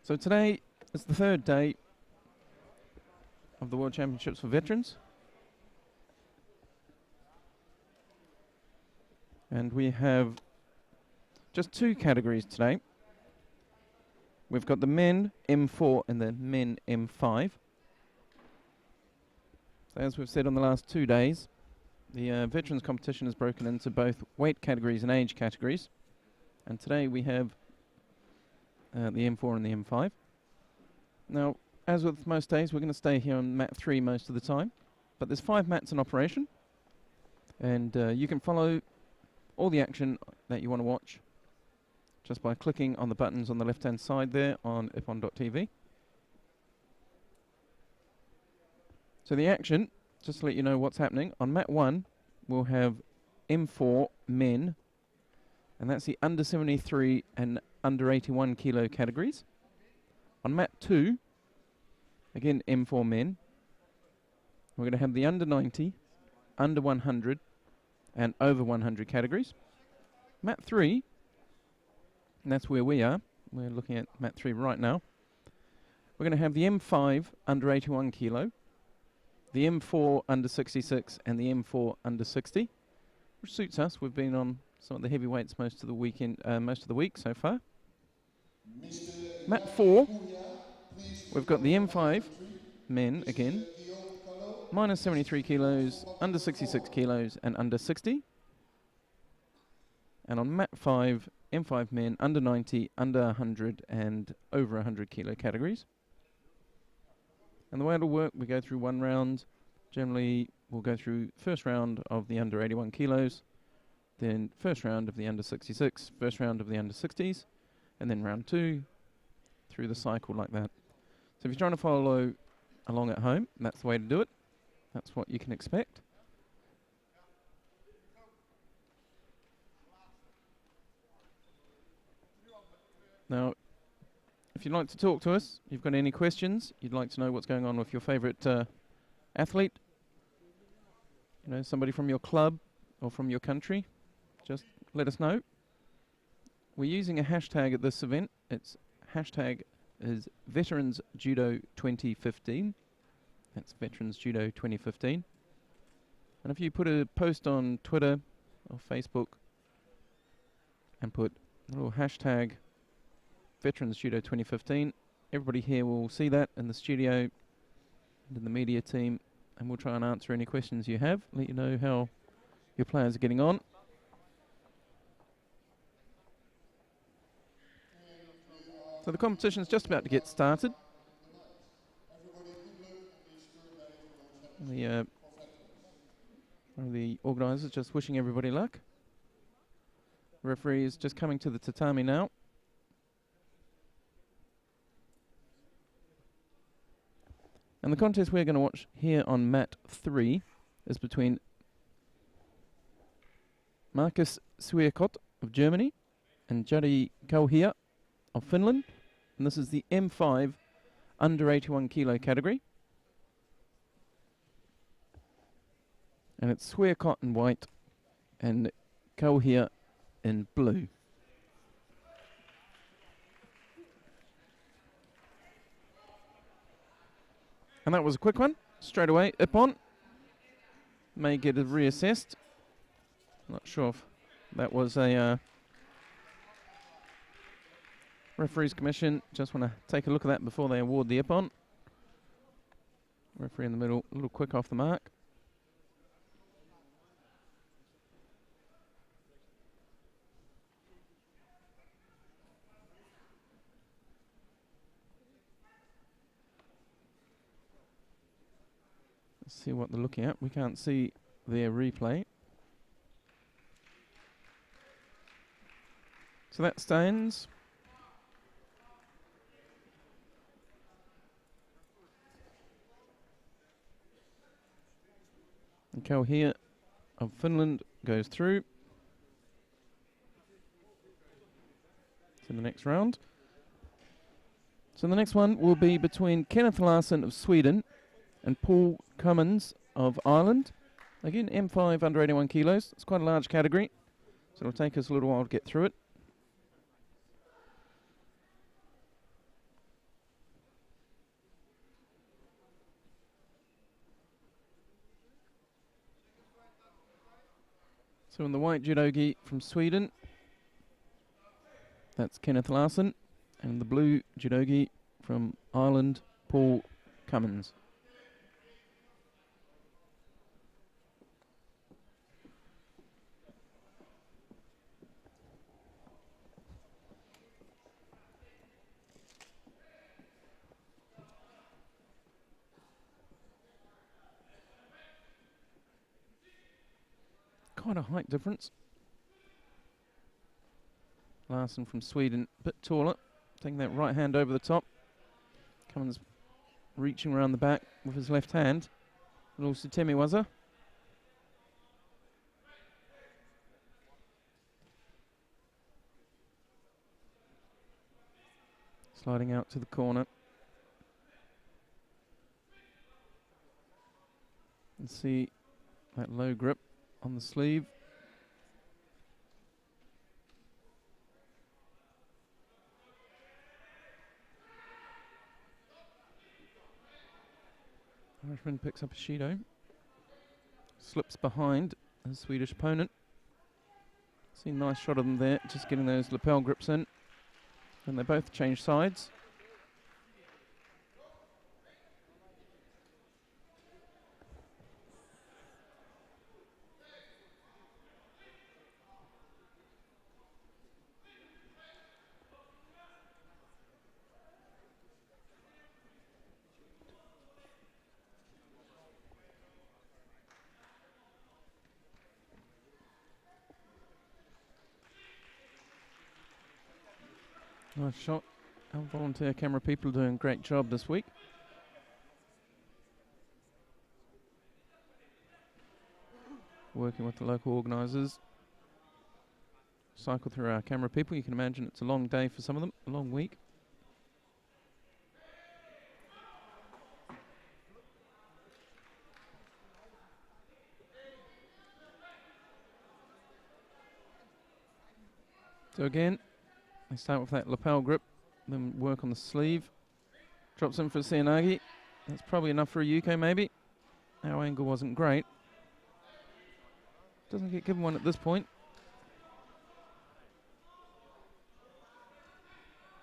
So today is the third day of the World Championships for Veterans. And we have just two categories today. We've got the men M4 and the men M5. So as we've said on the last 2 days, the veterans competition is broken into both weight categories and age categories. And today we have the M4 and the M5. Now, as with most days, we're going to stay here on mat 3 most of the time. But there's 5 mats in operation. And you can follow all the action that you want to watch just by clicking on the buttons on the left-hand side there on ippon.tv. So the action, just to let you know what's happening, on mat 1 we'll have M4 men, and that's the under 73 and under 81 kilo categories. On mat 2, again M4 men, we're going to have the under 90, under 100 and over 100 categories. Mat 3, and that's where we are. We're looking at mat 3 right now. We're going to have the M5 under 81 kilo, the M4 under 66 and the M4 under 60, which suits us. We've been on some of the heavyweights most of the week so far. Mat 4, we've got the M5 men again, minus 73 kilos, under 66 kilos and under 60. And on mat 5, M5 men under 90, under 100 and over 100 kilo categories. And the way it'll work, we go through one round. Generally, we'll go through first round of the under 81 kilos, then first round of the under 66, first round of the under 60s, and then round 2 through the cycle like that. So if you're trying to follow along at home, that's the way to do it. That's what you can expect. Now, if you'd like to talk to us, you've got any questions, you'd like to know what's going on with your favourite athlete, you know, somebody from your club or from your country, just let us know. We're using a hashtag at this event. Its hashtag is Veterans Judo 2015. That's Veterans Judo 2015. And if you put a post on Twitter or Facebook and put a little hashtag Veterans Judo 2015, everybody here will see that in the studio and in the media team, and we'll try and answer any questions you have, let you know how your players are getting on. So the competition is just about to get started. One of the organisers just wishing everybody luck. The referee is just coming to the tatami now. And the contest we're going to watch here on mat 3 is between Markus Suekot of Germany and Jari Kauhia of Finland. And this is the M5 under 81 kilo category. And it's Suekot in white and Kauhia in blue. And that was a quick one. Straight away, Ippon may get it reassessed. Not sure if that was a referees commission. Just want to take a look at that before they award the Ippon. Referee in the middle, a little quick off the mark. Let's see what they're looking at. We can't see their replay. So that stands. And Kauhia of Finland goes through to the next round. So the next one will be between Kenneth Larsson of Sweden and Paul Cummins of Ireland. Again, M5 under 81 kilos. It's quite a large category, so it'll take us a little while to get through it. So in the white judogi from Sweden, that's Kenneth Larsson, and the blue judogi from Ireland, Paul Cummins. Quite a height difference. Larsson from Sweden, a bit taller, taking that right hand over the top. Cummins reaching around the back with his left hand. And also Temiwaza. Sliding out to the corner. And see that low grip on the sleeve. Irishman picks up a Shido. Slips behind his Swedish opponent. See a nice shot of them there, just getting those lapel grips in. And they both change sides. Nice shot. Our volunteer camera people are doing a great job this week. Working with the local organisers. Cycle through our camera people. You can imagine it's a long day for some of them, a long week. So again, they start with that lapel grip, then work on the sleeve. Drops in for Seanagi. That's probably enough for a Yuko maybe. Our angle wasn't great. Doesn't get given one at this point.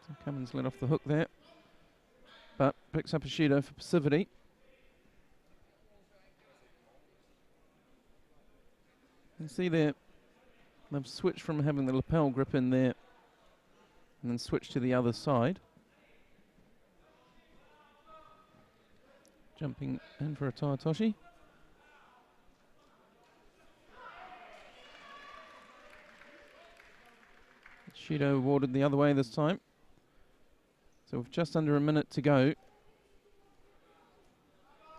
So Cummins let off the hook there. But picks up a Shido for passivity. You can see there, they've switched from having the lapel grip in there and then switched to the other side. Jumping in for a Taitoshi. Shido awarded the other way this time. So with just under a minute to go.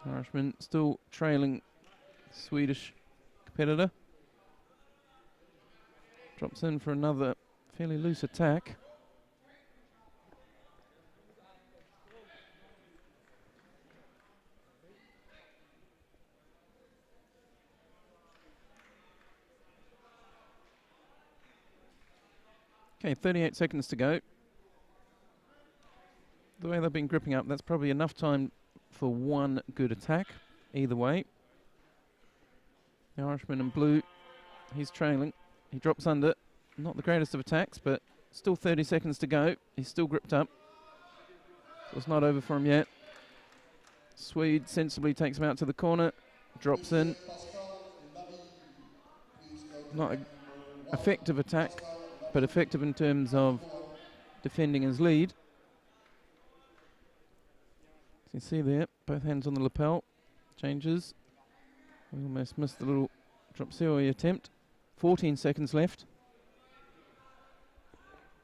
Irishman still trailing Swedish competitor. Drops in for another fairly loose attack. Okay, 38 seconds to go. The way they've been gripping up, that's probably enough time for one good attack, either way. The Irishman in blue, he's trailing. He drops under. Not the greatest of attacks, but still 30 seconds to go. He's still gripped up. So it's not over for him yet. Swede sensibly takes him out to the corner, drops in. Not an effective attack, but effective in terms of defending his lead. So you see there, both hands on the lapel, changes. We almost missed the little drop seoi attempt. 14 seconds left.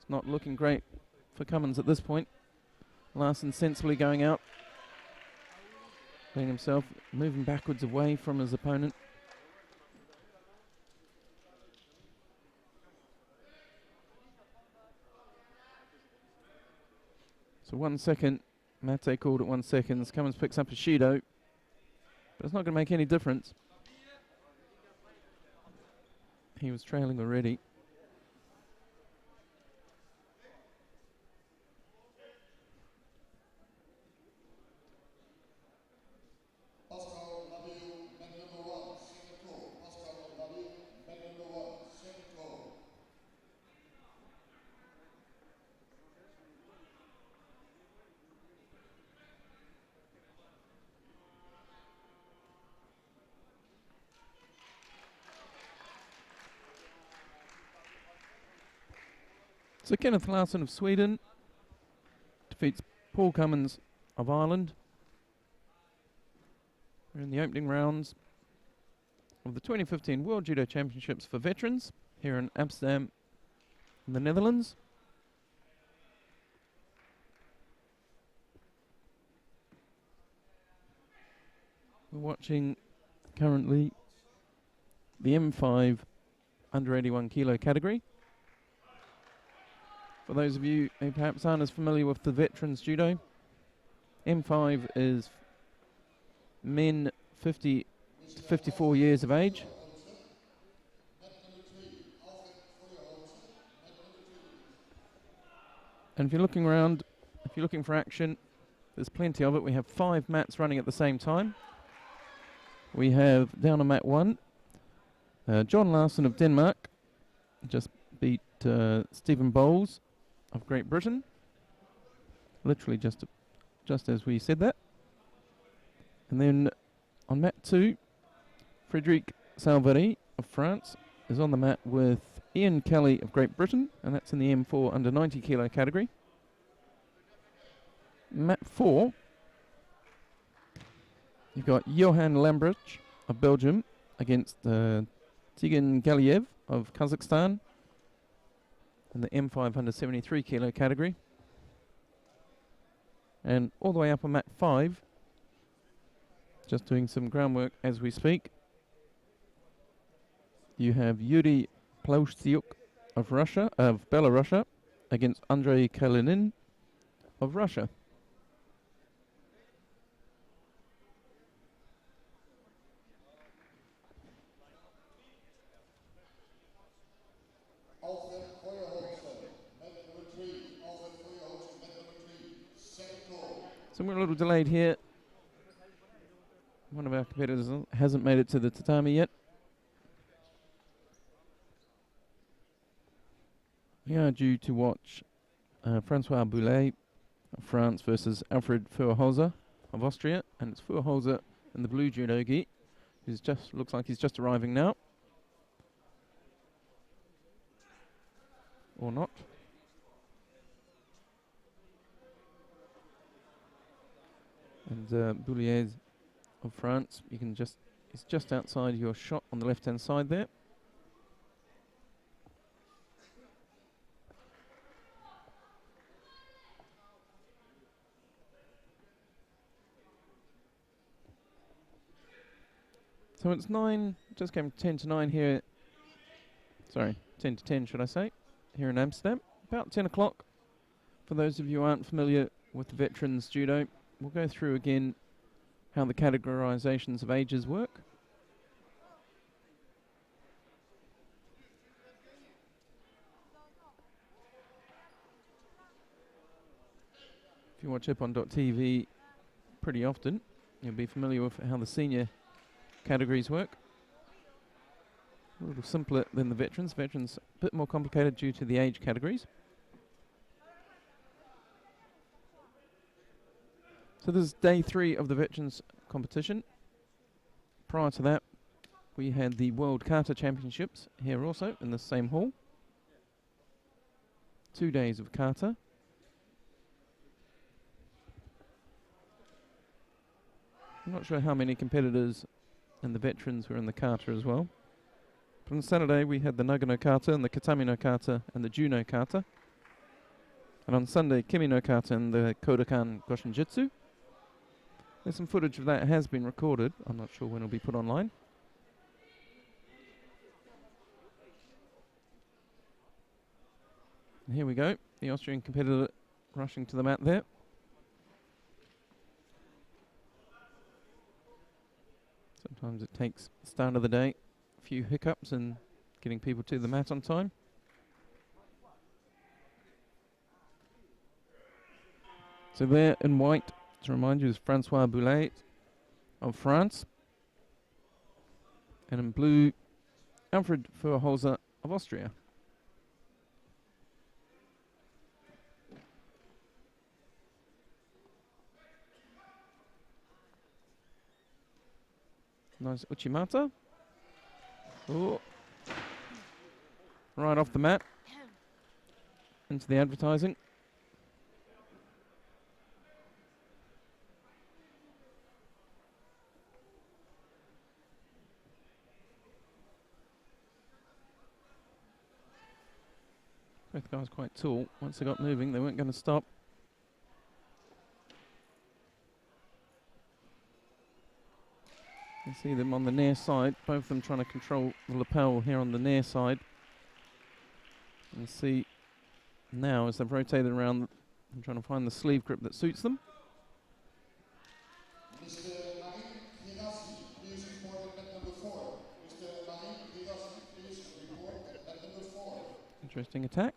It's not looking great for Cummins at this point. Larsson sensibly going out, letting himself moving backwards away from his opponent. So 1 second, Mate called at 1 second. Cummins picks up a Shido, but it's not going to make any difference. He was trailing already. So Kenneth Larsson of Sweden defeats Paul Cummins of Ireland. We're in the opening rounds of the 2015 World Judo Championships for veterans here in Amsterdam in the Netherlands. We're watching currently the M5 under 81 kilo category. For those of you who perhaps aren't as familiar with the veterans judo, M5 is men 50 to 54 years of age. And if you're looking around, if you're looking for action, there's plenty of it. We have 5 mats running at the same time. We have down on mat 1, John Larson of Denmark just beat Stephen Bowles of Great Britain. Literally just as we said that. And then on mat 2, Frédéric Salvary of France is on the mat with Ian Kelly of Great Britain, and that's in the M4 under 90 kilo category. Mat 4, you've got Johan Lambrecht of Belgium against Tigan Galiev of Kazakhstan in the M5 under 73 kilo category. And all the way up on mat 5, just doing some groundwork as we speak, you have Yuri Plaustiuk of Belarus against Andrei Kalinin of Russia. So we're a little delayed here. One of our competitors hasn't made it to the tatami yet. We are due to watch Francois Boulet of France versus Alfred Feuerholzer of Austria, and it's Feuerholzer in the blue judo gi, who's just looks like he's just arriving now, or not. And Boulier of France, he's just outside your shot on the left-hand side there. So it's 9, just came 10 to 9 here. Sorry, 10 to 10 should I say, here in Amsterdam. About 10 o'clock. For those of you who aren't familiar with the veterans judo, we'll go through again how the categorizations of ages work. If you watch Ippon.tv pretty often, you'll be familiar with how the senior categories work. A little simpler than the veterans. Veterans a bit more complicated due to the age categories. So this is day 3 of the veterans competition. Prior to that, we had the World Kata Championships here also in the same hall. 2 days of kata. I'm not sure how many competitors and the veterans were in the kata as well. But on Saturday we had the Nagano kata and the Katami no kata and the Juno kata. And on Sunday, Kimi no kata and the Kodokan Goshinjutsu. There's some footage of that has been recorded. I'm not sure when it'll be put online. And here we go, the Austrian competitor rushing to the mat there. Sometimes it takes the start of the day, a few hiccups and getting people to the mat on time. So there in white, to remind you, is Francois Boulet of France. And in blue, Alfred Feuerholzer of Austria. Nice Uchimata. Oh. Right off the mat. into the advertising. Both guys quite tall. Once they got moving, they weren't going to stop. You see them on the near side, both of them trying to control the lapel here on the near side. And see now as they've rotated around, I'm trying to find the sleeve grip that suits them. Interesting attack.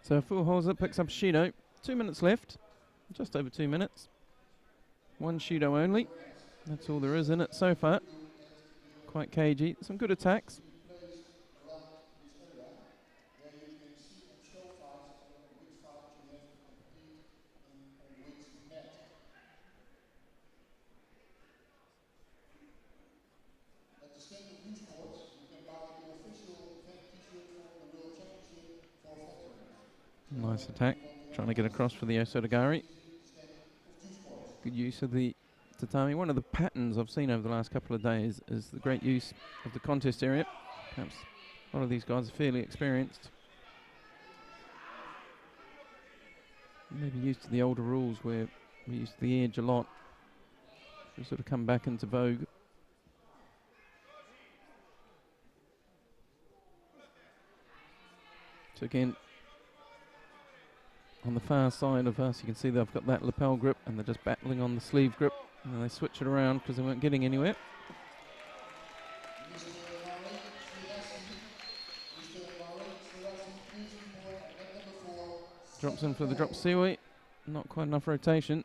So Fuhlhauser picks up Judo. 2 minutes left, just over 2 minutes. One Judo only. That's all there is in it so far. Quite cagey. Some good attacks. Nice attack, trying to get across for the Osotogari. Good use of the tatami. One of the patterns I've seen over the last couple of days is the great use of the contest area. Perhaps a lot of these guys are fairly experienced. Maybe used to the older rules where we used the edge a lot. We sort of come back into vogue. So again, on the far side of us, you can see they've got that lapel grip and they're just battling on the sleeve grip, and then they switch it around because they weren't getting anywhere. Drops in for the drop seaway, not quite enough rotation.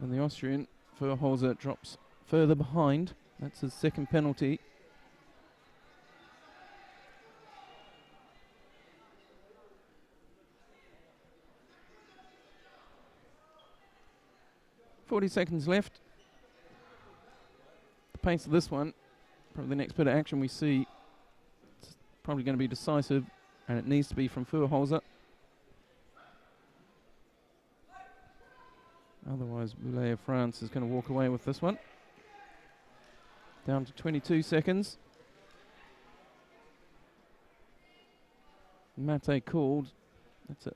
And the Austrian Fuhlhauser drops further behind. That's his second penalty. .40 seconds left. The pace of this one, probably the next bit of action we see, it's probably going to be decisive, and it needs to be from Fuhlhauser. Otherwise, Boulet of France is going to walk away with this one. Down to 22 seconds. Mate called. That's a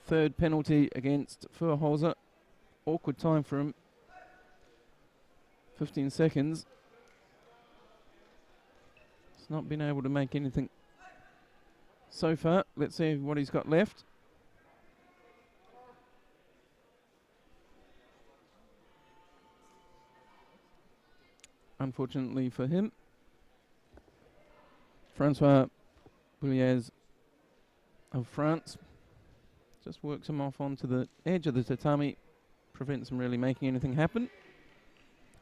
third penalty against Fuhlhauser. Awkward time for him. 15 seconds. He's not been able to make anything so far. Let's see what he's got left. Unfortunately for him, Francois Bouliez of France just works him off onto the edge of the tatami, prevents him really making anything happen.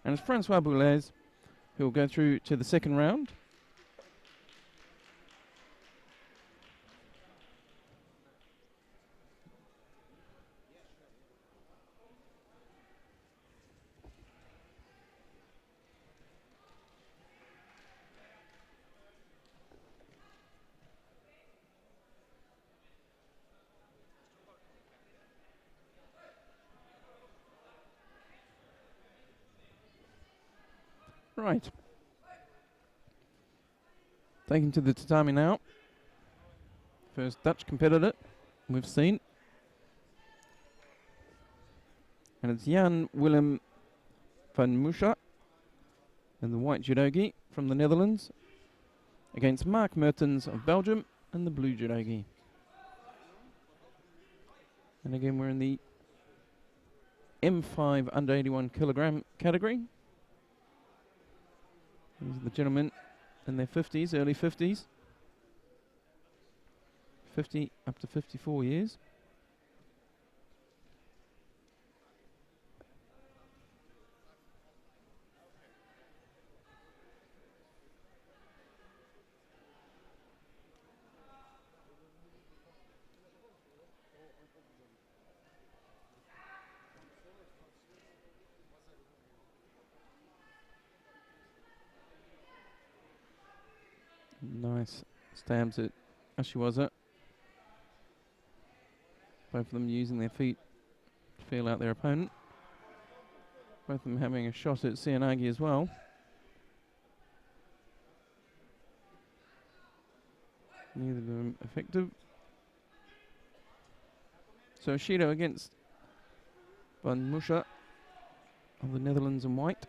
And it's Francois Bouliez who will go through to the second round. Right. Taken to the tatami now. First Dutch competitor we've seen. And it's Jan Willem van Muscha and the white judogi from the Netherlands against Mark Mertens of Belgium and the blue judogi. And again, we're in the M5 under 81 kilogram category. These are the gentlemen in their 50s, early 50s. 50 up to 54 years. Nice stabs at Ashiwaza. Both of them using their feet to feel out their opponent. Both of them having a shot at Seoinage as well. Neither of them effective. So Judo against Van Musha of the Netherlands in white.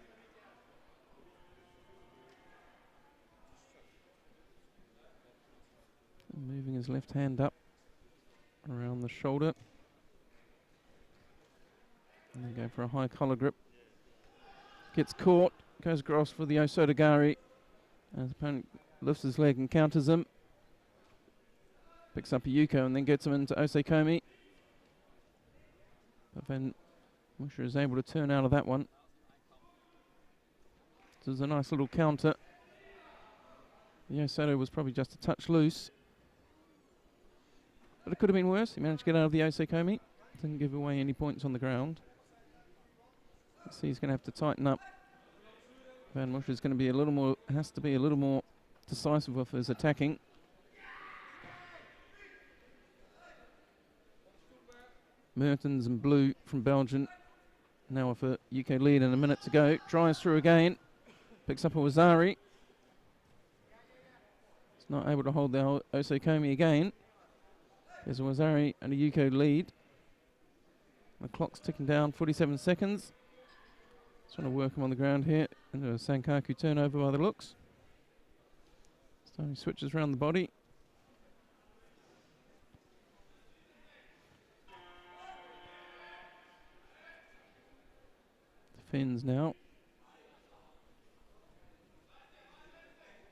And moving his left hand up around the shoulder. And then go for a high collar grip. Gets caught, goes across for the Osotogari. As the opponent lifts his leg and counters him. Picks up a Yuko and then gets him into Osekomi. But Van Musha is able to turn out of that one. This is a nice little counter. The Osoto was probably just a touch loose. But it could have been worse. He managed to get out of the Osekomi. Didn't give away any points on the ground. Let's see, he's going to have to tighten up. Van Musha is going to be a little more, has to be a little more decisive with his attacking. Mertens and Blue from Belgium. Now with a UK lead and a minute to go. Drives through again. Picks up a Wazari. He's not able to hold the Osekomi again. There's a Wazari and a UK lead. The clock's ticking down, 47 seconds. Trying to work him on the ground here. Into a Sankaku turnover by the looks. So he switches around the body. Defends now.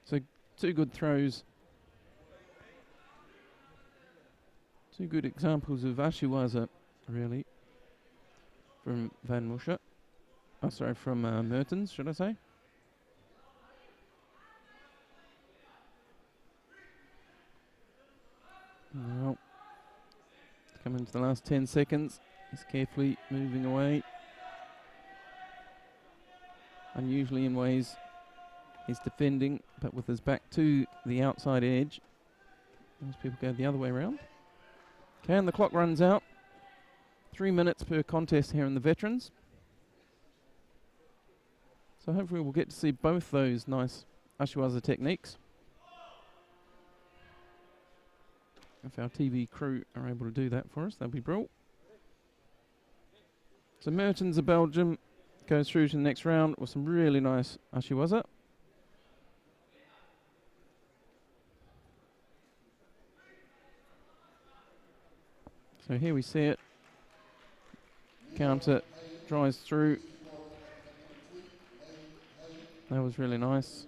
So 2 good throws. 2 good examples of Ashiwaza, really, from Van Musha. Oh, sorry, from Mertens, should I say? Now, coming to the last 10 seconds. He's carefully moving away. Unusually in ways he's defending, but with his back to the outside edge. Most people go the other way around. Okay, and the clock runs out. 3 minutes per contest here in the veterans. So hopefully we'll get to see both those nice Ashiwaza techniques. If our TV crew are able to do that for us, that'll be brilliant. So Mertens of Belgium goes through to the next round with some really nice Ashiwaza. So here we see it. Counter drives through. That was really nice.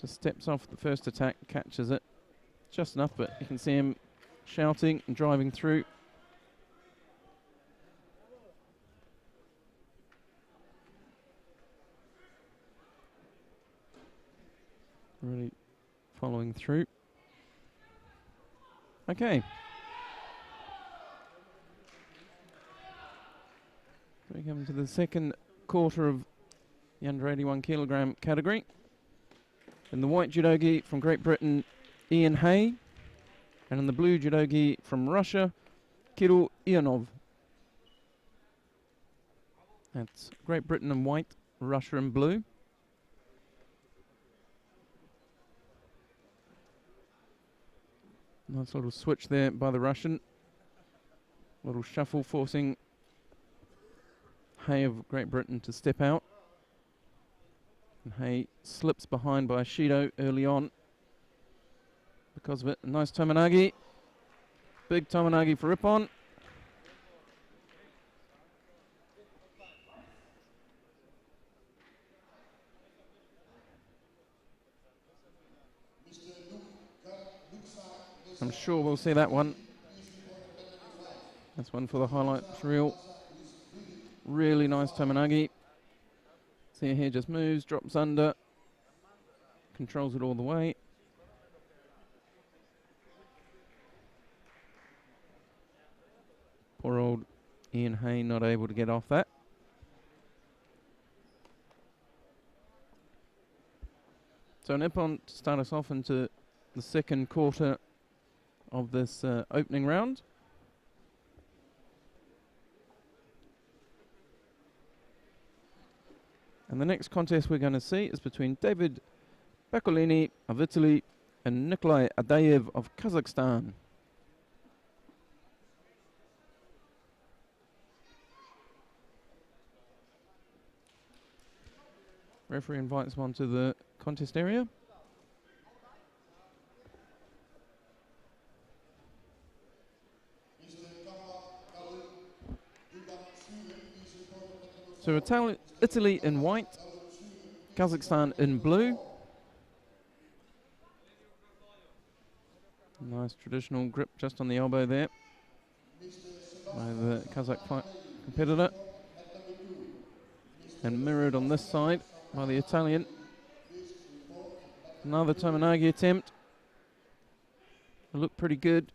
Just steps off the first attack, catches it. Just enough, but you can see him shouting and driving through. Really following through. Okay. We come to the second quarter of the under 81 kilogram category. In the white judogi from Great Britain, Ian Hay. And in the blue judogi from Russia, Kirill Ionov. That's Great Britain in white, Russia in blue. Nice little switch there by the Russian. Little shuffle forcing Hay of Great Britain to step out. And Hay slips behind by Shido early on. Because of it, a nice Tomonagi. Big Tomonagi for Rippon. I'm sure we'll see that one. That's one for the highlights reel. Really nice Tomonagi. See here, just moves, drops under. Controls it all the way. Poor old Ian Hay not able to get off that. So an ippon to start us off into the second quarter of this opening round. And the next contest we're going to see is between David Bakolini of Italy and Nikolai Adayev of Kazakhstan. Referee invites him onto the contest area. So Italy in white, Kazakhstan in blue. Nice traditional grip just on the elbow there by the Kazakh competitor. And mirrored on this side by the Italian. Another Tominagi attempt. It looked pretty good.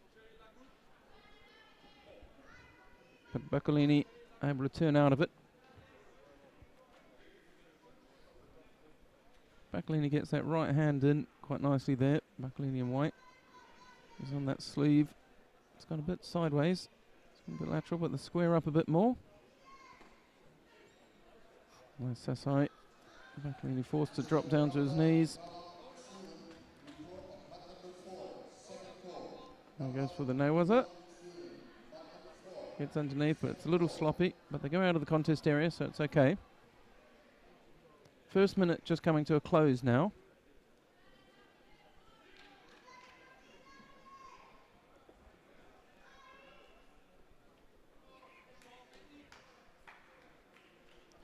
But Bakolini able to turn out of it. Bakolini gets that right hand in quite nicely there. Bakolini in white. He's on that sleeve. It's gone a bit sideways. It's gone a bit lateral, but the square up a bit more. Nice Sasai. Bakolini forced to drop down to his knees. And goes for the no-waza. Gets underneath, but it's a little sloppy. But they go out of the contest area, so it's okay. First minute just coming to a close now.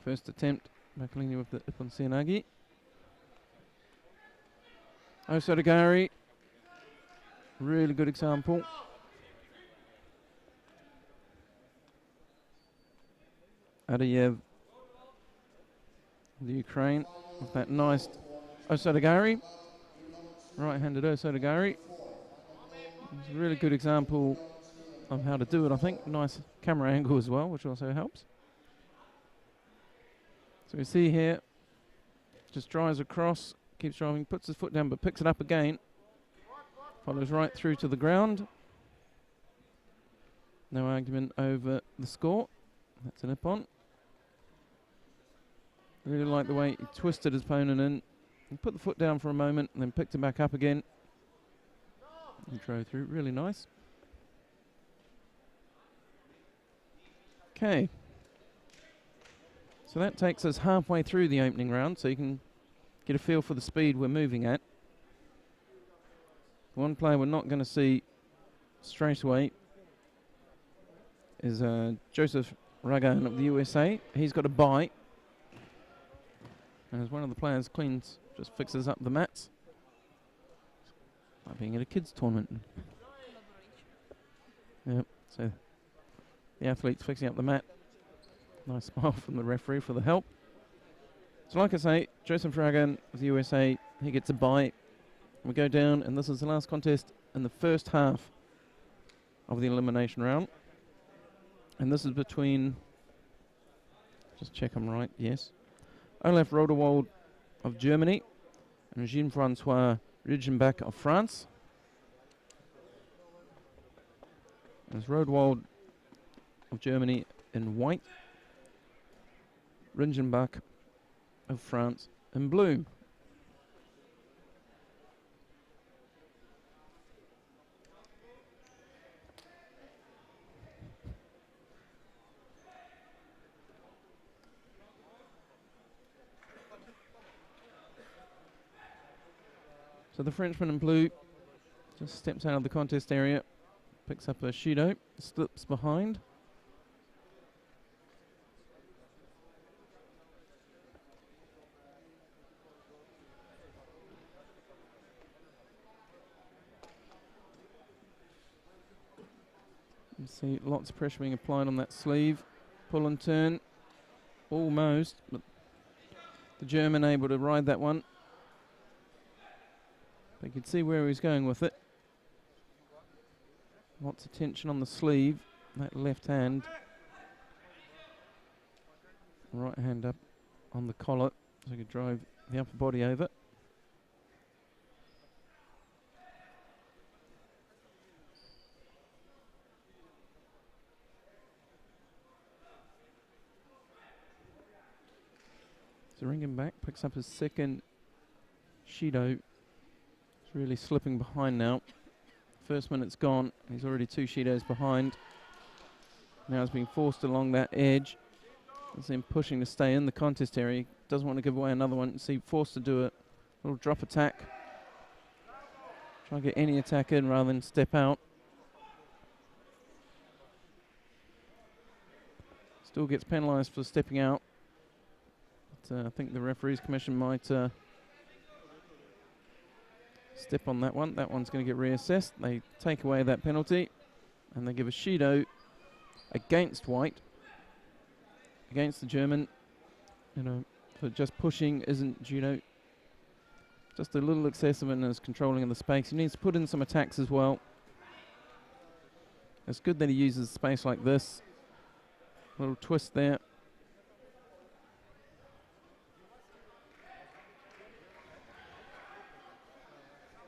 First attempt, Bakolini with the ippon seoinage. Osotogari, really good example. Adayev, the Ukraine, with that nice Osotogari, right-handed Osotogari. It's a really good example of how to do it, I think. Nice camera angle as well, which also helps. So we see here, just drives across, keeps driving, puts his foot down, but picks it up again. Follows right through to the ground. No argument over the score. That's an ippon. Really like the way he twisted his opponent in. He put the foot down for a moment and then picked it back up again. And drove through, really nice. Okay. So that takes us halfway through the opening round, so you can get a feel for the speed we're moving at. One player we're not going to see straight away is Joseph Ragan of the USA. He's got a bye. And as one of the players cleans, just fixes up the mats. Like being at a kids' tournament. Yep, so the athlete's fixing up the mat. Nice smile from the referee for the help. So like I say, Joseph Ragan of the USA, he gets a bye. We go down, and this is the last contest in the first half of the elimination round. And this is between, just check I'm right, yes, Olaf Roderwald of Germany and Jean-Francois Rigenbach of France. There's Roderwald of Germany in white, Rigenbach of France in blue. So the Frenchman in blue just steps out of the contest area, picks up a Judo, slips behind. You see lots of pressure being applied on that sleeve. Pull and turn, almost, but the German able to ride that one. You could see where he was going with it. Lots of tension on the sleeve, that left hand. Right hand up on the collar, so he could drive the upper body over. Ringenbach picks up his second Shido. He's really slipping behind now. First minute's gone. He's already 2 Shidos behind. Now he's being forced along that edge. There's him pushing to stay in the contest area. He doesn't want to give away another one. See, forced to do a little drop attack. Try and get any attack in rather than step out. Still gets penalised for stepping out. But I think the referees commission might step on that one. That one's going to get reassessed. They take away that penalty and they give a Shido against White, against the German, for just pushing isn't Judo. Just a little excessive in his controlling of the space. He needs to put in some attacks as well. It's good that he uses space like this. A little twist there.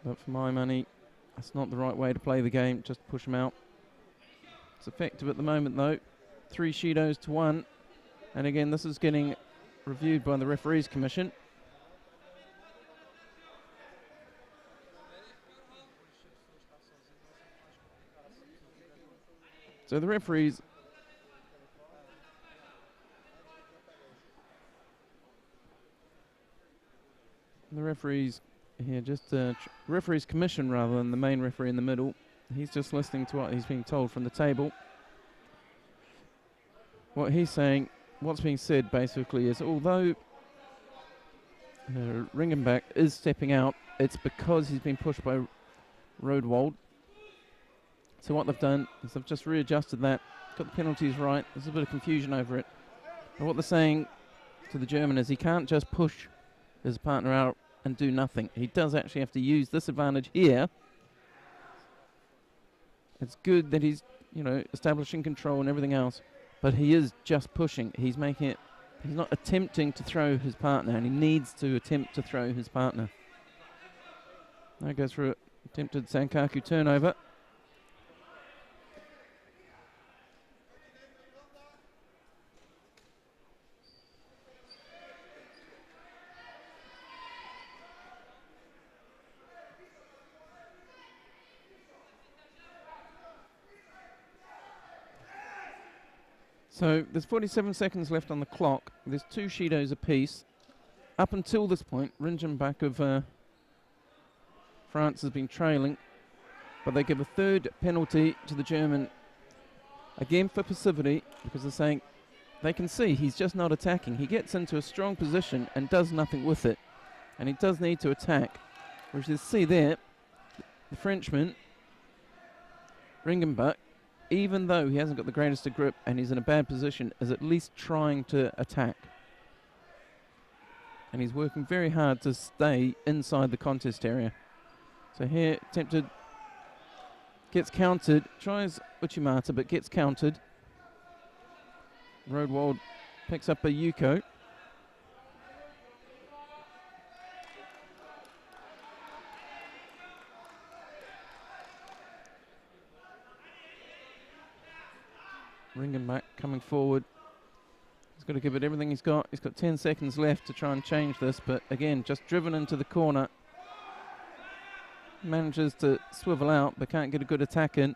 But for my money, that's not the right way to play the game, just push him out. It's effective at the moment though. 3 Shidos to 1. And again, this is getting reviewed by the referees commission. So the referees here, just referees commission rather than the main referee in the middle. He's just listening to what he's being told from the table. What he's saying, what's being said basically is, although Ringenbach is stepping out, it's because he's been pushed by Rodewald. So what they've done is they've just readjusted that, got the penalties right. There's a bit of confusion over it. And what they're saying to the German is he can't just push his partner out and do nothing. He does actually have to use this advantage here. It's good that he's, establishing control and everything else, but he is just pushing. He's making it, he's not attempting to throw his partner, and he needs to attempt to throw his partner. Now goes for an attempted Sankaku turnover. So there's 47 seconds left on the clock. There's 2 Shidos apiece. Up until this point, Ringenbach of France has been trailing, but they give a third penalty to the German, again for passivity, because they're saying they can see he's just not attacking. He gets into a strong position and does nothing with it, and he does need to attack. Which you see there, the Frenchman, Ringenbach, even though he hasn't got the greatest of grip and he's in a bad position, is at least trying to attack. And he's working very hard to stay inside the contest area. So here, attempted, gets countered, tries Uchimata but gets countered. Rodewald picks up a Yuko. Ringenbach coming forward. He's got to give it everything he's got. He's got 10 seconds left to try and change this, but again, just driven into the corner. Manages to swivel out, but can't get a good attack in.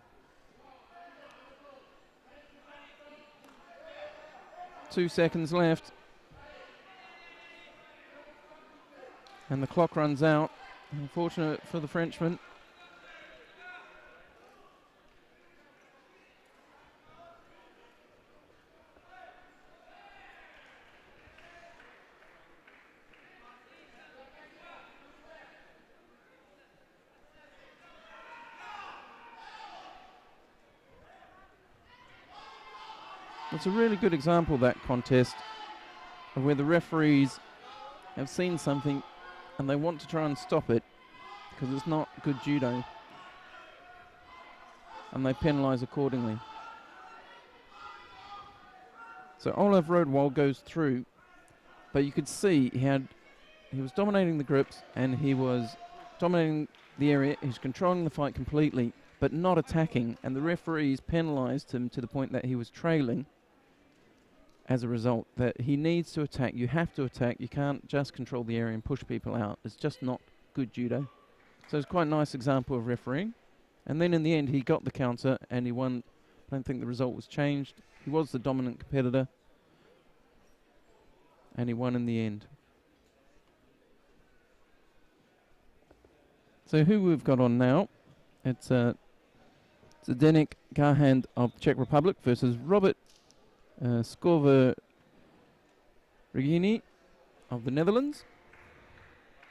2 seconds left. And the clock runs out. Unfortunate for the Frenchman. It's a really good example, that contest, of where the referees have seen something and they want to try and stop it because it's not good judo, and they penalise accordingly. So Olaf Rodewald goes through, but you could see he was dominating the grips and he was dominating the area. He's controlling the fight completely, but not attacking, and the referees penalised him to the point that he was trailing. as a result, that he needs to attack. You have to attack. You can't just control the area and push people out. It's just not good judo. So it's quite a nice example of refereeing. And then in the end, he got the counter and he won. I don't think the result was changed. He was the dominant competitor. And he won in the end. So who we've got on now, it's Zdeněk Garhand of the Czech Republic versus Robert Scorver Regini of the Netherlands.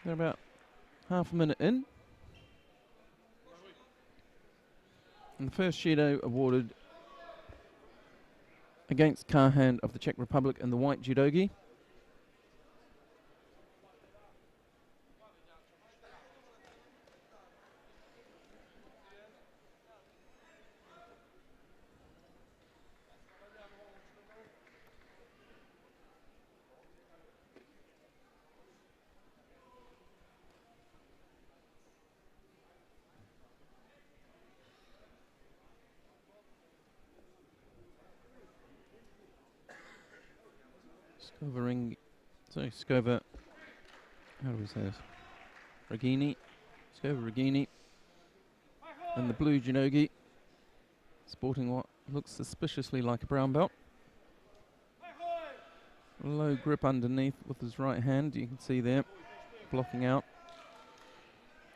They're about half a minute in. And the first Judo awarded against Garhand of the Czech Republic and the white judogi. Scover, how do we say this? Regini, Scover Regini, and the blue judogi, sporting what looks suspiciously like a brown belt. Low grip underneath with his right hand, you can see there, blocking out.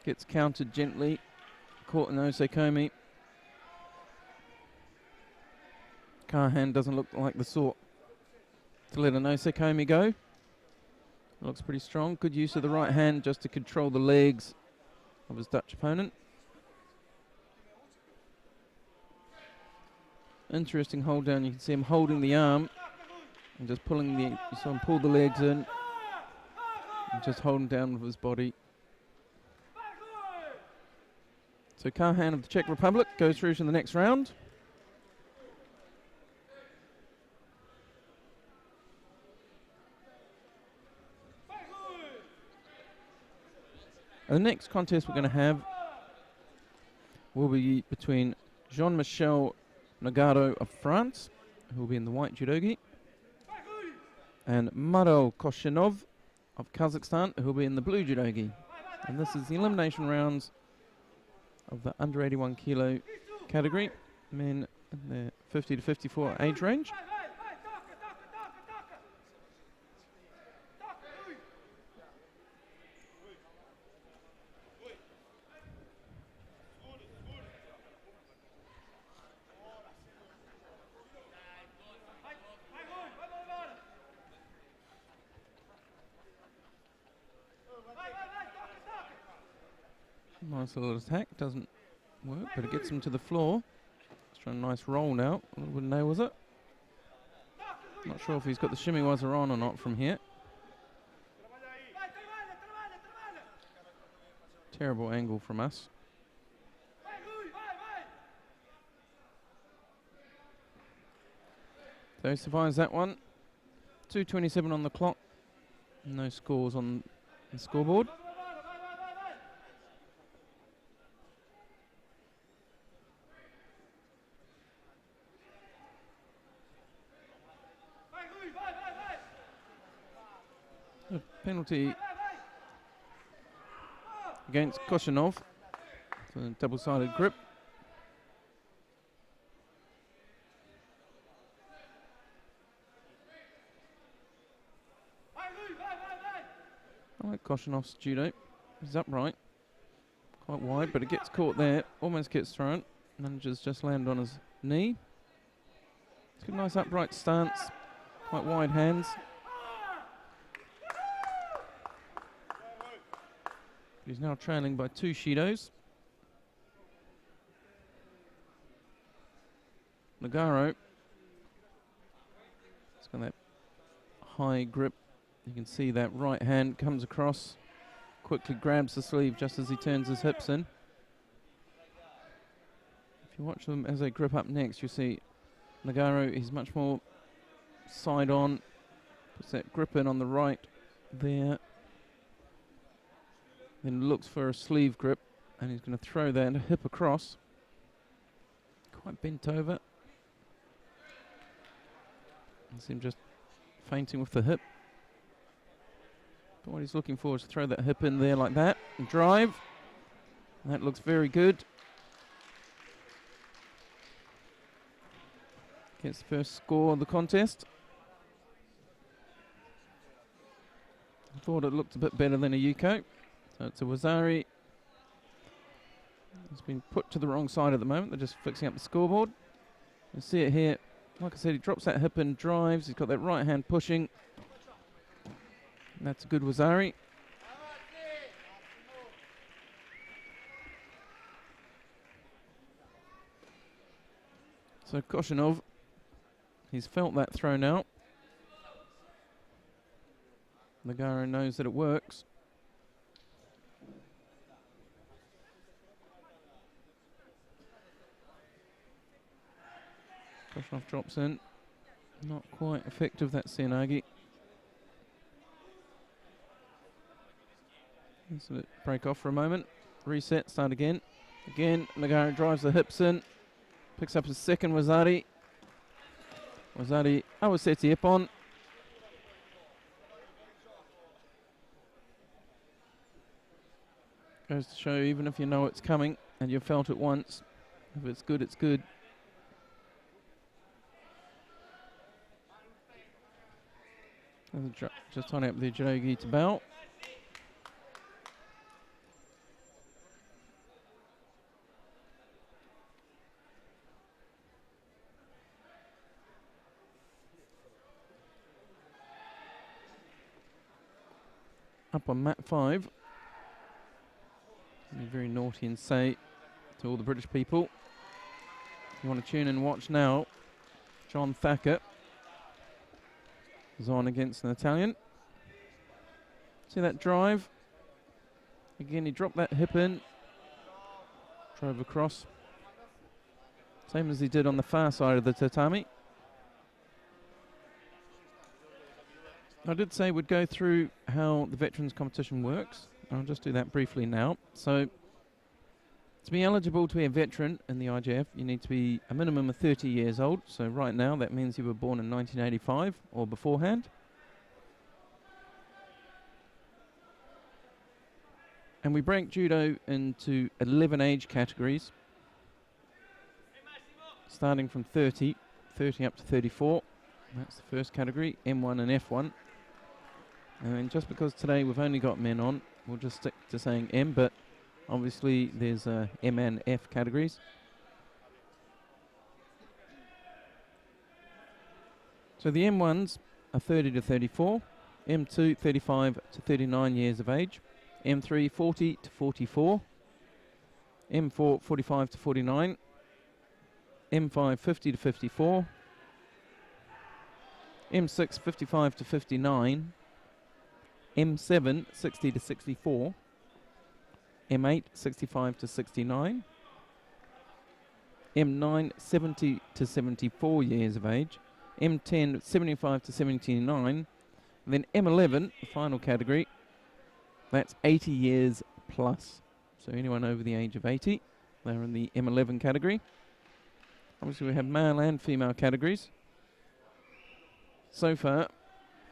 Gets countered gently, caught in Osekomi. Garhand doesn't look like the sort to let an Osekomi go. Looks pretty strong. Good use of the right hand just to control the legs of his Dutch opponent. Interesting hold down. You can see him holding the arm and just pulling the. You saw him pull the legs in and just holding down with his body. So Garhand of the Czech Republic goes through to the next round. And the next contest we're going to have will be between Jean-Michel Nagaro of France, who will be in the white judogi, and Maro Koshinov of Kazakhstan, who will be in the blue judogi. And this is the elimination rounds of the under 81 kilo category, men in the 50 to 54 age range. Nice little attack, doesn't work, but it gets him to the floor. Let's try a nice roll now. Wouldn't know, was it? Not sure if he's got the shimmy wazzer on or not from here. Terrible angle from us. So he survives that one. 2:27 on the clock. No scores on the scoreboard. A penalty against Koshinov. So a double-sided grip. I like Koshinov's judo. He's upright, quite wide, but it gets caught there, almost gets thrown, manages just land on his knee. It's got a nice upright stance, quite wide hands. He's now trailing by 2 Shidos. Nagaro. It's got that high grip. You can see that right hand comes across, quickly grabs the sleeve just as he turns his hips in. If you watch them as they grip up next, you'll see Nagaro, he's much more side on, puts that grip in on the right there. Then looks for a sleeve grip, and he's going to throw that hip across. Quite bent over. See him just feinting with the hip. But what he's looking for is to throw that hip in there like that and drive. That looks very good. Gets the first score of the contest. I thought it looked a bit better than a Yuko. So it's a Wazari. It's been put to the wrong side at the moment. They're just fixing up the scoreboard. You see it here. Like I said, he drops that hip and drives. He's got that right hand pushing. And that's a good Wazari. So Koshinov, he's felt that throw now. Nagaro knows that it works. Koshinov drops in. Not quite effective, that Sianagi. Let's let it break off for a moment. Reset, start again. Again, Nagaro drives the hips in. Picks up his second Wazari. Wazari Awaseti Ippon. Goes to show, even if you know it's coming and you've felt it once, if it's good, it's good. Just tying up the Judo to bow. Up on mat 5. Be very naughty and say to all the British people, if you want to tune and watch now, John Thacker is on against an Italian. See that drive? Again, he dropped that hip in, drove across. Same as he did on the far side of the tatami. I did say we'd go through how the veterans competition works. I'll just do that briefly now. So, to be eligible to be a veteran in the IJF, you need to be a minimum of 30 years old. So right now, that means you were born in 1985 or beforehand. And we break judo into 11 age categories, starting from 30 up to 34. That's the first category, M1 and F1. And just because today we've only got men on, we'll just stick to saying M, but obviously there's M and F categories. So the M1s are 30 to 34, M2 35 to 39 years of age, M3 40 to 44, M4 45 to 49, M5 50 to 54, M6 55 to 59, M7 60 to 64, M8 65 to 69, M9 70 to 74 years of age, M10 75 to 79, and then M11, the final category, that's 80 years plus. So anyone over the age of 80, they're in the M11 category. Obviously we have male and female categories. So far,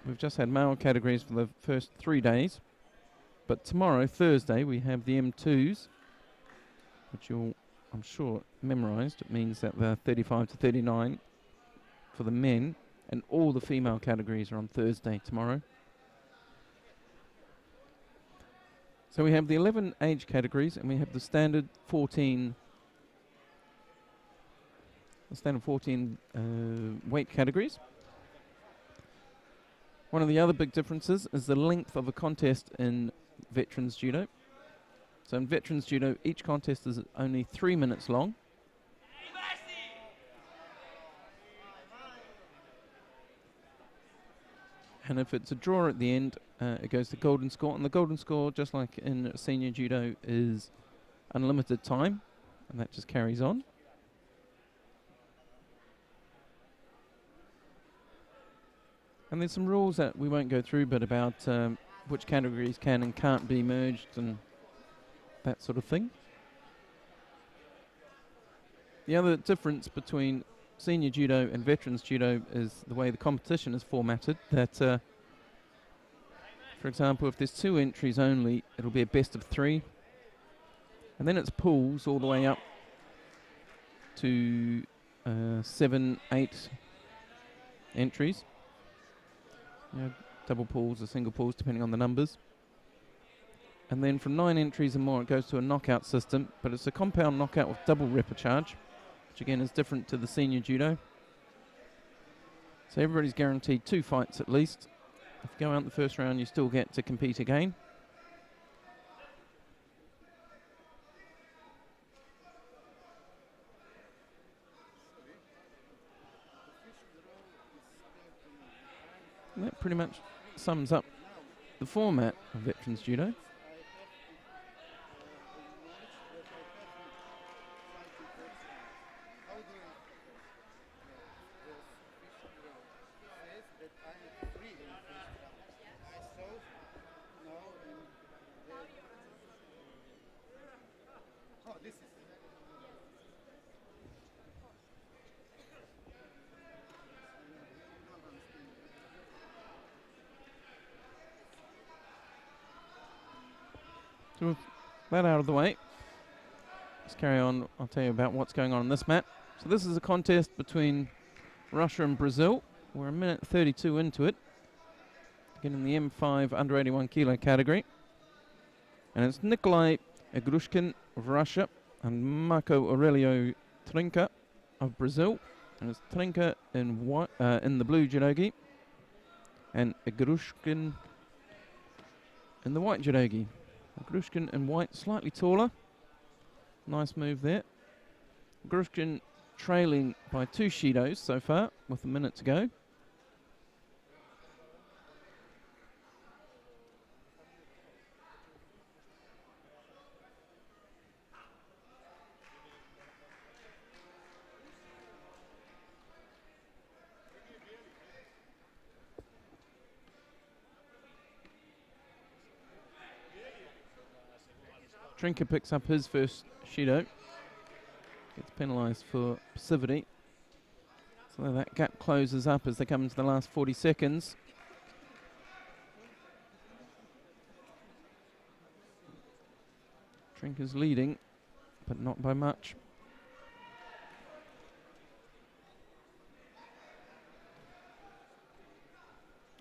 we've just had male categories for the first 3 days. But tomorrow, Thursday, we have the M2s, which you'll, I'm sure, memorised. It means that they're 35 to 39 for the men, and all the female categories are on Thursday tomorrow. So we have the 11 age categories, and we have the standard 14 weight categories. One of the other big differences is the length of a contest in veterans judo. So in veterans judo, each contest is only 3 minutes long. And if it's a draw at the end, it goes to golden score. And the golden score, just like in senior judo, is unlimited time. And that just carries on. And there's some rules that we won't go through, but about which categories can and can't be merged and that sort of thing. The other difference between senior judo and veterans judo is the way the competition is formatted. That, for example, if there's 2 entries only, it'll be a best of 3. And then it's pools all the way up to 7, 8 entries. Double pools or single pools, depending on the numbers. And then from 9 entries and more, it goes to a knockout system, but it's a compound knockout with double repechage, which again is different to the senior judo. So everybody's guaranteed 2 fights at least. If you go out in the first round, you still get to compete again. And that pretty much sums up the format of veterans judo. So with that out of the way, let's carry on. I'll tell you about what's going on in this mat. So this is a contest between Russia and Brazil. We're a minute 32 into it. Again in the M5 under 81 kilo category. And it's Nikolai Igrushkin of Russia and Marco Aurelio Trinca of Brazil. And it's Trinca in the blue judogi and Igrushkin in the white judogi. Igrushkin in white, slightly taller. Nice move there. Igrushkin trailing by 2 Shidos so far, with a minute to go. Trinca picks up his first Shido. Gets penalised for passivity. So that gap closes up as they come into the last 40 seconds. Trinca's leading, but not by much.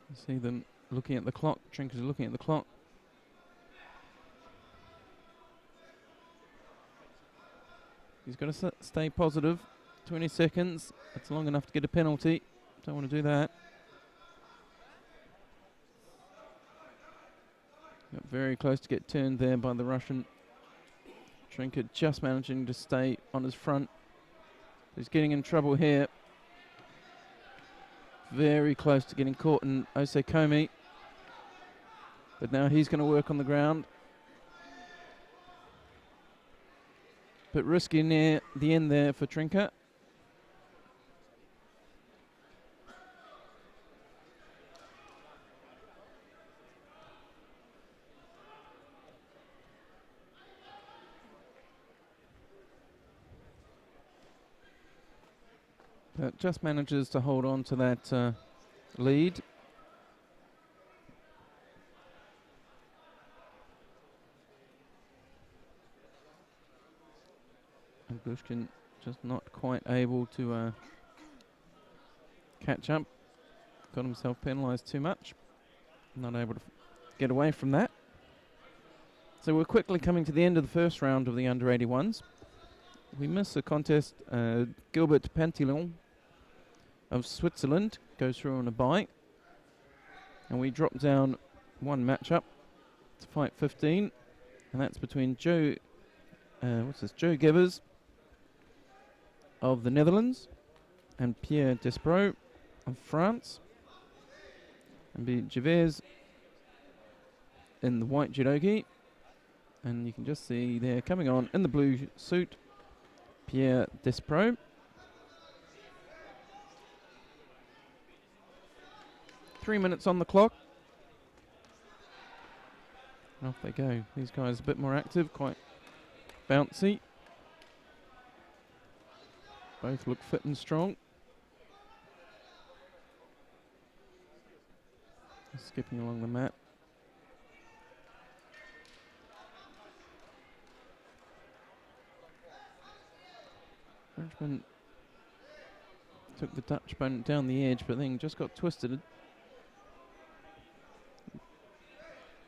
You see them looking at the clock. Trinca's looking at the clock. He's got to stay positive. 20 seconds. That's long enough to get a penalty. Don't want to do that. Got very close to get turned there by the Russian. Trinca just managing to stay on his front. He's getting in trouble here. Very close to getting caught in Osekomi. But now he's going to work on the ground. But risky near the end there for Trinca. But just manages to hold on to that lead. And Bushkin just not quite able to catch up. Got himself penalised too much. Not able to get away from that. So we're quickly coming to the end of the first round of the under 81s. We miss a contest. Gilbert Pantillon of Switzerland goes through on a bye. And we drop down one matchup to fight 15. And that's between Joe Gevers of the Netherlands and Pierre Despraux of France. And be Javers in the white judogi. And you can just see there coming on in the blue suit, Pierre Despraux. Three minutes on the clock. And off they go. These guys a bit more active, quite bouncy. Both look fit and strong. Skipping along the mat. Frenchman took the Dutch opponent down the edge, but then just got twisted.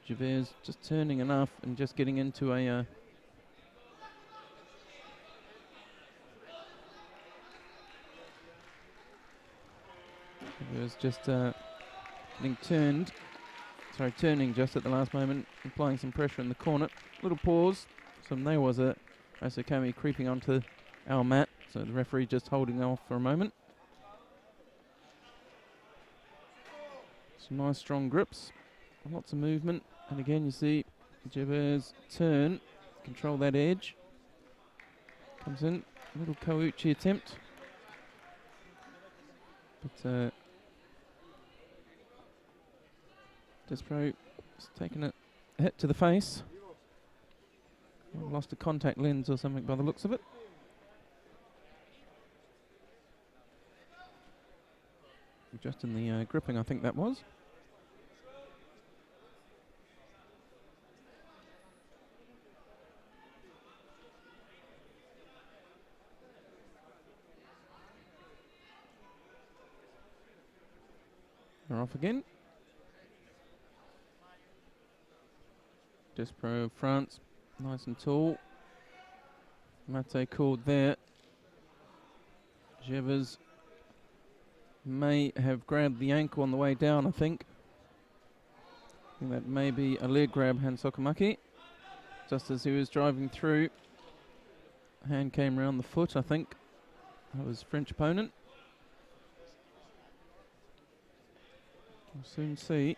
Javers just turning enough and just getting into a Javers just getting turning just at the last moment, applying some pressure in the corner. Little pause. There was a Asakami creeping onto our mat, so the referee just holding off for a moment. Some nice strong grips, lots of movement, and again you see Javers turn, control that edge. Comes in, little Kouchi attempt, but Despro has taken a hit to the face. Lost a contact lens or something by the looks of it. Just in the gripping, I think that was. They're off again. Despro, France, nice and tall. Mate called there. Javers may have grabbed the ankle on the way down, I think. I think that may be a leg grab, Hand Sokamaki. Just as he was driving through, hand came around the foot, I think. That was French opponent. We'll soon see.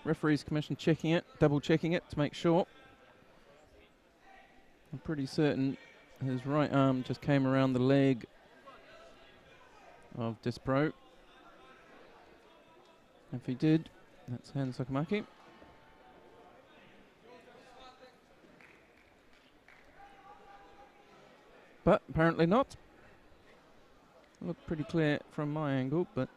Referees commission checking it, double checking it to make sure. I'm pretty certain his right arm just came around the leg of Despro. If he did, that's Hand Sokamaki. But apparently not. Looked pretty clear from my angle, but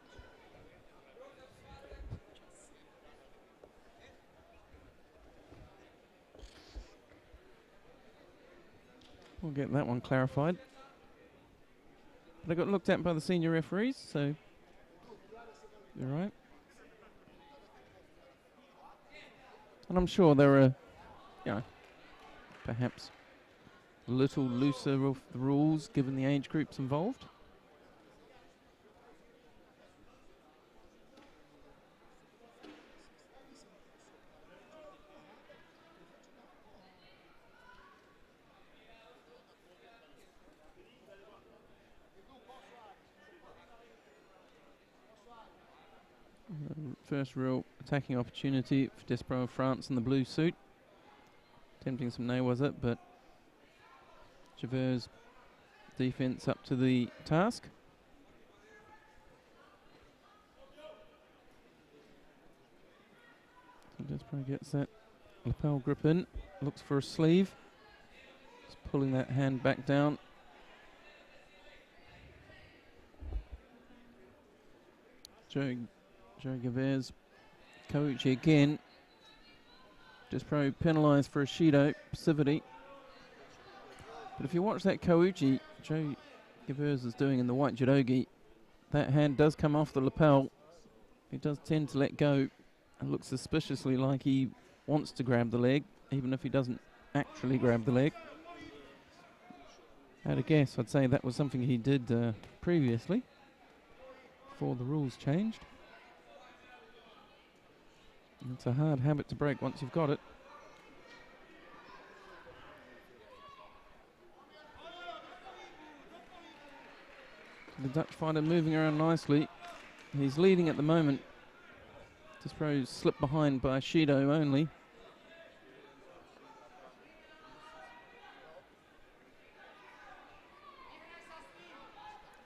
we'll get that one clarified. But I got looked at by the senior referees, so you're right. And I'm sure there are, perhaps a little looser of the rules given the age groups involved. First real attacking opportunity for Despro of France in the blue suit. Attempting some nail was it, but Javers' defense up to the task. So Despro gets that lapel grip in, looks for a sleeve. Just pulling that hand back down. Joe Gavers, Kouchi again. Despro penalised for a Shido passivity. But if you watch that Kouchi Joe Gavers is doing in the white judogi, that hand does come off the lapel. He does tend to let go and looks suspiciously like he wants to grab the leg, even if he doesn't actually grab the leg. At a guess, I'd say that was something he did previously, before the rules changed. It's a hard habit to break once you've got it. The Dutch fighter moving around nicely. He's leading at the moment. Despro slipped behind by Shido only.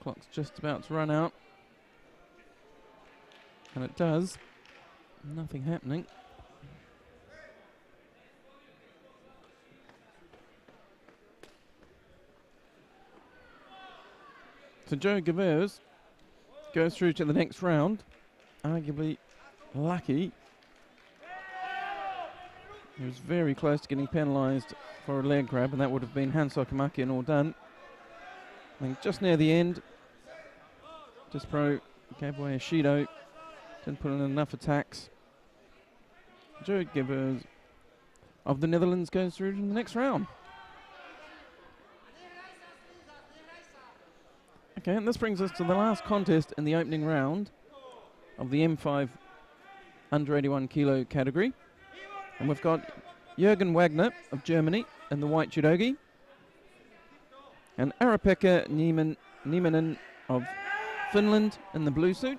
Clock's just about to run out. And it does. Nothing happening. So Joe Gavers goes through to the next round. Arguably lucky. He was very close to getting penalised for a leg grab, and that would have been Hansokamaki and all done. I think just near the end, just pro gave away a Shido, didn't put in enough attacks. Joe Gibbers of the Netherlands goes through to the next round. Okay, and this brings us to the last contest in the opening round of the M5 under 81 kilo category. And we've got Jürgen Wagner of Germany in the white judogi, and Ara-Pekka Nieminen of Finland in the blue suit.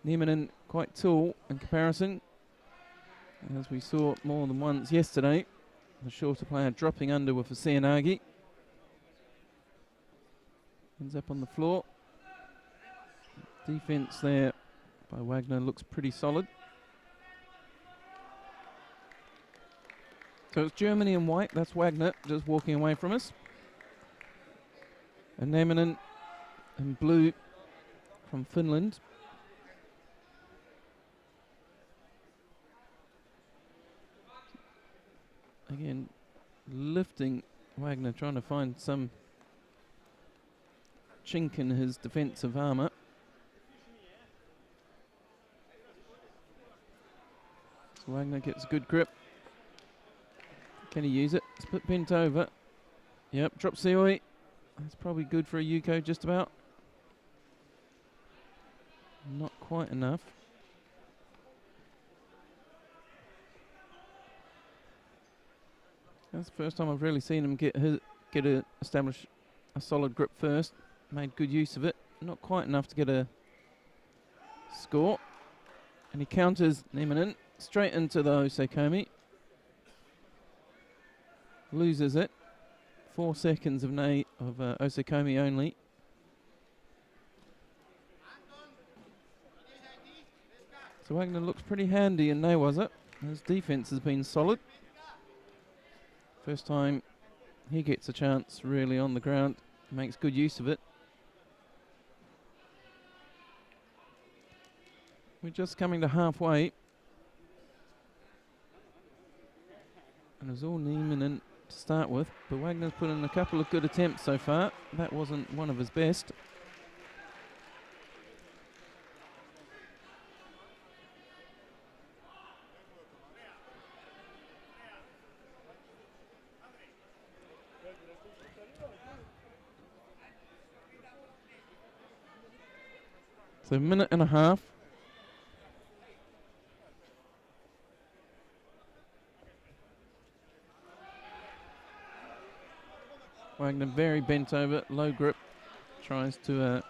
Nieminen quite tall in comparison, as we saw more than once yesterday. The shorter player dropping under with a Seanagi. Ends up on the floor. Defense there by Wagner looks pretty solid. So it's Germany in white. That's Wagner just walking away from us. And Nieminen in blue from Finland. Again, lifting Wagner, trying to find some chink in his defensive armour. So Wagner gets a good grip. Can he use it? Split bent over. Yep, drop Seoi. That's probably good for a Yuko, just about. Not quite enough. That's the first time I've really seen him establish a solid grip first. Made good use of it. Not quite enough to get a score. And he counters Nieminen straight into the Osekomi. Loses it. 4 seconds of Osekomi only. So Wagner looks pretty handy in Newaza. His defense has been solid. First time he gets a chance really on the ground, makes good use of it. We're just coming to halfway. And it was all Nieminen to start with, but Wagner's put in a couple of good attempts so far. That wasn't one of his best. So a minute and a half. Wagner very bent over, low grip. Tries to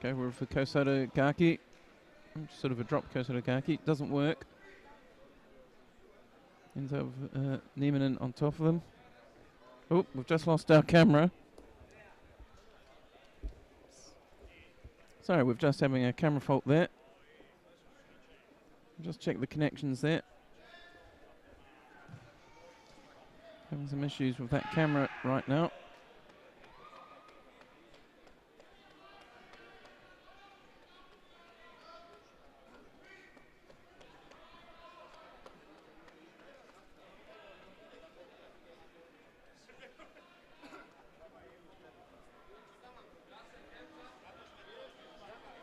go with a Kosoto Gaki. Sort of a drop Kosoto Gaki. Doesn't work. Ends up Nieminen on top of him. Oh, we've just lost our camera. Sorry, we're just having a camera fault there. Just check the connections there. Having some issues with that camera right now.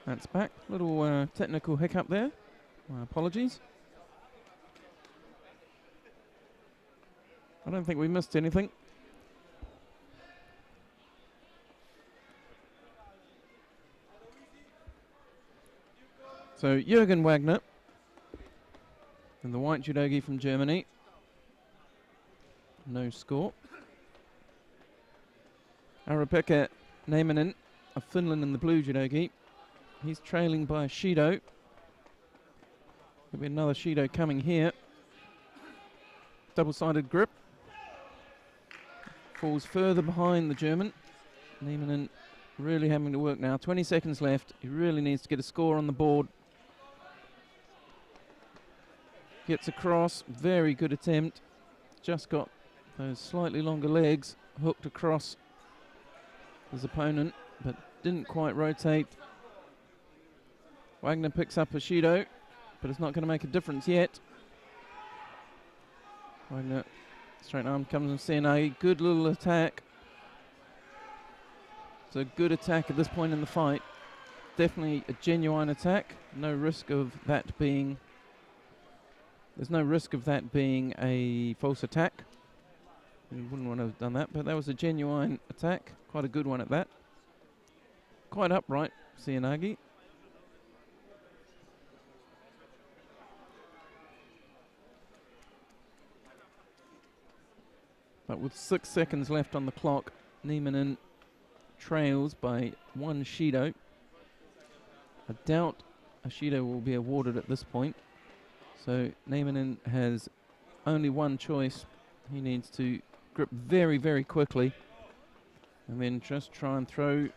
That's back. Little technical hiccup there. My apologies. I don't think we missed anything. So Jürgen Wagner and the white judogi from Germany. No score. Ara-Pekka Nieminen of Finland in the blue judogi. He's trailing by a Shido. There'll be another Shido coming here. Double-sided grip. Falls further behind the German. Nieminen really having to work now. 20 seconds left. He really needs to get a score on the board. Gets across. Very good attempt. Just got those slightly longer legs hooked across his opponent, but didn't quite rotate. Wagner picks up a Shido, but it's not going to make a difference yet. Wagner, straight arm comes from Senai. Good little attack. It's a good attack at this point in the fight. Definitely a genuine attack. No risk of that being... There's no risk of that being a false attack. You wouldn't want to have done that, but that was a genuine attack. Quite a good one at that. Quite upright, Cianagi. But with 6 seconds left on the clock, Nieminen trails by 1 Shido. I doubt a Shido will be awarded at this point. So Nieminen has only one choice. He needs to grip very, very quickly and then just try and throw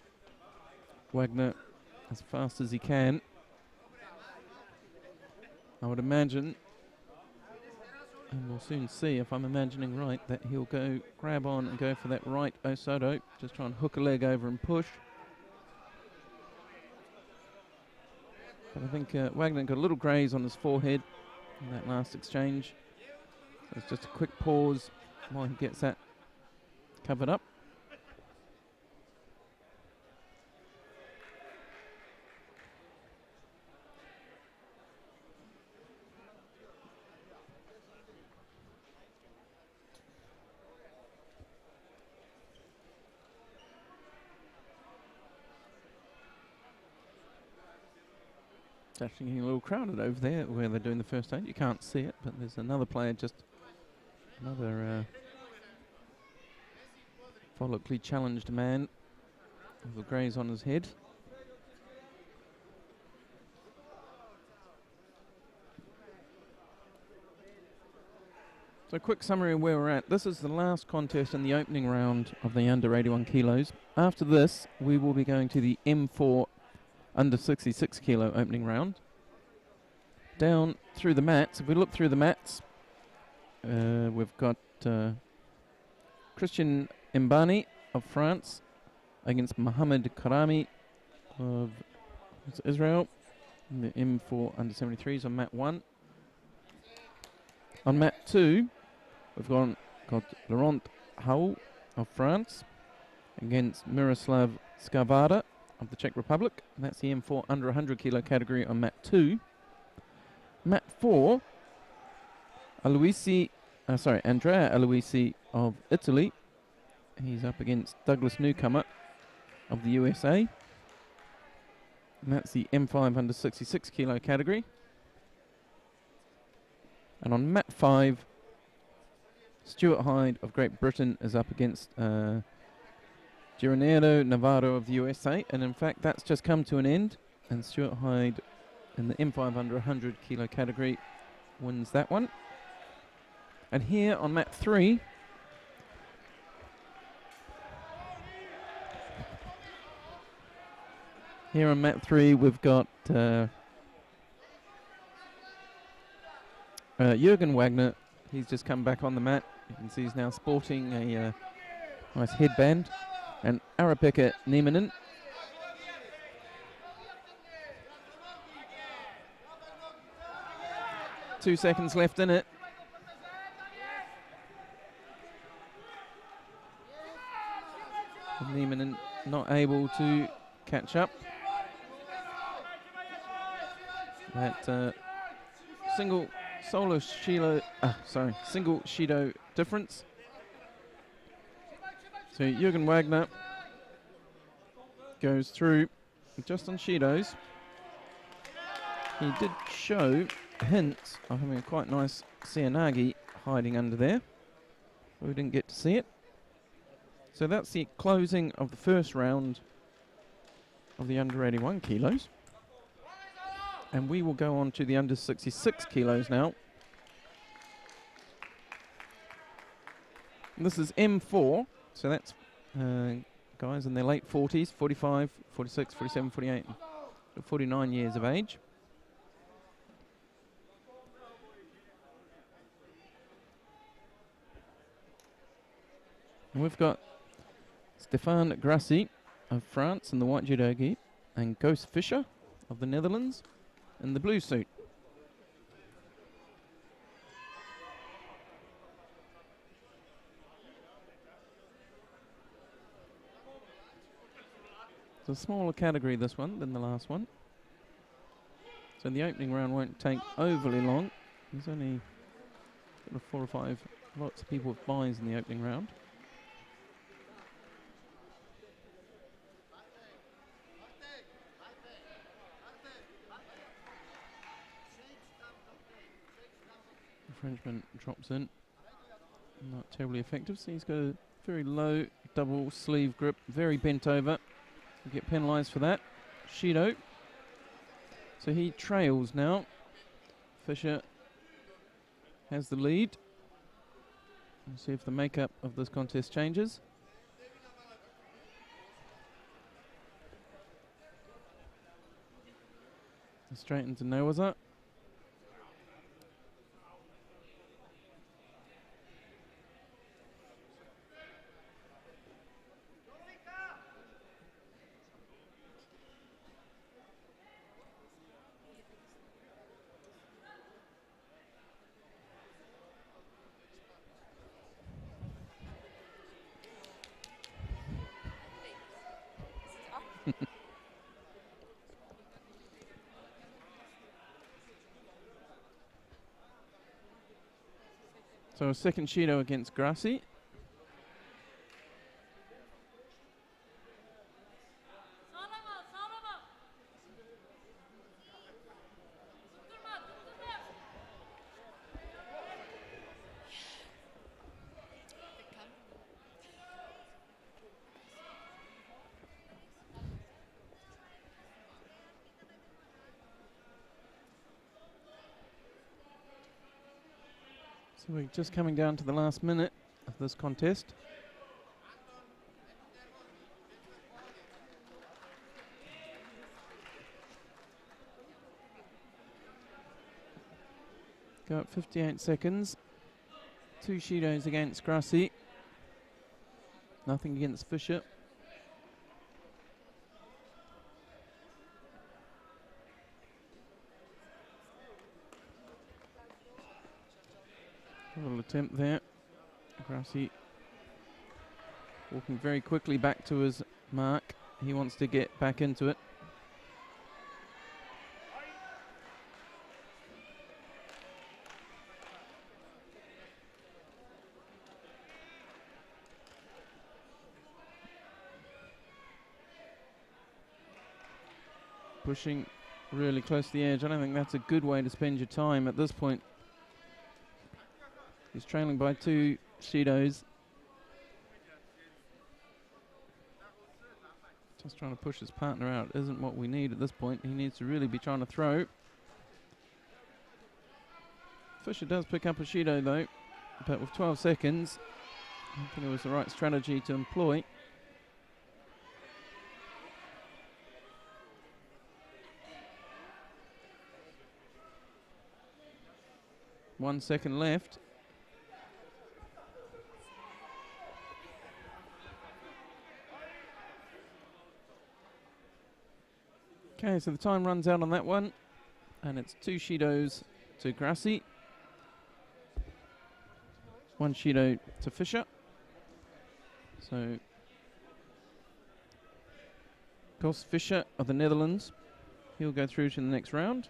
Wagner as fast as he can. I would imagine, and we'll soon see if I'm imagining right, that he'll go grab on and go for that right Osoto, just try and hook a leg over and push. But I think Wagner got a little graze on his forehead in that last exchange. So it's just a quick pause while he gets that covered up. It's actually getting a little crowded over there where they're doing the first aid. You can't see it, but there's another player, just another follically challenged man with a graze on his head. So quick summary of where we're at. This is the last contest in the opening round of the under 81 kilos. After this, we will be going to the M4 under 66 kilo opening round. Down through the mats, if we look through the mats, we've got Christian Mbani of France against Mohamed Karami of Israel in the M4 under 73s on mat 1. On mat 2, we've got Laurent Hau of France against Miroslav Skavada of the Czech Republic. And that's the M4 under 100 kilo category on mat 2. Mat 4, Andrea Aloisi of Italy. He's up against Douglas Newcomer of the USA. And that's the M5 under 66 kilo category. And on mat 5, Stuart Hyde of Great Britain is up against Gironero Navarro of the USA. And in fact, that's just come to an end. And Stuart Hyde in the M5 under 100 kilo category wins that one. And here on mat 3, we've got Jürgen Wagner. He's just come back on the mat. You can see he's now sporting a nice headband. And Arapeka Nieminen. Two seconds left in it. Nieminen not able to catch up. That single Shido difference. So Jürgen Wagner goes through just on Shidos. He did show hints of having a quite nice Cianagi hiding under there. We didn't get to see it. So that's the closing of the first round of the under 81 kilos. And we will go on to the under 66 kilos now. And this is M4, so that's guys in their late 40s, 45, 46, 47, 48, 49 years of age. And we've got Stefan Grassi of France in the white judo gi, and Ghost Fischer of the Netherlands in the blue suit. It's a smaller category, this one, than the last one. So the opening round won't take overly long. There's only 4 or 5 lots of people with buys in the opening round. The Frenchman drops in. Not terribly effective, so he's got a very low double sleeve grip, very bent over. He'll get penalised for that. Shido. So he trails now. Fischer has the lead. We'll see if the makeup of this contest changes. Straight into Newaza. So a second Shido against Grassi. So we're just coming down to the last minute of this contest. Go at 58 seconds. 2 Shidos against Grassi. Nothing against Fischer. A little attempt there. Grassi walking very quickly back to his mark. He wants to get back into it. Pushing really close to the edge. I don't think that's a good way to spend your time at this point. He's trailing by 2 Shidos. Just trying to push his partner out isn't what we need at this point. He needs to really be trying to throw. Fischer does pick up a Shido though, but with 12 seconds, I think it was the right strategy to employ. One second left. Okay, so the time runs out on that one, and it's 2 Shidos to Grassi, 1 Shido to Fischer. So, Ghost Fischer of the Netherlands, he'll go through to the next round.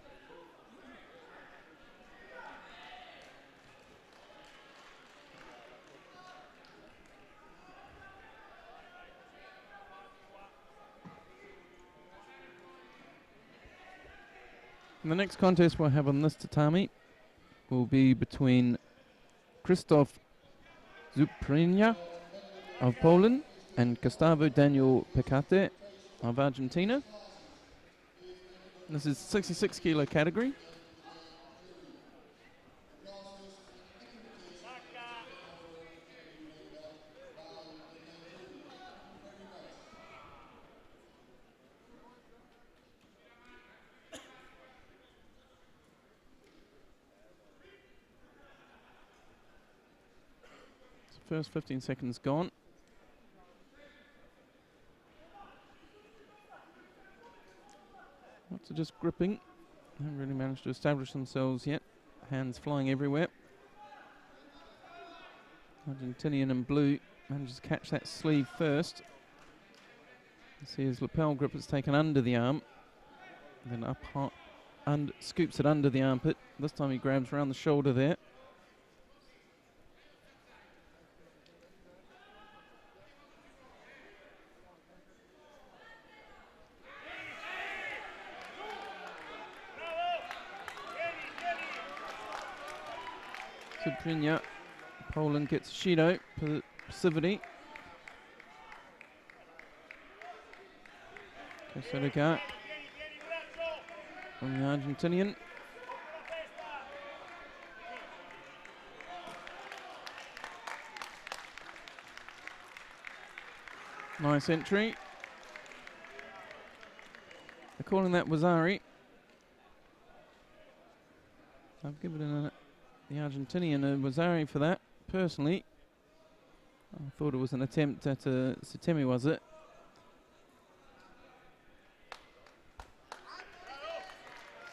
And the next contest we'll have on this tatami will be between Krzysztof Zuprina of Poland and Gustavo Daniel Pecate of Argentina. This is 66 kilo category. First 15 seconds gone. are just gripping. Haven't really managed to establish themselves yet. Hands flying everywhere. Argentinian and blue manages to catch that sleeve first. You see his lapel grip is taken under the arm. And then up high, and scoops it under the armpit. This time he grabs around the shoulder there. Suprinya, Poland gets Shido, passivity. Kosodaga from the Argentinian. Nice entry. They're calling that Wazari. I've given the Argentinian a Wazari for that, personally. I thought it was an attempt at a Sitemi, was it?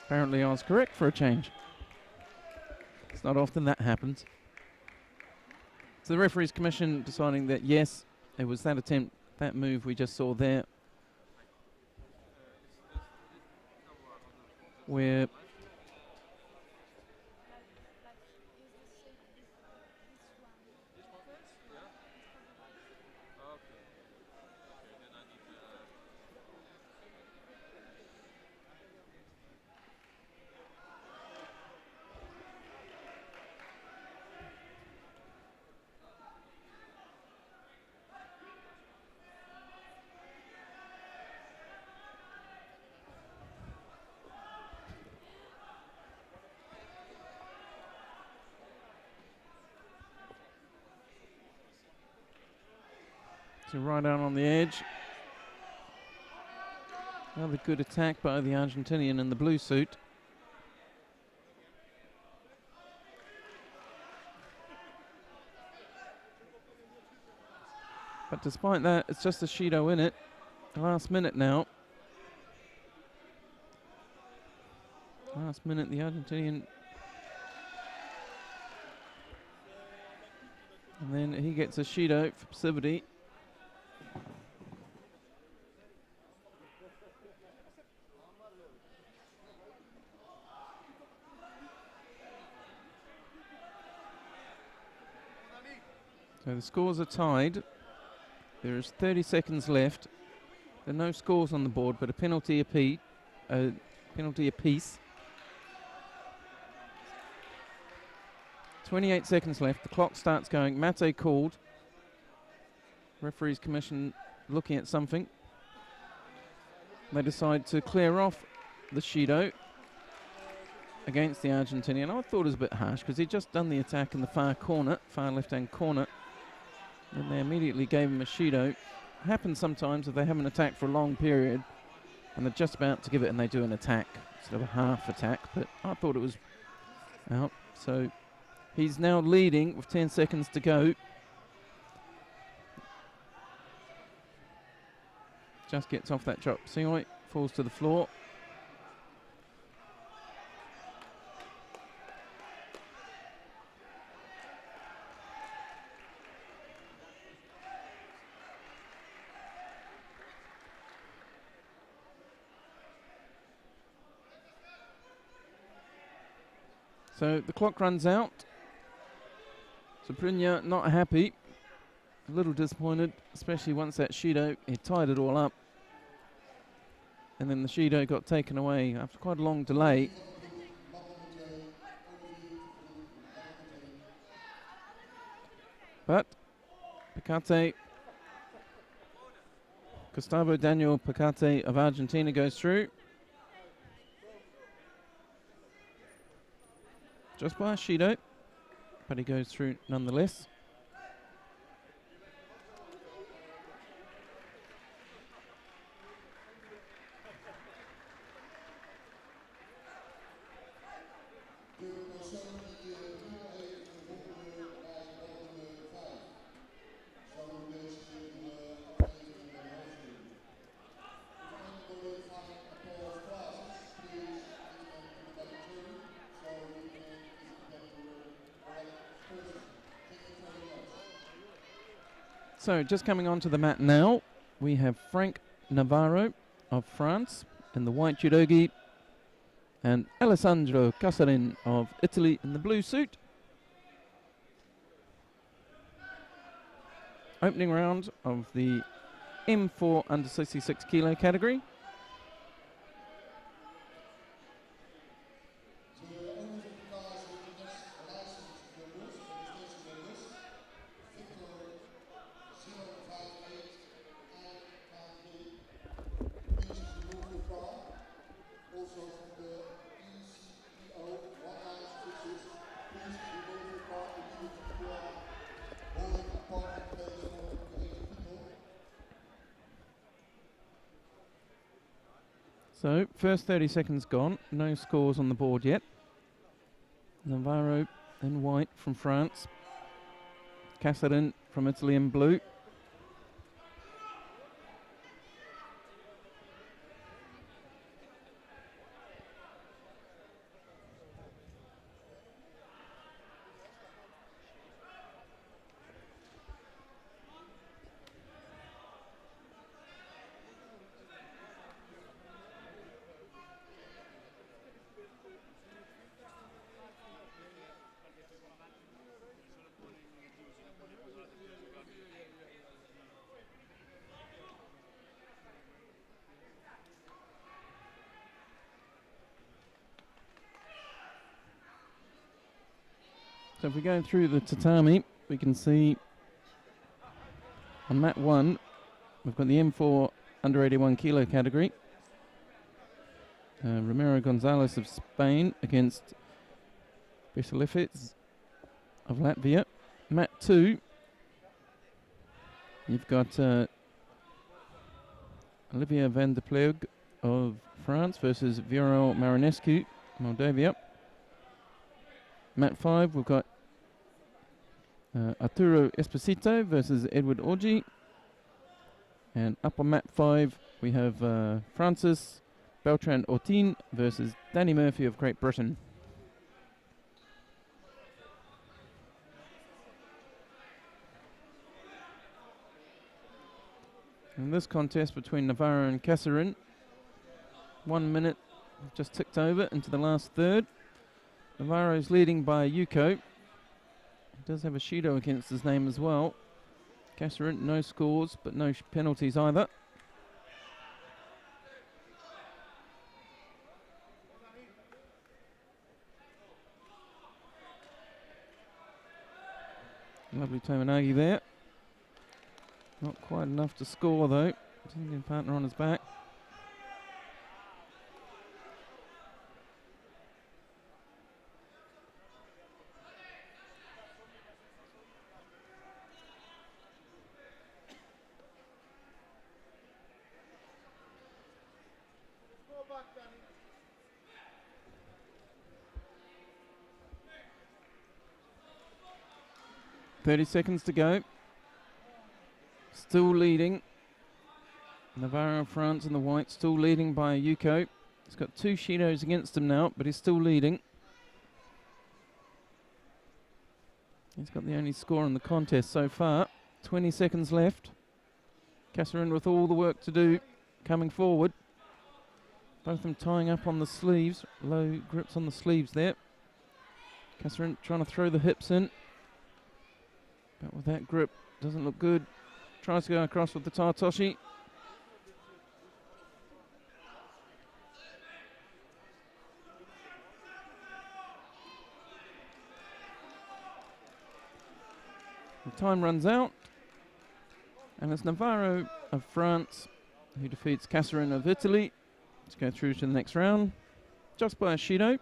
Apparently I was correct for a change. It's not often that happens. So the referees commission deciding that yes, it was that attempt, that move we just saw there, where so right out on the edge. Another good attack by the Argentinian in the blue suit. But despite that, it's just a Shido in it. Last minute now. Last minute, the Argentinian. And then he gets a Shido for passivity. So the scores are tied. There is 30 seconds left. There are no scores on the board, but a penalty apiece. 28 seconds left. The clock starts going. Mate called. Referees commission looking at something. They decide to clear off the Shido against the Argentinian. I thought it was a bit harsh because he'd just done the attack in the far corner, far left-hand corner. And they immediately gave him a Shido. Happens sometimes if they have an attack for a long period and they're just about to give it and they do an attack instead of a half attack, but I thought it was out. So he's now leading with 10 seconds to go. Just gets off that drop. Singoi falls to the floor. So the clock runs out. Suprinya not happy, a little disappointed, especially once that Shido, he tied it all up. And then the Shido got taken away after quite a long delay. But Picate, Gustavo Daniel Picate of Argentina goes through. Just by Shido, but he goes through nonetheless. So just coming onto the mat now, we have Frank Navarro of France in the white judogi and Alessandro Casarin of Italy in the blue suit. Opening round of the M4 under 66 kilo category. So, first 30 seconds gone, no scores on the board yet. Navarro in white from France, Casarin from Italy in blue. So if we go through the tatami, we can see on mat 1, we've got the M4 under 81 kilo category. Ramiro Gonzalez of Spain against Bisalifits of Latvia. Mat 2, you've got Olivia van der Pleug of France versus Viorel Marinescu, Moldavia. Mat 5, we've got Arturo Esposito versus Edward Orji. And up on mat 5, we have Francis Beltran Ortin versus Danny Murphy of Great Britain. In this contest between Navarro and Casarin, 1 minute just ticked over into the last third. Navarro's leading by Yuko. He does have a Shido against his name as well. Casarin, no scores, but no penalties either. Lovely Tominagi there. Not quite enough to score though. Doesn't get a partner on his back. Danny. 30 seconds to go. Still leading. Navarro, France in the white, still leading by Yuko. He's got 2 Shidos against him now, but he's still leading. He's got the only score in the contest so far. 20 seconds left. Casarin with all the work to do, coming forward. Both of them tying up on the sleeves. Low grips on the sleeves there. Casarin trying to throw the hips in. But with that grip, doesn't look good. Tries to go across with the Tartoshi. The time runs out. And it's Navarro of France who defeats Casarin of Italy to go through to the next round, just by a Shido.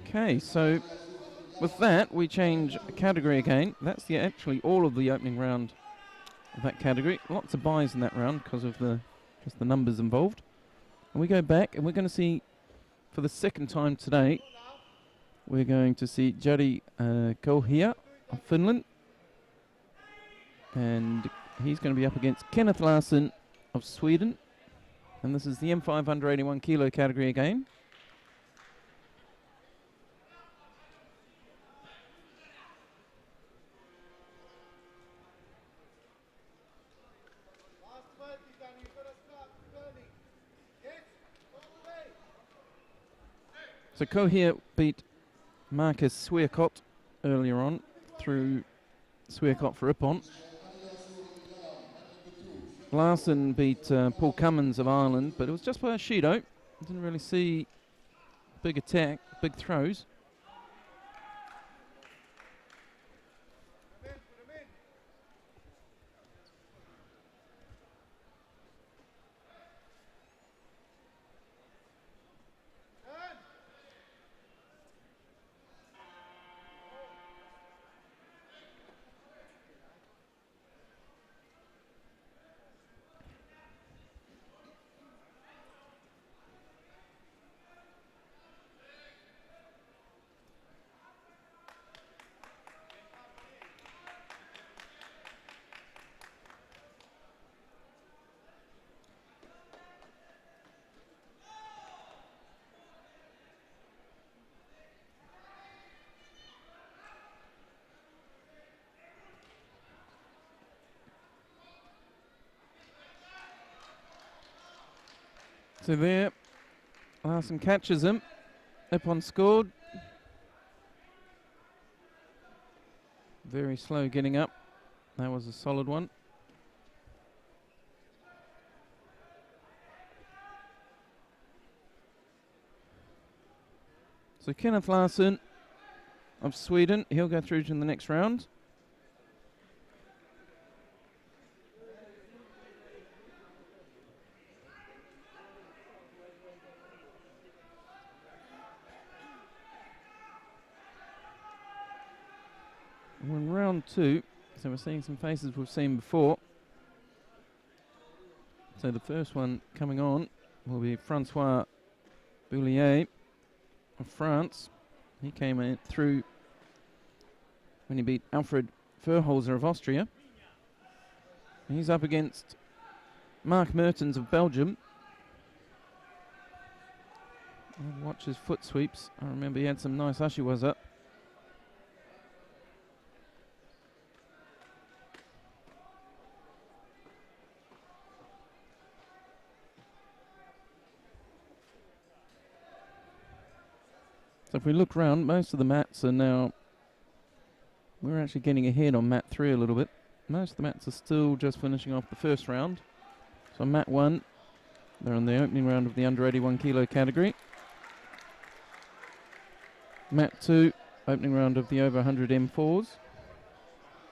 Okay, so with that we change category again. That's actually all of the opening round of that category. Lots of buys in that round because of just the numbers involved. And we go back and we're going to see, for the second time today, we're going to see Jari Kauhia of Finland and He's going to be up against Kenneth Larsson of Sweden. And this is the M5 under 81 kilo category again. Last 20, Danny, you've got to start turning. Yes, all the way. So Cohere beat Marcus Swierkot earlier on through Swierkot for Ippon. Larson beat Paul Cummins of Ireland, but it was just by a Shido. Didn't really see big attack, big throws. Put 'em in. Turn. So there, Larson catches him. Ippon scored. Very slow getting up. That was a solid one. So Kenneth Larsson of Sweden, he'll go through to the next round. We're in round 2, so we're seeing some faces we've seen before. So the first one coming on will be Francois Boulier of France. He came in through when he beat Alfred Verholzer of Austria. And he's up against Mark Mertens of Belgium. I'll watch his foot sweeps. I remember he had some nice ashiwas up. So if we look round, most of the mats are now, we're actually getting ahead on mat 3 a little bit. Most of the mats are still just finishing off the first round. So mat 1, they're on the opening round of the under 81 kilo category. Mat 2, opening round of the over 100 M4s.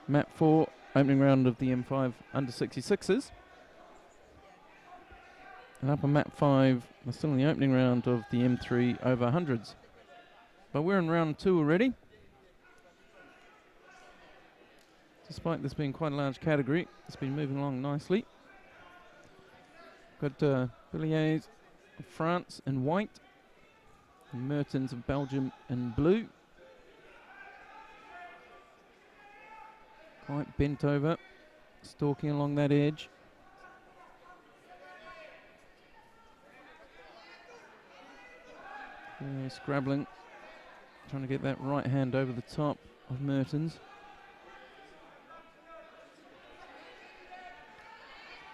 Mat 4, opening round of the M5 under 66s. And up on mat 5, we're still in the opening round of the M3 over 100s. But we're in round 2 already. Despite this being quite a large category, it's been moving along nicely. Got Bouliers of France in white, and Mertens of Belgium in blue. Quite bent over, stalking along that edge. Scrabbling, trying to get that right hand over the top of Mertens.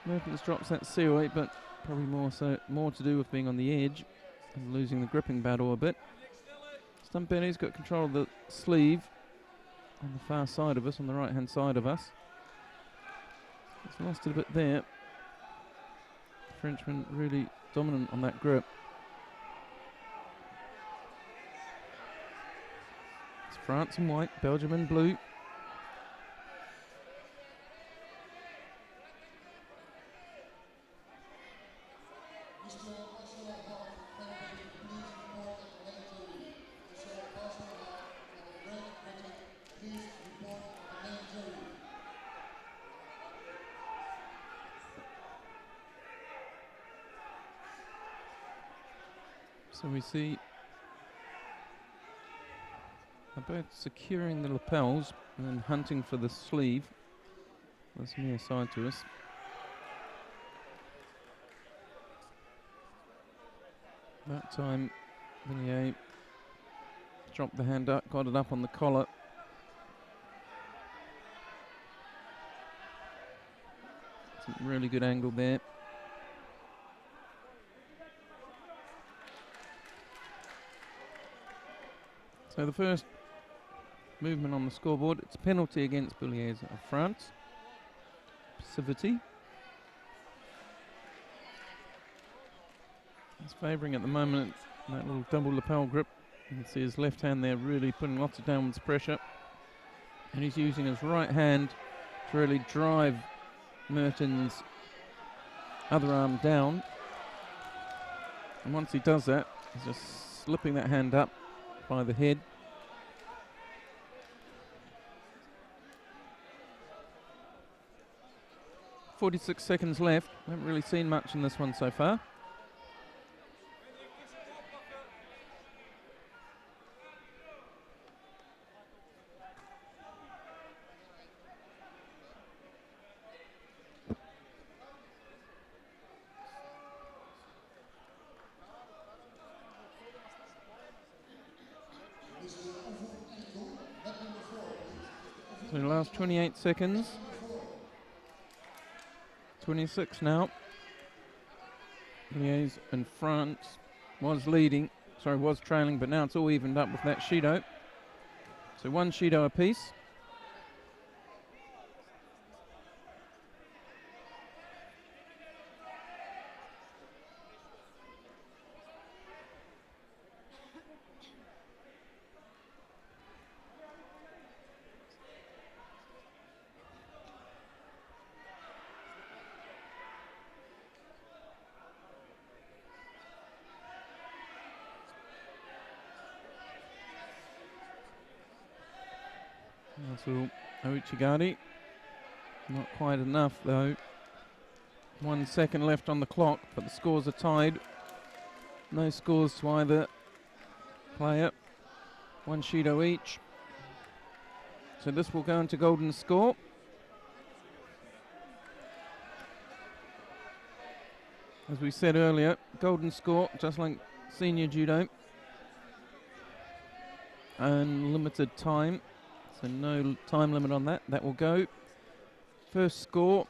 Mertens drops that CO8, but probably more to do with being on the edge and losing the gripping battle a bit. Stumpenny's got control of the sleeve on the far side of us, on the right hand side of us. He's lost it a bit there. The Frenchman really dominant on that grip. It's France in white, Belgium in blue. So we see they're both securing the lapels and then hunting for the sleeve. That's near side to us. That time, Villiers dropped the hand up, got it up on the collar. Some really good angle there. So the first movement on the scoreboard, it's a penalty against Villiers of France. Passivity. He's favouring at the moment that little double lapel grip. You can see his left hand there really putting lots of downwards pressure. And he's using his right hand to really drive Mertens' other arm down. And once he does that, he's just slipping that hand up by the head. .46 seconds left. Haven't really seen much in this one so far. So the last 28 seconds. 26 now. Liège and France was trailing, but now it's all evened up with that Shido. So one Shido apiece. So Ouchigadi, not quite enough though. 1 second left on the clock, but the scores are tied. No scores to either player. One Shido each. So this will go into golden score. As we said earlier, golden score, just like senior judo. Unlimited time. So no time limit on that. That will go. First score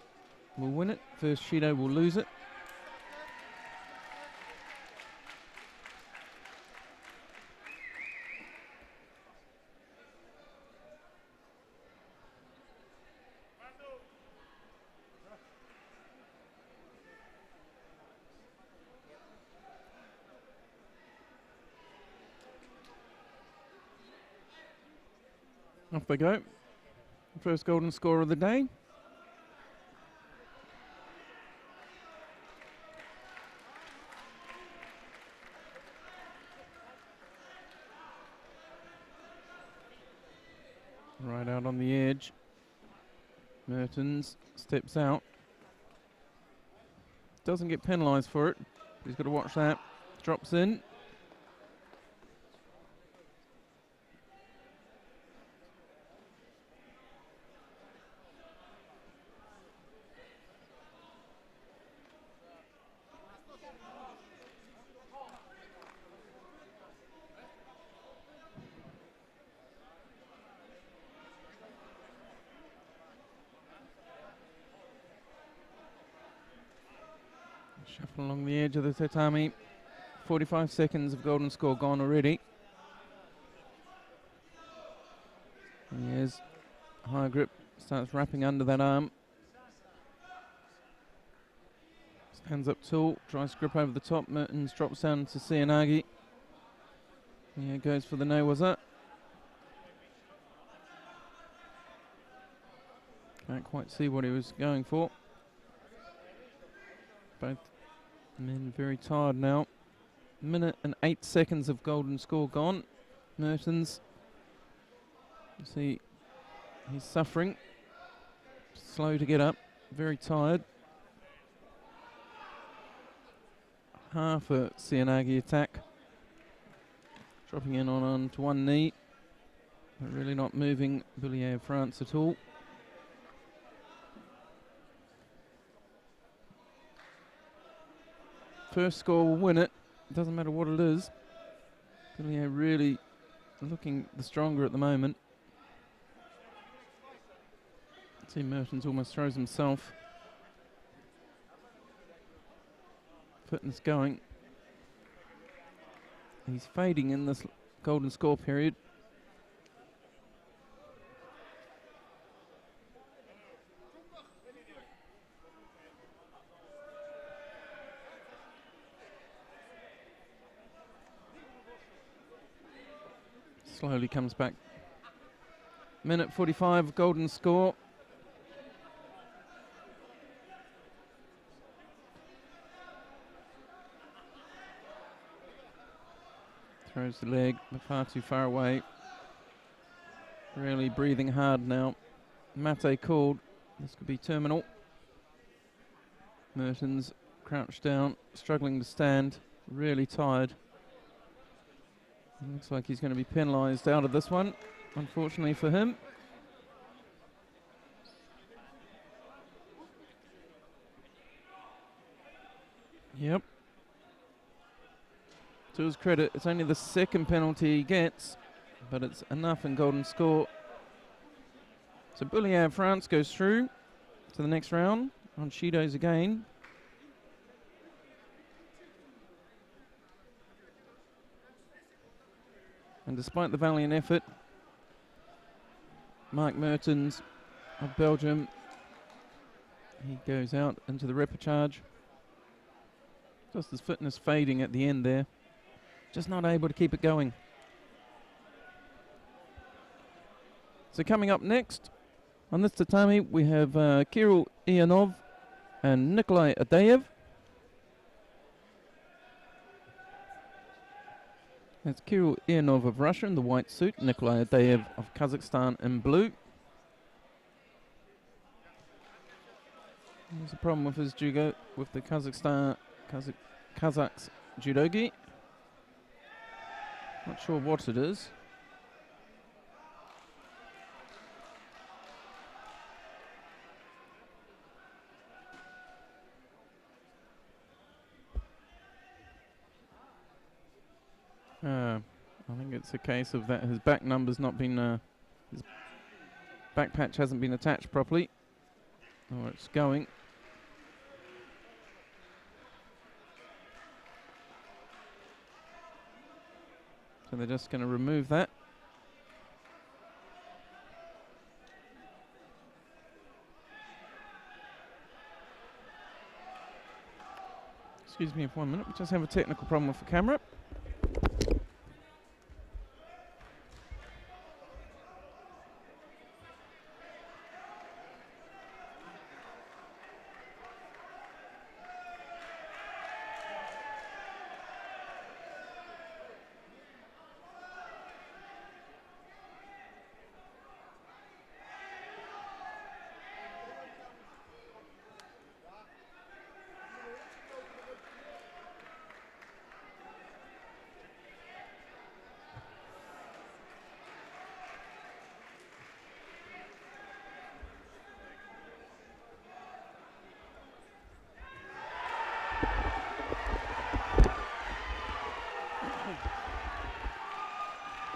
will win it. First Shido will lose it. Off they go. First golden score of the day. Right out on the edge. Mertens steps out. Doesn't get penalised for it. He's got to watch that. Drops in. Shuffle along the edge of the tatami. 45 seconds of golden score gone already. And here's high grip, starts wrapping under that arm. Stands up tall, tries to grip over the top. Mertens drops down to Cianagi. Here goes for the no-waza. Can't quite see what he was going for. Both men very tired now. Minute and 8 seconds of golden score gone. Mertens, you see he's suffering. Slow to get up, very tired. Half a Cianagi attack. Dropping in on to one knee. But really not moving Villiers of France at all. First score will win it. It doesn't matter what it is. Billier really looking the stronger at the moment. See, Mertens almost throws himself. Fitness going. He's fading in this golden score period. Slowly comes back. Minute 45, golden score. Throws the leg, but far too far away. Really breathing hard now. Mate called. This could be terminal. Mertens crouched down, struggling to stand, really tired. Looks like he's going to be penalised out of this one, unfortunately for him. Yep. To his credit, it's only the second penalty he gets, but it's enough in golden score. So Billier France goes through to the next round on Shido's again. And despite the valiant effort, Mark Mertens of Belgium, he goes out into the repechage. Just his fitness fading at the end there. Just not able to keep it going. So coming up next, on this tatami, we have Kirill Ianov and Nikolai Adayev. That's Kirill Ianov of Russia in the white suit, Nikolai Adayev of Kazakhstan in blue. There's a problem with his judo, with the Kazakhs judogi. Not sure what it is. I think it's a case of that his back number's not been, his back patch hasn't been attached properly. Or it's going. So they're just going to remove that. Excuse me for 1 minute, we just have a technical problem with the camera.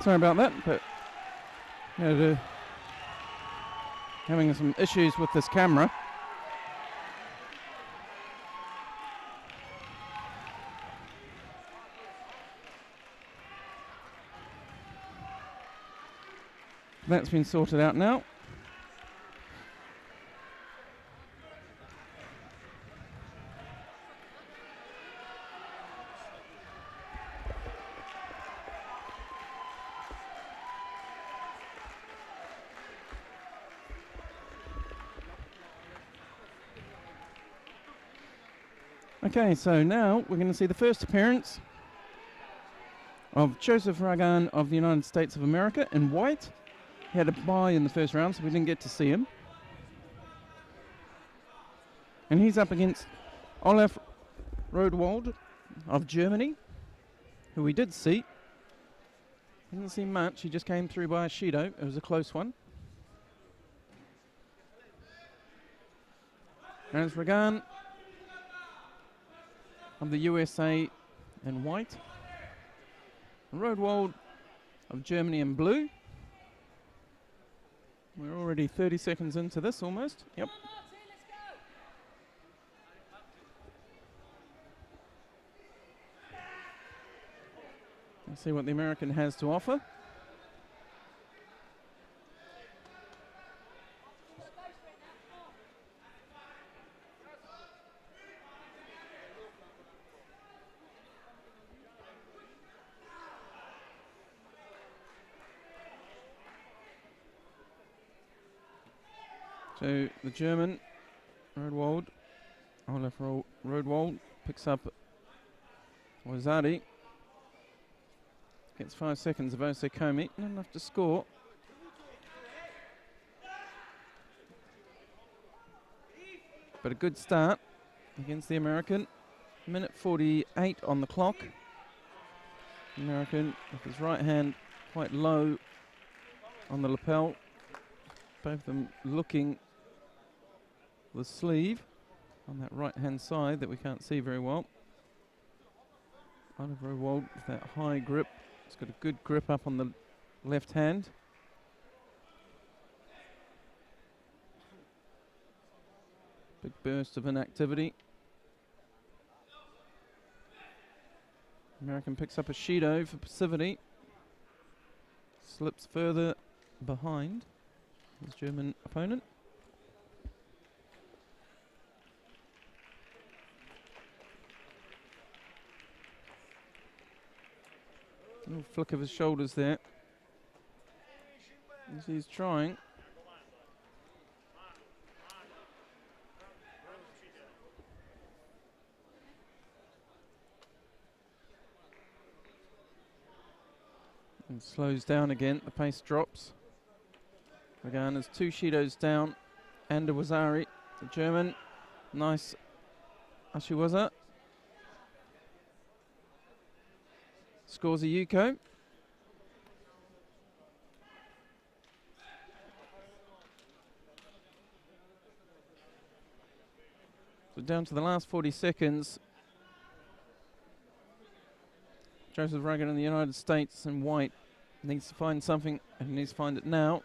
Sorry about that, but having some issues with this camera. That's been sorted out now. Okay, so now we're going to see the first appearance of Joseph Ragan of the United States of America in white. He had a bye in the first round, so we didn't get to see him. And he's up against Olaf Rodewald of Germany, who we did see. Didn't see much, he just came through by a Shido. It was a close one. And it's Ragan of the USA in white. Rodewald of Germany in blue. We're already 30 seconds into this almost. Yep. Let's see what the American has to offer. So the German, Rodewald, Olaf Rodewald picks up Wazari. Gets 5 seconds of Osekomi, not enough to score. But a good start against the American. Minute 48 on the clock. American with his right hand quite low on the lapel. Both of them looking the sleeve on that right hand side that we can't see very well. Oliver Wald with that high grip. He's got a good grip up on the left hand. Big burst of inactivity. American picks up a Shido for passivity. Slips further behind his German opponent. A little flick of his shoulders there as he's trying. And slows down again, the pace drops. Again, there's 2 Shidos down and a Wazari, the German. Nice Ashiwaza. Scores a Yuko. So down to the last 40 seconds. Joseph Ragan in the United States in white needs to find something, and he needs to find it now.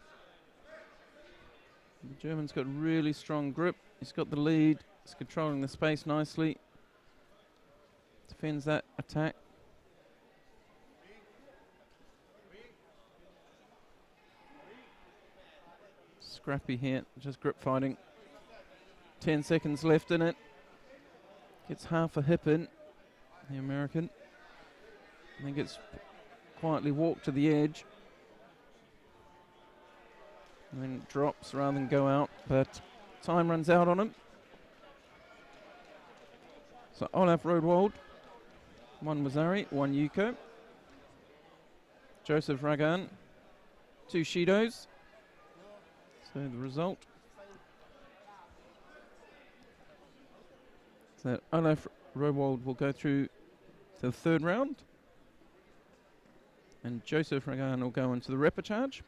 The German's got really strong grip. He's got the lead. He's controlling the space nicely. Defends that attack. Scrappy here, just grip fighting. 10 seconds left in it. Gets half a hip in, the American. And then gets quietly walked to the edge. And then drops rather than go out, but time runs out on him. So Olaf Rodewald, 1 Wazari, 1 Yuko. Joseph Ragan, 2 Shidos. So the result. So Olaf Rodewald will go through to the 3rd round. And Joseph Ragan will go into the repechage.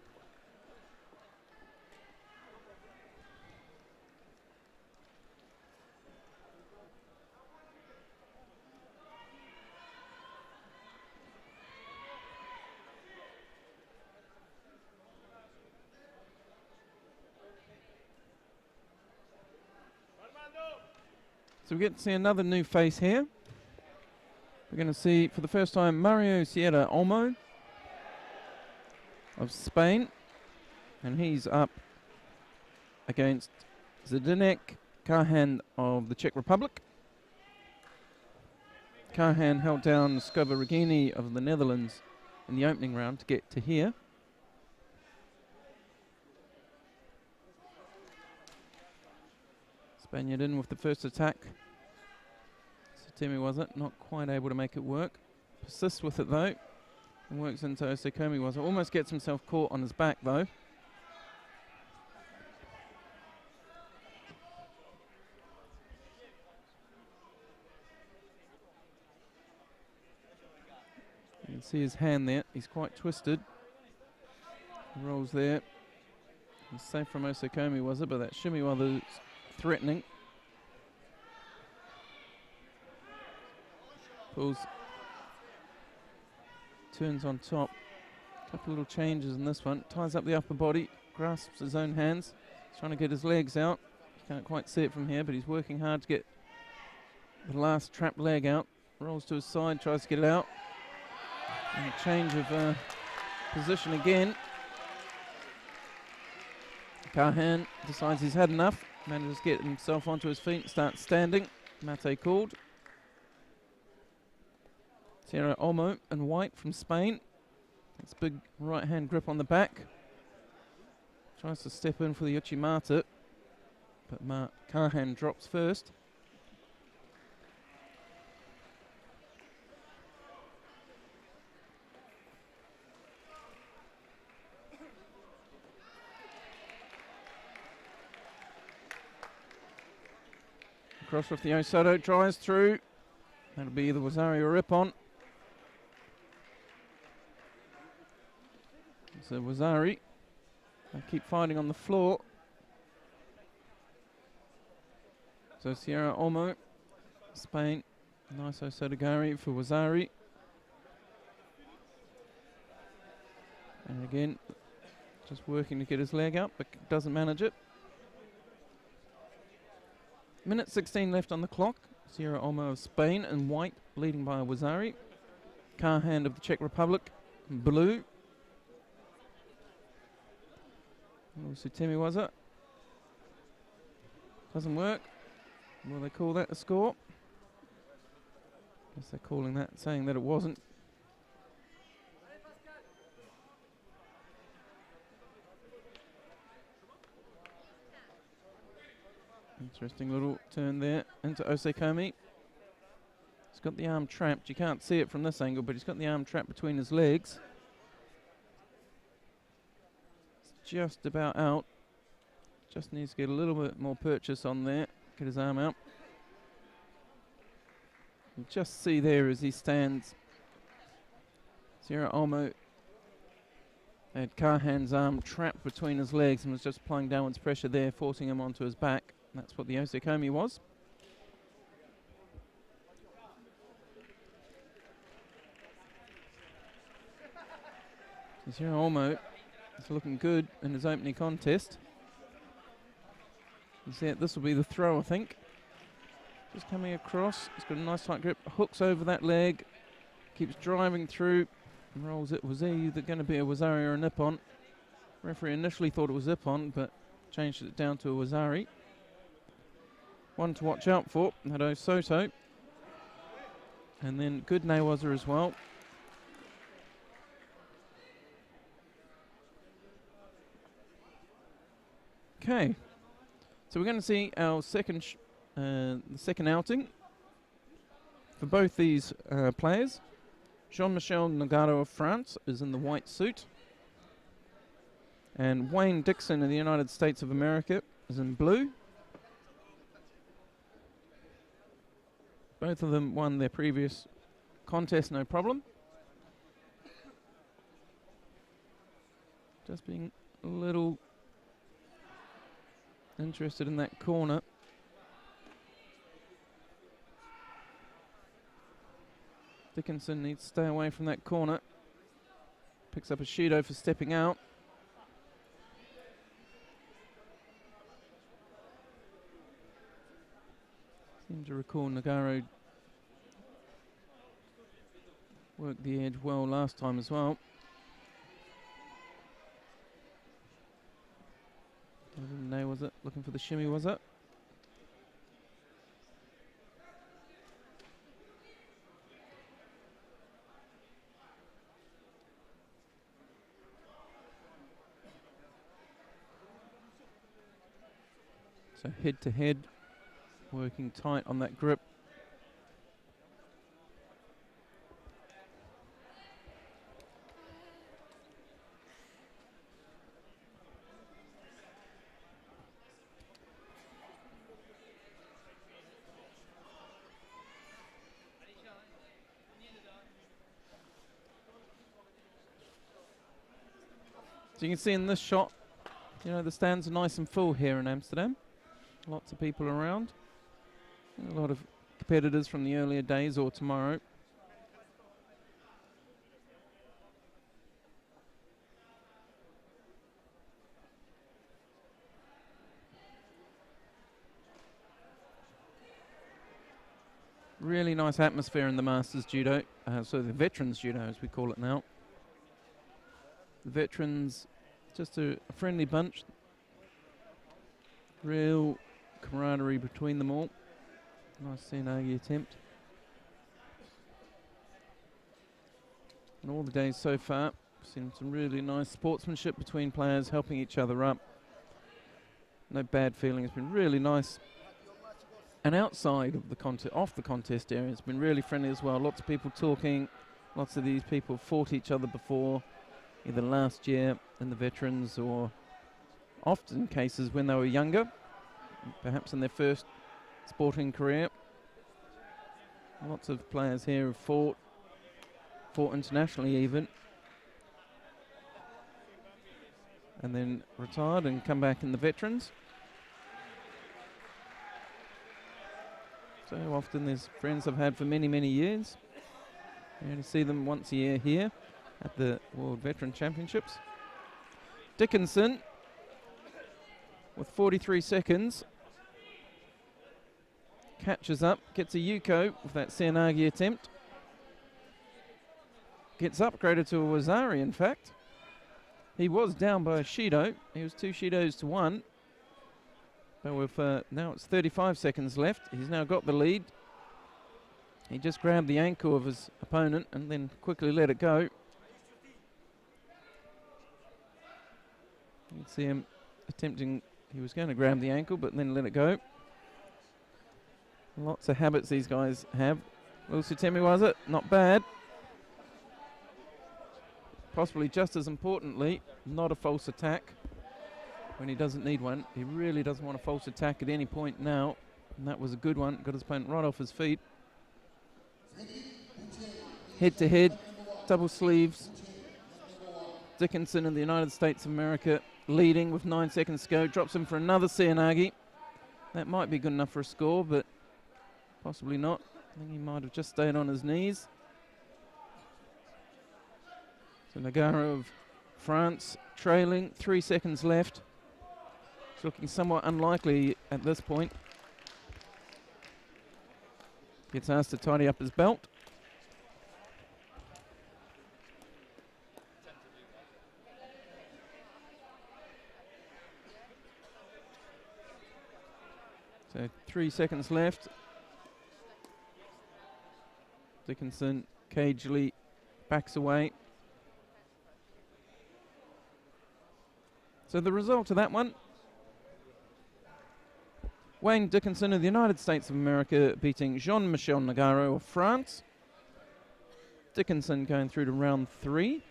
So we get to see another new face here. We're going to see for the first time Mario Sierra Olmo of Spain, and he's up against Zdeněk Kahan of the Czech Republic. Kahan held down Skoborigini of the Netherlands in the opening round to get to here. Spaniard in with the first attack. Satemi was it, not quite able to make it work. Persists with it though, and works into Osekomi was it. Almost gets himself caught on his back though. You can see his hand there, he's quite twisted. Rolls there. He's safe from Osekomi was it, but that shimmy was threatening. Pulls, turns on top. Couple little changes in this one. Ties up the upper body, grasps his own hands. He's trying to get his legs out. You can't quite see it from here, but he's working hard to get the last trapped leg out. Rolls to his side, tries to get it out. And a change of position again. Kahan decides he's had enough. Manages to get himself onto his feet and starts standing. Mate called. Sierra Olmo and White from Spain. It's big right hand grip on the back. Tries to step in for the Uchimata, but Kahan drops first. Across with the Osoto, drives through. That'll be either Wazari or Ippon. So Wazari, they keep fighting on the floor. So Sierra Olmo, Spain, nice Osotogari for Wazari. And again, just working to get his leg up, but doesn't manage it. Minute 16 left on the clock. Sierra Olmo of Spain and White leading by Wazari. Kahan of the Czech Republic, blue. Sutemi was it? Doesn't work. Will they call that a score? Guess they're calling that, saying that it wasn't. Interesting little turn there into Osekomi. He's got the arm trapped. You can't see it from this angle, but he's got the arm trapped between his legs. Just about out. Just needs to get a little bit more purchase on there. Get his arm out. You just see there as he stands. Sierra Olmo had Kahan's arm trapped between his legs and was just applying downwards pressure there, forcing him onto his back. That's what the Osekomi was. Sierra Olmo is looking good in his opening contest. You see it, this will be the throw, I think. Just coming across, he's got a nice tight grip, hooks over that leg, keeps driving through, and rolls it. Was either going to be a Wazari or a Nippon. Referee initially thought it was Ippon, but changed it down to a Wazari. One to watch out for, that Osoto. And then good Newaza as well. Okay, so we're going to see our second the second outing for both these players. Jean-Michel Nogaro of France is in the white suit, and Wayne Dixon of the United States of America is in blue. Both of them won their previous contest, no problem. Just being a little interested in that corner. Dickinson needs to stay away from that corner. Picks up a Judo for stepping out. Seem to recall Nogaro worked the edge well last time as well. No, was it? Looking for the shimmy, was it? So head to head, working tight on that grip. So you can see in this shot, you know, the stands are nice and full here in Amsterdam. Lots of people around. A lot of competitors from the earlier days or tomorrow Really nice atmosphere in the Masters Judo, so the Veterans Judo as we call it now. The veterans, just a friendly bunch. Real camaraderie between them all. Nice Senagi attempt. And all the days so far, seen some really nice sportsmanship between players, helping each other up. No bad feeling. It's been really nice. And outside of the off the contest area, it's been really friendly as well. Lots of people talking. Lots of these people fought each other before, either last year in the veterans or often cases when they were younger, perhaps in their first sporting career. Lots of players here have fought internationally even, and then retired and come back in the veterans. So often there's friends I've had for many, many years. I only see them once a year here at the World Veteran Championships. Dickinson with 43 seconds. Catches up, gets a Yuko with that Seanagi attempt. Gets upgraded to a Wazari, in fact. He was down by a Shido. He was 2 Shidos to 1. But with now it's 35 seconds left. He's now got the lead. He just grabbed the ankle of his opponent and then quickly let it go. You can see him attempting, he was going to grab the ankle but then let it go. Lots of habits these guys have. Lusutemi was it? Not bad. Possibly just as importantly, not a false attack when he doesn't need one. He really doesn't want a false attack at any point now. And that was a good one. Got his opponent right off his feet. Head to head, double sleeves. Dickinson in the United States of America leading with 9 seconds to go. Drops him for another Seanagi. That might be good enough for a score, but possibly not. I think he might have just stayed on his knees. So Nagaro of France trailing, 3 seconds left. It's looking somewhat unlikely at this point. Gets asked to tidy up his belt. So 3 seconds left. Dickinson cagily backs away. So the result of that one, Wayne Dickinson of the United States of America beating Jean-Michel Nagaro of France. Dickinson going through to round 3.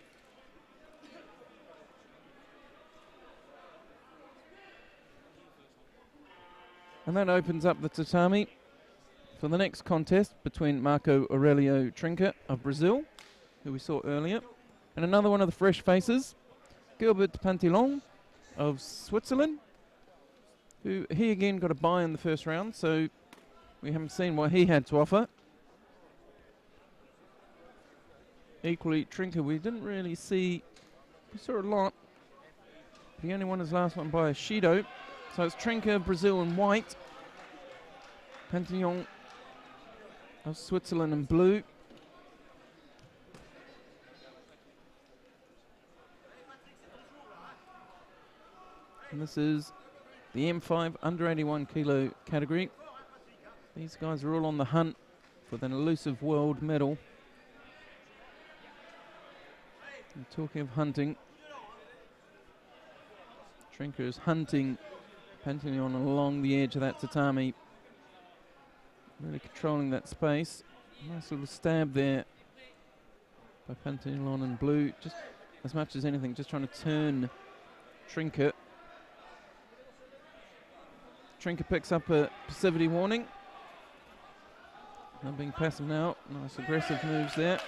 And that opens up the tatami for the next contest between Marco Aurelio Trinca of Brazil, who we saw earlier, and another one of the fresh faces, Gilbert Pantilon of Switzerland, who he again got a bye in the first round, so we haven't seen what he had to offer. Equally, Trinca, we didn't really see, we saw a lot. He only won his last one by a Shido, so it's Trinca, Brazil in white, Pantilon of Switzerland in blue. And this is the M5 under 81 kilo category. These guys are all on the hunt for an elusive world medal. And talking of hunting, Trinca is hunting Pantilon along the edge of that tatami. Really controlling that space. Nice little stab there by Pantilon in blue. Just as much as anything, just trying to turn Trinca. Trinca picks up a passivity warning. Not being passive now. Nice aggressive moves there.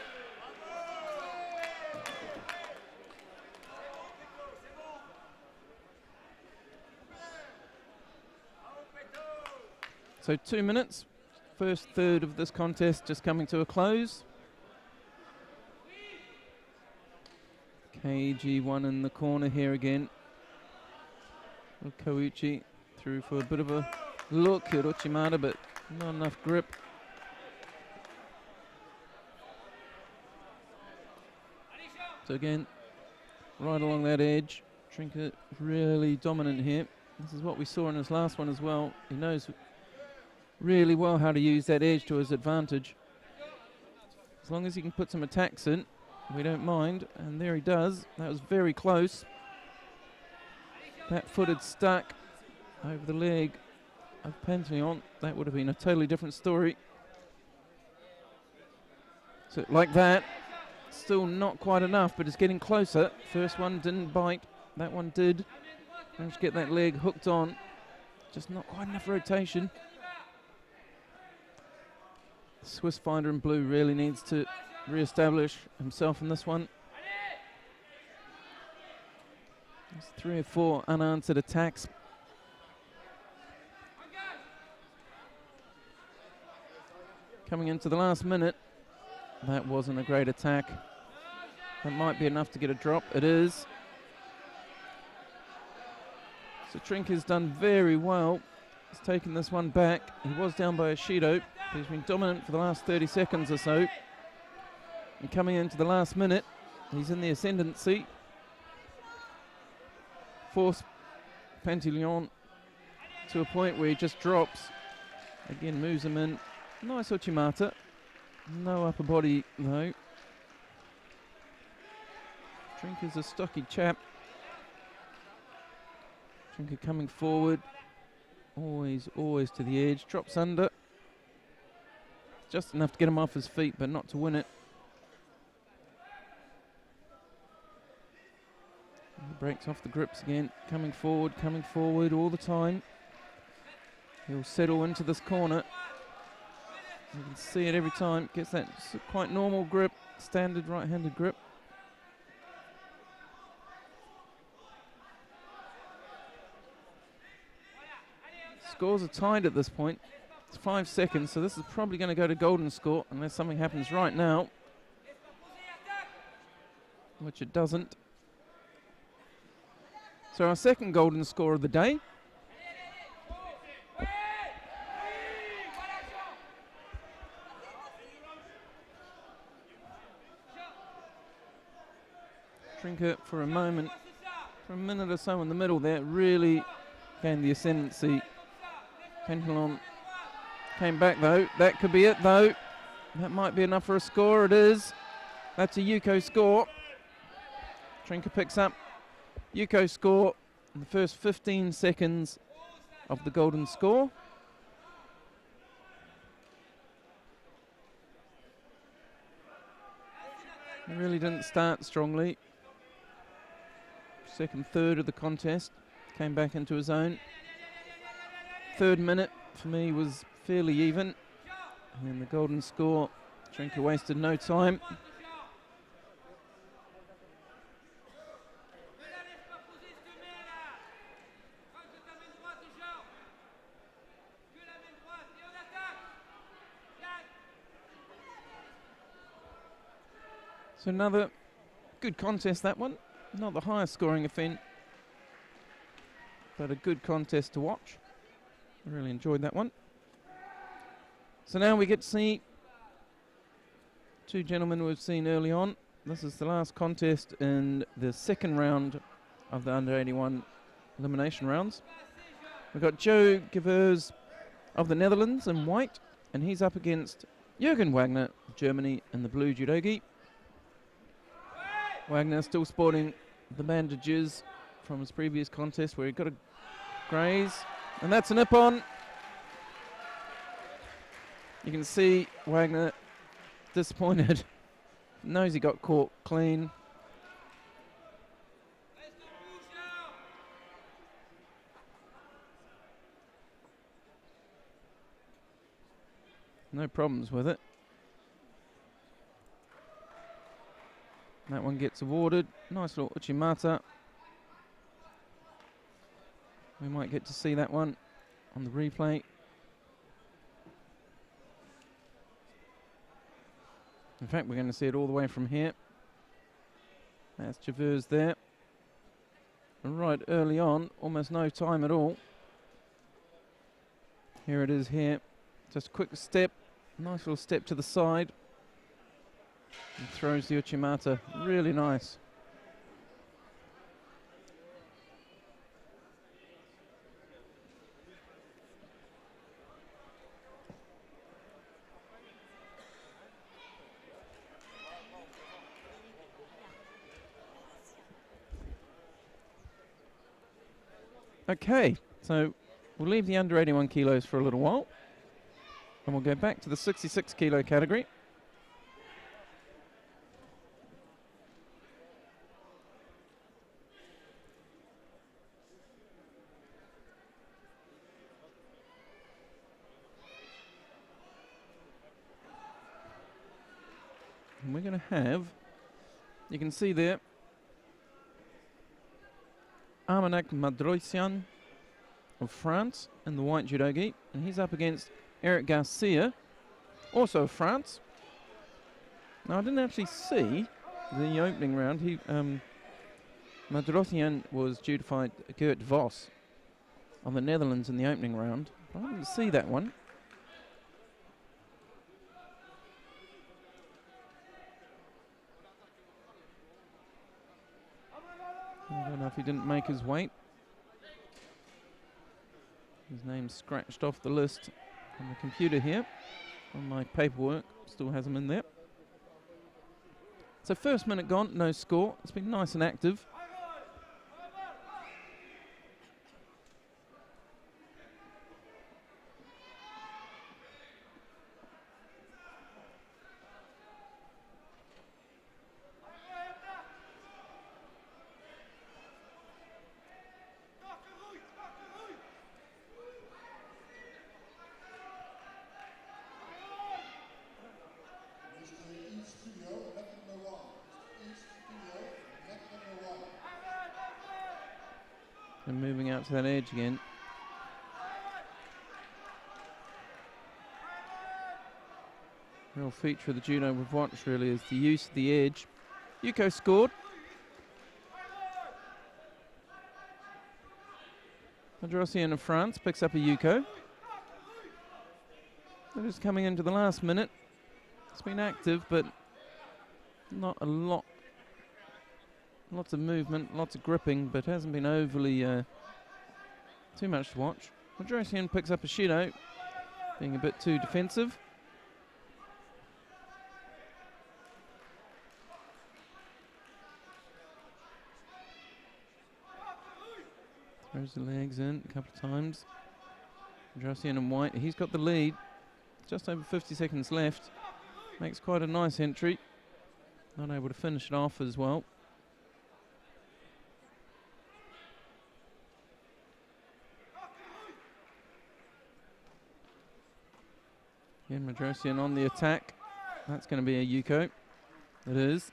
So 2 minutes. First third of this contest just coming to a close. KG1 in the corner here again. Koichi through for a bit of a look at Uchimata, but not enough grip. So again, right along that edge. Trinket really dominant here. This is what we saw in his last one as well. He knows really well how to use that edge to his advantage. As long as he can put some attacks in, we don't mind. And there he does. That was very close. That foot had stuck over the leg of Pantaleon. That would have been a totally different story. So like that, still not quite enough, but it's getting closer. First one didn't bite. That one did. Managed to get that leg hooked on. Just not quite enough rotation. Swiss fighter in blue really needs to re-establish himself in this one. There's 3 or 4 unanswered attacks. Coming into the last minute. That wasn't a great attack. That might be enough to get a drop. It is. So Trink has done very well. He's taken this one back. He was down by a Judo. He's been dominant for the last 30 seconds or so. And coming into the last minute, he's in the ascendancy. Force Pantaleon to a point where he just drops. Again, moves him in. Nice Uchimata. No upper body though. Trink is a stocky chap. Trinker coming forward. Always to the edge. Drops under. Just enough to get him off his feet, but not to win it. He breaks off the grips again. Coming forward all the time. He'll settle into this corner. You can see it every time. Gets that quite normal grip, standard right-handed grip. Scores are tied at this point. It's 5 seconds, so this is probably going to go to golden score unless something happens right now, which it doesn't. So our second golden score of the day. Trinket for a moment, for a minute or so in the middle there, really gained the ascendancy. Pantaleon came back though. That could be it though. That might be enough for a score. It is. That's a Yuko score. Trinket picks up Yuko score in the first 15 seconds of the golden score. He really didn't start strongly. Second, third of the contest, came back into his own. Third minute for me was fairly even. And then the golden score, Trinket wasted no time. So another good contest, that one. Not the highest scoring event, but a good contest to watch. I really enjoyed that one. So now we get to see 2 gentlemen we've seen early on. This is the last contest in the second round of the under 81 elimination rounds. We've got Joe Gevers of the Netherlands in white, and he's up against Jürgen Wagner of Germany in the blue judogi. Wagner still sporting the bandages from his previous contest where he got a graze, and that's a nip-on. You can see Wagner disappointed. Knows he got caught clean. No problems with it. That one gets awarded. Nice little Uchimata. We might get to see that one on the replay. In fact, we're going to see it all the way from here. That's Gevers there. And right early on, almost no time at all. Here it is here. Just a quick step. Nice little step to the side. And throws the Uchimata. Really nice. Okay, so we'll leave the under 81 kilos for a little while. And we'll go back to the 66 kilo category. And we're going to have, you can see there, Armanak Madroisian of France in the white judogi, and he's up against Eric Garcia, also of France. Now I didn't actually see the opening round. Madroisian was due to fight Gert Vos on the Netherlands in the opening round. I didn't see that one. I don't know if he didn't make his weight. His name's scratched off the list on the computer here. On my paperwork, still has him in there. So first minute gone, no score. It's been nice and active. And moving out to that edge again. Real feature of the judo we've watched really is the use of the edge. Yuko scored. Madroisian of France picks up a Yuko. They're just coming into the last minute. It's been active, but not a lot. Lots of movement, lots of gripping, but hasn't been overly too much to watch. Madroisian picks up a Shido, being a bit too defensive. Throws the legs in a couple of times. Madroisian in white, he's got the lead. Just over 50 seconds left. Makes quite a nice entry. Not able to finish it off as well. Again, Madroisian on the attack. That's going to be a Yuko. It is.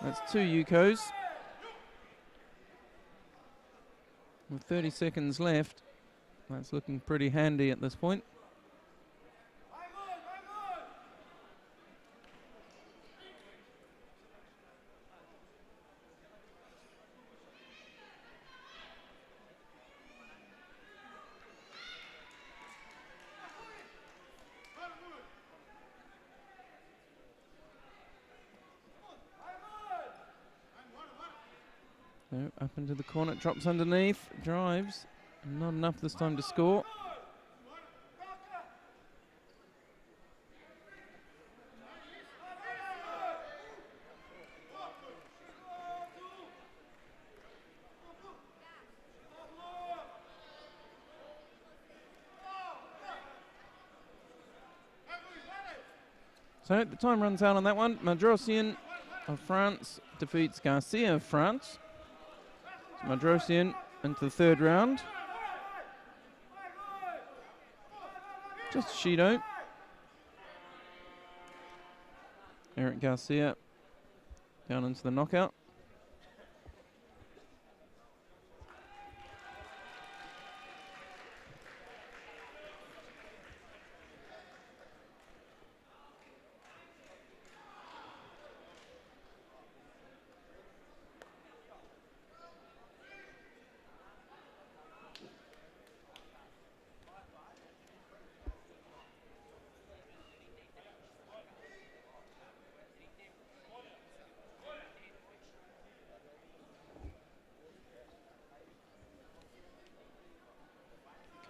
That's two Yukos. With 30 seconds left, that's looking pretty handy at this point. So up into the corner, drops underneath, drives. Not enough this time to score. So the time runs out on that one. Madroisian of France defeats Garcia of France. So Madroisian into the third round. Just Shido. Eric Garcia down into the knockout.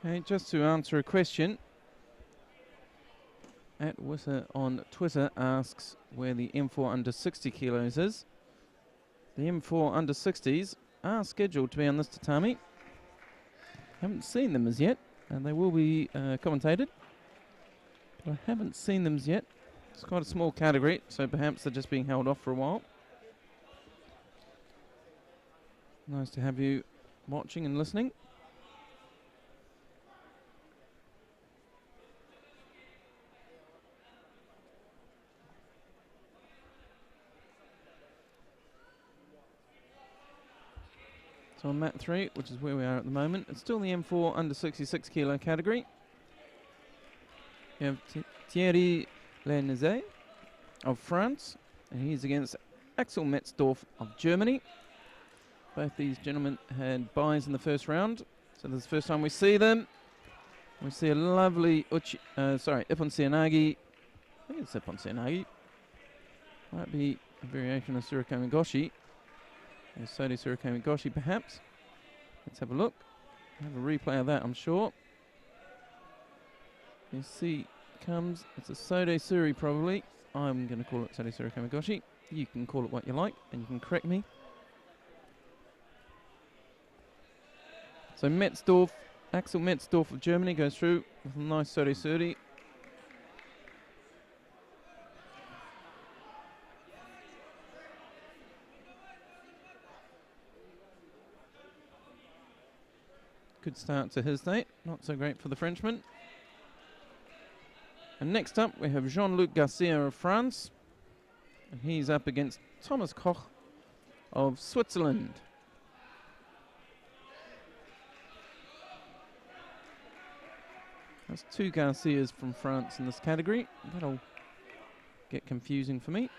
Okay, just to answer a question, at Wissa on Twitter asks where the M4 under 60 kilos is. The M4 under 60s are scheduled to be on this tatami. Haven't seen them as yet, and they will be commentated. But I haven't seen them as yet. It's quite a small category, so perhaps they're just being held off for a while. Nice to have you watching and listening. So on mat 3, which is where we are at the moment, it's still the M4 under 66 kilo category. You have Thierry Lenezet of France, and he's against Axel Metzdorf of Germany. Both these gentlemen had buys in the first round, so this is the first time we see them. We see a lovely Ippon Seoinage. I think it's Ippon Seoinage. Might be a variation of Surikomi Goshi. Sodi Surikomi Goshi perhaps. Let's have a look. Have a replay of that, I'm sure. You see, comes, it's a Sode Suri probably. I'm going to call it Sodi Surikomi Goshi. You can call it what you like, and you can correct me. So Metzdorf, Axel Metzdorf of Germany goes through with a nice Sode Suri. Good start to his day, not so great for the Frenchman. And next up we have Jean-Luc Garcia of France, and he's up against Thomas Koch of Switzerland. That's two Garcias from France in this category. That'll get confusing for me.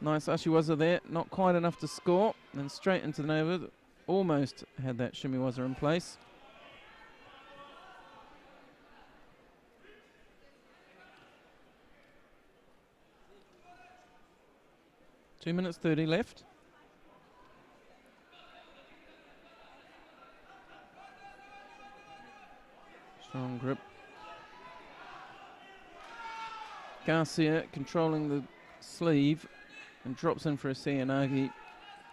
Nice Ashiwaza there, not quite enough to score, then straight into the Nova. Almost had that Shimiwaza in place. Two minutes 30 left. Strong grip. Garcia controlling the sleeve and drops in for a Seoinage.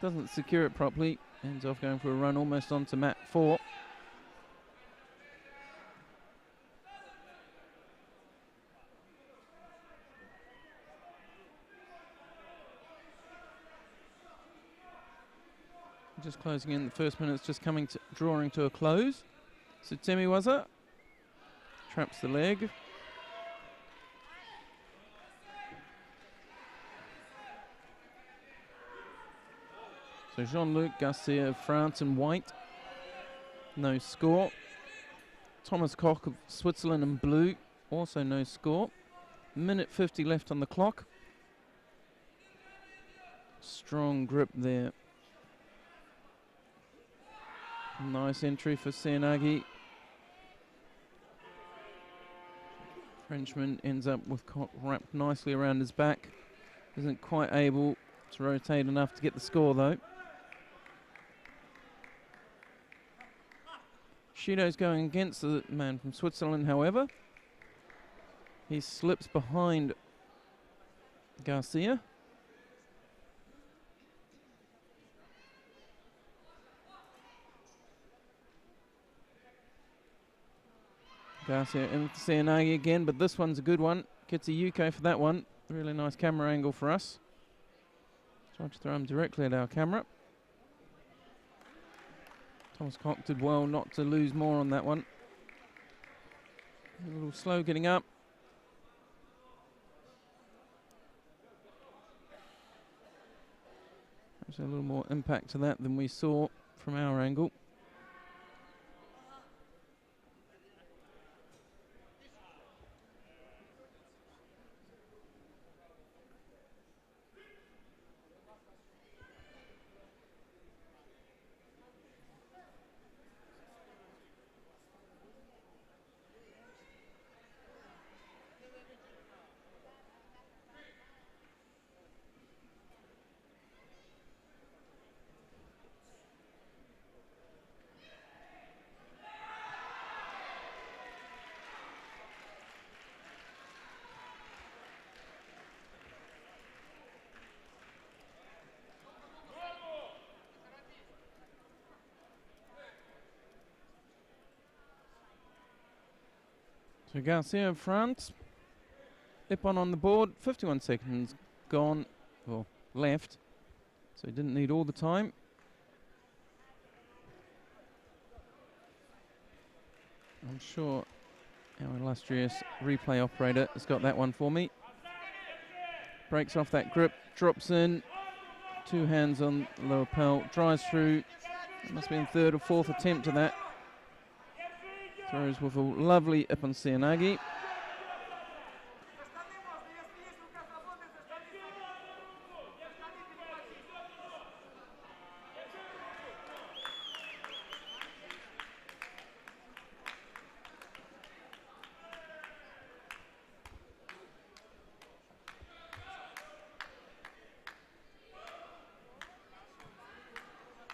Doesn't secure it properly. Ends off going for a run almost onto mat 4. Just closing in, the first minute's just drawing to a close. So Temiwaza traps the leg. So Jean-Luc Garcia of France in white. No score. Thomas Koch of Switzerland in blue. Also no score. Minute 50 left on the clock. Strong grip there. Nice entry for Seoinage. Frenchman ends up with Koch wrapped nicely around his back. Isn't quite able to rotate enough to get the score though. Shido's going against the man from Switzerland, however. He slips behind Garcia. Garcia in with Seoinage again, but this one's a good one. Gets a Yuko for that one. Really nice camera angle for us. Tried to throw him directly at our camera. Thomas Koch did well not to lose more on that one. A little slow getting up. There's a little more impact to that than we saw from our angle. So Garcia in front. Ippon on the board. 51 seconds gone, or left. So he didn't need all the time. I'm sure our illustrious replay operator has got that one for me. Breaks off that grip, drops in. 2 hands on the lapel, drives through. It must have been third or fourth attempt to that. Throws with a lovely Ippon Seoinage.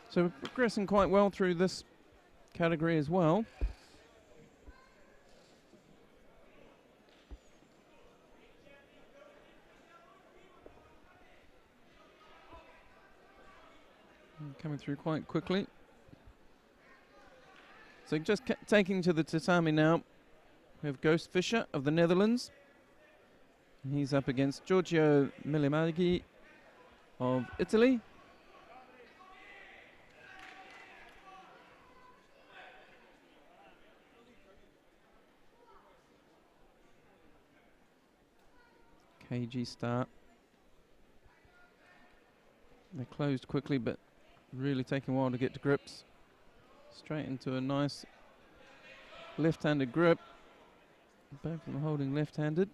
So we're progressing quite well through this category as well. Coming through quite quickly. So just taking to the tatami now, we have Ghost Fischer of the Netherlands. And he's up against Giorgio Milimaghi of Italy. KG start. They closed quickly, but really taking a while to get to grips. Straight into a nice left-handed grip. Both of them holding left-handed.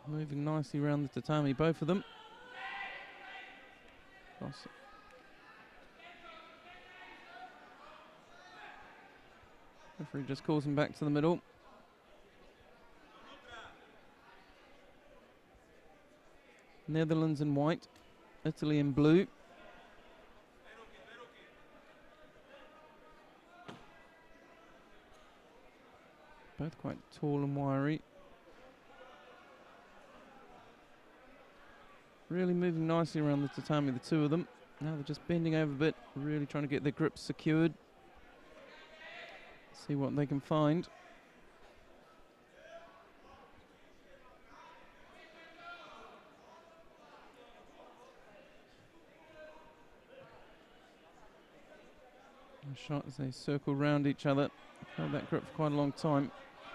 Moving nicely around the tatami, both of them. Referee just calls him back to the middle. Netherlands in white, Italy in blue. Both quite tall and wiry. Really moving nicely around the tatami, the two of them. Now they're just bending over a bit, really trying to get their grips secured. See what they can find. A shot as they circle round each other. Held that grip for quite a long time.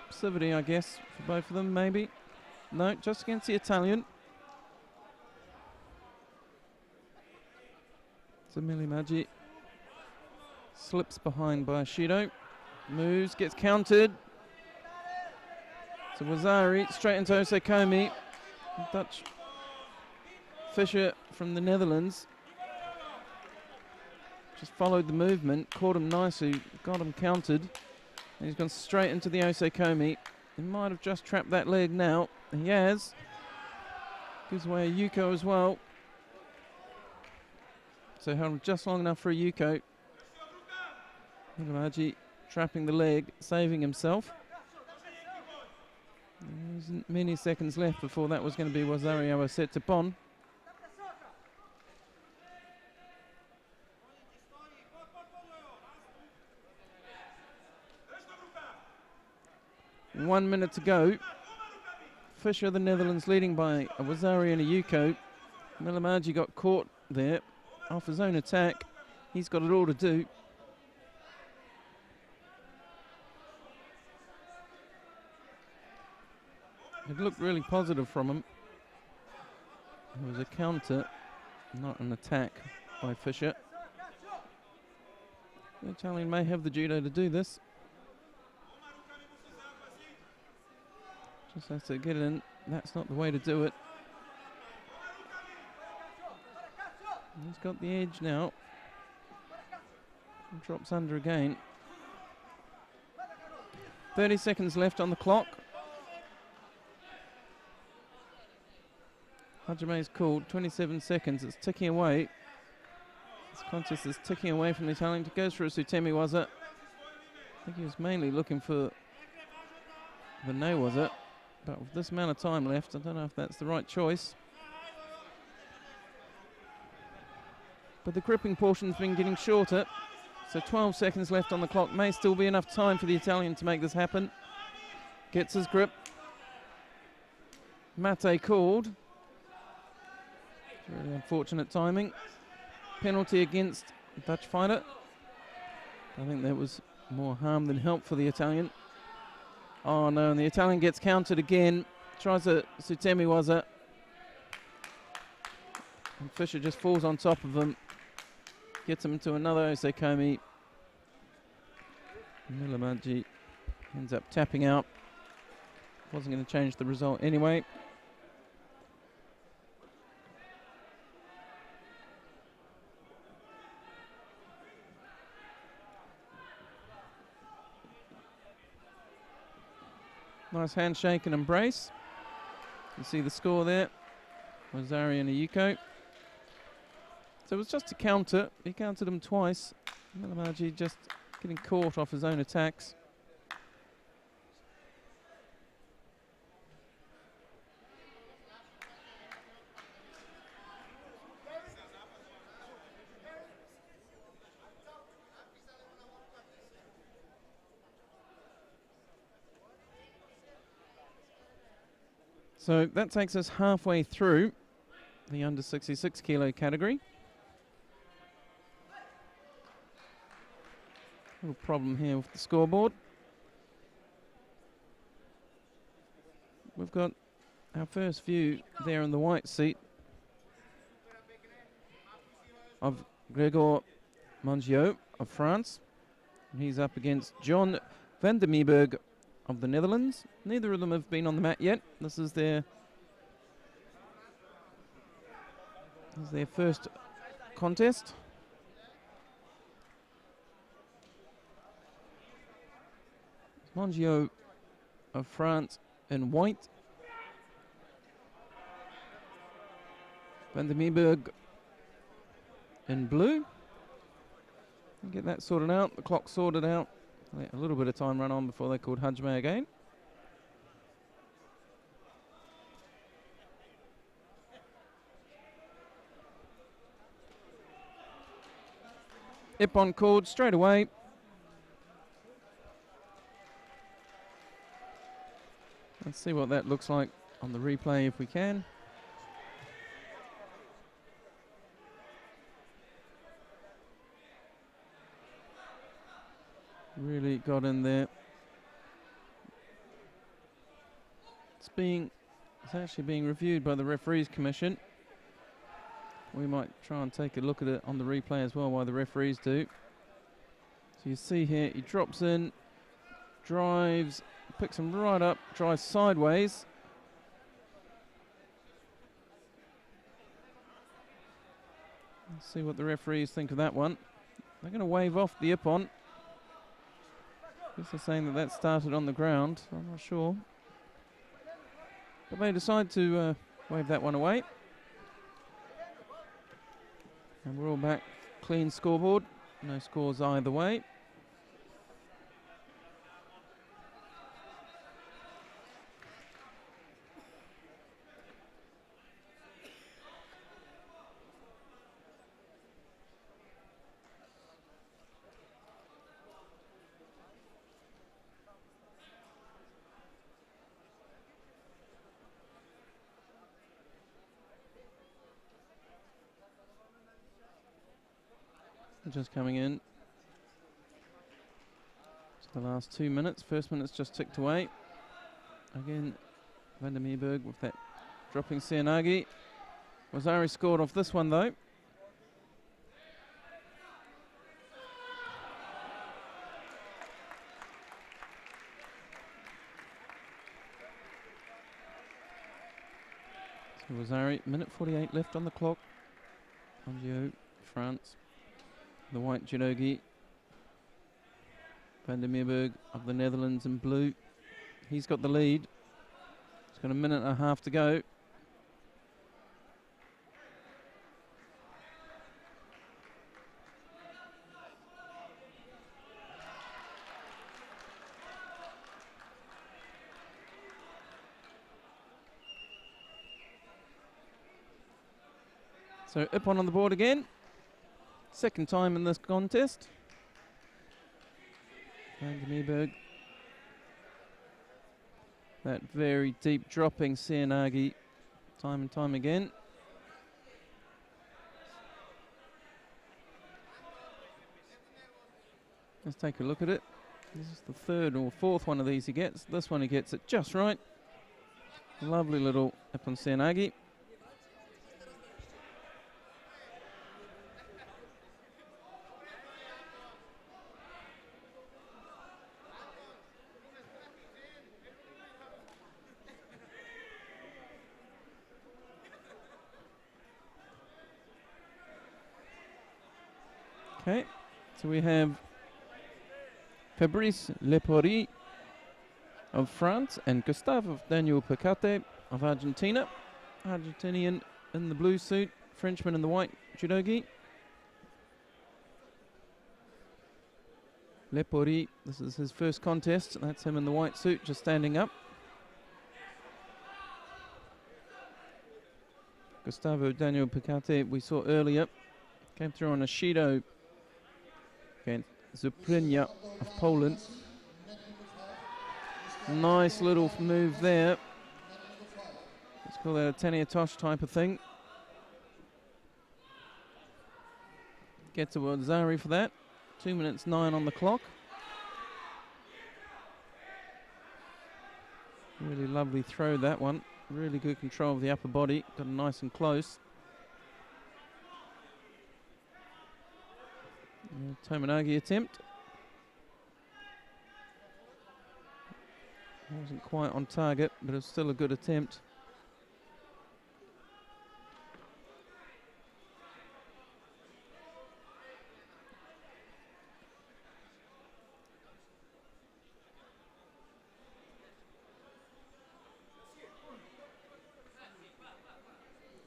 Passivity, I guess, for both of them, maybe. No, just against the Italian. So Milimaghi slips behind by Judo. Moves, gets countered. So Wazari straight into Osekomi. Dutch Fischer from the Netherlands just followed the movement, caught him nicely, got him countered. And he's gone straight into the Osekomi. He might have just trapped that leg now. He has. Gives away a Yuko as well. So held him just long enough for a Yuko. Milimaghi trapping the leg, saving himself. There isn't many seconds left before that was going to be Wazario set to Bon. One minute to go. Fischer, the Netherlands, leading by a Wazari and a Yuko. Milimaghi got caught there off his own attack. He's got it all to do. It looked really positive from him. It was a counter, not an attack by Fischer. The Italian may have the judo to do this. Just has to get it in. That's not the way to do it. He's got the edge now. And drops under again. 30 seconds left on the clock. Hajame's called. 27 seconds. It's ticking away. This contest is ticking away from the Italian. He goes for a Sutemi Waza. I think he was mainly looking for the no Waza. But with this amount of time left, I don't know if that's the right choice. But the gripping portion's been getting shorter. So 12 seconds left on the clock. May still be enough time for the Italian to make this happen. Gets his grip. Mate called. Really unfortunate timing. Penalty against the Dutch fighter. I think that was more harm than help for the Italian. Oh no, and the Italian gets countered again. Tries a Sutemi-waza. And Fisher just falls on top of him. Gets him into another Osekomi. Milamaji ends up tapping out. Wasn't going to change the result anyway. Nice handshake and embrace. You see the score there. Rosari and Ayuko. So it was just a counter. He countered him twice. Milamaji just getting caught off his own attacks. So that takes us halfway through the under 66 kilo category. Little problem here with the scoreboard. We've got our first view there in the white seat of Gregor Mongiot of France. And he's up against John van der Meeberg of the Netherlands. Neither of them have been on the mat yet. This is their first contest. Mongiot of France in white. Van der Meeberg in blue. Get that sorted out, the clock sorted out. Let a little bit of time run on before they're called Hajime again. Ippon called straight away. Let's see what that looks like on the replay if we can. Really got in there. It's actually being reviewed by the referees commission. We might try and take a look at it on the replay as well, while the referees do. So you see here, he drops in, drives, picks him right up, drives sideways. Let's see what the referees think of that one. They're going to wave off the Ippon. They're saying that started on the ground. I'm not sure. But they decide to wave that one away. And we're all back. Clean scoreboard. No scores either way. Just coming in. It's the last 2 minutes. First minute's just ticked away. Again, Van der Meeberg with that dropping Seanagi. Rosari scored off this one though. So Rosari, minute 48 left on the clock. Mongiot, France. The white judogi, Van der Meeberg of the Netherlands in blue. He's got the lead. He's got a minute and a half to go. So Ippon on the board again. Second time in this contest. Van der Meeberg. That very deep dropping Seoinage time and time again. Let's take a look at it. This is the third or fourth one of these he gets. This one he gets it just right. Lovely little up on Seoinage. Okay, so we have Fabrice Lepori of France and Gustave Daniel Picate of Argentina. Argentinian in the blue suit, Frenchman in the white judogi. Lepori, this is his first contest. That's him in the white suit, just standing up. Gustavo Daniel Picate, we saw earlier, came through on a Shido against Zuprinia of Poland. Nice little move there. Let's call that a Taniatosh type of thing. Get towards Zari for that. 2 minutes 9 on the clock. Really lovely throw, that one. Really good control of the upper body. Got it nice and close. Tominagi attempt. Wasn't quite on target, but it was still a good attempt.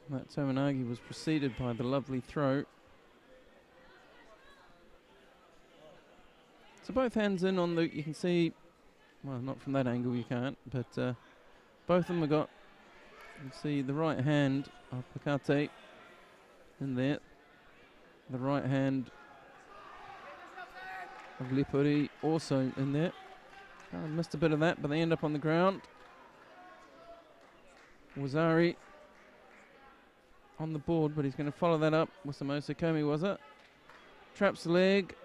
That Tominagi was preceded by the lovely throw. So both hands in on the, you can see, well, not from that angle you can't, but both of them have got, you can see the right hand of Picate in there, the right hand of Lepori also in there. Missed a bit of that, but they end up on the ground. Wazari on the board, but he's going to follow that up with some Osakomi, was it? Traps the leg.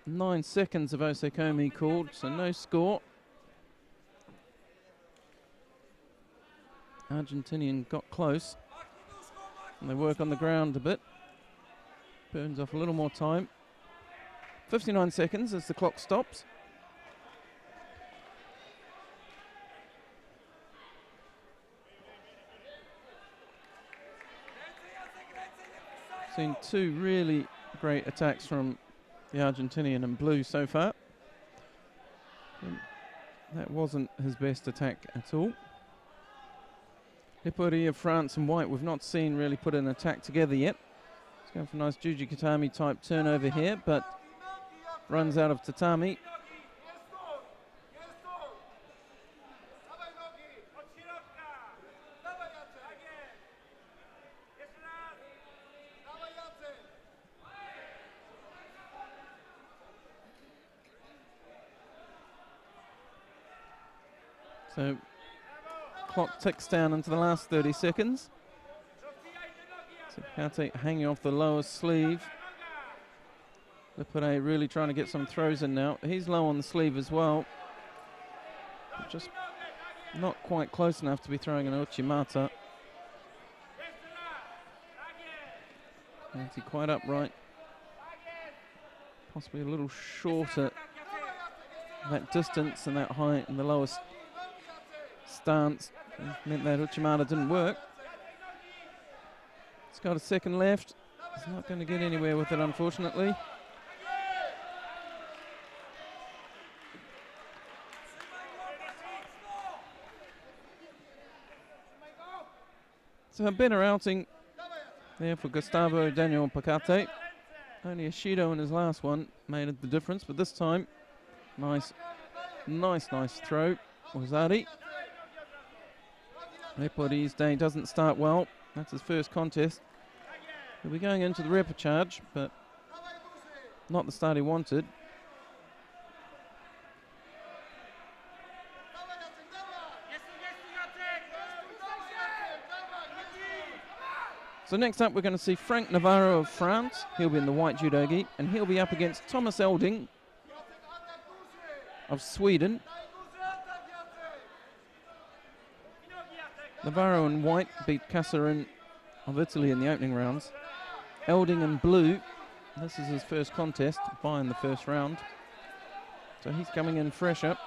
9 seconds of Osakomi called, so no score. Argentinian got close. And they work on the ground a bit. Burns off a little more time. 59 seconds as the clock stops. Seen 2 really great attacks from the Argentinian in blue so far. That wasn't his best attack at all. Lepori of France and white, we've not seen really put an attack together yet. He's going for a nice Juji Katami type turnover here, but runs out of tatami. So clock ticks down into the last 30 seconds. So Picate hanging off the lower sleeve. Lepore really trying to get some throws in now. He's low on the sleeve as well. Just not quite close enough to be throwing an Uchimata. Is he quite upright? Possibly a little shorter. That distance and that height and the lowest stance meant that Uchimata didn't work. He's got a second left. He's not going to get anywhere with it, unfortunately. So a better outing there for Gustavo Daniel Picate. Only a Shido in his last one made the difference, but this time, nice throw. Wazari. Lepori's day doesn't start well. That's his first contest. He'll be going into the repechage, but not the start he wanted. So next up we're going to see Frank Navarro of France. He'll be in the white judo gi, and he'll be up against Thomas Elding of Sweden. Navarro in white beat Casarin of Italy in the opening rounds. Elding in blue, this is his first contest, in the first round. So he's coming in fresh up.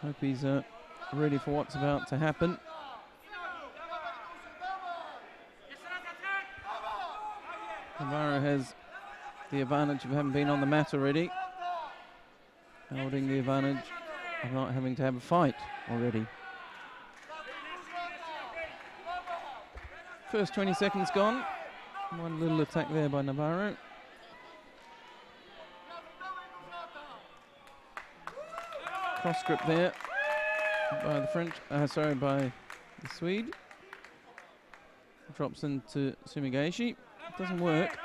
Hope he's ready for what's about to happen. Navarro has the advantage of having been on the mat already. Elding the advantage of not having to have a fight already. First 20 seconds gone. One little attack there by Navarro. Cross grip there by the French, by the Swede. Drops into Sumigaeshi. It doesn't work.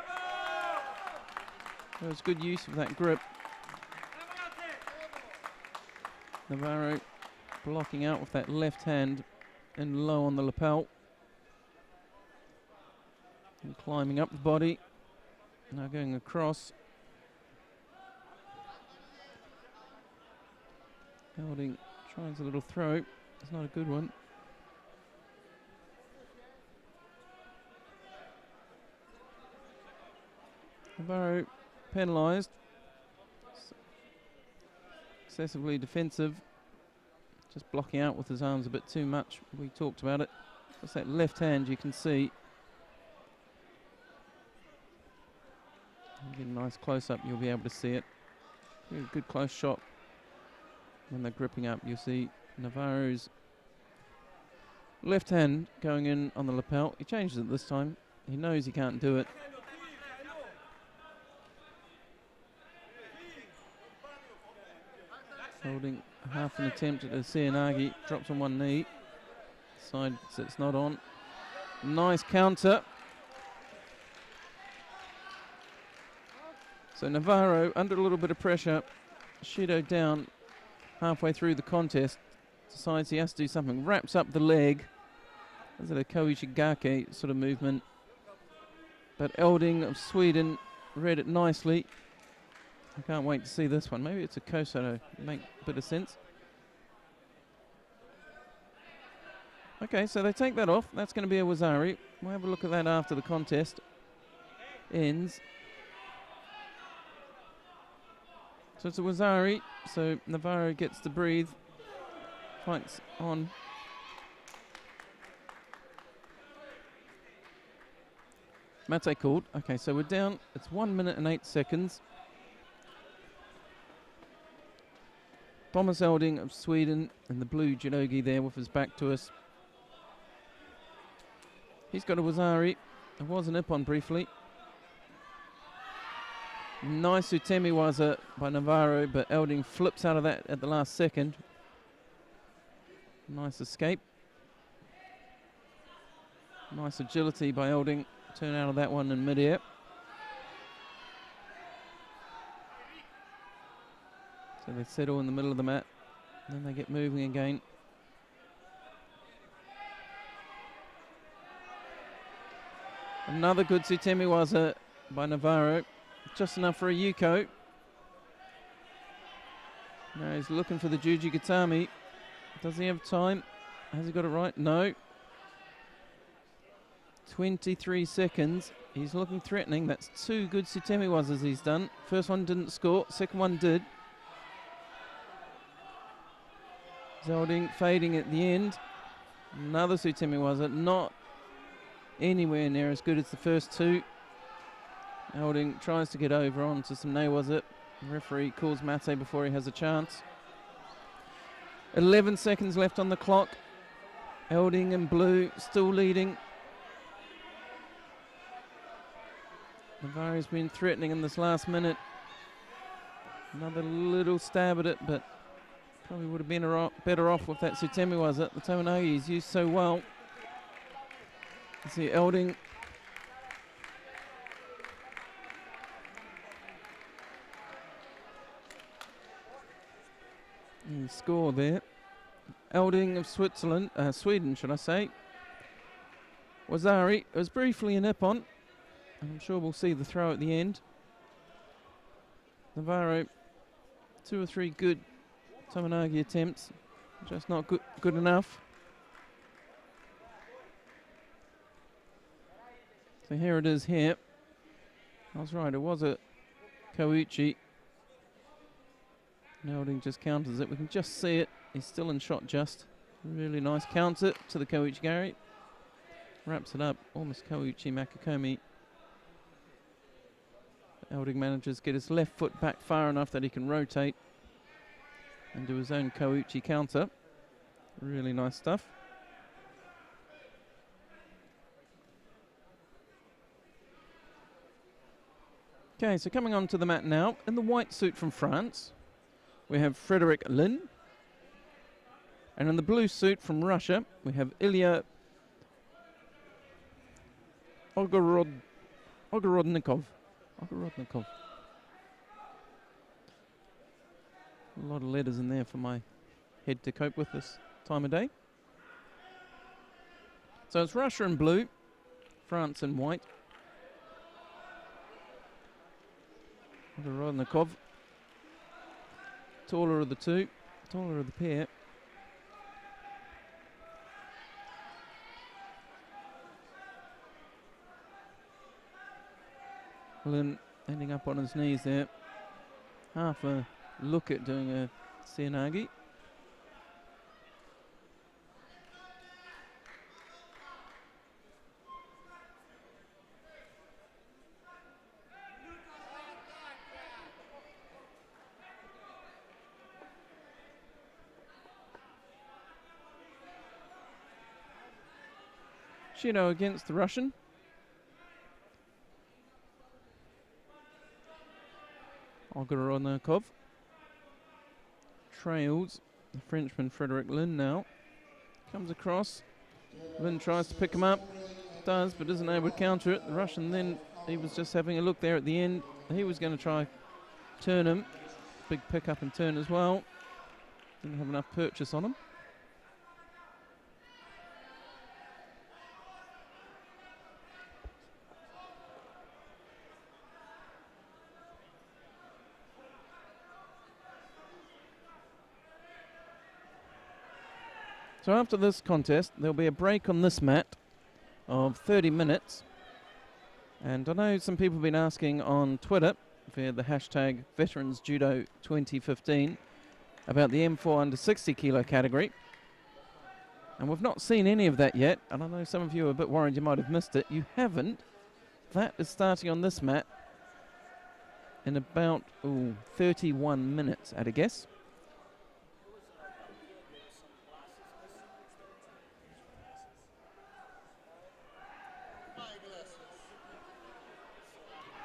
There's good use of that grip. Navarro blocking out with that left hand and low on the lapel. And climbing up the body. Now going across. Elding tries a little throw. It's not a good one. Navarro penalised. Excessively defensive. Just blocking out with his arms a bit too much. We talked about it. Just that left hand you can see. Get a nice close up, you'll be able to see it. Get a good close shot. When they're gripping up, you'll see Navarro's left hand going in on the lapel. He changes it this time. He knows he can't do it. Holding half an attempt at a Seoinage, drops on one knee. Side sits not on. Nice counter. So Navarro, under a little bit of pressure, Judo down halfway through the contest, decides he has to do something, wraps up the leg. Is it a Koishigake sort of movement? But Elding of Sweden read it nicely. I can't wait to see this one. Maybe it's a Kosoto, make a bit of sense. Okay, so they take that off. That's going to be a Wazari. We'll have a look at that after the contest ends. So it's a Wazari, so Navarro gets to breathe, fights on. Mate called. Okay, so we're down. It's 1 minute and 8 seconds. Thomas Elding of Sweden in the blue judogi there with his back to us. He's got a Wazari. There was an Ippon briefly. Nice Utemi Waza by Navarro, but Elding flips out of that at the last second. Nice escape. Nice agility by Elding. Turn out of that one in midair. So they settle in the middle of the mat. Then they get moving again. Another good Utemi Waza by Navarro. Just enough for a Yuko. Now he's looking for the Juji Gatami. Does he have time? Has he got it right? No. 23 seconds. He's looking threatening. That's two good Utemi Wazas he's done. First one didn't score. Second one did. Zelding fading at the end. Another Utemi Waza. Not anywhere near as good as the first two. Elding tries to get over onto some Newaza. Referee calls mate before he has a chance. 11 seconds left on the clock. Elding in blue still leading. Navarro's been threatening in this last minute. Another little stab at it, but probably would have been better off with that Utemi Waza. The Tomonogi is used so well. You see Elding. Score there. Elding of Sweden, should I say. Wazari was briefly a nip on. I'm sure we'll see the throw at the end. Navarro, 2 or 3 good Tominagi attempts, just not good enough. So here it is here. I was right, it was a Kouchi. Nelding just counters it. We can just see it. He's still in shot just. Really nice counter to the Kouchi Gary. Wraps it up. Almost Kouchi Makakomi. Elding manages to get his left foot back far enough that he can rotate and do his own Kouchi counter. Really nice stuff. Okay, so coming on to the mat now, in the white suit from France, we have Frederic Lin. And in the blue suit from Russia, we have Ilya Ogorodnikov. A lot of letters in there for my head to cope with this time of day. So it's Russia in blue, France in white. Ogorodnikov, taller of the two, taller of the pair. Lin ending up on his knees there. Half a look at doing a Seanagi. Judo against the Russian. Ogorodnikov trails the Frenchman Frederic Lin now. Comes across. Lin tries to pick him up. Does, but isn't able to counter it. The Russian then, he was just having a look there at the end. He was going to try turn him. Big pick up and turn as well. Didn't have enough purchase on him. So after this contest, there'll be a break on this mat of 30 minutes. And I know some people have been asking on Twitter via the hashtag Veterans Judo 2015 about the M4 under 60 kilo category. And we've not seen any of that yet. And I know some of you are a bit worried you might have missed it. You haven't. That is starting on this mat in about 31 minutes, at a guess.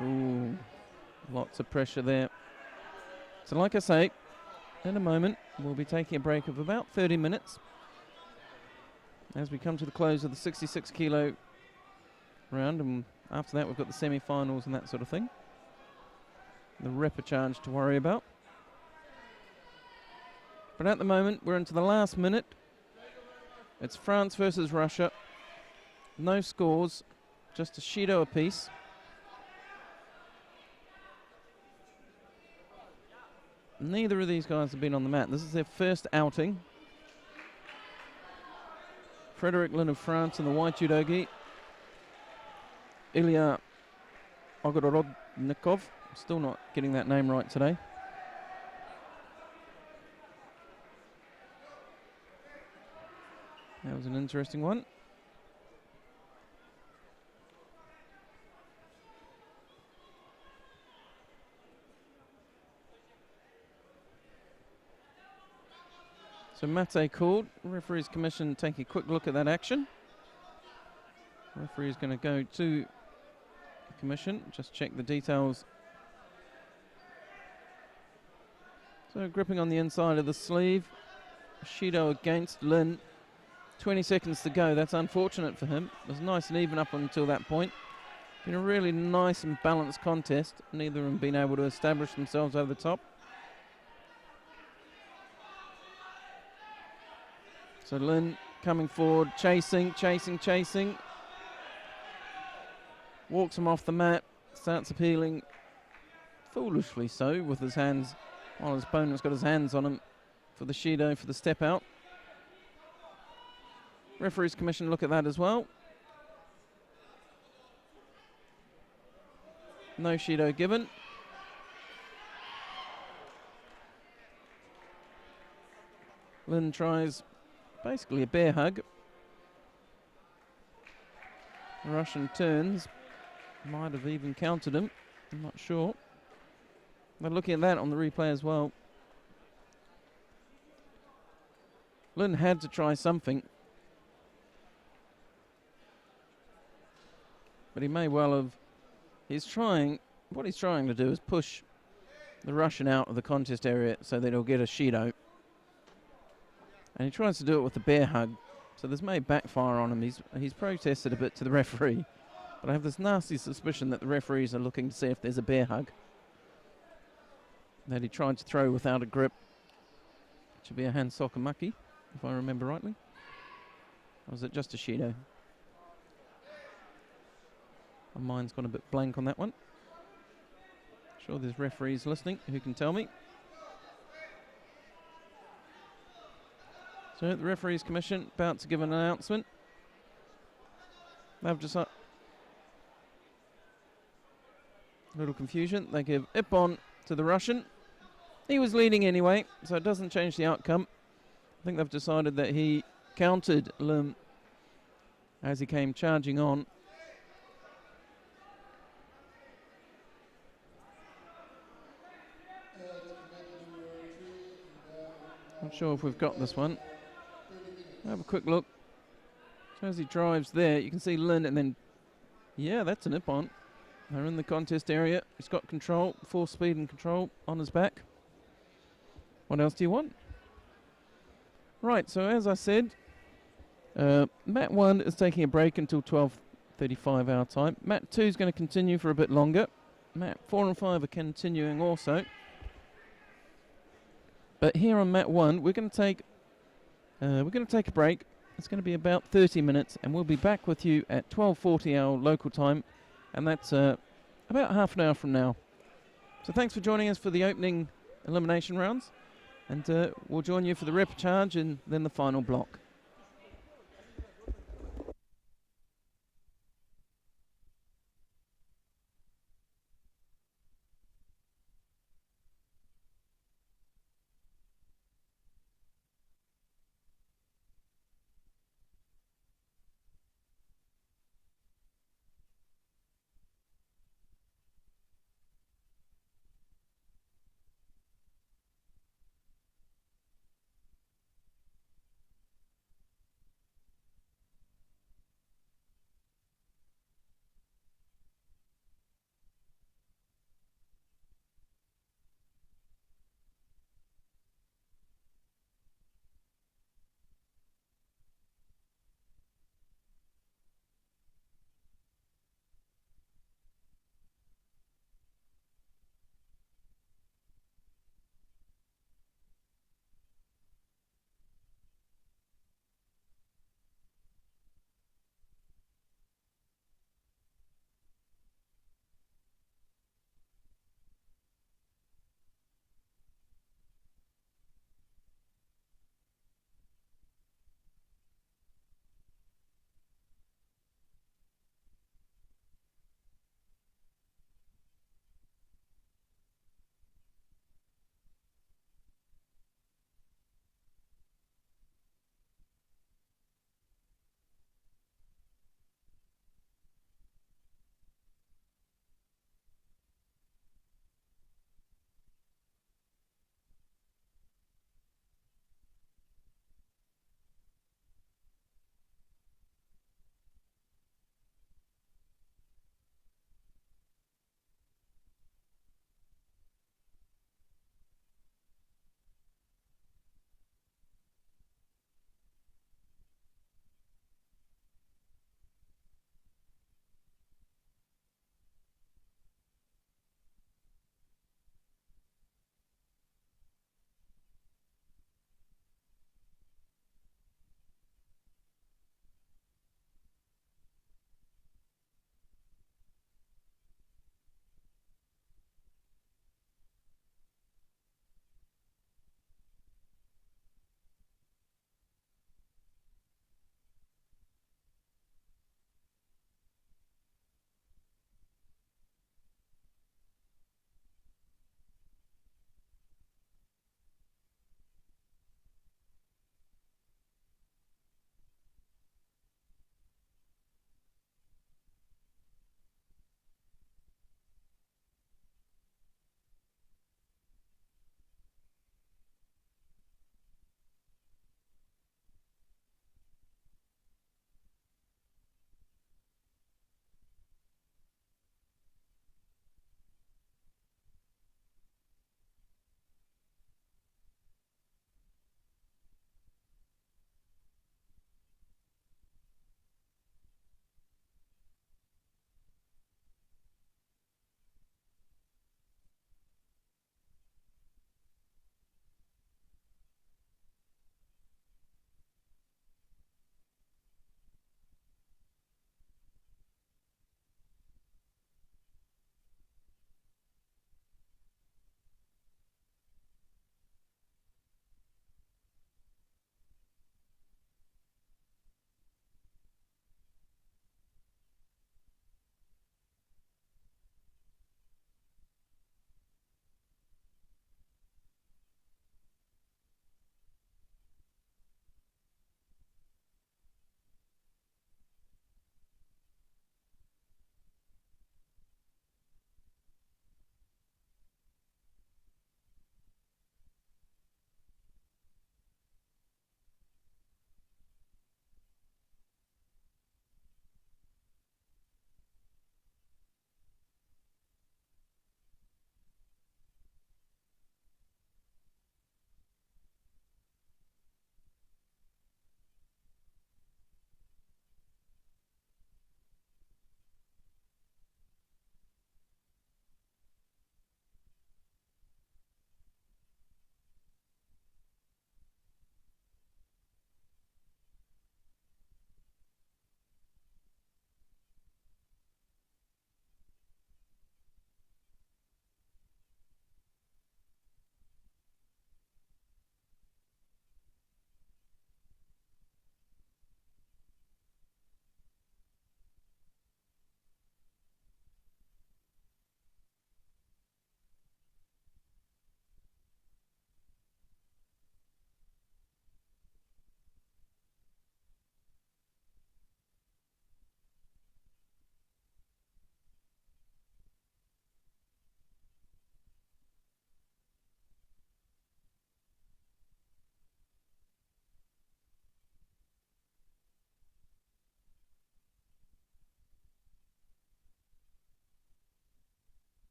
Ooh, lots of pressure there. So like I say, in a moment we'll be taking a break of about 30 minutes as we come to the close of the 66 kilo round, and after that we've got the semi-finals and that sort of thing. The repechage to worry about. But at the moment we're into the last minute. It's France versus Russia. No scores, just a Shido apiece. Neither of these guys have been on the mat. This is their first outing. Frederic Lin of France in the white judogi. Ilya Ogorodnikov. Still not getting that name right today. That was an interesting one. So mate called. Referee's commission take a quick look at that action. Referee's going to go to the commission, just check the details. So gripping on the inside of the sleeve. Shido against Lin. 20 seconds to go. That's unfortunate for him. It was nice and even up until that point. Been a really nice and balanced contest. Neither of them been able to establish themselves over the top. So Lin coming forward, chasing. walks him off the mat, starts appealing, foolishly so, with his hands, while his opponent's got his hands on him for the Shido, for the step out. Referees commission look at that as well. No Shido given. Lin tries basically a bear hug. The Russian turns. Might have even countered him. I'm not sure. They're looking at that on the replay as well. Lin had to try something. But he may well have. What he's trying to do is push the Russian out of the contest area so that he'll get a Shido. And he tries to do it with the bear hug. So this may backfire on him. He's protested a bit to the referee. But I have this nasty suspicion that the referees are looking to see if there's a bear hug that he tried to throw without a grip. It should be a hand sokamaki, if I remember rightly. Or was it just a Shido? My mind's gone a bit blank on that one. Sure there's referees listening who can tell me. So the referees commission about to give an announcement. They've just a little confusion. They give Ippon to the Russian. He was leading anyway, so it doesn't change the outcome. I think they've decided that he countered Lim as he came charging on. Not sure if we've got this one. Have a quick look. So as he drives there, you can see Lin, and then, yeah, that's an Ippon. They're in the contest area. He's got control, full speed and control on his back. What else do you want? Right, so as I said, Mat 1 is taking a break until 12:35 our time. Mat 2 is going to continue for a bit longer. Mat 4 and 5 are continuing also. But here on Mat 1, we're going to take a break. It's going to be about 30 minutes, and we'll be back with you at 12:40 our local time, and that's about half an hour from now. So thanks for joining us for the opening elimination rounds, and we'll join you for the repechage and then the final block.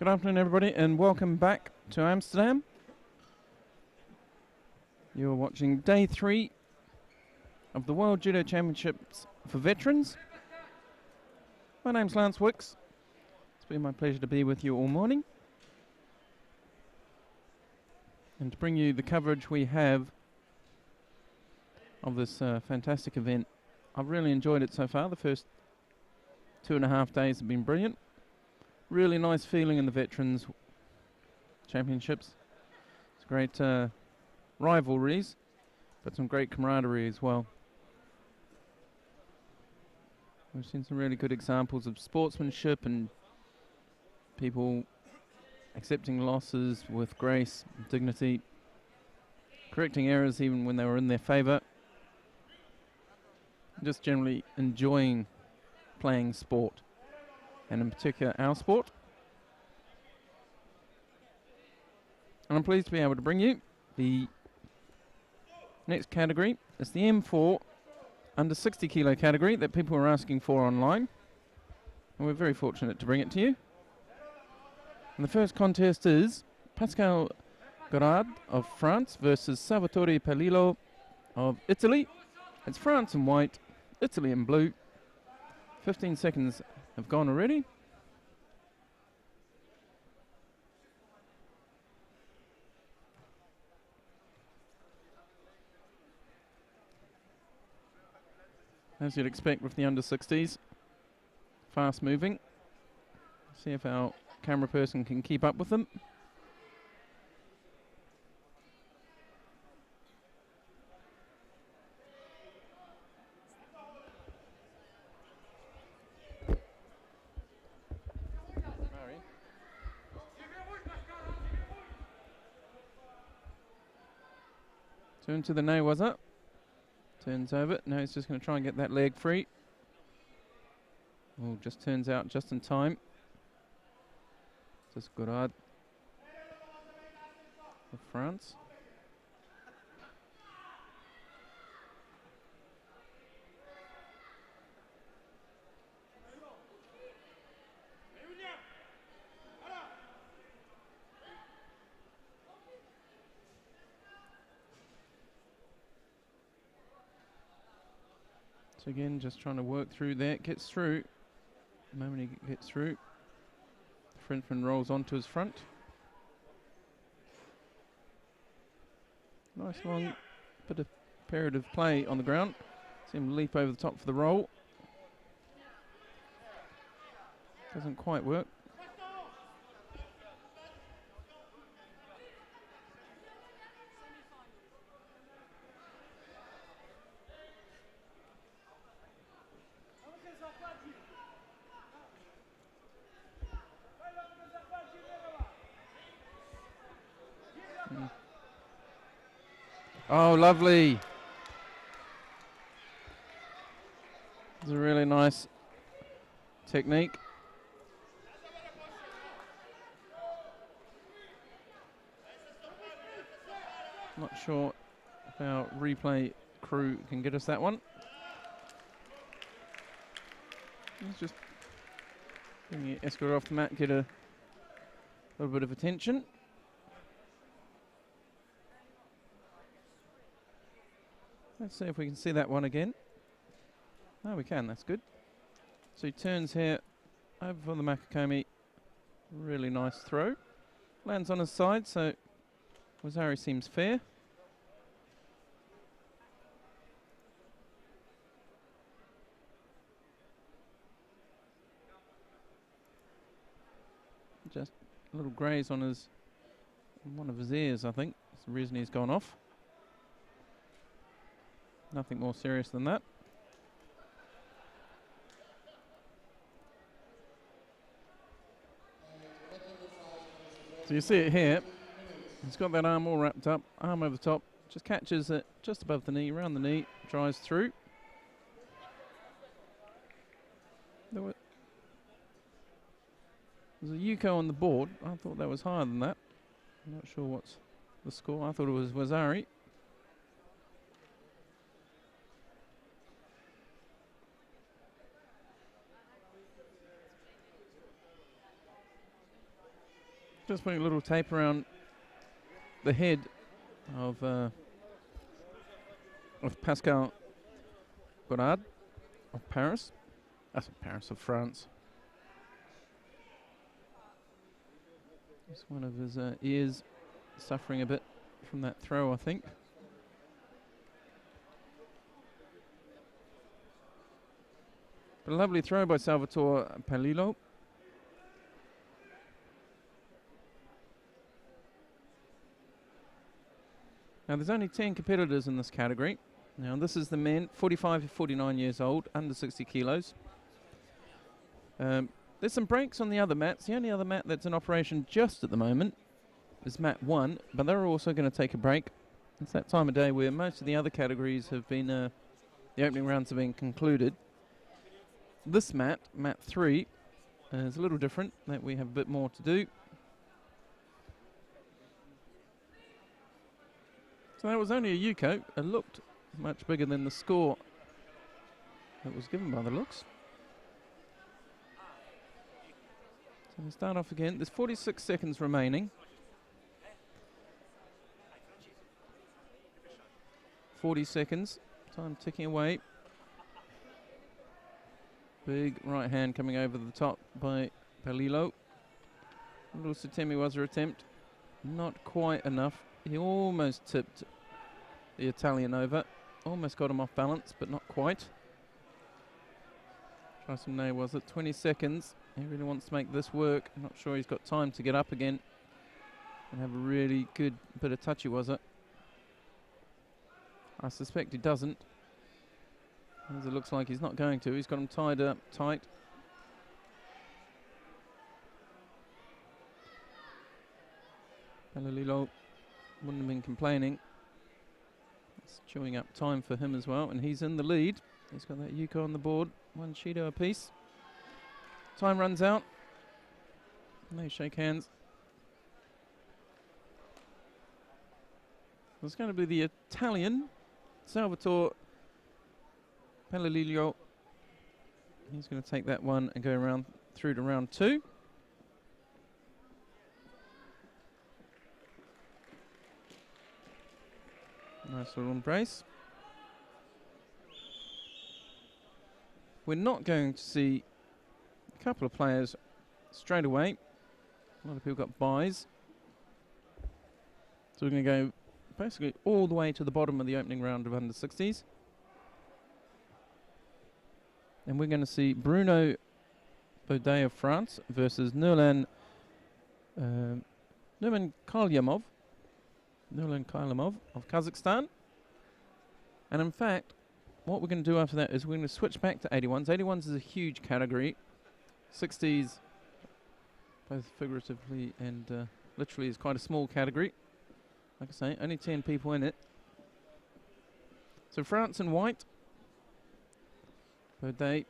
Good afternoon, everybody, and welcome back to Amsterdam. You're watching day 3 of the World Judo Championships for Veterans. My name's Lance Wicks. It's been my pleasure to be with you all morning and to bring you the coverage we have of this fantastic event. I've really enjoyed it so far. The first 2.5 days have been brilliant. Really nice feeling in the Veterans Championships. It's great rivalries, but some great camaraderie as well. We've seen some really good examples of sportsmanship and people accepting losses with grace and dignity, correcting errors even when they were in their favour, just generally enjoying playing sport, and in particular our sport. And I'm pleased to be able to bring you the next category. It's the M4 under 60 kilo category that people are asking for online, and we're very fortunate to bring it to you. And the first contest is Pascal Gorard of France versus Salvatore Palillo of Italy. It's France in white, Italy in blue. 15 seconds have gone already. As you'd expect with the under 60s, fast moving. See if our camera person can keep up with them. Turn to the Newaza. Turns over. Now he's just going to try and get that leg free. Oh, just turns out just in time. Just Gorard of France. So again, just trying to work through that. Gets through. The moment he gets through, the Frenchman rolls onto his front. Nice long bit of period of play on the ground. See him leap over the top for the roll. Doesn't quite work. Oh, lovely. It's a really nice technique. Not sure if our replay crew can get us that one. Let's just bring the escort off the mat, get a little bit of attention. Let's see if we can see that one again. No, we can, that's good. So he turns here over for the Makakomi. Really nice throw. Lands on his side, so Wazari seems fair. Just a little graze on his one of his ears, I think. That's the reason he's gone off. Nothing more serious than that. So you see it here. He's got that arm all wrapped up, arm over the top, just catches it just above the knee, around the knee, drives through. There's a Yuko on the board. I thought that was higher than that. I'm not sure what's the score. I thought it was Wazari. Just putting a little tape around the head of Pascal Godard of Paris. That's Paris, of France. Just one of his ears suffering a bit from that throw, I think. But a lovely throw by Salvatore Palillo. Now there's only 10 competitors in this category. Now this is the men, 45 to 49 years old, under 60 kilos. There's some breaks on the other mats. The only other mat that's in operation just at the moment is mat 1, but they're also going to take a break. It's that time of day where most of the other categories have been, the opening rounds have been concluded. This mat, mat 3, is a little different, that we have a bit more to do. So that was only a Yuko. It looked much bigger than the score that was given by the looks. So we start off again. There's 46 seconds remaining. 40 seconds. Time ticking away. Big right hand coming over the top by Palillo. Little Satemi-waza attempt. Not quite enough. He almost tipped the Italian over. Almost got him off balance, but not quite. Try some ne-waza. 20 seconds. He really wants to make this work. I'm not sure he's got time to get up again and have a really good bit of touchy-waza. I suspect he doesn't, as it looks like he's not going to. He's got him tied up tight. Palillo wouldn't have been complaining. It's chewing up time for him as well, and he's in the lead. He's got that Yuko on the board, one Shido apiece. Time runs out. They shake hands. It's going to be the Italian, Salvatore Palillo. He's going to take that one and go around through to round 2. Nice little embrace. We're not going to see a couple of players straight away. A lot of people got buys. So we're going to go basically all the way to the bottom of the opening round of under 60s. And we're going to see Bruno Baudet of France versus Nurlan Kalyamov of Kazakhstan. And in fact, what we're going to do after that is we're going to switch back to 81s. 81s is a huge category. 60s, both figuratively and literally, is quite a small category. Like I say, only 10 people in it. So France in white. Baudet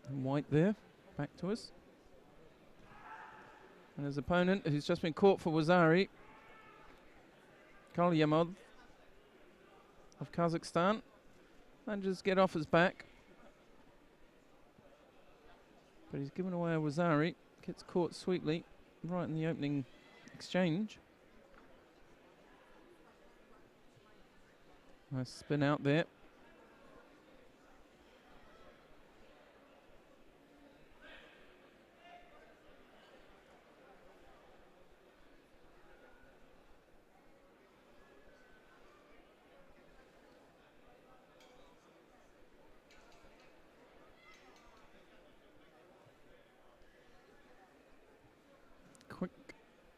in white there. Back to us. And his opponent, who's just been caught for Wazari, Kalyamov of Kazakhstan. Manages to get off his back. But he's given away a Wazari. Gets caught sweetly right in the opening exchange. Nice spin out there.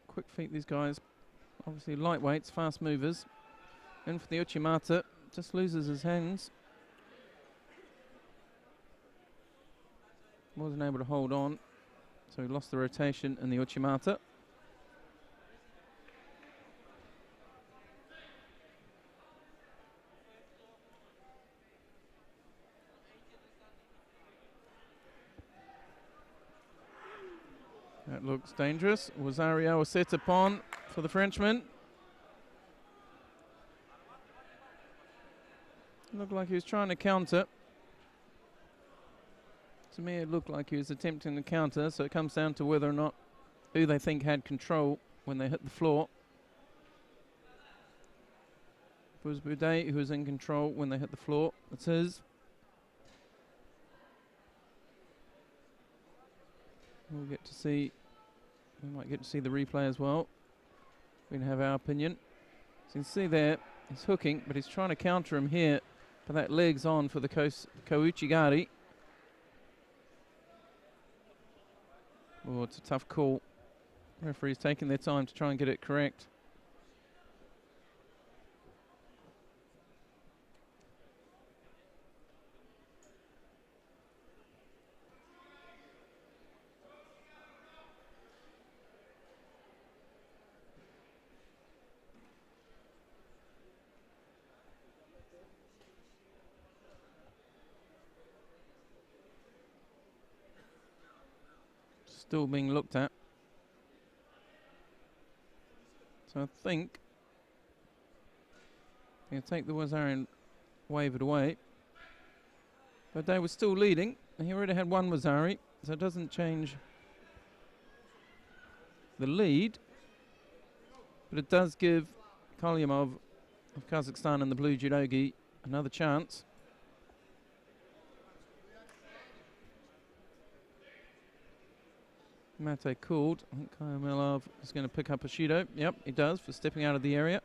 Quick feet, these guys. Obviously lightweights, fast movers. In for the Uchimata, just loses his hands. Wasn't able to hold on, so he lost the rotation in the Uchimata. That looks dangerous. Wazario was set upon for the Frenchman. Looked like he was trying to counter. To me, it looked like he was attempting to counter, so it comes down to whether or not who they think had control when they hit the floor. It was Boudet who was in control when they hit the floor. It's his. We'll get to see. We might get to see the replay as well. We can have our opinion. So you can see there, he's hooking, but he's trying to counter him here. But that leg's on for the Kouchigari. Oh, it's a tough call. Referee's taking their time to try and get it correct. Still being looked at. So I think he'll take the Wazari and wave it away. But they were still leading. He already had one Wazari, so it doesn't change the lead. But it does give Kalyamov of Kazakhstan and the blue judogi another chance. Mate called. I think Kalyamov is going to pick up a Shido. Yep, he does, for stepping out of the area.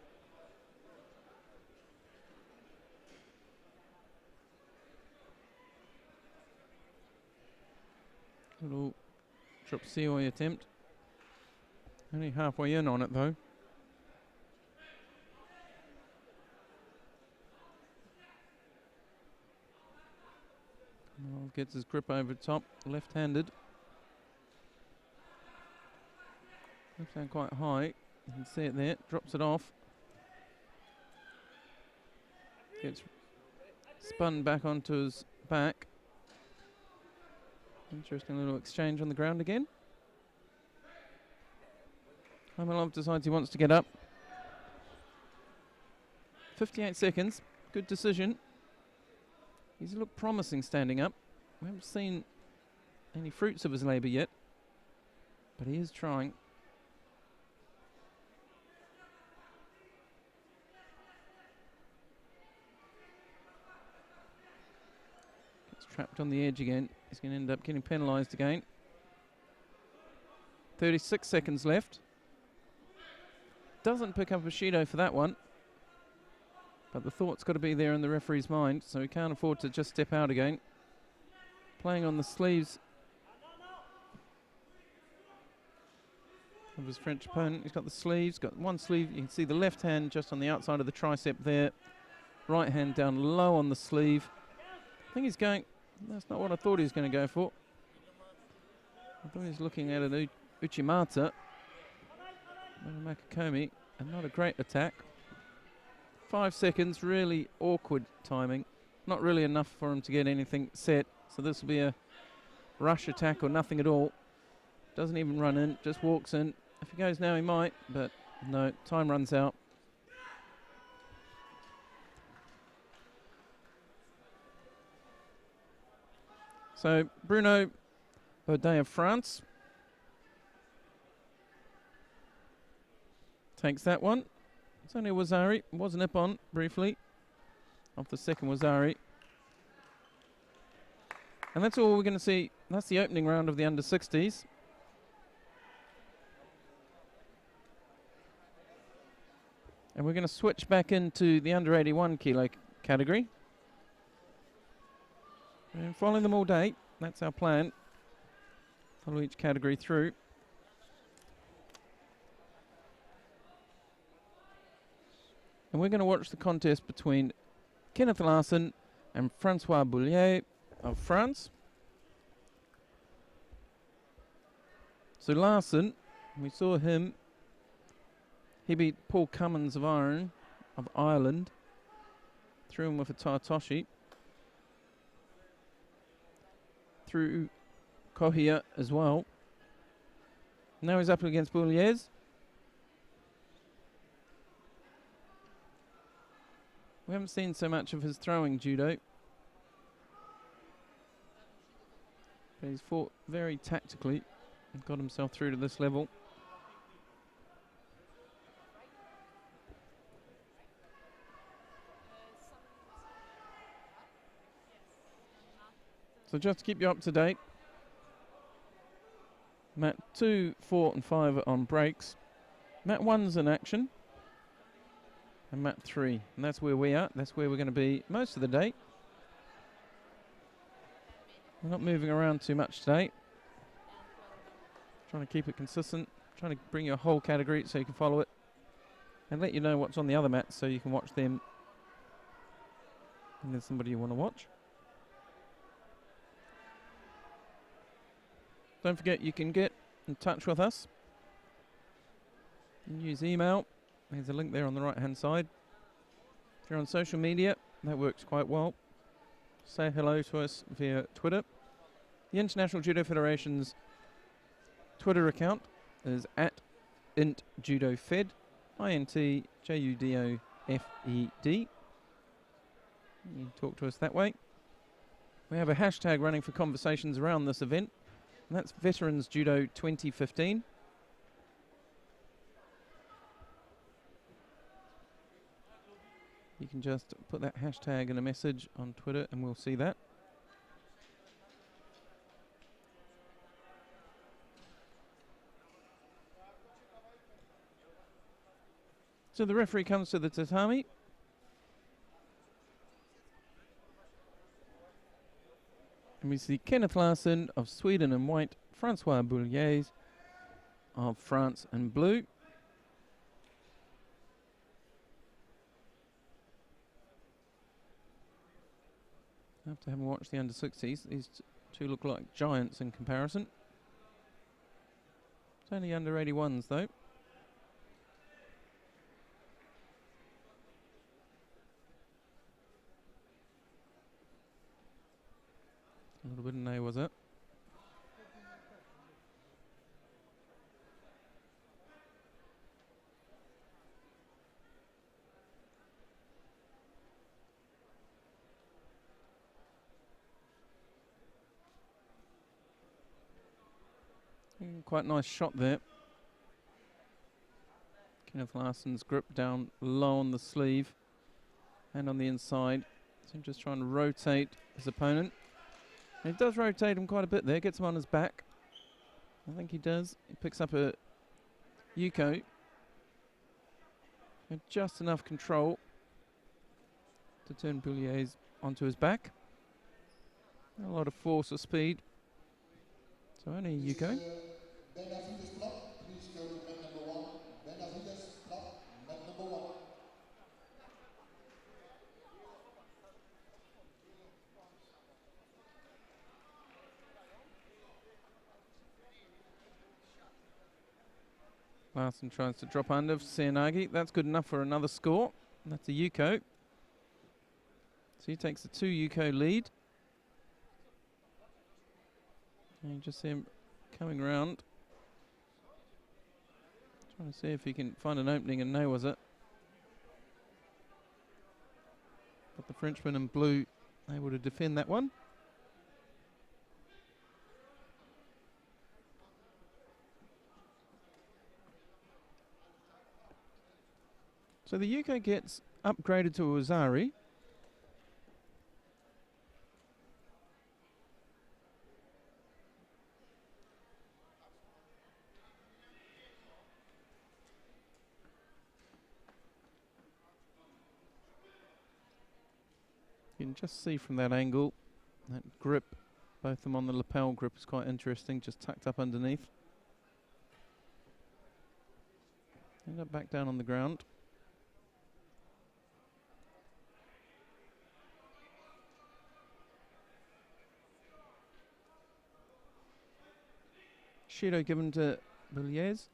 Little drop Seoi attempt. Only halfway in on it though. Well, gets his grip over top, left-handed. Left hand quite high. You can see it there. Drops it off. Gets spun back onto his back. Interesting little exchange on the ground again. Kamelov decides he wants to get up. 58 seconds. Good decision. He's looked promising standing up. We haven't seen any fruits of his labour yet, but he is trying. Gets trapped on the edge again. He's going to end up getting penalised again. 36 seconds left. Doesn't pick up a Shido for that one. But the thought's got to be there in the referee's mind, so he can't afford to just step out again. Playing on the sleeves of his French opponent. He's got the sleeves, got one sleeve. You can see the left hand just on the outside of the tricep there. Right hand down low on the sleeve. I think he's going, that's not what I thought he was going to go for. I thought he was looking at an Uchimata. Makakomi, and not a great attack. 5 seconds, really awkward timing. Not really enough for him to get anything set. So this will be a rush attack or nothing at all. Doesn't even run in, just walks in. If he goes now, he might, but no, time runs out. So Bruno Baudet of France takes that one. It's only a Wazari. Was an Ippon briefly off the second Wazari. And that's all we're going to see. That's the opening round of the under-60s. And we're going to switch back into the under-81 kilo category. And follow them all day. That's our plan. Follow each category through. And we're going to watch the contest between Kenneth Larson and Francois Boulier of France. So Larson, we saw him. He beat Paul Cummins of Ireland. Threw him with a Tartoshi. Through Kohia as well. Now he's up against Bouliers. We haven't seen so much of his throwing judo. But he's fought very tactically. and got himself through to this level. So just to keep you up to date, mat 2, 4 and 5 are on breaks. Mat 1's in action. And mat 3. And that's where we are. That's where we're going to be most of the day. We're not moving around too much today. Trying to keep it consistent. Trying to bring you a whole category so you can follow it. And let you know what's on the other mats so you can watch them. And there's somebody you want to watch. Don't forget you can get in touch with us. You can use email. There's a link there on the right hand side. If you're on social media, that works quite well. Say hello to us via Twitter. The International Judo Federation's Twitter account is @IntJudoFed, INTJUDOFED. You can talk to us that way. We have a hashtag running for conversations around this event, and that's Veterans Judo 2015. You can just put that hashtag in a message on Twitter and we'll see that. So the referee comes to the tatami. And we see Kenneth Larsson of Sweden in white, Francois Bouliers of France in blue. After having watched the under-60s, these two look like giants in comparison. It's only under 81s though. A little bit of no, was it? Quite nice shot there. Kenneth Larsson's grip down low on the sleeve and on the inside. So just trying to rotate his opponent. And he does rotate him quite a bit there, gets him on his back. I think he does. He picks up a Yuko. And just enough control to turn Bouliers onto his back. Not a lot of force or speed. So only a Yuko. Benavides Club, please go to mat number 1. Benavides Club, mat number 1. Larsson tries to drop under for Seoinage. That's good enough for another score. That's a Yuko. So he takes a 2 Yuko lead. And you just see him coming round. Trying to see if he can find an opening, and no, was it? But the Frenchman in blue able to defend that one. So the Yuko gets upgraded to a Uzari. You can just see from that angle, that grip, both of them on the lapel grip is quite interesting, just tucked up underneath. End up back down on the ground. Judo given to Bouliers.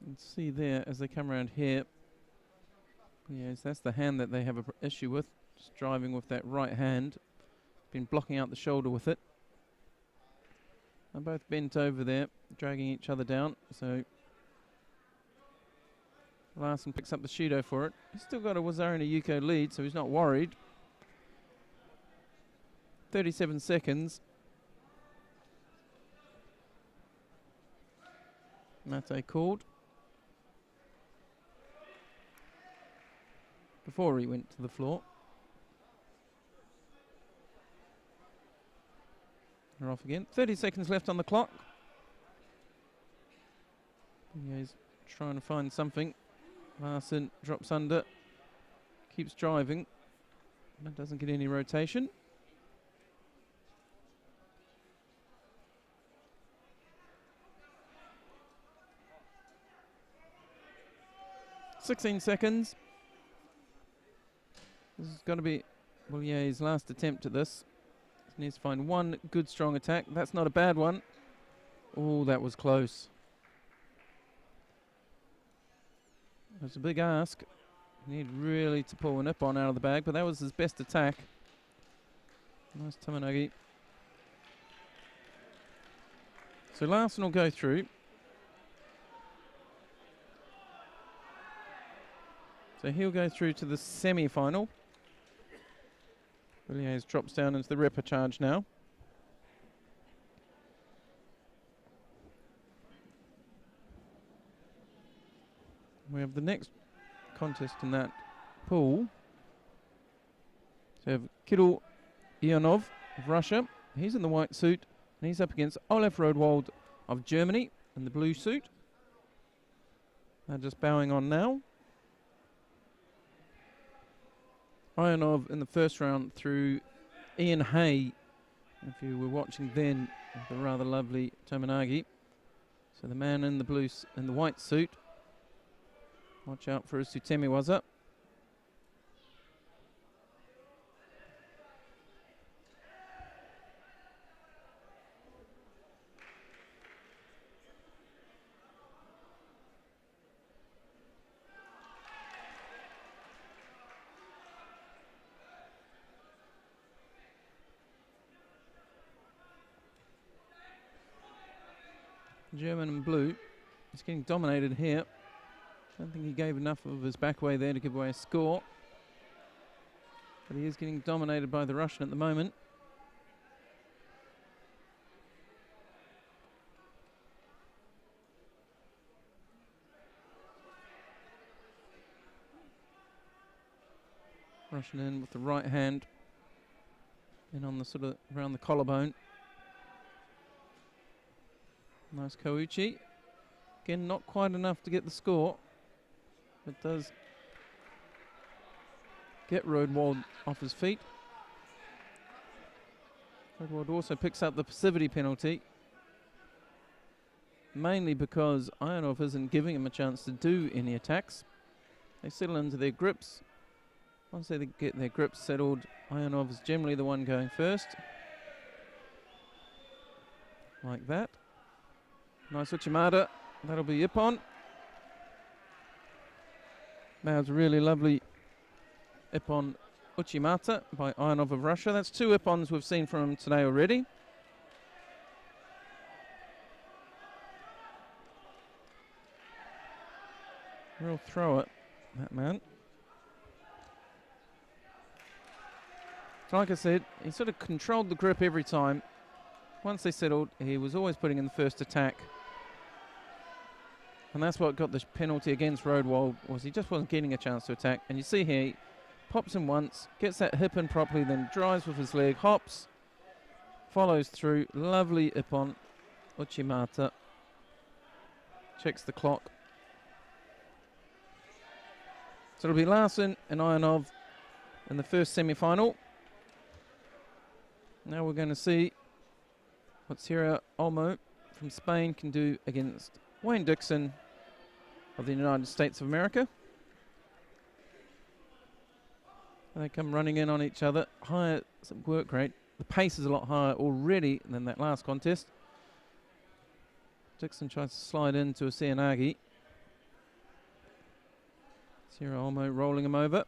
You can see there as they come around here. Yes, that's the hand that they have an issue with. Just driving with that right hand. Been blocking out the shoulder with it. They're both bent over there, dragging each other down. So Larson picks up the Judo for it. He's still got a Wazarina Yuko lead, so he's not worried. 37 seconds. Mate called. Before he went to the floor. They're off again. 30 seconds left on the clock. Yeah, he's trying to find something. Larson drops under. Keeps driving. But doesn't get any rotation. "16 seconds. This is going to be Boulier's last attempt at this. He needs to find one good strong attack. That's not a bad one. Oh, that was close. That's a big ask. Need really to pull an Ippon out of the bag, but that was his best attack. Nice Tamanagi. So Larson will go through. So he'll go through to the semi-final. Villiers drops down into the repechage now. We have the next contest in that pool. So we have Kirill Ionov of Russia. He's in the white suit, and he's up against Olaf Rodwald of Germany in the blue suit. They're just bowing on now. Ionov in the first round through Ian Hay. If you were watching then, the rather lovely Tominagi. So the man in the blue in the white suit. Watch out for Sutemi Waza. German and blue. He's getting dominated here. I don't think he gave enough of his back way there to give away a score. But he is getting dominated by the Russian at the moment. Russian in with the right hand. In on the sort of around the collarbone. Nice Kouchi. Again, not quite enough to get the score. But does get Rodwald off his feet. Rodwald also picks up the passivity penalty. Mainly because Ionov isn't giving him a chance to do any attacks. They settle into their grips. Once they get their grips settled, Ionov is generally the one going first. Like that. Nice Uchimata. That'll be Ippon. That was a really lovely Ippon Uchimata by Ionov of Russia. That's two Ippons we've seen from him today already. Real thrower, that man. Like I said, he sort of controlled the grip every time. Once they settled, he was always putting in the first attack. And that's what got the penalty against Rodwald, was he just wasn't getting a chance to attack. And you see here, he pops him once, gets that hip in properly, then drives with his leg, hops, follows through. Lovely Ippon Uchimata. Checks the clock. So it'll be Larson and Ionov in the first semi-final. Now we're going to see what Sierra Olmo from Spain can do against Wayne Dixon of the United States of America. They come running in on each other. Higher work rate. The pace is a lot higher already than that last contest. Dixon tries to slide into a Cianagi. Sierra Olmo rolling him over.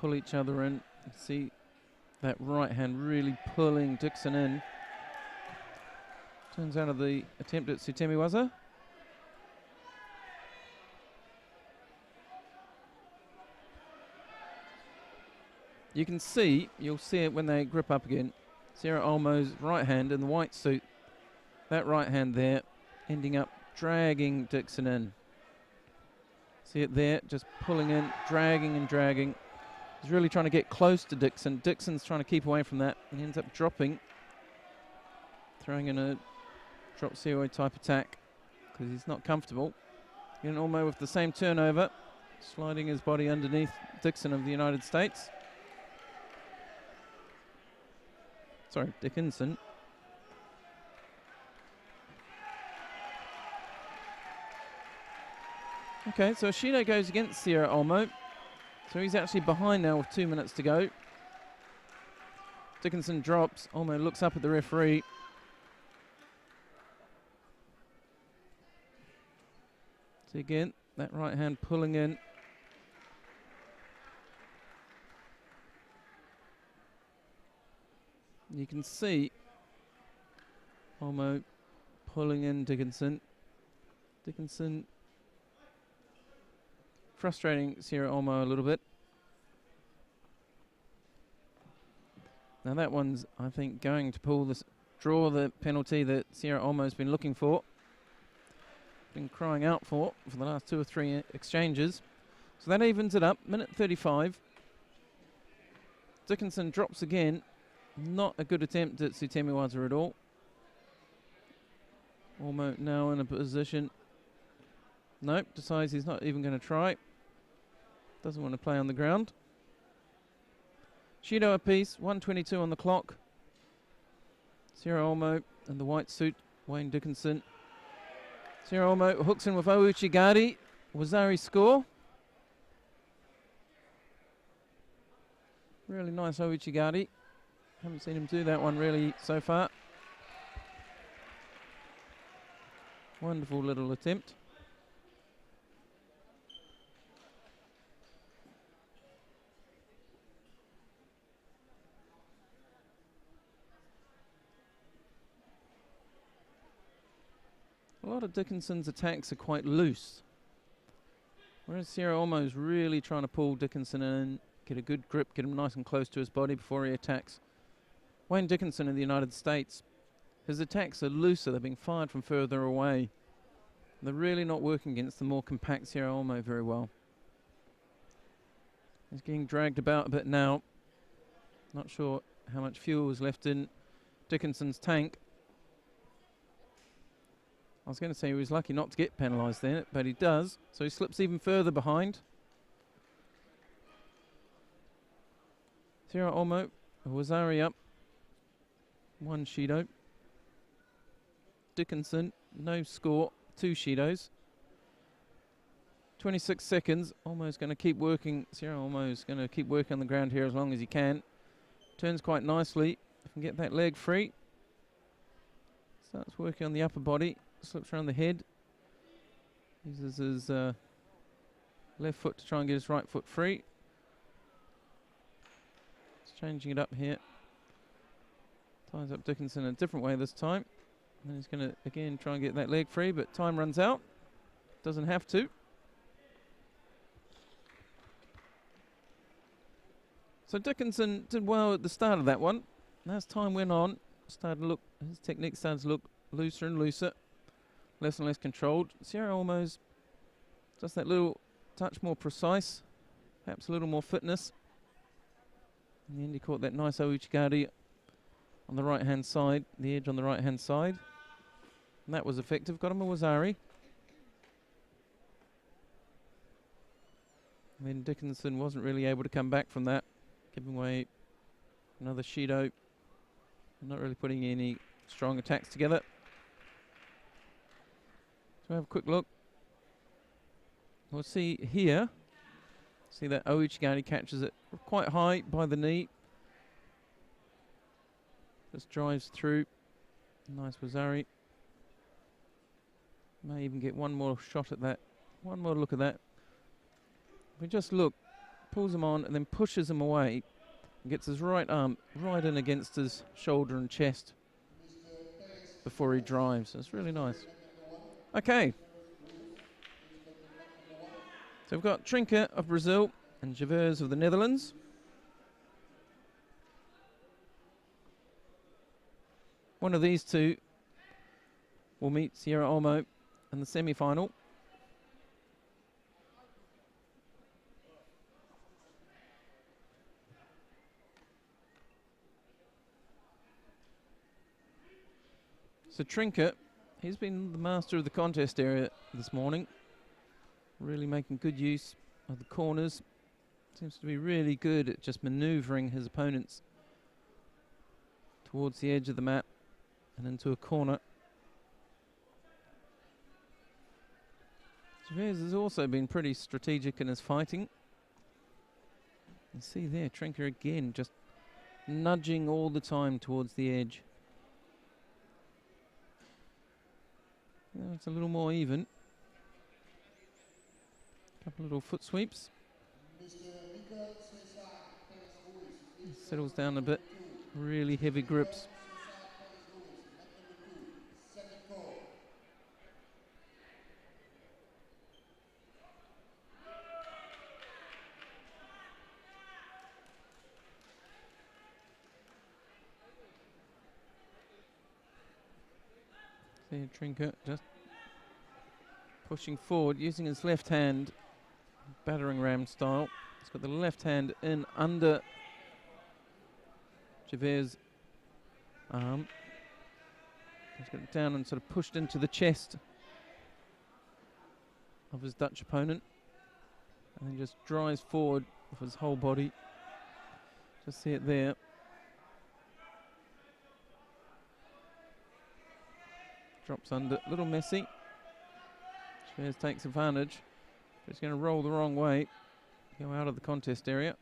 pull each other in. You see that right hand really pulling Dixon in. Turns out of the attempt at Sutemiwaza. You can see, you'll see it when they grip up again. Sarah Olmo's right hand in the white suit. That right hand there ending up dragging Dixon in. See it there, just pulling in, dragging and dragging. He's really trying to get close to Dixon. Dixon's trying to keep away from that and he ends up dropping. Throwing in a drop COA type attack because he's not comfortable. Again, Olmo with the same turnover, sliding his body underneath Dixon of the United States. Sorry, Dickinson. Okay, so Shido goes against Sierra Olmo. So he's actually behind now with 2 minutes to go. Dickinson drops. Olmo looks up at the referee. So again, that right hand pulling in. You can see Olmo pulling in Dickinson. Dickinson frustrating Sierra Olmo a little bit. Now that one's, I think, going to pull this, draw the penalty that Sierra Olmo's been looking for. Been crying out for the last 2 or 3 exchanges. So that evens it up, minute 35. Dickinson drops again. Not a good attempt at Sutemiwaza at all. Olmo now in a position. Nope, decides he's not even going to try. Doesn't want to play on the ground. Shido apiece, 1:22 on the clock. Sierra Olmo in the white suit, Wayne Dickinson. Sierra Olmo hooks in with Ouchigari. Wazari score. Really nice Ouchigari. Haven't seen him do that one really so far. Wonderful little attempt. A lot of Dickinson's attacks are quite loose, whereas Sierra Olmo's really trying to pull Dickinson in, get a good grip, get him nice and close to his body before he attacks. Wayne Dickinson in the United States, his attacks are looser, they're being fired from further away. They're really not working against the more compact Sierra Olmo very well. He's getting dragged about a bit now. Not sure how much fuel is left in Dickinson's tank. I was going to say he was lucky not to get penalised there, but he does. So he slips even further behind. Sierra Olmo, Wazari up. 1 Shido. Dickinson, no score, 2 Shidos. 26 seconds. Olmo's going to keep working. Sierra Olmo's going to keep working on the ground here as long as he can. Turns quite nicely. If he can get that leg free. Starts working on the upper body. Slips around the head. Uses his left foot to try and get his right foot free. He's changing it up here. Ties up Dickinson in a different way this time. And he's going to again try and get that leg free, but time runs out. Doesn't have to. So Dickinson did well at the start of that one. And as time went on, his technique started to look looser and looser. Less and less controlled. Sierra Olmo's just that little touch more precise, perhaps a little more fitness. In the end, he caught that nice Ouchigari on the right hand side, the edge on the right hand side. And that was effective. Got him a Wazari. And then Dickinson wasn't really able to come back from that, giving away another Shido. Not really putting any strong attacks together. So have a quick look. We'll see here. See that Ouchigari catches it quite high by the knee. Just drives through. Nice Wazari. May even get one more shot at that. One more look at that. If we just look, pulls him on and then pushes him away and gets his right arm right in against his shoulder and chest before he drives. It's really nice. Okay. So we've got Trinca of Brazil and Javers of the Netherlands. One of these two will meet Sierra Olmo in the semi-final. So Trinca, he's been the master of the contest area this morning, really making good use of the corners. Seems to be really good at just manoeuvring his opponents towards the edge of the mat and into a corner. Javers has also been pretty strategic in his fighting. You see there, Trinca again just nudging all the time towards the edge. It's a little more even. Couple little foot sweeps. Settles down a bit. Really heavy grips. See Trinca just pushing forward, using his left hand, battering ram style. He's got the left hand in under Javers' arm. He's got it down and sort of pushed into the chest of his Dutch opponent. And he just drives forward with his whole body. Just see it there. Drops under, a little messy. Javers takes advantage, but he's going to roll the wrong way, go out of the contest area.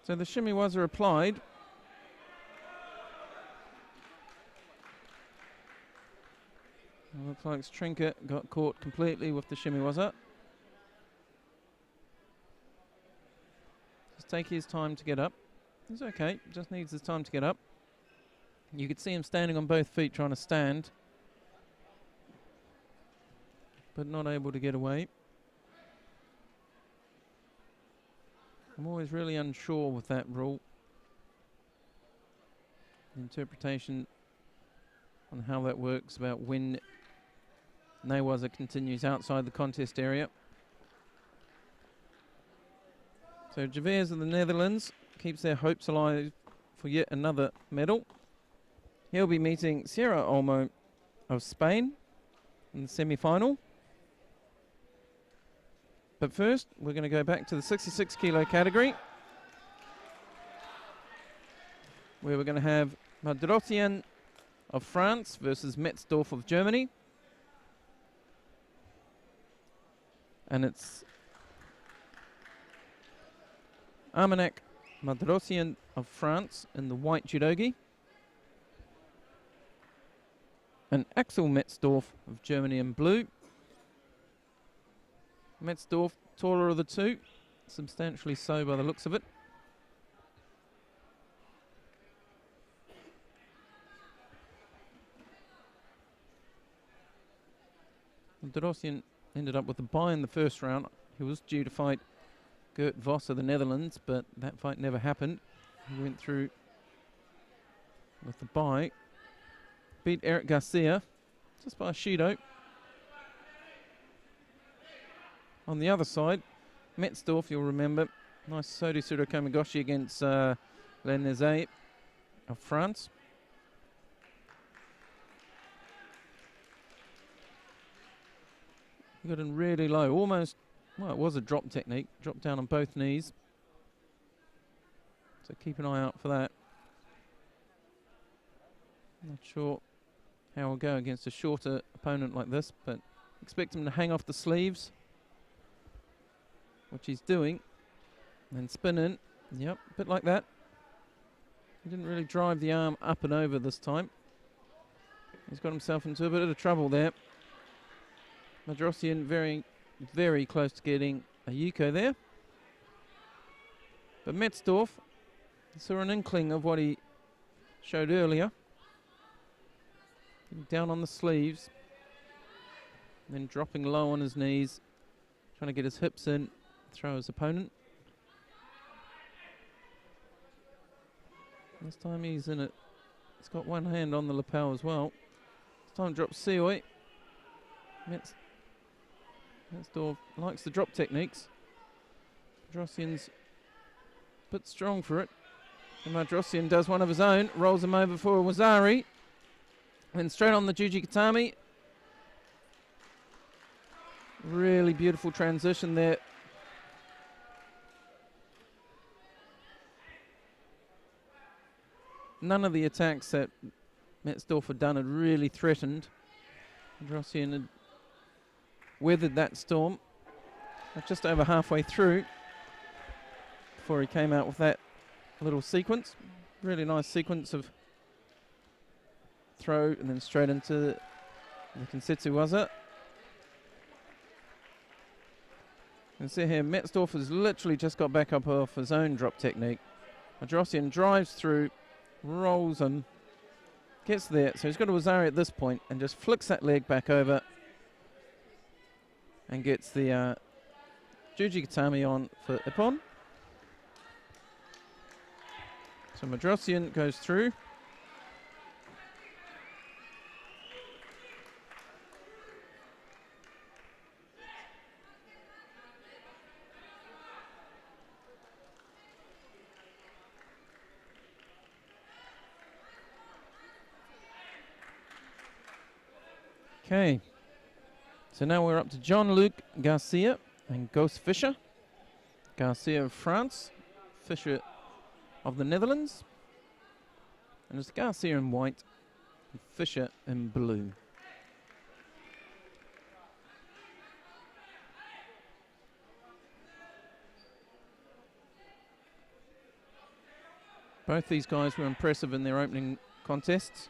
So the shimmy was applied. Looks like Trinca got caught completely with the shimmy was. Just take his time to get up. He's okay, just needs his time to get up. You could see him standing on both feet trying to stand, but not able to get away. I'm always really unsure with that rule. The interpretation on how that works about when Newaza continues outside the contest area. So Javers of the Netherlands keeps their hopes alive for yet another medal. He'll be meeting Sierra Olmo of Spain in the semi-final. But first, we're going to go back to the 66 kilo category, where we're going to have Madrosian of France versus Metzdorf of Germany. And it's Armanek Madrosian of France in the white judogi, and Axel Metzdorf of Germany in blue. Metzdorf, taller of the two, substantially so by the looks of it. Madrosian ended up with a bye in the first round. He was due to fight Gert Vos of the Netherlands, but that fight never happened. He went through with the bye. Beat Eric Garcia just by a Shido. On the other side, Metzdorf, you'll remember, nice Sodi Sudo Komigoshi against Lenezé of France. He got in really low, almost, well, it was a drop technique, dropped down on both knees. So keep an eye out for that. Not sure how we'll go against a shorter opponent like this, but expect him to hang off the sleeves, which he's doing, and spin in. Yep, a bit like that. He didn't really drive the arm up and over this time. He's got himself into a bit of trouble there. Madrosian very, very close to getting a Yuko there. But Metzdorf saw an inkling of what he showed earlier. Down on the sleeves, then dropping low on his knees, trying to get his hips in, throw his opponent. This time he's in it. He's got one hand on the lapel as well. This time drops Sioi. Metzdorf likes the drop techniques. Madrosian's a bit strong for it. And Madrosian does one of his own, rolls him over for a Wazari. Then straight on the Juji Katami. Really beautiful transition there. None of the attacks that Metzdorf had done had really threatened. Madrosian had weathered that storm. Just over halfway through before he came out with that little sequence. Really nice sequence of throw and then straight into the Kensetsu Waza. You can see here Metzdorf has literally just got back up off his own drop technique. Madrosian drives through, rolls him, gets there, so he's got a Wazari at this point and just flicks that leg back over and gets the Juji Katami on for Ippon. So Madrosian goes through. Okay, so now we're up to Jean-Luc Garcia and Ghost Fischer. Garcia of France, Fischer of the Netherlands. And it's Garcia in white and Fischer in blue. Both these guys were impressive in their opening contests.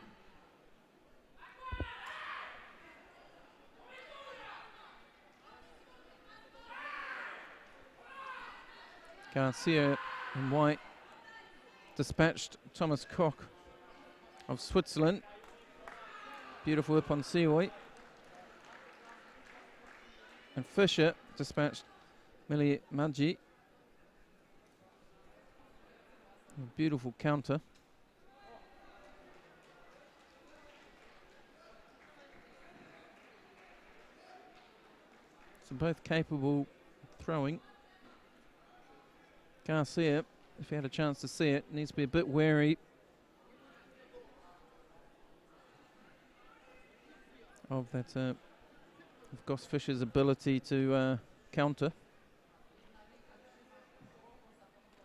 Garcia in white dispatched Thomas Koch of Switzerland. Beautiful whip on Sioi. And Fischer dispatched Mili Maggi. A beautiful counter. So both capable of throwing. Garcia, if he had a chance to see it, needs to be a bit wary of that of Ghost Fischer's ability to counter.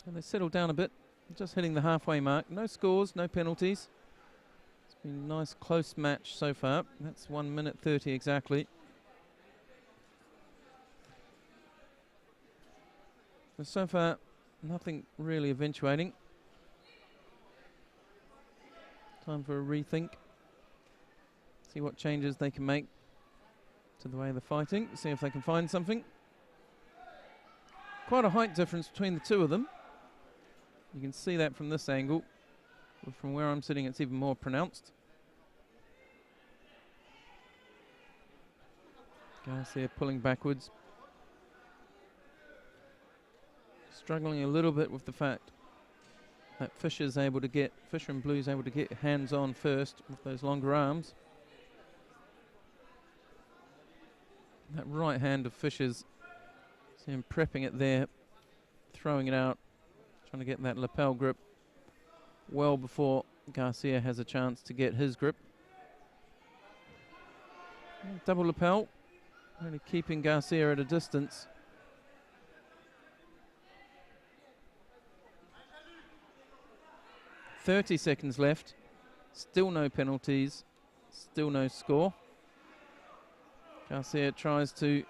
And they settled down a bit, just hitting the halfway mark. No scores, no penalties. It's been a nice close match so far. That's 1 minute 30 exactly. So far, nothing really eventuating. Time for a rethink. See what changes they can make to the way they're fighting. See if they can find something. Quite a height difference between the two of them. You can see that from this angle. But from where I'm sitting, it's even more pronounced. Garcia pulling backwards. Struggling a little bit with the fact that Fischer in blue is able to get hands on first with those longer arms. That right hand of Fischer's, see him prepping it there, throwing it out, trying to get that lapel grip well before Garcia has a chance to get his grip. Double lapel, really keeping Garcia at a distance. .30 seconds left, still no penalties. Still no score. Garcia tries to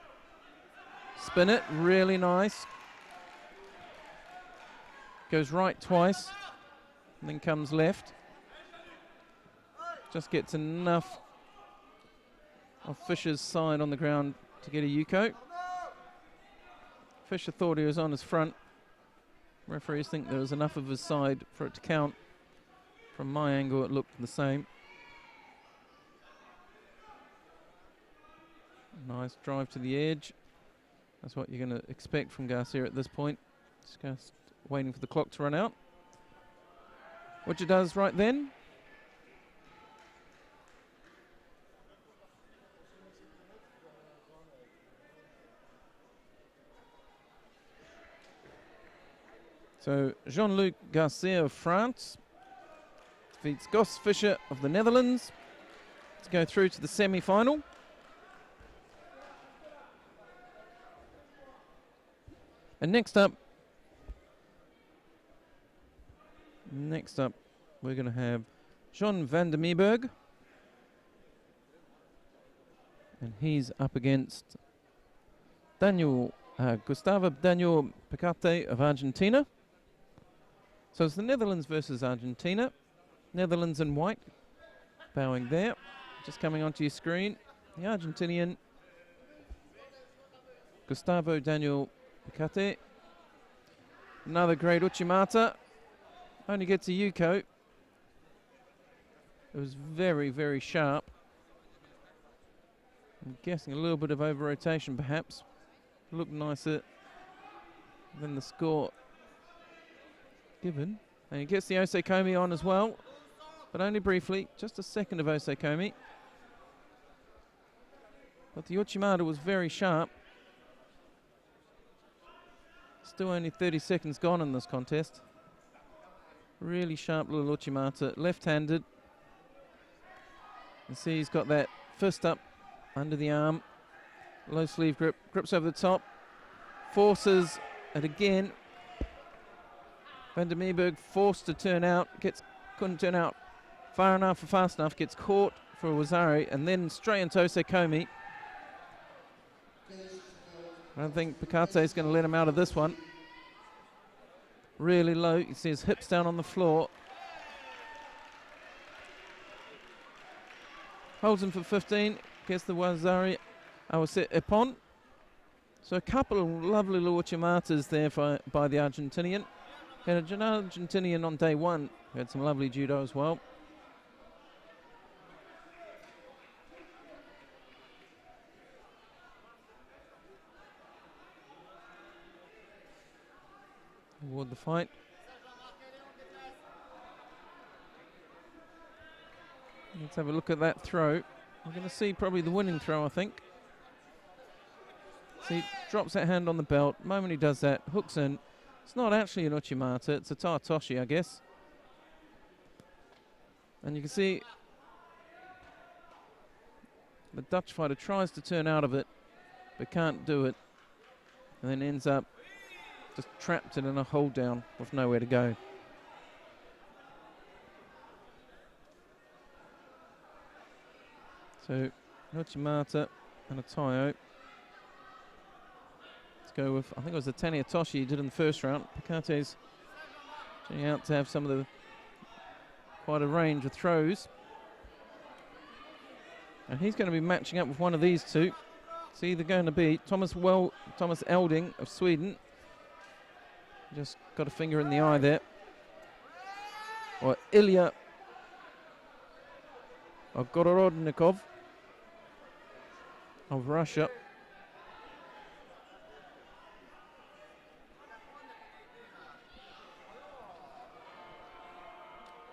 spin it. Really nice. Goes right twice. And then comes left. Just gets enough of Fisher's side on the ground to get a Yuko. Fisher thought he was on his front. Referees think there was enough of his side for it to count. From my angle, it looked the same. Nice drive to the edge. That's what you're going to expect from Garcia at this point. Just waiting for the clock to run out. Which it does right then. So Jean-Luc Garcia of France defeats Goss Fischer of the Netherlands to go through to the semi-final. And next up, we're going to have John van der Meeberg. And he's up against Gustavo Daniel Picate of Argentina. So it's the Netherlands versus Argentina. Netherlands in white, bowing there. Just coming onto your screen. The Argentinian, Gustavo Daniel Picate. Another great Uchimata. Only gets a Yuko. It was very, very sharp. I'm guessing a little bit of over-rotation perhaps. Looked nicer than the score given. And he gets the Osekomi on as well, but only briefly, just a second of Osekomi. But the Uchimata was very sharp. Still only 30 seconds gone in this contest. Really sharp little Uchimata, left-handed. You see he's got that fist up under the arm. Low sleeve grip, grips over the top. Forces it again. Van der Meeberg forced to turn out, couldn't turn out far enough or fast enough, gets caught for Wazari, and then straight into Osekomi. I don't think Picate is going to let him out of this one. Really low, you see his hips down on the floor. Holds him for 15, gets the Wazari Awaset Ippon. So a couple of lovely little Uchimatas there by the Argentinian. Had an Argentinian on day one who had some lovely judo as well. Award the fight. Let's have a look at that throw. We're going to see probably the winning throw, I think. See, drops that hand on the belt. The moment he does that, hooks in. It's not actually an Uchimata, it's a Tartoshi, I guess. And you can see the Dutch fighter tries to turn out of it, but can't do it. And then ends up just trapped in a hold down with nowhere to go. So, an Uchimata and a Taio. Let's go with, I think it was the Taniatoshi he did in the first round. Picate's turning out to have some of the, quite a range of throws. And he's going to be matching up with one of these two. It's either going to be Thomas Elding of Sweden. Just got a finger in the eye there. Or Ilya Gorodnikov of Russia.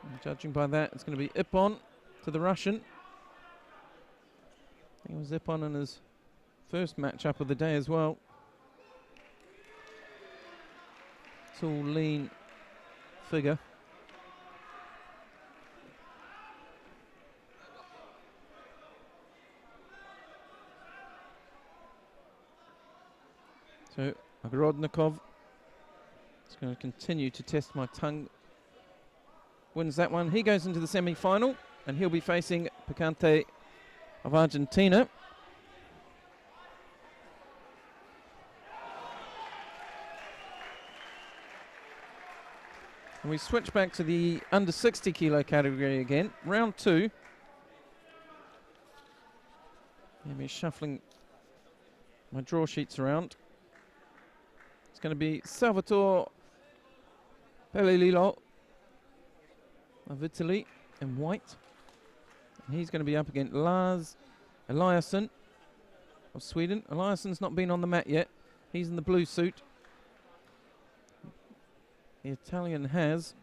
And judging by that, it's going to be Ippon to the Russian. I think it was Ippon in his first matchup of the day as well. Tall, lean figure. So, Gorodnikov is going to continue to test my tongue. Wins that one. He goes into the semi-final, and he'll be facing Picante of Argentina. And we switch back to the under 60 kilo category again. Round 2. Let me shuffling my draw sheets around. It's going to be Salvatore Pelililo of Italy in white. And he's going to be up against Lars Eliasson of Sweden. Eliasson's not been on the mat yet. He's in the blue suit. The Italian has.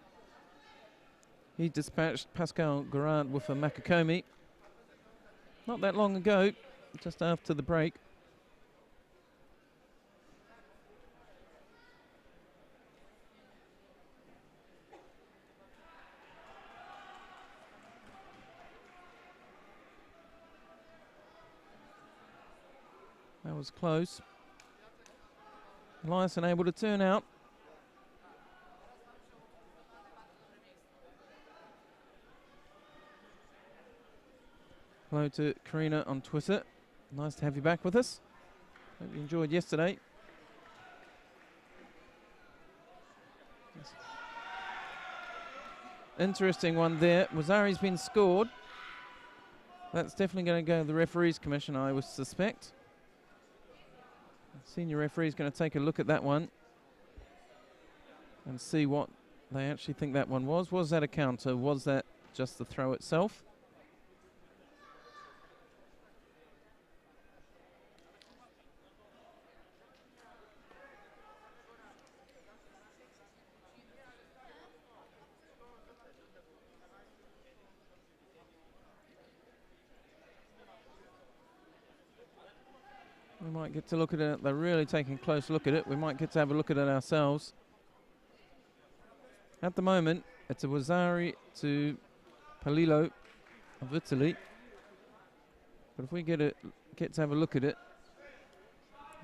He dispatched Pascal Garand with a Makakomi not that long ago, just after the break. That was close. Eliasson able to turn out. Hello to Karina on Twitter. Nice to have you back with us. Hope you enjoyed yesterday. Interesting one there. Wazari's been scored. That's definitely going to go to the referees commission, I would suspect. Senior referee is going to take a look at that one and see what they actually think that one was. Was that a counter? Was that just the throw itself? We might get to look at it. They're really taking a close look at it. We might get to have a look at it ourselves. At the moment, it's a Wazzari to Palillo of Italy. But if we get to have a look at it,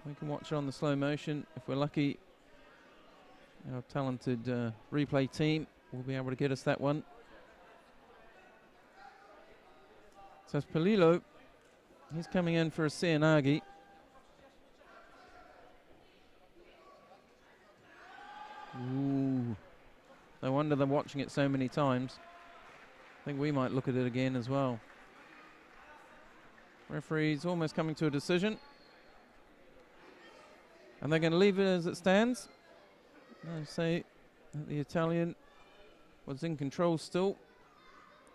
we can watch it on the slow motion. If we're lucky, our talented replay team will be able to get us that one. So it's Palillo. He's coming in for a Seanagi. Ooh. No wonder they're watching it so many times. I think we might look at it again as well. Referee's almost coming to a decision. And they're going to leave it as it stands. They say that the Italian was in control still,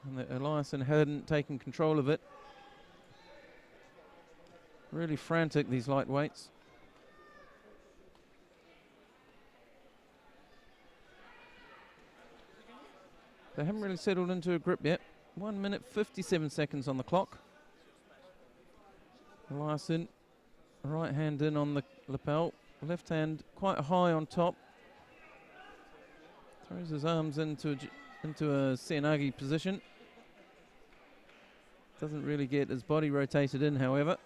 and that Eliasson hadn't taken control of it. Really frantic, these lightweights. They haven't really settled into a grip yet. 1 minute 57 seconds on the clock. Eliasson, right hand in on the lapel, left hand quite high on top. Throws his arms into a Seanagi position. Doesn't really get his body rotated in, however.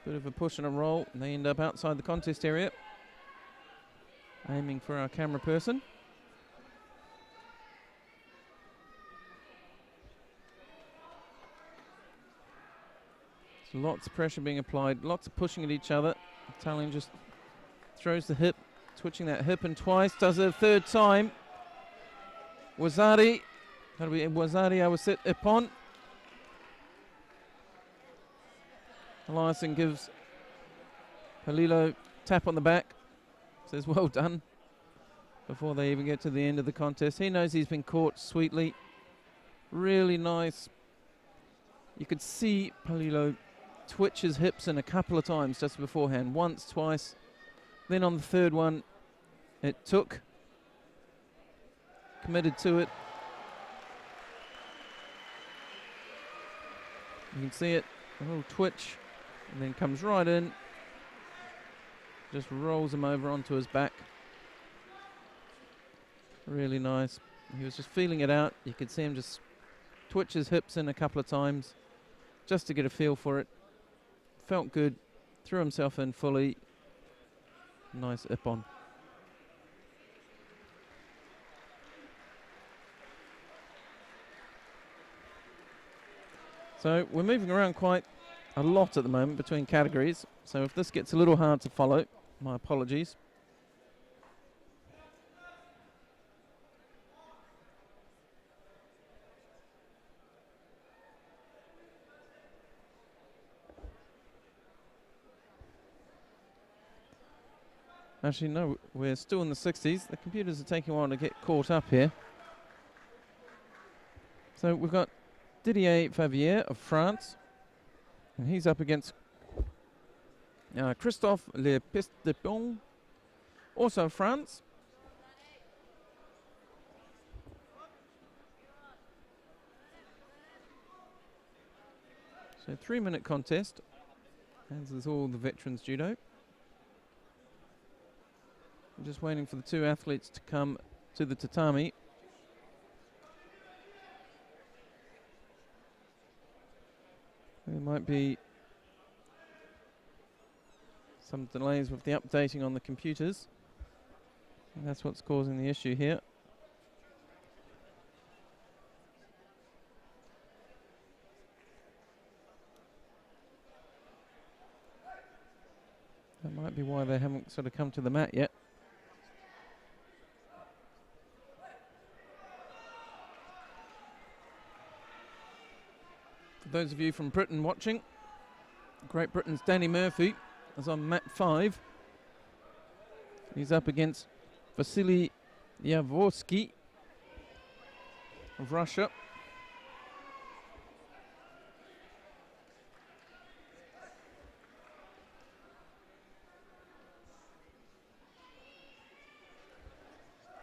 Bit of a push and a roll, and they end up outside the contest area. Aiming for our camera person. So lots of pressure being applied, lots of pushing at each other. Italian just throws the hip, twitching that hip, and twice, does it a third time. Wazzari, that'll be Wazzari, I will sit Ippon. Eliasson gives Palillo tap on the back, says well done, before they even get to the end of the contest. He knows he's been caught sweetly. Really nice. You could see Palillo twitch his hips in a couple of times just beforehand. Once, twice. Then on the third one, it took. Committed to it. You can see it, a little twitch, and then comes right in. Just rolls him over onto his back. Really nice. He was just feeling it out. You could see him just twitch his hips in a couple of times just to get a feel for it. Felt good. Threw himself in fully. Nice Ippon. So we're moving around quite a lot at the moment between categories. So if this gets a little hard to follow, my apologies. Actually, no, we're still in the 60s. The computers are taking a while to get caught up here. So we've got Didier Favier of France, and he's up against Christophe Le Pistepon, also France. So 3-minute contest, as is all the veterans judo. I'm just waiting for the two athletes to come to the tatami. There might be some delays with the updating on the computers, and that's what's causing the issue here. That might be why they haven't sort of come to the mat yet. For those of you from Britain watching, Great Britain's Danny Murphy is on mat 5. He's up against Vasily Yavorsky of Russia.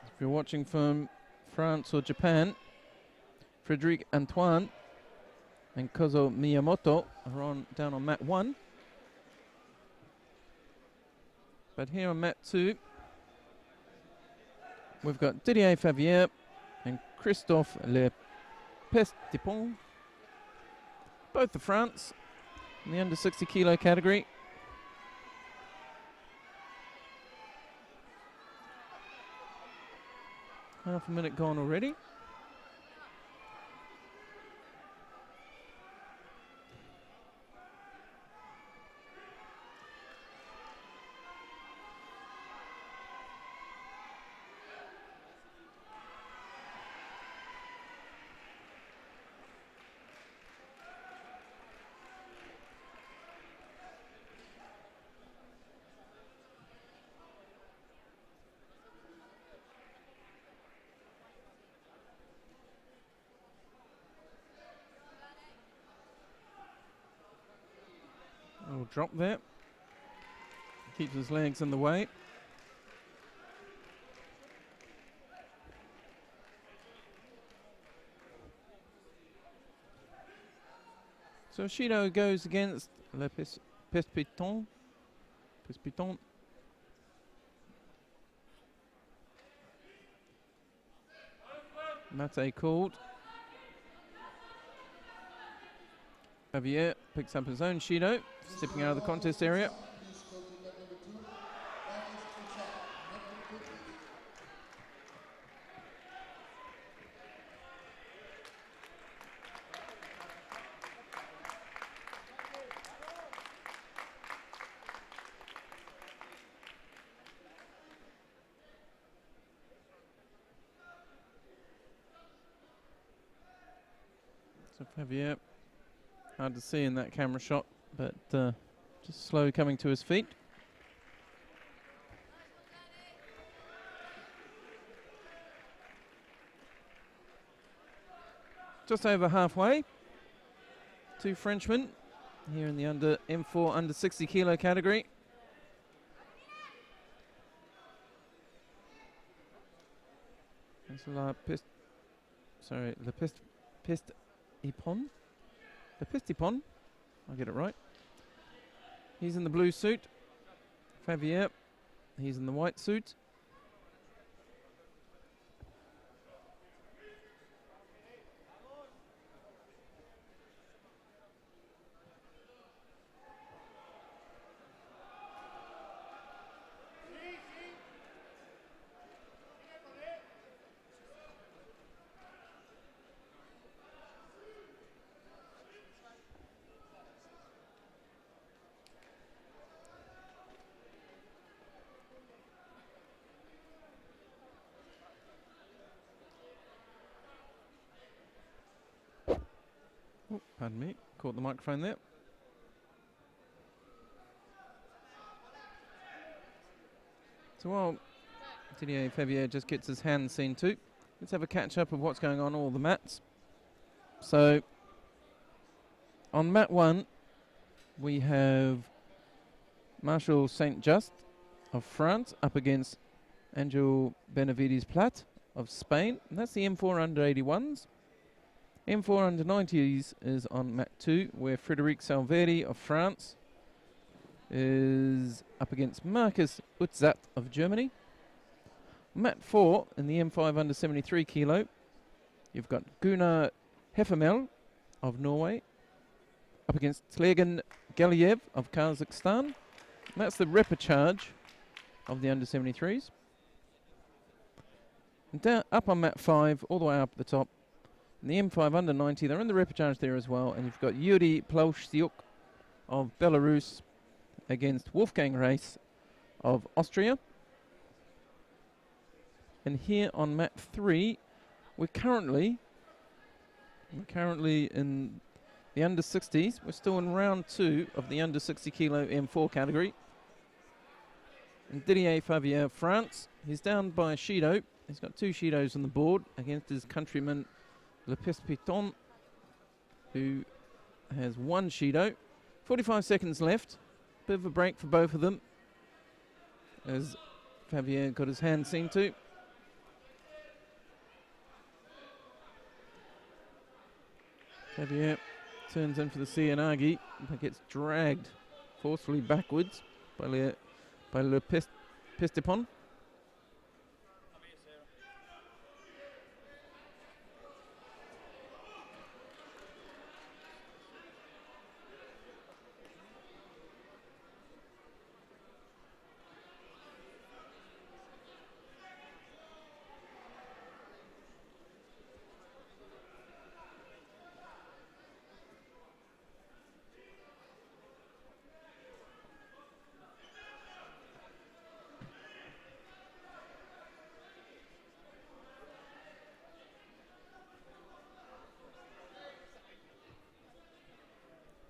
If you're watching from France or Japan, Frédéric Antoine and Kozo Miyamoto are down on mat 1. But here on mat 2, we've got Didier Favier and Christophe Le Pestipon, both of France, in the under 60 kilo category. Half a minute gone already. Little drop there. Keeps his legs in the way. So Shido goes against Le Pestpiton. Mate called. Javier picks up his own Shido, stepping out of the contest area. So Javier, hard to see in that camera shot, but just slow coming to his feet. Just over halfway. Two Frenchmen here in the under M4 under 60 kilo category. That's Le Pistipon. I'll get it right. He's in the blue suit. Favier, he's in the white suit. Pardon me, caught the microphone there. So while Didier Favier just gets his hand seen to, let's have a catch up of what's going on all the mats. So on mat 1, we have Marshall St. Just of France up against Angel Benavides Plat of Spain. And that's the M4 under 81s. M4 under 90s is on mat 2, where Frédéric Salveri of France is up against Marcus Utzat of Germany. Mat 4 in the M5 under 73 kilo, you've got Gunnar Heffermel of Norway up against Tlegen Galiev of Kazakhstan. And that's the repechage of the under 73s. And down up on mat 5, all the way up the top, in the M5 under 90, they're in the repechage there as well, and you've got Yuri Plausiuk of Belarus against Wolfgang Reis of Austria. And here on mat 3, we're currently in the under 60s. We're still in round 2 of the under 60 kilo M4 category. And Didier Favier of France, he's down by a Shido. He's got 2 Shidos on the board against his countryman Le Piton, who has 1 Shido. 45 seconds left. Bit of a break for both of them, as Favier got his hand seen to. Favier turns in for the Cianagi, but gets dragged forcefully backwards by Le Pistipon.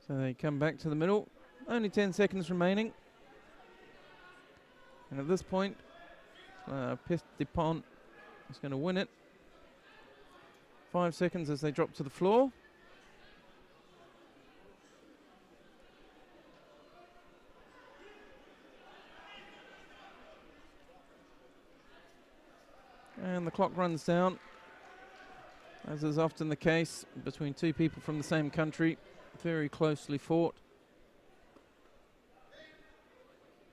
So they come back to the middle. Only 10 seconds remaining. And at this point, Pistipon is going to win it. 5 seconds as they drop to the floor. And the clock runs down, as is often the case between 2 people from the same country. Very closely fought.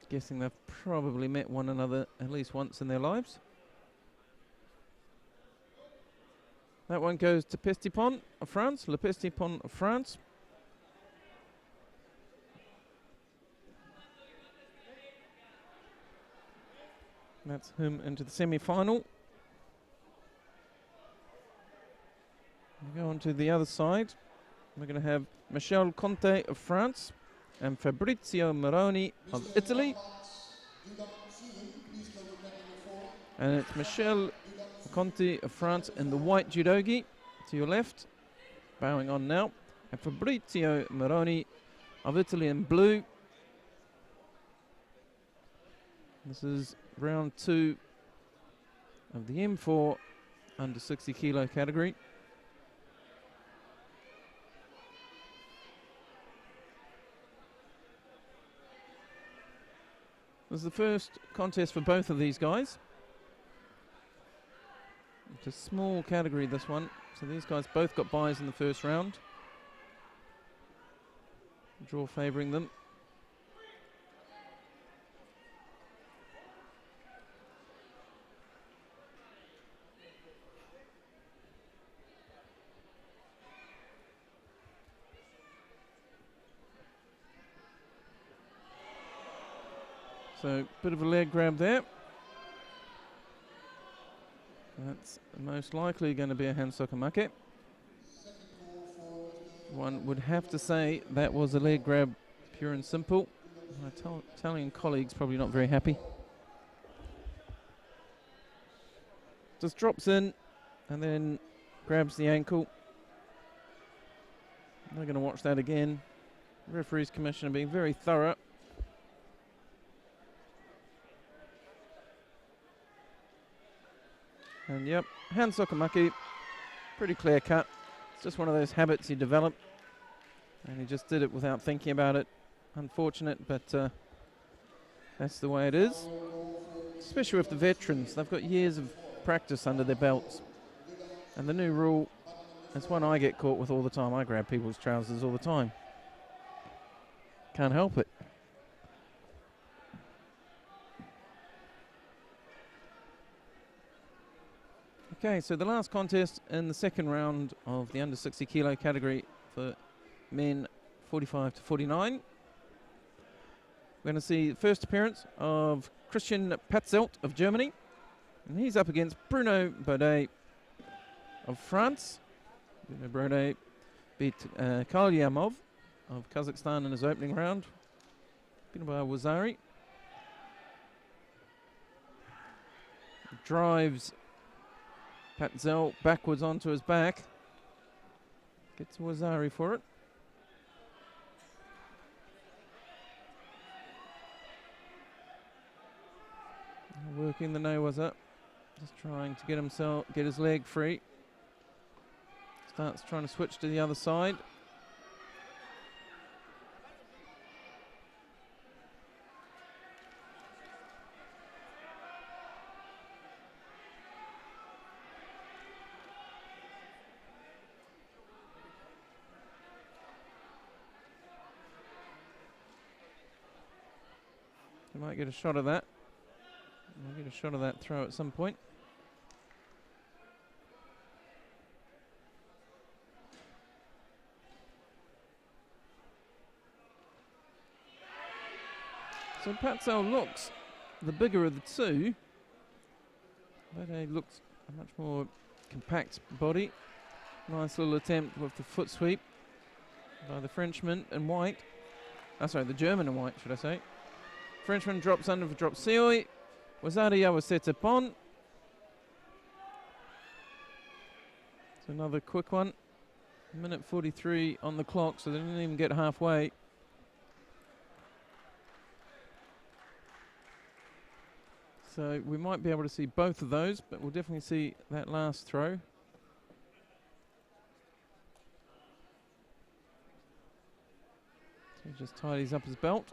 Guessing they've probably met one another at least once in their lives. That one goes to Pistipon of France, Le Pistipon of France. That's him into the semi-final. We go on to the other side. We're going to have Michel Conte of France and Fabrizio Moroni of Italy. And it's Michel Conte of France in the white judogi to your left, bowing on now. And Fabrizio Moroni of Italy in blue. This is round 2 of the M4 under 60 kilo category. This is the first contest for both of these guys. It's a small category, this one. So these guys both got byes in the first round. Draw favouring them. So, bit of a leg grab there. That's most likely going to be a Hansokamake. One would have to say that was a leg grab, pure and simple. My Italian colleague's probably not very happy. Just drops in and then grabs the ankle. They're going to watch that again. Referees Commissioner being very thorough. And yep, hand sokamaki, pretty clear cut. It's just one of those habits you develop. And he just did it without thinking about it. Unfortunate, but that's the way it is. Especially with the veterans, they've got years of practice under their belts. And the new rule, it's one I get caught with all the time. I grab people's trousers all the time. Can't help it. Okay, so the last contest in the second round of the under 60 kilo category for men 45 to 49. We're going to see the first appearance of Christian Patzelt of Germany. And he's up against Bruno Baudet of France. Bruno Baudet beat Kalyamov of Kazakhstan in his opening round. Beaten by Wazari. Drives Patzelt backwards onto his back. Gets Wazari for it. Working the nose up. Just trying to get his leg free. Starts trying to switch to the other side. You might get a shot of that. Might get a shot of that throw at some point. So Patzelt looks the bigger of the two, but he looks a much more compact body. Nice little attempt with the foot sweep by the Frenchman in white. Sorry, the German in white, should I say. Frenchman drops under for drop seoi. Wazari Awaseta Pon. It's another quick one. Minute 43 on the clock, so they didn't even get halfway. So we might be able to see both of those, but we'll definitely see that last throw. So he just tidies up his belt.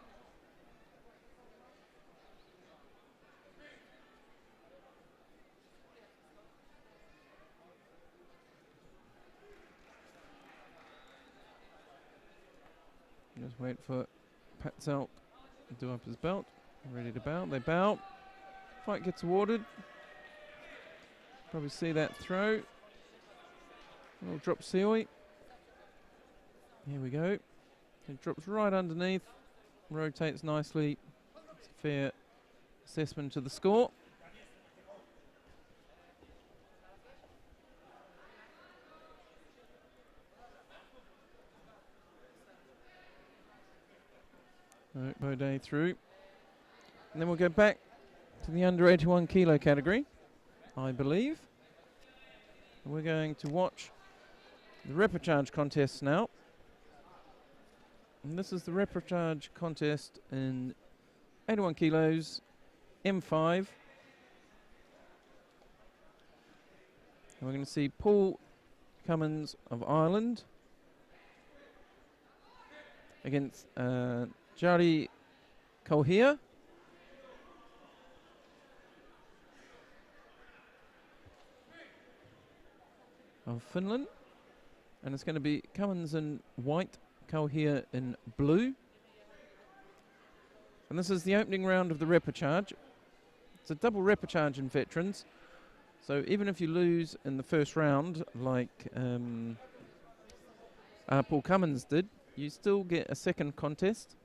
Just wait for Patzelt to do up his belt. Ready to bow. They bow. Fight gets awarded. Probably see that throw. Little drop seoi. Here we go. It drops right underneath. Rotates nicely. It's a fair assessment to the score. Baudet through. And then we'll go back to the under 81 kilo category, I believe. And we're going to watch the repechage contest now. And this is the repechage contest in 81 kilos, M5. And we're going to see Paul Cummins of Ireland against Jari Kohir of Finland. And it's going to be Cummins in white, Kohir in blue. And this is the opening round of the repechage. It's a double repechage in veterans. So even if you lose in the first round, like Paul Cummins did, you still get a second contest.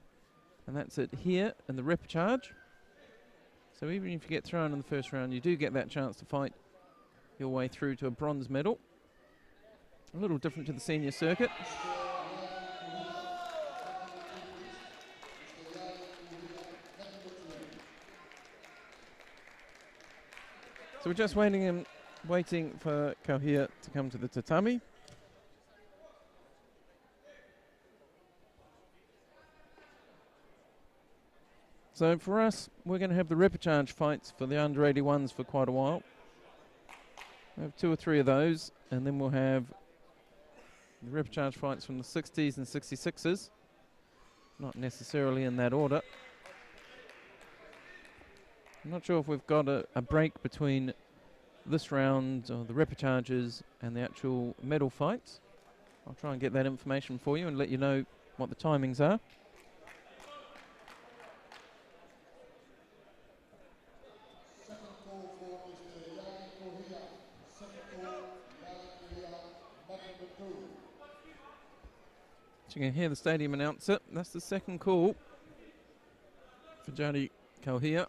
And that's it here in the repechage. So even if you get thrown in the first round, you do get that chance to fight your way through to a bronze medal. A little different to the senior circuit. So we're just waiting for Kohir to come to the tatami. So for us, we're going to have the repechage fights for the under 81s for quite a while. We have 2 or 3 of those, and then we'll have the repechage fights from the 60s and 66s. Not necessarily in that order. I'm not sure if we've got a break between this round, or the repechages, and the actual medal fights. I'll try and get that information for you and let you know what the timings are. So you can hear the stadium announcer. That's the second call for Jari Kauhia.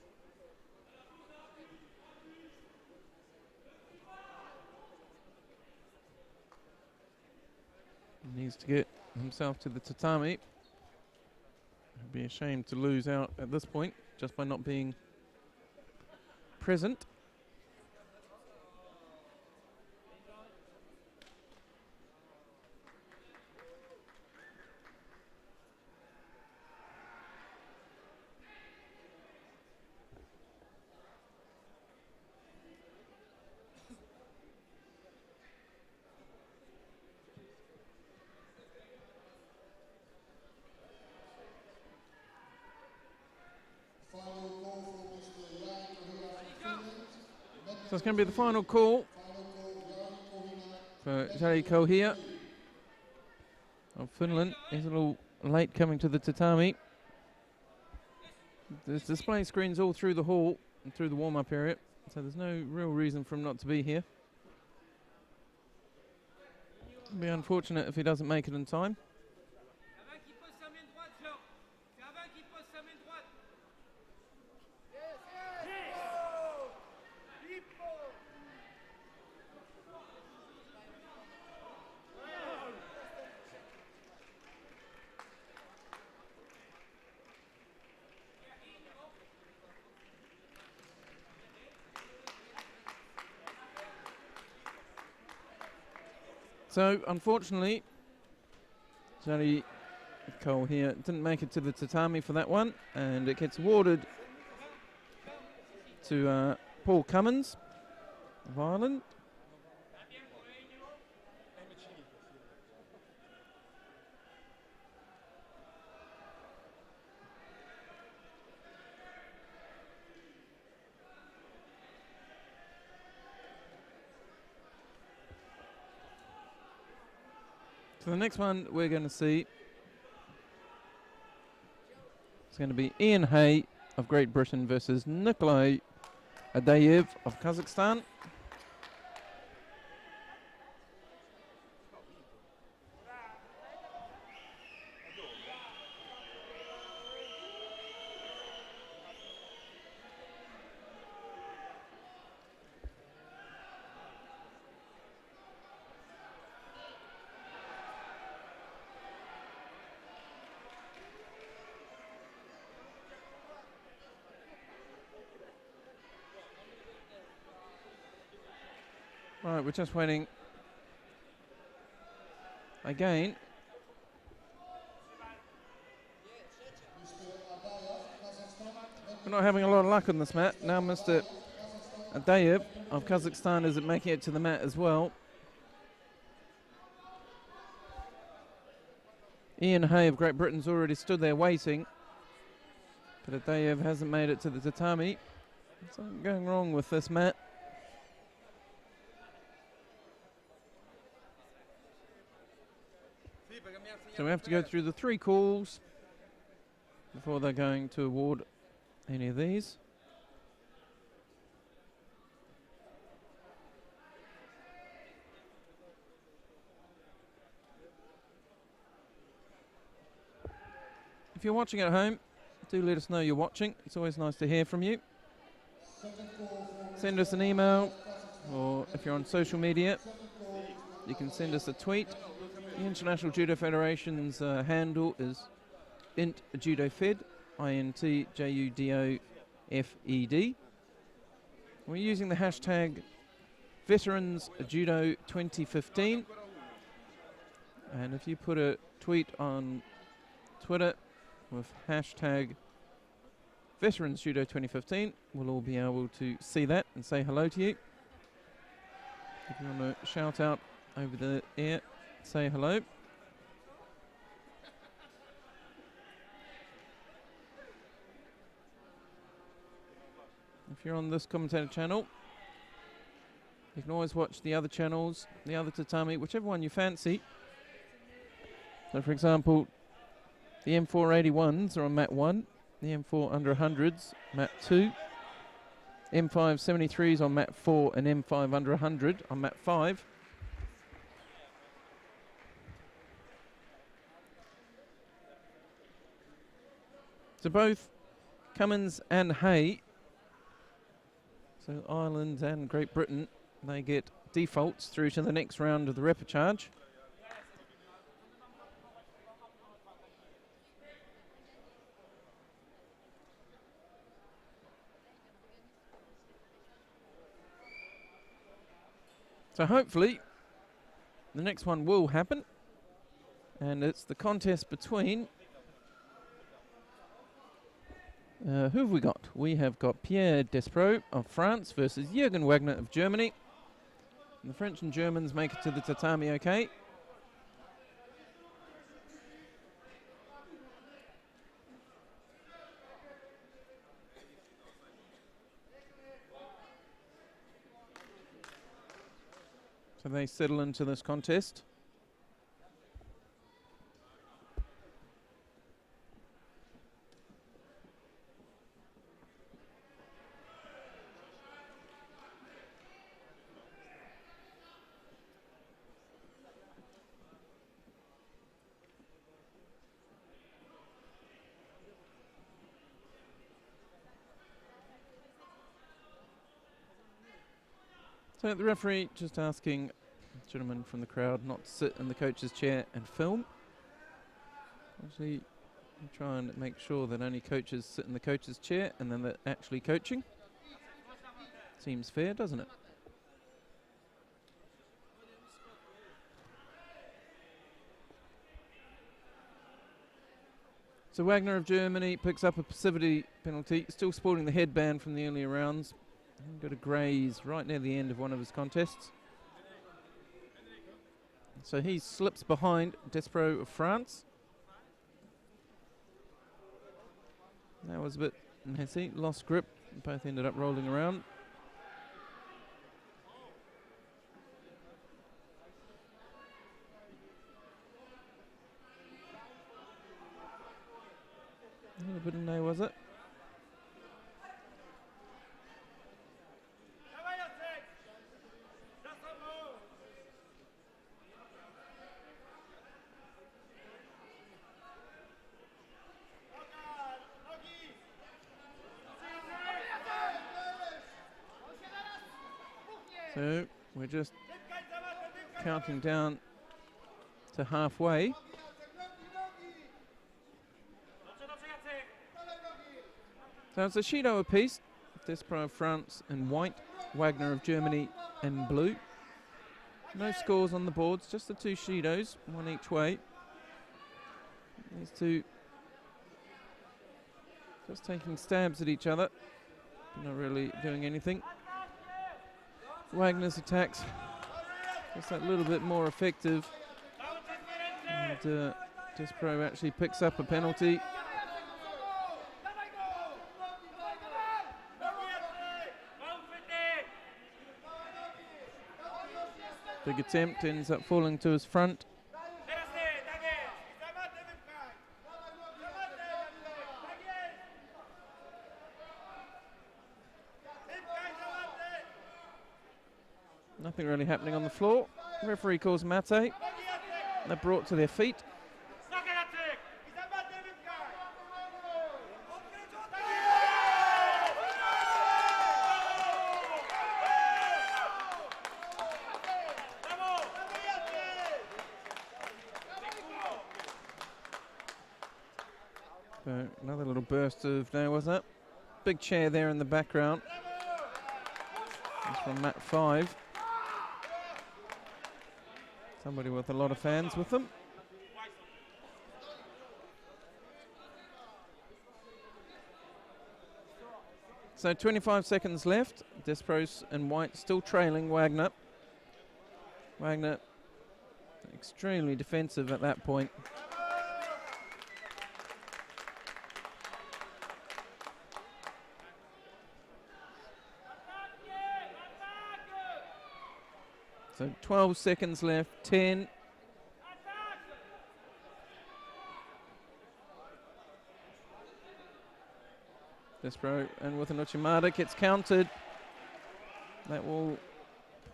He needs to get himself to the tatami. It'd be a shame to lose out at this point just by not being present. So it's going to be the final call for Jari Kauhia of Finland. He's a little late coming to the tatami. There's display screens all through the hall and through the warm-up area, so there's no real reason for him not to be here. It'll be unfortunate if he doesn't make it in time. So, unfortunately, Jari Kauhia didn't make it to the tatami for that one, and it gets awarded to Paul Cummins of Ireland. So the next one we're going to see is going to be Ian Hay of Great Britain versus Nikolai Adayev of Kazakhstan. Right, we're just waiting again. We're not having a lot of luck on this mat. Now Mr. Adayev of Kazakhstan isn't making it to the mat as well. Ian Hay of Great Britain's already stood there waiting, but Adayev hasn't made it to the tatami. There's something going wrong with this mat. So we have to go through the 3 calls before they're going to award any of these. If you're watching at home, do let us know you're watching. It's always nice to hear from you. Send us an email, or if you're on social media, you can send us a tweet. The International Judo Federation's handle is IntJudoFed, INTJUDOFED. We're using the hashtag VeteransJudo2015. And if you put a tweet on Twitter with hashtag Veterans Judo 2015 will all be able to see that and say hello to you. If you want to shout out over the air, say hello. If you're on this commentator channel, you can always watch the other channels, the other tatami, whichever one you fancy. So for example, the M481s are on mat 1, the M4 under 100s, mat 2, M5 73s on mat 4 and M5 under 100 on mat 5. So both Cummins and Hay, so Ireland and Great Britain, they get defaults through to the next round of the repechage. So hopefully the next one will happen, and it's the contest between who have we got? We have got Pierre Despraux of France versus Jürgen Wagner of Germany. And the French and Germans make it to the tatami okay. So they settle into this contest. So the referee just asking the gentleman from the crowd not to sit in the coach's chair and film. Actually, try and make sure that only coaches sit in the coach's chair and then they're actually coaching. Seems fair, doesn't it? So Wagner of Germany picks up a passivity penalty, still sporting the headband from the earlier rounds. Got a graze right near the end of one of his contests. So he slips behind Despraux of France. That was a bit messy, lost grip, both ended up rolling around. A little bit of no, was it? So we're just counting down to halfway. So it's a Shido apiece. Despraux of France in white, Wagner of Germany in blue. No scores on the boards, just the two Shidos, one each way. These two just taking stabs at each other, not really doing anything. Wagner's attacks just that little bit more effective, and Despraux actually picks up a penalty. Big attempt, ends up falling to his front. Nothing really happening on the floor. Referee calls mate. They're brought to their feet. So another little burst of no, was that? Big chair there in the background. That's from mat 5. Somebody with a lot of fans with them. So 25 seconds left. Despros and White still trailing Wagner. Wagner extremely defensive at that point. So 12 seconds left, 10. Despro and with an Uchimata gets countered. That will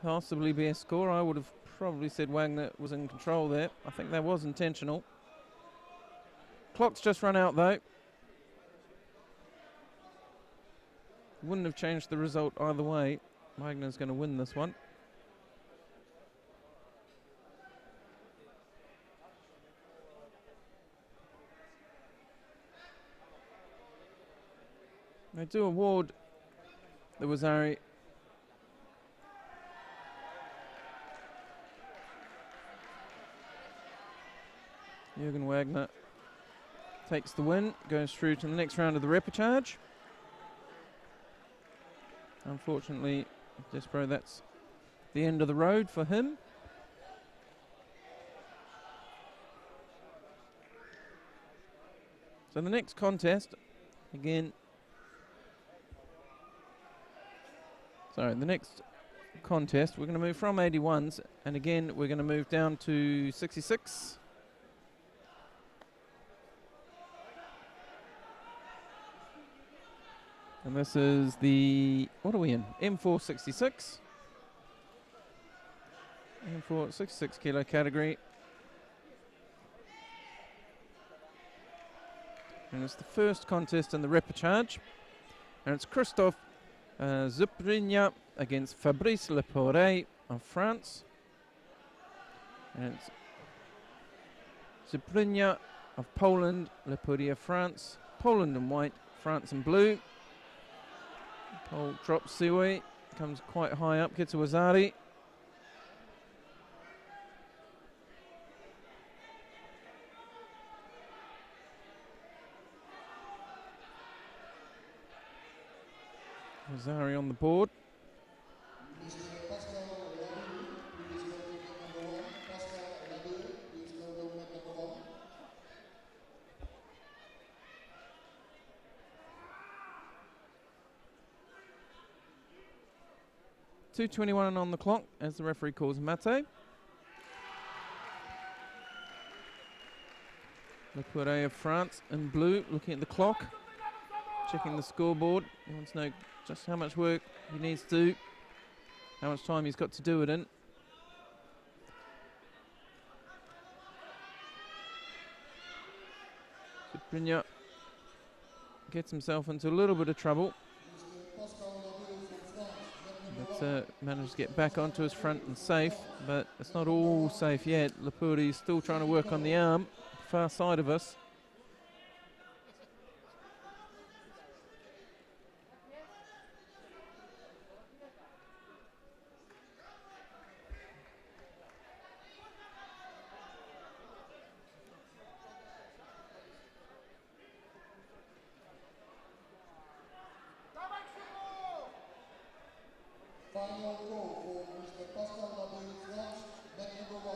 possibly be a score. I would have probably said Wagner was in control there. I think that was intentional. Clock's just run out though. Wouldn't have changed the result either way. Wagner's going to win this one. They do award the Wazari Jürgen Wagner takes the win, goes through to the next round of the repechage. Unfortunately, Despro, that's the end of the road for him. So the next contest, again, the next contest, we're going to move from 81s, and again, we're going to move down to 66. And this is the, what are we in? M466. M4 66 kilo category. And it's the first contest in the repechage. And it's Christophe Zubrigna against Fabrice Leporet of France. And it's Zubrigna of Poland, Leporet of France. Poland in white, France in blue. Pole drops Siwe, comes quite high up, gets a Wazari. Wazari on the board. Pascal, 2:21 on the clock as the referee calls mate. Leporet of France in blue, looking at the clock, checking the scoreboard. He wants to know just how much work he needs to do, how much time he's got to do it in. Zubrigna gets himself into a little bit of trouble. But managed to get back onto his front and safe, but it's not all safe yet. Leporet is still trying to work on the arm, far side of us.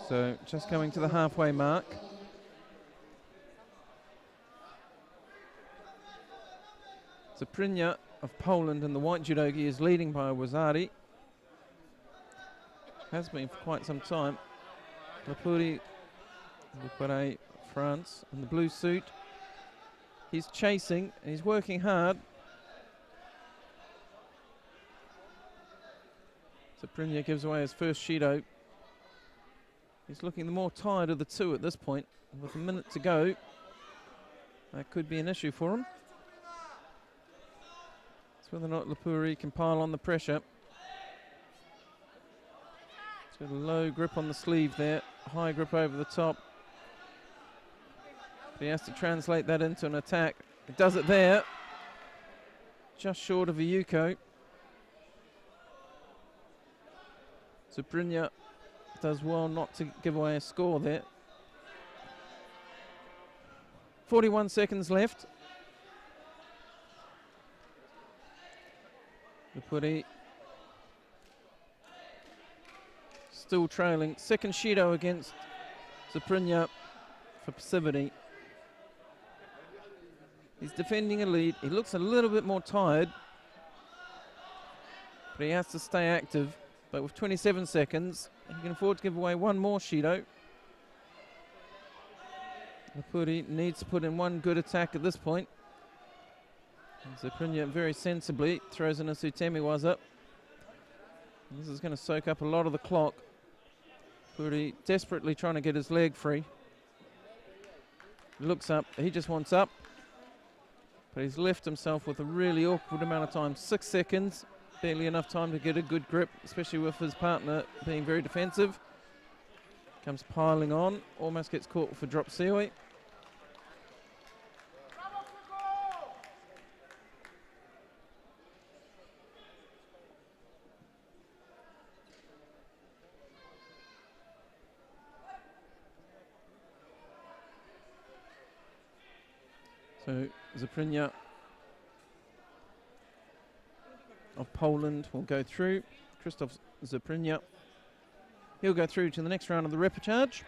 So just coming to the halfway mark. Zubrigna of Poland and the white judogi is leading by a Wazari. Has been for quite some time. Leporet, France, in the blue suit. He's chasing and he's working hard. Zubrigna gives away his first Shido. He's looking the more tired of the two at this point. With a minute to go, that could be an issue for him. It's whether or not Leporet can pile on the pressure. He's got a low grip on the sleeve there, high grip over the top. But he has to translate that into an attack. He does it there, just short of a Yuko. Zubrigna does well not to give away a score there. 41 seconds left. Lupuri still trailing. Second Shido against Zaprinya for passivity. He's defending a lead. He looks a little bit more tired, but he has to stay active. But with 27 seconds, he can afford to give away one more Shido. Lupuri needs to put in one good attack at this point. And Zaprinya very sensibly throws in a Sutemiwaza. This is going to soak up a lot of the clock. Lupuri desperately trying to get his leg free. Looks up, he just wants up. But he's left himself with a really awkward amount of time. 6 seconds, barely enough time to get a good grip, especially with his partner being very defensive. Comes piling on, almost gets caught for drop seoi. So Zaprinya of Poland will go through. Krzysztof Zaprinya. He'll go through to the next round of the repechage.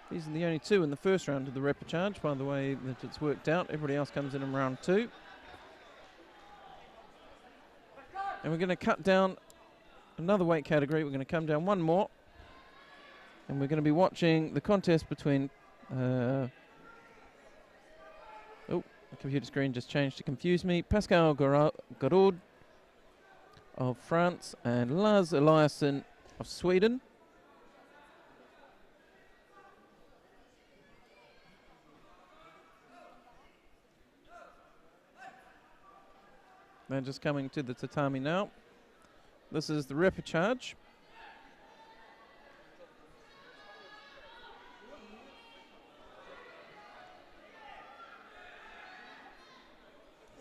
These are the only two in the first round of the repechage, by the way that it's worked out. Everybody else comes in round 2. And we're going to cut down another weight category. We're going to come down one more. And we're going to be watching the contest between... the computer screen just changed to confuse me. Pascal Garraud of France and Lars Eliasson of Sweden. They're just coming to the tatami now. This is the repechage.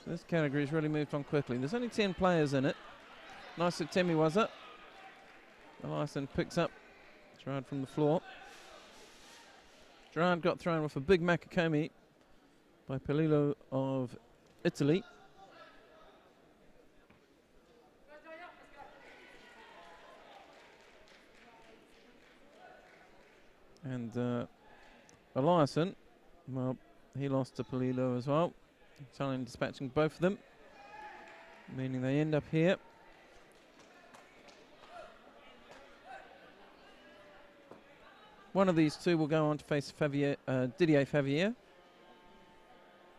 So this category's really moved on quickly. There's only 10 players in it. Nice Temiwaza. Eliasson picks up Gerard from the floor. Gerard got thrown with a big Makakomi by Pelillo of Italy. And Eliasson, well, he lost to Pelillo as well. Italian dispatching both of them, meaning they end up here. One of these two will go on to face Didier Favier.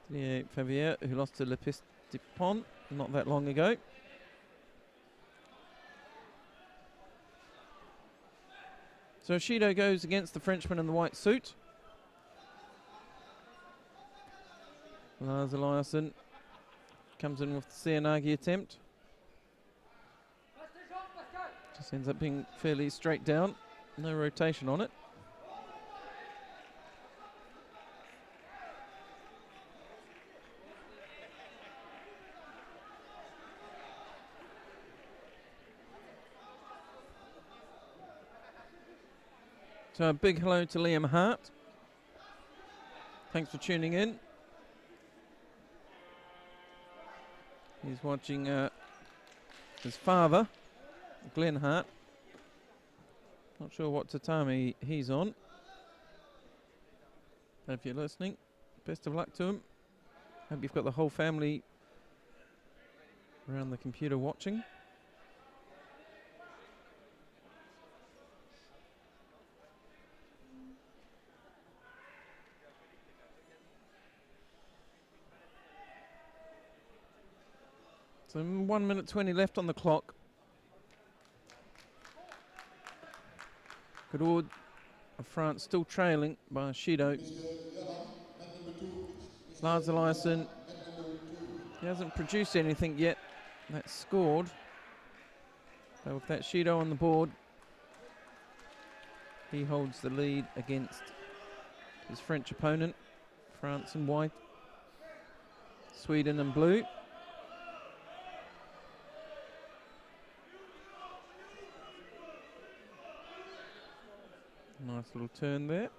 Didier Favier, who lost to Le Pistipon not that long ago. So Shido goes against the Frenchman in the white suit. Lars Eliasson comes in with the Seoinage attempt. Just ends up being fairly straight down. No rotation on it. So a big hello to Liam Hart. Thanks for tuning in. He's watching his father, Glenn Hart. Not sure what tatami he's on. If you're listening, best of luck to him. Hope you've got the whole family around the computer watching. So 1 minute 20 left on the clock. Garraud of France still trailing by Shido. Lars Eliasson, he hasn't produced anything yet. That's scored. So with that Shido on the board, he holds the lead against his French opponent. France in white, Sweden in blue. Nice little turn there.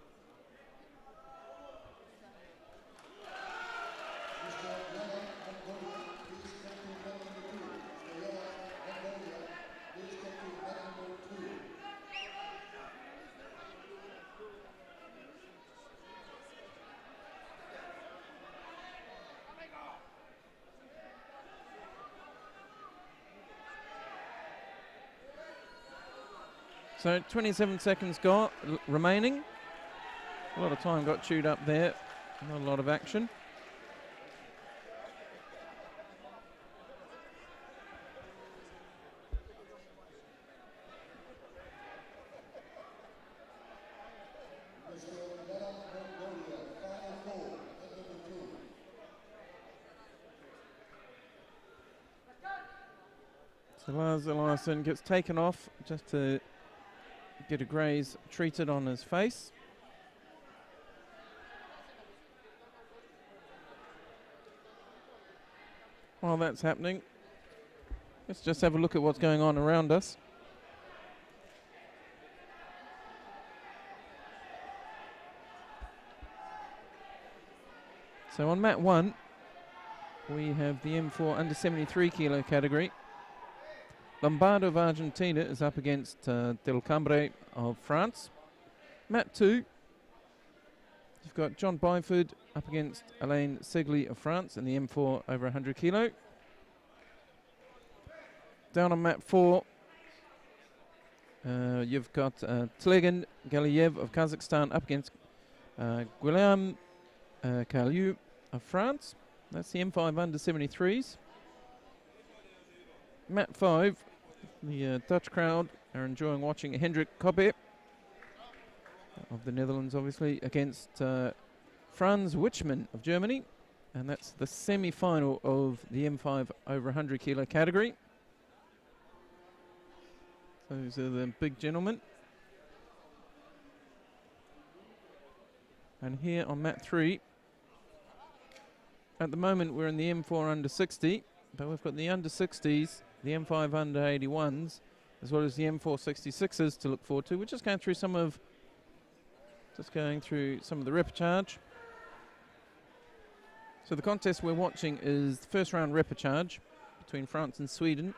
So 27 seconds remaining. A lot of time got chewed up there. Not a lot of action. So Lars Eliasson gets taken off just to get a graze treated on his face. While that's happening, let's just have a look at what's going on around us. So on mat 1, we have the M4 under 73 kilo category. Lombardo of Argentina is up against Del Cambre of France. Mat 2, you've got John Byford up against Alain Segli of France in the M4 over 100 kilo. Down on mat 4, you've got Tlegan Galiev of Kazakhstan up against Guillaume Caliu of France. That's the M5 under 73s. Mat 5, the Dutch crowd are enjoying watching Hendrik Koppe of the Netherlands, obviously, against Franz Wichmann of Germany. And that's the semi-final of the M5 over 100 kilo category. Those are the big gentlemen. And here on mat 3, at the moment we're in the M4 under 60, but we've got the under 60s, the M5 under 81s, as well as the M4 66s to look forward to. We're just going through some of the repechage. So the contest we're watching is the first round repechage between France and Sweden.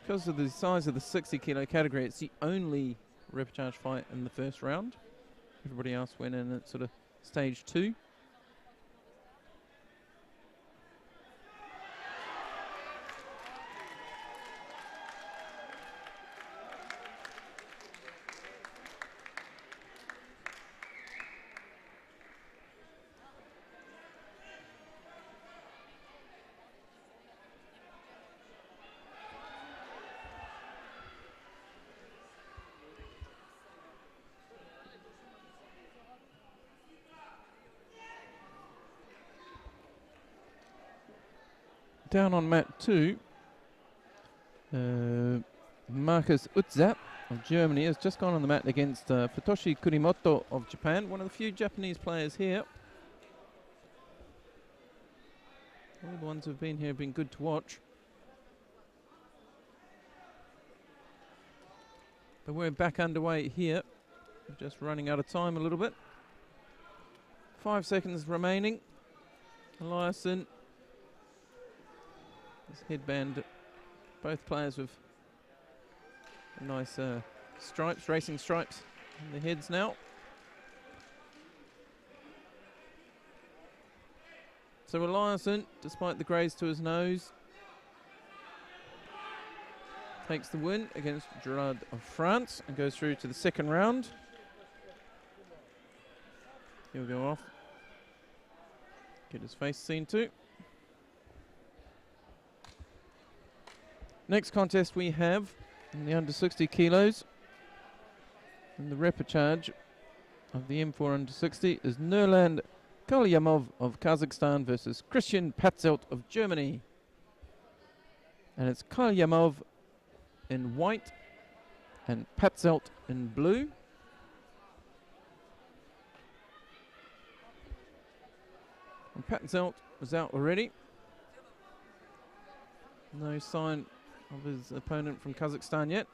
Because of the size of the 60 kilo category, it's the only repechage fight in the first round. Everybody else went in at sort of stage 2. Down on mat 2, Marcus Utza of Germany has just gone on the mat against Futoshi Kurimoto of Japan, one of the few Japanese players here. All the ones who've been here have been good to watch. But we're back underway here. We're just running out of time a little bit. 5 seconds remaining. Eliasson. His headband, both players with nice stripes, racing stripes on their heads now. So Eliasson, despite the graze to his nose, takes the win against Gerard of France and goes through to the second round. He'll go off, get his face seen to. Next contest we have in the under 60 kilos in the repechage of the M4 under 60 is Nurland Kalyamov of Kazakhstan versus Christian Patzelt of Germany. And it's Kalyamov in white and Patzelt in blue. And Patzelt was out already. No sign of his opponent from Kazakhstan yet.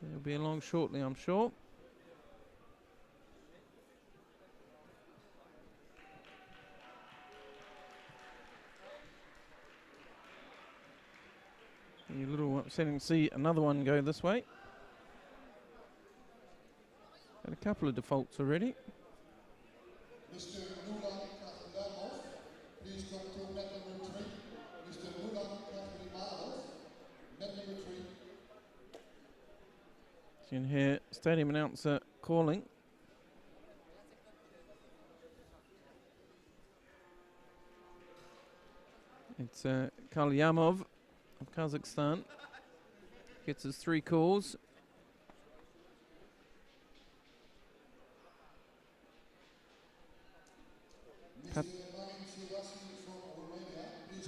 He'll be along shortly, I'm sure. A little upsetting to see another one go this way. Had a couple of defaults already. Mr. Nulan Kathmanov, please come to net number 3. Mr. Nulan Kathmanov, net number 3. You can hear stadium announcer calling. It's Kalyamov of Kazakhstan. Gets his 3 calls.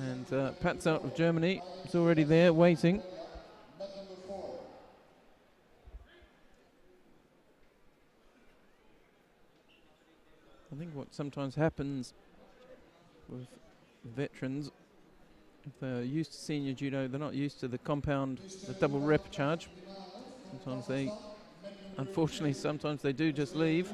And Pat's out of Germany. He's already there waiting. I think what sometimes happens with veterans, if they're used to senior judo, they're not used to the compound, the double repechage. Sometimes they, unfortunately, sometimes they do just leave.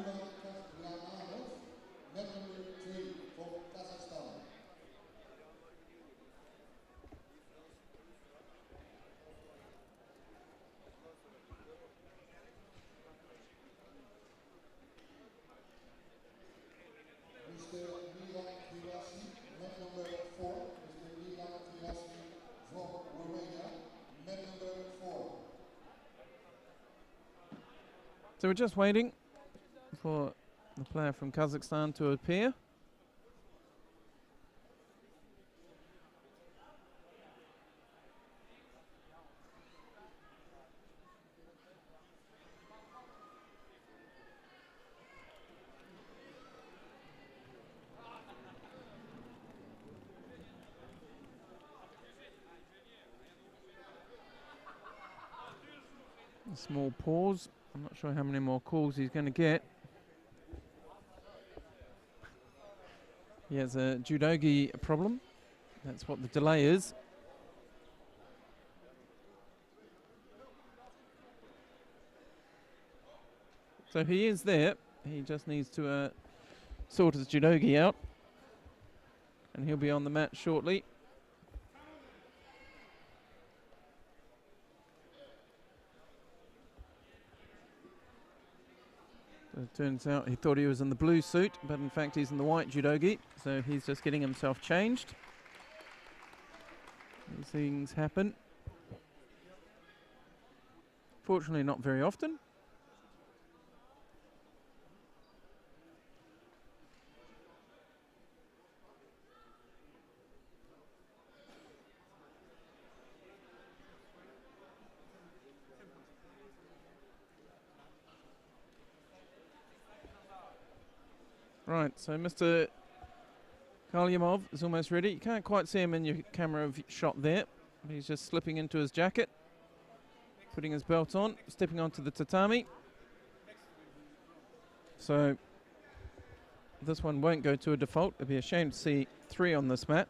So we're just waiting for the player from Kazakhstan to appear. A small pause. I'm not sure how many more calls he's going to get. He has a judogi problem. That's what the delay is. So he is there. He just needs to sort his judogi out. And he'll be on the mat shortly. So it turns out he thought he was in the blue suit, but in fact he's in the white judogi. So he's just getting himself changed. These things happen. Fortunately, not very often. Right, so Mr. Kalyamov is almost ready. You can't quite see him in your camera shot there. He's just slipping into his jacket, putting his belt on, stepping onto the tatami. So this one won't go to a default. It'd be a shame to see 3 on this mat.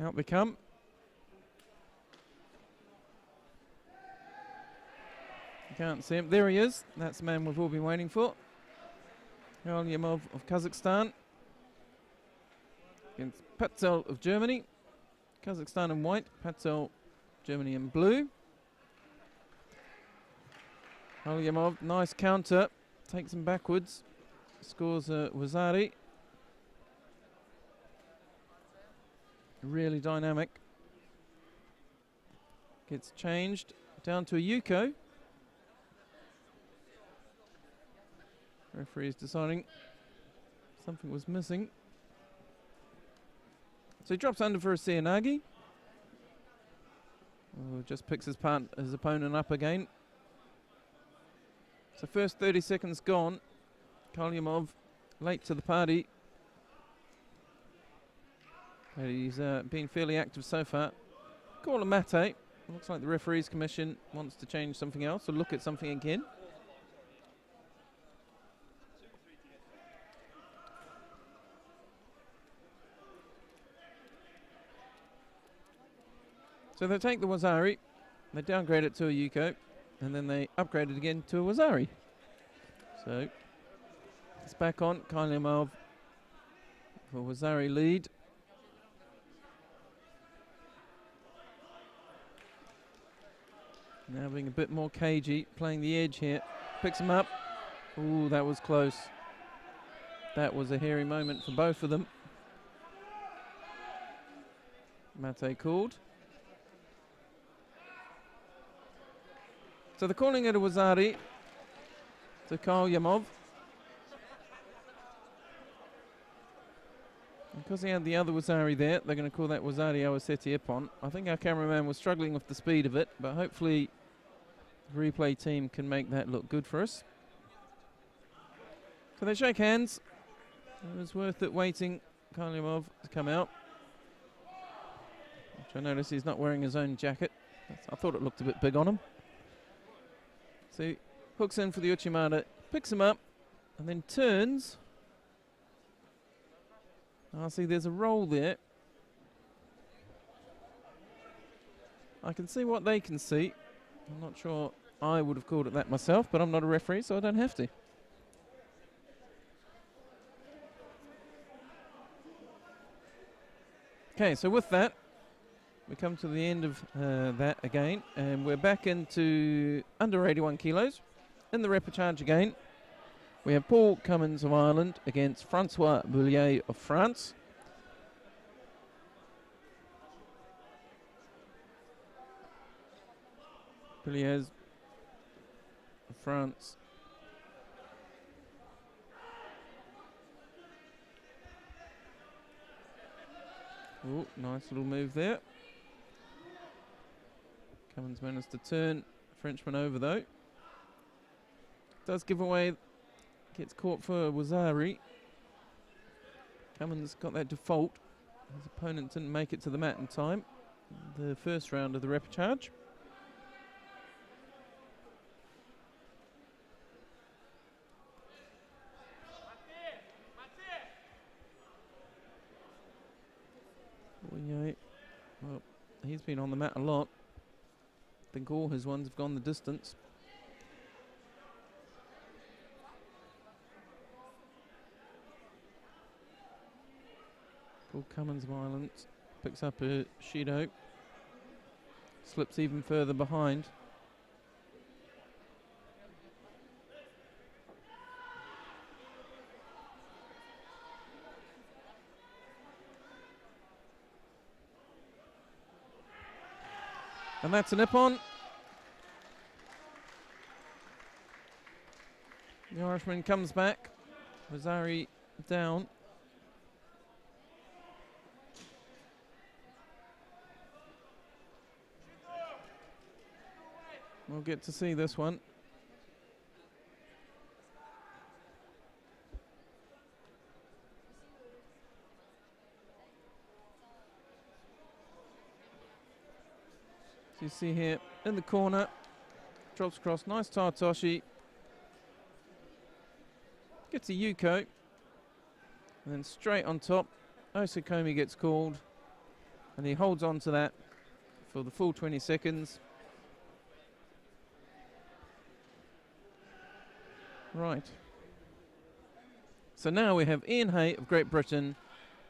Out we come. You can't see him. There he is. That's the man we've all been waiting for. Kalyamov of Kazakhstan against Patzel of Germany. Kazakhstan in white, Patzel, Germany in blue. Kalyamov, nice counter. Takes him backwards. Scores Wazari. Really dynamic. Gets changed down to a Yuko. Referee is deciding something was missing. So he drops under for a Seonagi. Oh, just picks his opponent up again. So first 30 seconds gone. Kalyamov late to the party. But he's been fairly active so far. Call a mate. Looks like the referees commission wants to change something else or look at something again. So they take the Wazari. They downgraded it to a Yuko, and then they upgraded again to a Wazari. So it's back on. Kailimov for Wazari lead. Now being a bit more cagey, playing the edge here. Picks him up. Ooh, that was close. That was a hairy moment for both of them. Mate called. So they're calling it a Wazari to Kailimov. Because he had the other Wazari there, they're going to call that Wazari Awaseti Ippon. I think our cameraman was struggling with the speed of it, but hopefully the replay team can make that look good for us. So they shake hands. It was worth it waiting Kailimov to come out. Which I notice he's not wearing his own jacket. I thought it looked a bit big on him. So he hooks in for the Uchimata, picks him up, and then turns. See, there's a roll there. I can see what they can see. I'm not sure I would have called it that myself, but I'm not a referee, so I don't have to. Okay, so with that, we come to the end of that again, and we're back into under 81 kilos in the repechage again. We have Paul Cummins of Ireland against Francois Boulier of France. Boulier's of France. Oh, nice little move there. Cummins managed to turn Frenchman over though. Does give away. Gets caught for Wazari. Cummins got that default. His opponent didn't make it to the mat in time. The first round of the repechage. Well, he's been on the mat a lot. I think all his ones have gone the distance. Paul Cummins of Ireland picks up a Judo. Slips even further behind. And that's an Ippon. The Irishman comes back. Wazari down. We'll get to see this one. So you see here in the corner, drops across, nice Tartoshi. Gets a Yuko. And then straight on top, Osakomi gets called. And he holds on to that for the full 20 seconds. Right. So now we have Ian Hay of Great Britain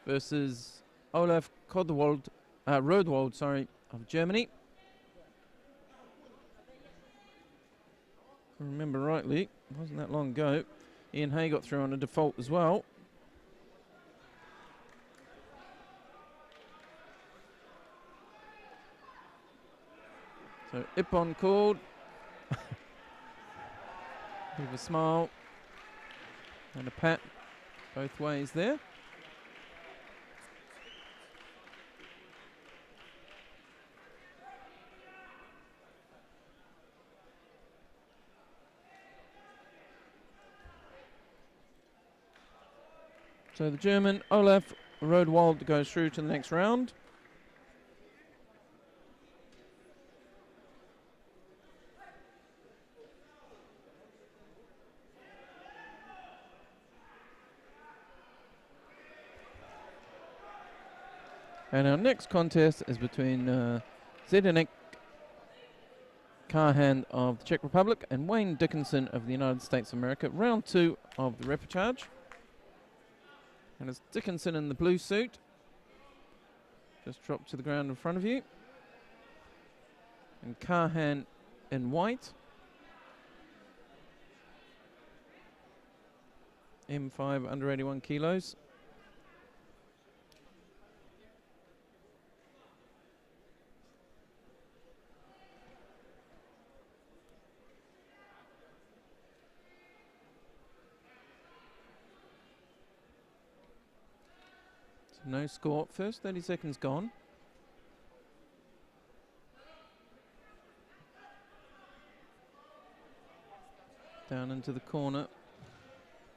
versus Olaf Rodwald, of Germany. If I remember rightly, it wasn't that long ago. Ian Hay got through on a default as well. So Ippon called. Bit of a smile and a pat both ways there. So the German Olaf Rodwald goes through to the next round. And our next contest is between Zdeněk Carhan of the Czech Republic and Wayne Dickinson of the United States of America. Round 2 of the repechage. And it's Dickinson in the blue suit. Just dropped to the ground in front of you. And Carhan in white. M5 under 81 kilos. So no score. First 30 seconds gone. Down into the corner.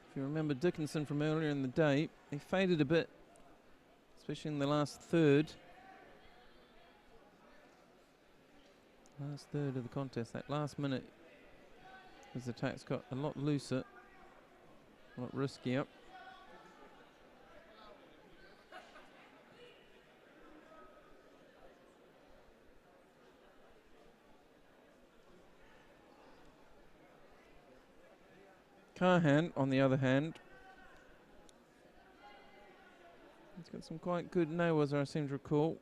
If you remember Dickinson from earlier in the day, he faded a bit, especially in the last third. Last third of the contest, that last minute, his attacks got a lot looser, a lot riskier. Carhan, on the other hand, he's got some quite good no-was, I seem to recall.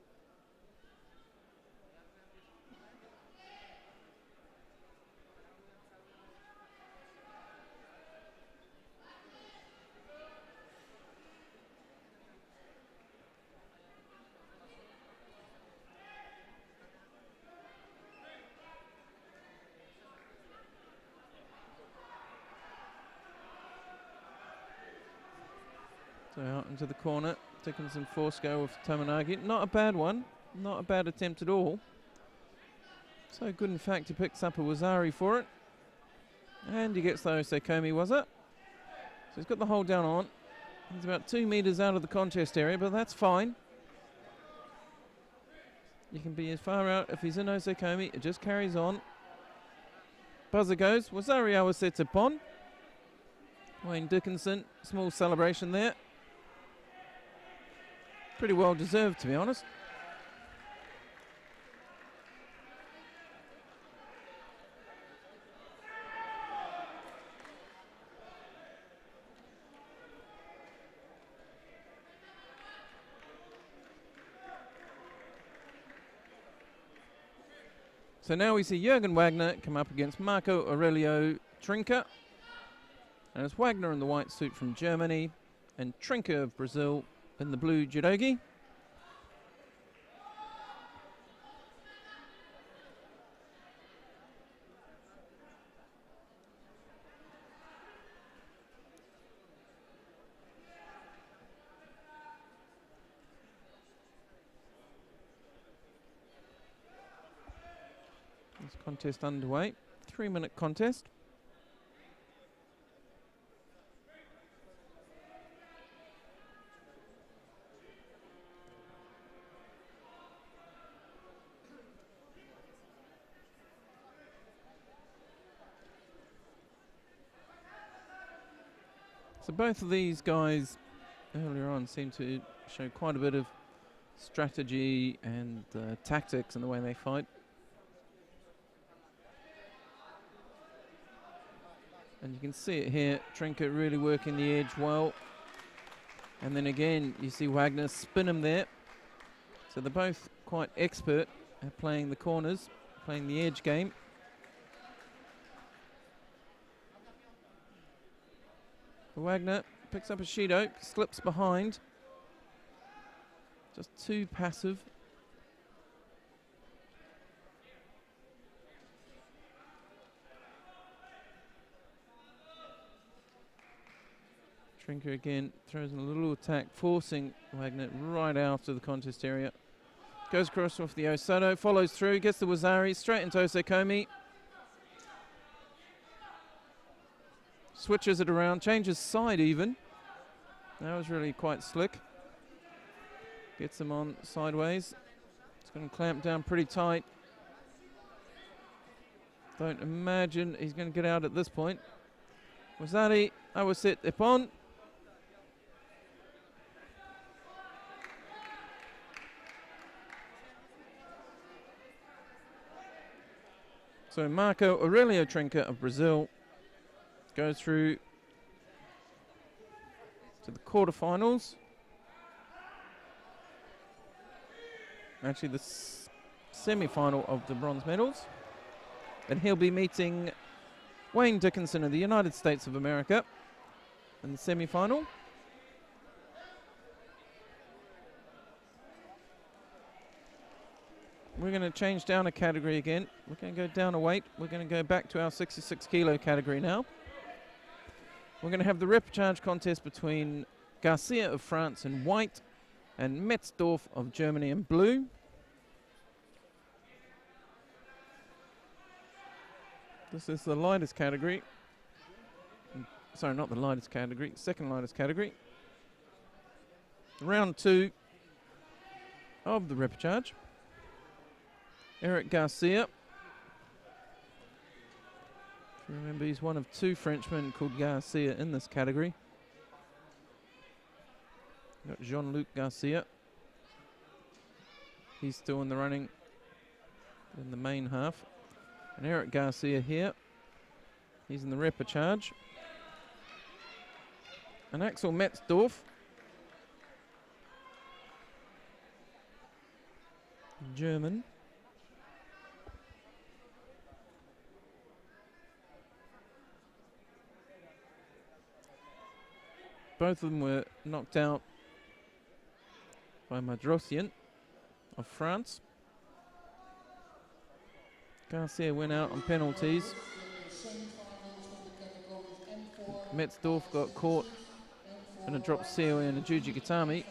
So out into the corner, Dickinson force go with Tominagi. Not a bad one, not a bad attempt at all. So good in fact he picks up a Wazari for it. And he gets the Osekomi, was it? So he's got the hold down on. He's about 2 meters out of the contest area, but that's fine. You can be as far out if he's in Osekomi, it just carries on. Buzzer goes, Wazari Awaseta Pon. Wayne Dickinson, small celebration there. Pretty well deserved, to be honest. So now we see Jürgen Wagner come up against Marco Aurelio Trinca. And it's Wagner in the white suit from Germany and Trinca of Brazil in the blue judogi. This contest underway, 3-minute contest. So both of these guys earlier on seem to show quite a bit of strategy and tactics in the way they fight. And you can see it here, Trinca really working the edge well. And then again, you see Wagner spin him there. So they're both quite expert at playing the corners, playing the edge game. Wagner picks up a Shido, slips behind. Just too passive. Trinca again throws in a little attack, forcing Wagner right out of the contest area. Goes across off the Osoto, follows through, gets the Wazari, straight into Osekomi. Switches it around, changes side even. That was really quite slick. Gets him on sideways. It's going to clamp down pretty tight. Don't imagine he's going to get out at this point. Wazari, Awasit Ipon. So Marco Aurelio Trinca of Brazil goes through to the quarterfinals. Actually, the semi-final of the bronze medals. And he'll be meeting Wayne Dickinson of the United States of America in the semi-final. We're going to change down a category again. We're going to go down a weight. We're going to go back to our 66 kilo category now. We're going to have the repechage contest between Garcia of France in white and Metzdorf of Germany in blue. This is the lightest category. Sorry, not the lightest category, second lightest category. Round 2 of the repechage. Eric Garcia. If you remember, he's one of 2 Frenchmen called Garcia in this category. Got Jean-Luc Garcia. He's still in the running in the main half. And Eric Garcia here. He's in the repechage. And Axel Metzdorf. German. Both of them were knocked out by Madrosian of France. Garcia went out on penalties. Metzdorf got caught in a drop seal in a Juji Gatami.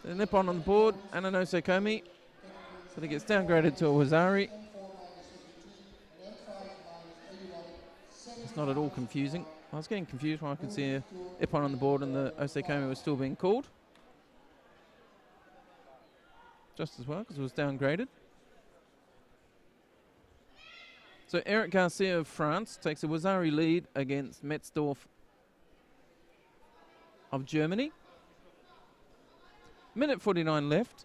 The Nippon on the board, Ananose Komi. So he gets downgraded to a Wazari. It's not at all confusing. I was getting confused when I could see a Ippon on the board and the Osekomi was still being called. Just as well, because it was downgraded. So Eric Garcia of France takes a Wazari lead against Metzdorf of Germany. Minute 49 left.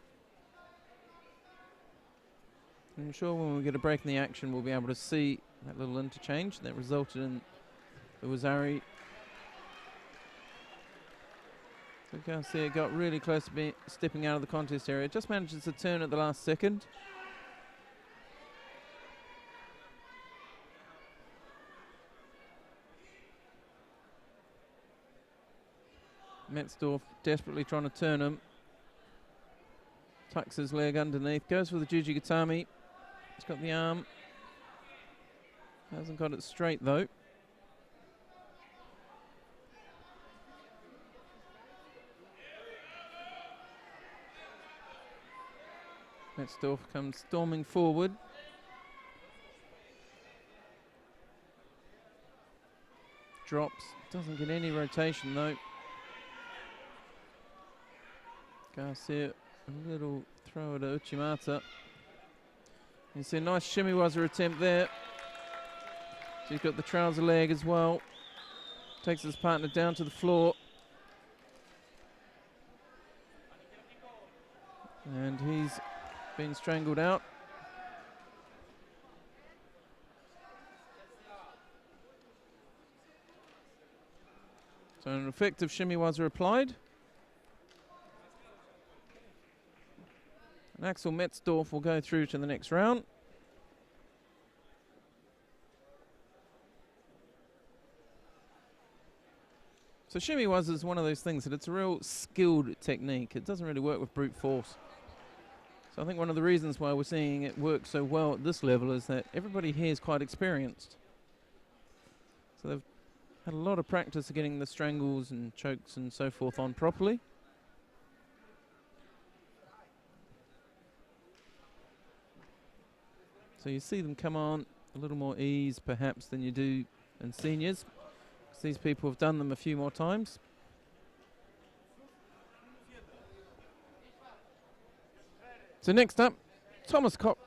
I'm sure when we get a break in the action, we'll be able to see that little interchange that resulted in the Wazari. So Garcia got really close to stepping out of the contest area. Just manages to turn at the last second. Metzdorf desperately trying to turn him. Tucks his leg underneath. Goes for the Juji Gatami. He's got the arm. Hasn't got it straight though. Metzdorf comes storming forward. Drops. Doesn't get any rotation though. Garcia, a little throw at Uchimata. You see a nice shimiwaza attempt there. So he's got the trouser leg as well. Takes his partner down to the floor. And he's been strangled out. So an effective shimiwaza applied. And Axel Metzdorf will go through to the next round. So shimiwaza is one of those things that it's a real skilled technique. It doesn't really work with brute force. So I think one of the reasons why we're seeing it work so well at this level is that everybody here is quite experienced. So they've had a lot of practice of getting the strangles and chokes and so forth on properly. So you see them come on a little more ease perhaps than you do in seniors, because these people have done them a few more times. So next up, Thomas Koch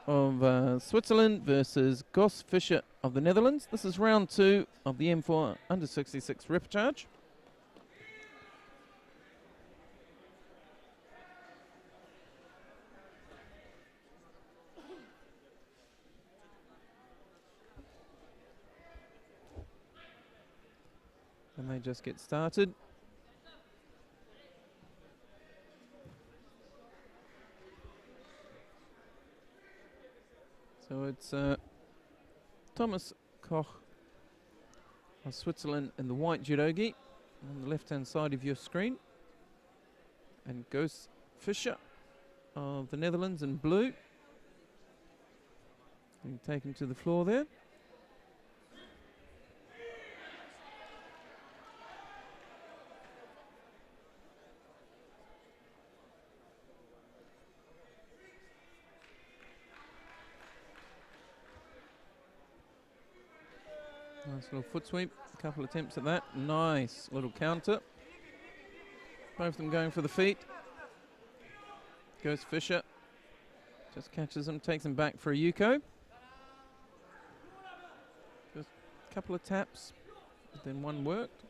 of Switzerland versus Goss Fischer of the Netherlands. This is round 2 of the M4 under 66 repechage. they just get started. So it's Thomas Koch of Switzerland in the white judogi on the left-hand side of your screen, and Ghost Fischer of the Netherlands in blue. And take him to the floor there. Nice little foot sweep, a couple attempts at that. Nice little counter. Both of them going for the feet. Goes Fischer. Just catches him, takes him back for a Yuko. Just a couple of taps, but then one worked.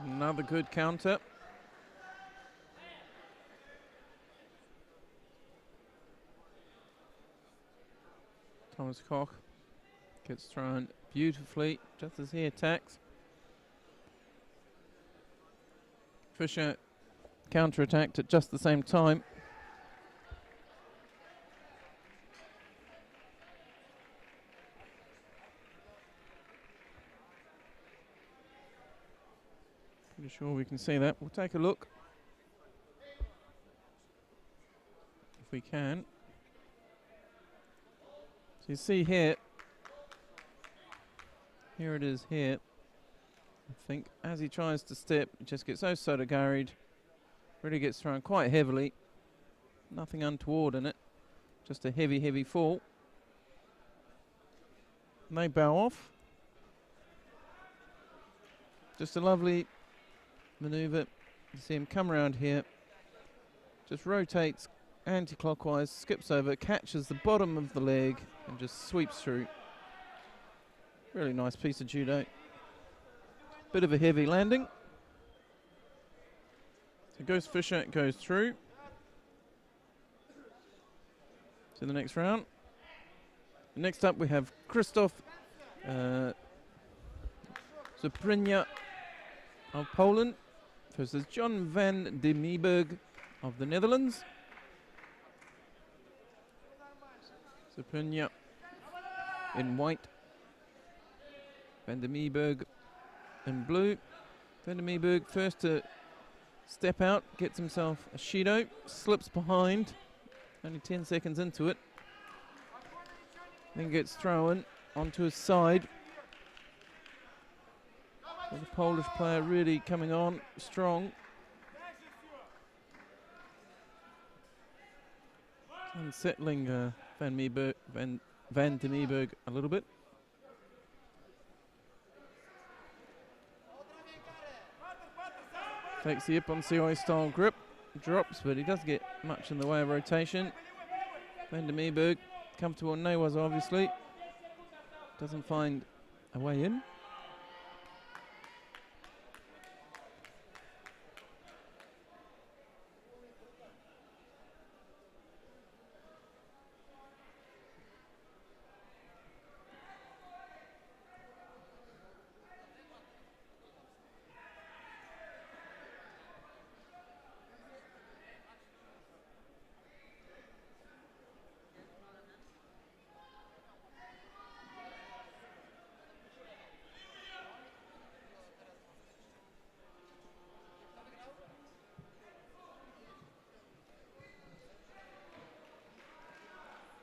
Another good counter. Thomas Koch gets thrown beautifully just as he attacks. Fischer counter-attacked at just the same time. Pretty sure we can see that. We'll take a look if we can. So you see here it is here. I think as he tries to step, it just gets so sotogaried. Really gets thrown quite heavily. Nothing untoward in it. Just a heavy, heavy fall. And they bow off. Just a lovely maneuver. You see him come around here. Just rotates anti-clockwise, skips over, catches the bottom of the leg and just sweeps through. Really nice piece of judo. Bit of a heavy landing. So Ghost Fischer goes through to the next round. Next up we have Krzysztof Zuprinia of Poland versus John van de Meeberg of the Netherlands. Zuprinia in white, van de Meeberg in blue. Van de Meeberg first to step out, gets himself a Shido, slips behind, only 10 seconds into it. Then gets thrown onto his side. So the Polish player really coming on strong. Unsettling van de Meeberg a little bit. Takes the Ippon Seoi style grip, drops, but he doesn't get much in the way of rotation. Van de Meeberg, comfortable on Newas obviously. Doesn't find a way in.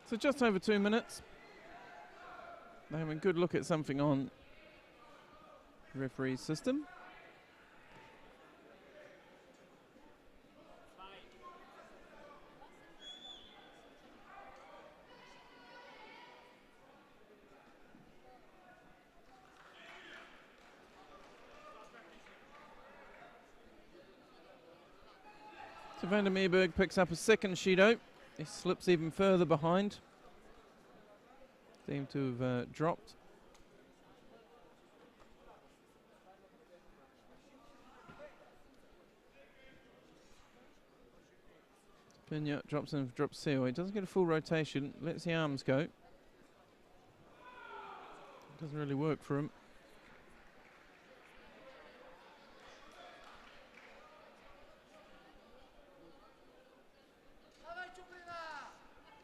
So just over 2 minutes. They're having a good look at something on the referee's system. So Van der Meerberg picks up a second Shido. He slips even further behind. Seemed to have dropped. Pinya drops in, drops seal. He doesn't get a full rotation, lets the arms go. Doesn't really work for him.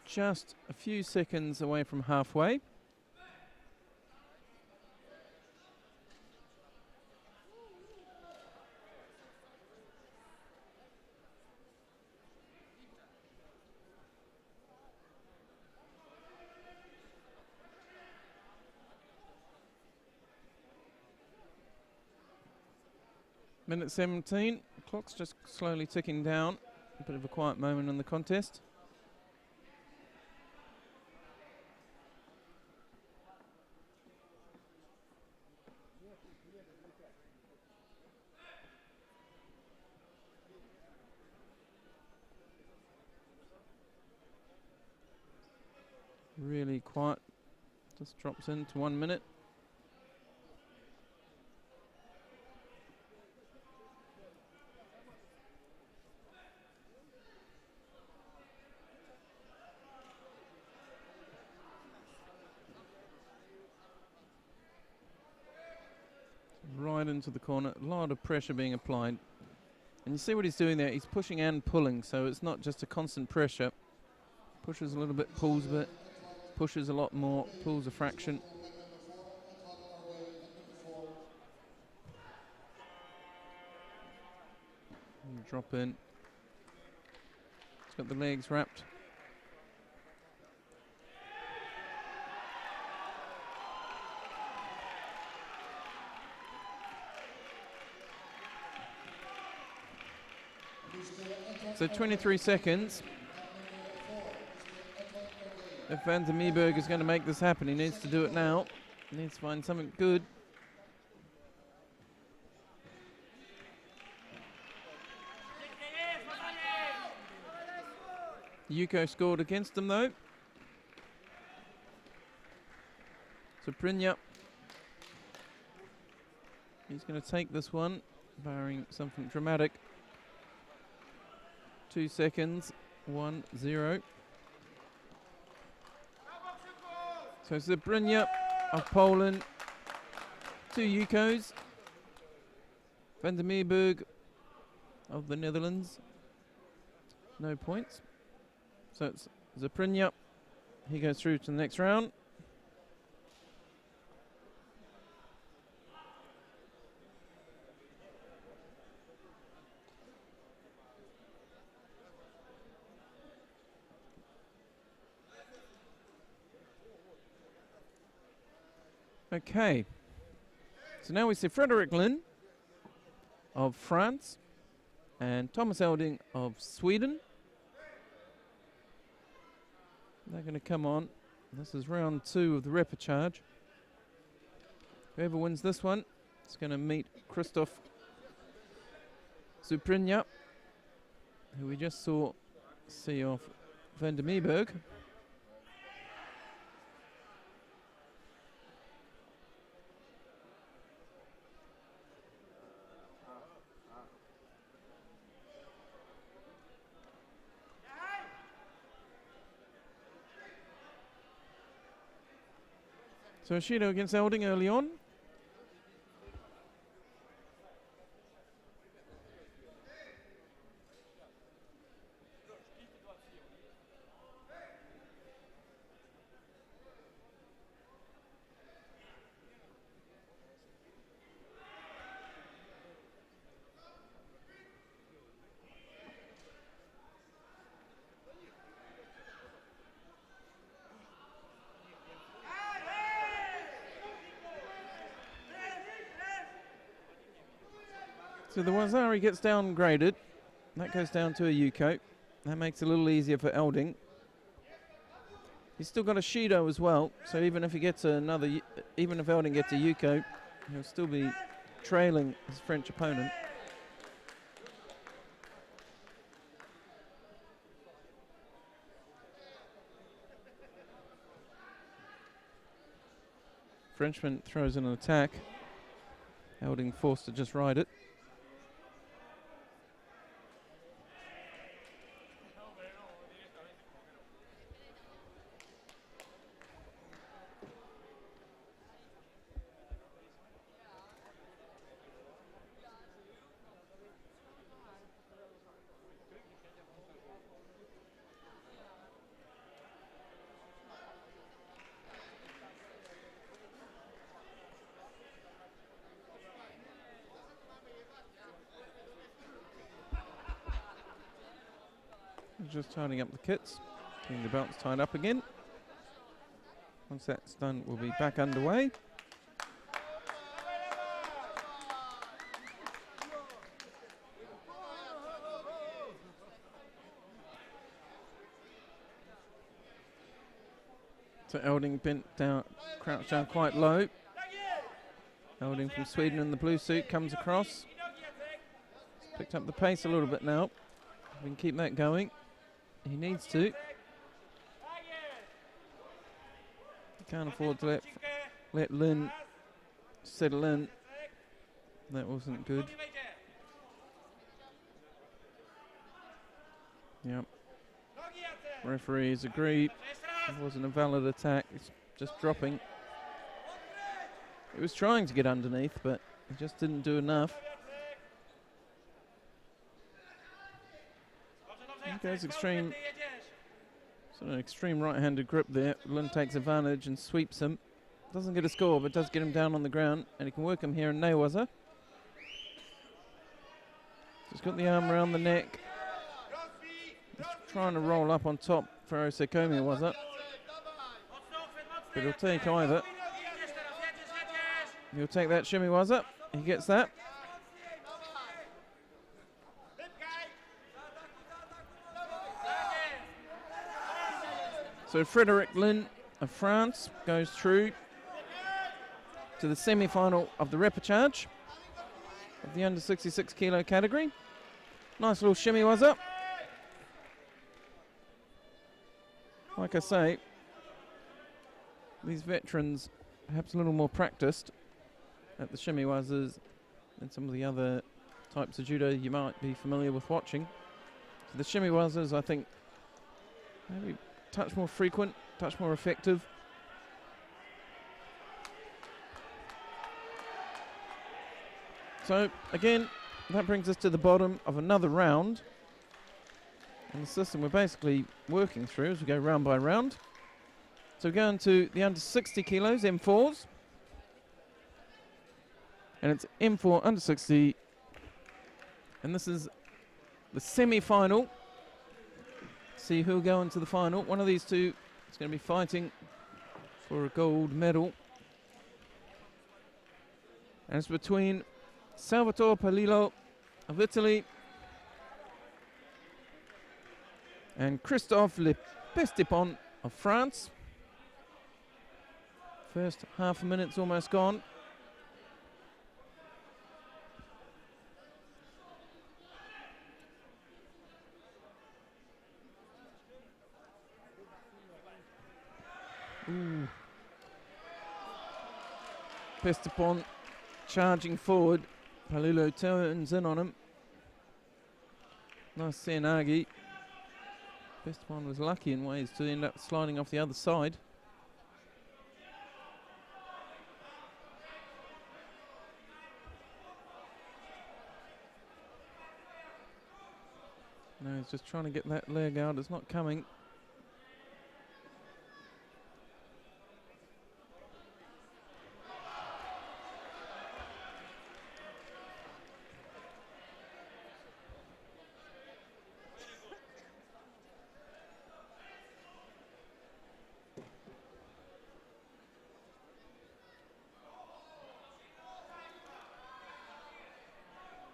Just a few seconds away from halfway. Minute 17, clock's just slowly ticking down. A bit of a quiet moment in the contest. Really quiet, just drops into 1 minute. Right into the corner, a lot of pressure being applied. And you see what he's doing there, he's pushing and pulling, so it's not just a constant pressure. Pushes a little bit, pulls a bit, pushes a lot more, pulls a fraction. And drop in. He's got the legs wrapped. So 23 seconds. If Van der Meerberg is going to make this happen, he needs to do it now. He needs to find something good. Yuko scored against him though. So Prinya, he's going to take this one, barring something dramatic. 2 seconds, 1-0. So Zabrinya of Poland, 2 Yukos. Van der Meerberg of the Netherlands, no points. So it's Zaprinya, he goes through to the next round. Okay, so now we see Frederick Lynn of France and Thomas Elding of Sweden. They're going to come on. This is round 2 of the repechage. Whoever wins this one is going to meet Christoph Zuprinya, who we just saw see off Van der Meerberg. So Shido against Elding early on. So the Wazari gets downgraded. That goes down to a Yuko. That makes it a little easier for Elding. He's still got a Shido as well, so even if he gets another, even if Elding gets a Yuko, he'll still be trailing his French opponent. Frenchman throws in an attack. Elding forced to just ride it. Just tidying up the kits, getting the belts tied up again. Once that's done, we'll be back underway. So Elding bent down, crouched down quite low. Elding from Sweden in the blue suit comes across. Picked up the pace a little bit now. We can keep that going. He needs to. Can't afford to let Lynn settle in. That wasn't good. Yep. Referees agree. It wasn't a valid attack. It's just dropping. It was trying to get underneath, but it just didn't do enough. He goes extreme. Sort of an extreme right-handed grip there. Lynn takes advantage and sweeps him. Doesn't get a score, but does get him down on the ground, and he can work him here in Newaza. Just got the arm around the neck. He's trying to roll up on top for Osekomi, was it? But he'll take either. He'll take that shimmy, was it? He gets that. So Frederic Lynn of France goes through to the semi-final of the repechage of the under 66 kilo category. Nice little shimmy, was it? Like I say, these veterans perhaps a little more practiced at the shimmy wazas than some of the other types of judo you might be familiar with watching. So the shimmy wazas, I think, maybe touch more frequent, touch more effective. So again, that brings us to the bottom of another round. And the system we're basically working through as we go round by round. So we're going to the under 60 kilos, M4s. And it's M4 under 60. And this is the semi-final. See who'll go into the final. One of these two is going to be fighting for a gold medal. And it's between Salvatore Palillo of Italy and Christophe Lepestipon of France. First half a minute's almost gone. Ooh. Pestipon charging forward. Palillo turns in on him. Nice Senagi. Pestipon was lucky in ways to end up sliding off the other side. No, he's just trying to get that leg out. It's not coming.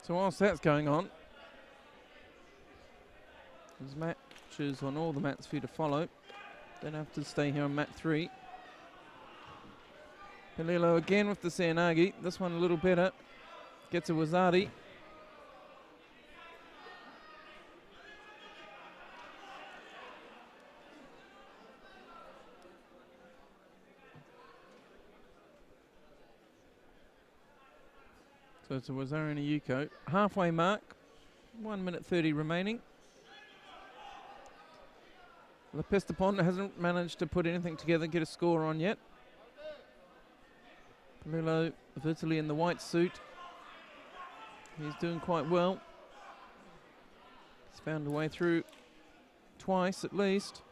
So whilst that's going on, there's matches on all the mats for you to follow. Don't have to stay here on mat 3. Palillo again with the Seanagi. This one a little better. Gets a Wazari. So it's a Wazari and a Yuko. Halfway mark. 1 minute 30 remaining. Lepestapon hasn't managed to put anything together, get a score on yet. Palillo of Italy in the white suit. He's doing quite well. He's found a way through twice at least.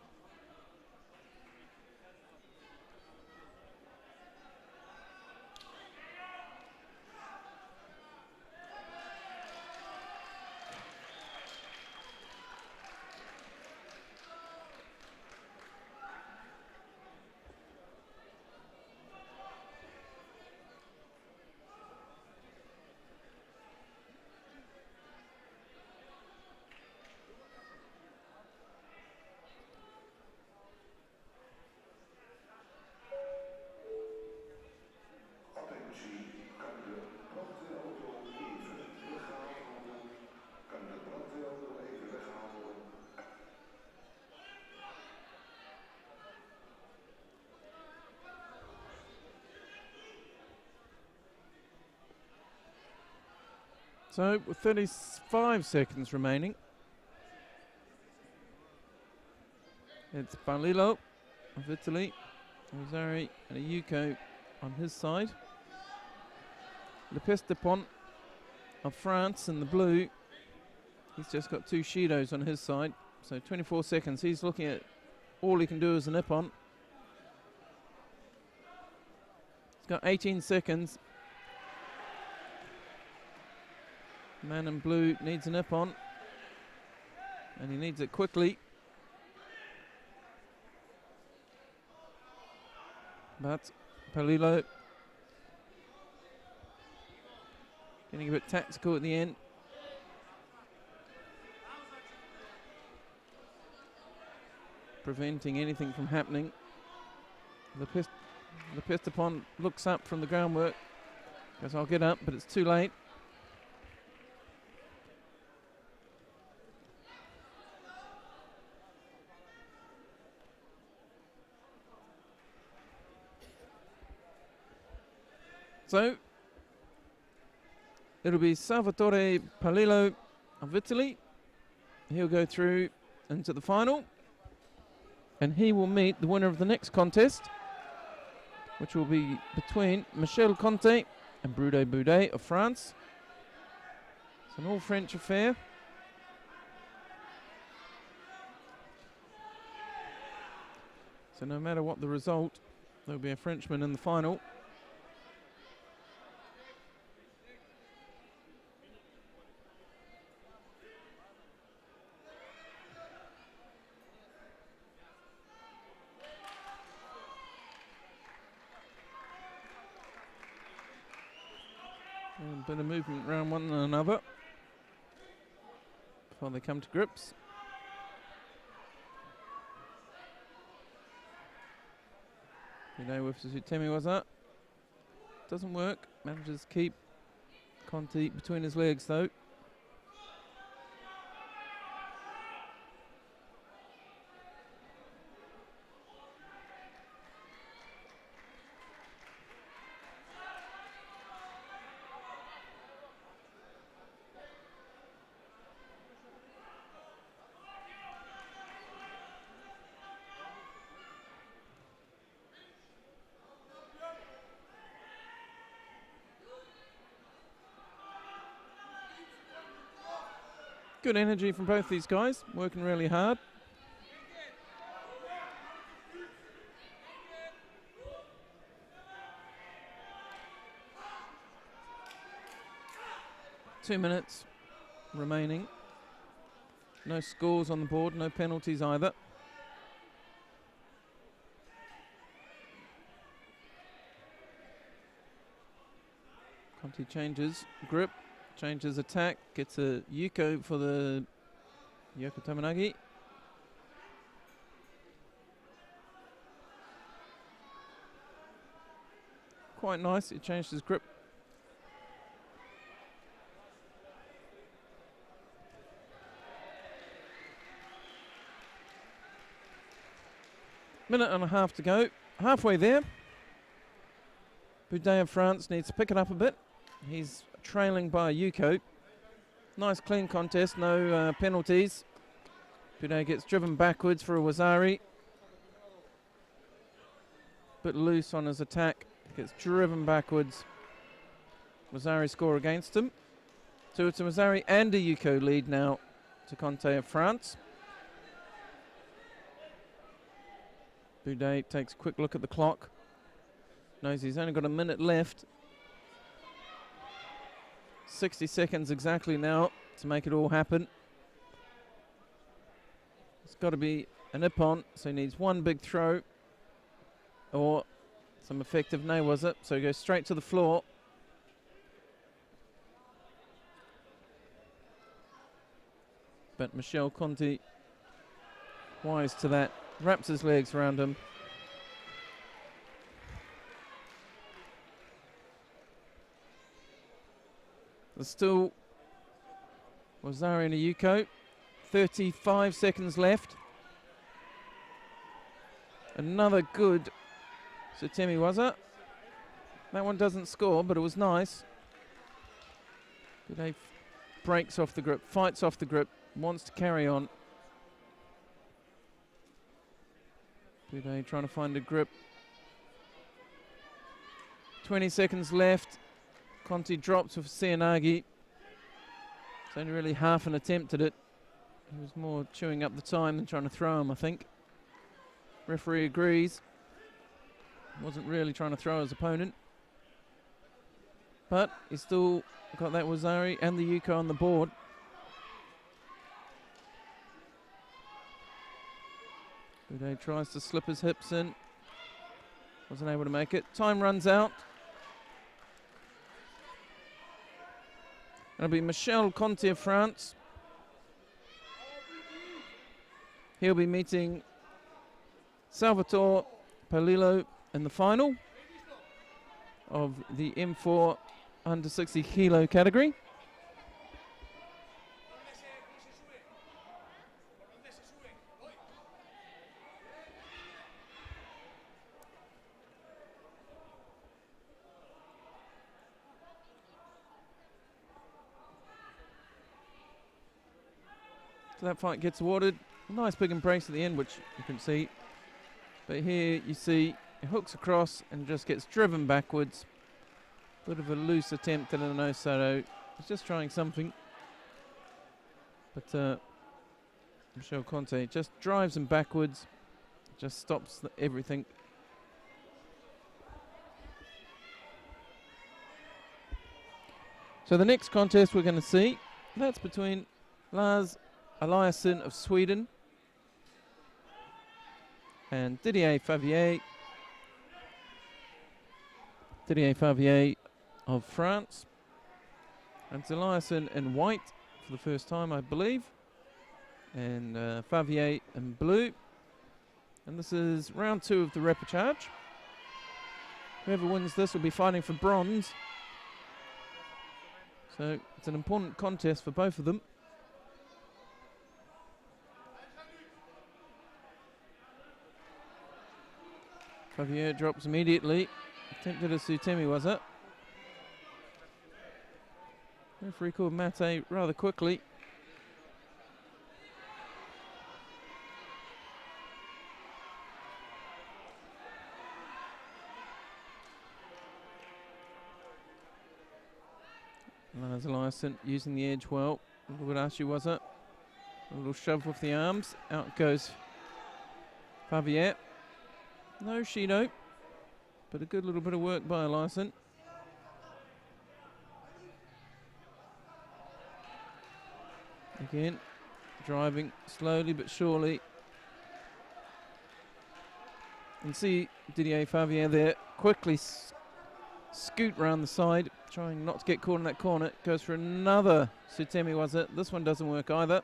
So with 35 seconds remaining, it's Palillo of Italy, Rosari and a Yuko on his side. Lepestapon of France in the blue. He's just got 2 Shidos on his side. So 24 seconds. He's looking at all he can do as a Nippon. He's got 18 seconds. Man in blue needs a Nippon. And he needs it quickly. But Palillo getting a bit tactical at the end. Preventing anything from happening. Lepestapon looks up from the groundwork. Goes, I'll get up, but it's too late. So it'll be Salvatore Palillo of Italy. He'll go through into the final. And he will meet the winner of the next contest, which will be between Michel Conte and Bruno Boudet of France. It's an all-French affair. So no matter what the result, there'll be a Frenchman in the final. A bit of movement around one another before they come to grips. You know, with Sutemi was that. Doesn't work. Manages to keep Conti between his legs though. Good energy from both these guys, working really hard. Two minutes remaining. No scores on the board, no penalties either. Conti changes grip. Changes attack, gets a Yuko for the Yoko Tomonagi. Quite nice, he changed his grip. Minute and a half to go, halfway there. Boudet of France needs to pick it up a bit. He's trailing by Yuko. Nice clean contest, no penalties. Judo gets driven backwards for a Wazari. Bit loose on his attack, gets driven backwards. Wazari score against him. So it's a Wazari and a Yuko lead now to Conte of France. Boudet takes a quick look at the clock. Knows he's only got a minute left. 60 seconds exactly now to make it all happen. It's got to be an ippon, so he needs one big throw or some effective no-was-it, so he goes straight to the floor. But Michel Conti, wise to that, wraps his legs around him. There's still Wazari and a Yuko. 35 seconds left. Another good Sutemi Waza. That one doesn't score, but it was nice. Boudet breaks off the grip, fights off the grip, wants to carry on. Boudet trying to find a grip. 20 seconds left. Conti drops with Seanagi. It's only really half an attempt at it. He was more chewing up the time than trying to throw him, I think. Referee agrees. Wasn't really trying to throw his opponent. But he's still got that Wazari and the Yuko on the board. Boudet tries to slip his hips in. Wasn't able to make it. Time runs out. It'll be Michel Conti of France. He'll be meeting Salvatore Palillo in the final of the M4 under 60 kilo category. So that fight gets awarded. Nice big embrace at the end, which you can see. But here you see he hooks across and just gets driven backwards. Bit of a loose attempt at an Osado. He's just trying something. But Michel Conti just drives him backwards. Just stops everything. So the next contest we're going to see, that's between Lars Eliasson of Sweden and Didier Favier of France. And it's Eliasson in white for the first time, I believe, and Favier in blue. And this is round 2 of the repechage. Whoever wins this will be fighting for bronze. So it's an important contest for both of them. Favier drops immediately. Attempted a Sutemi, was it? Referee called Mate rather quickly. Lars Eliasson using the edge well. What else was it? A little shove with the arms. Out goes Favier. No Shido, but a good little bit of work by Eliasson. Again, driving slowly but surely. And see Didier Favier there quickly scoot round the side, trying not to get caught in that corner. Goes for another Sutemi, was it? This one doesn't work either.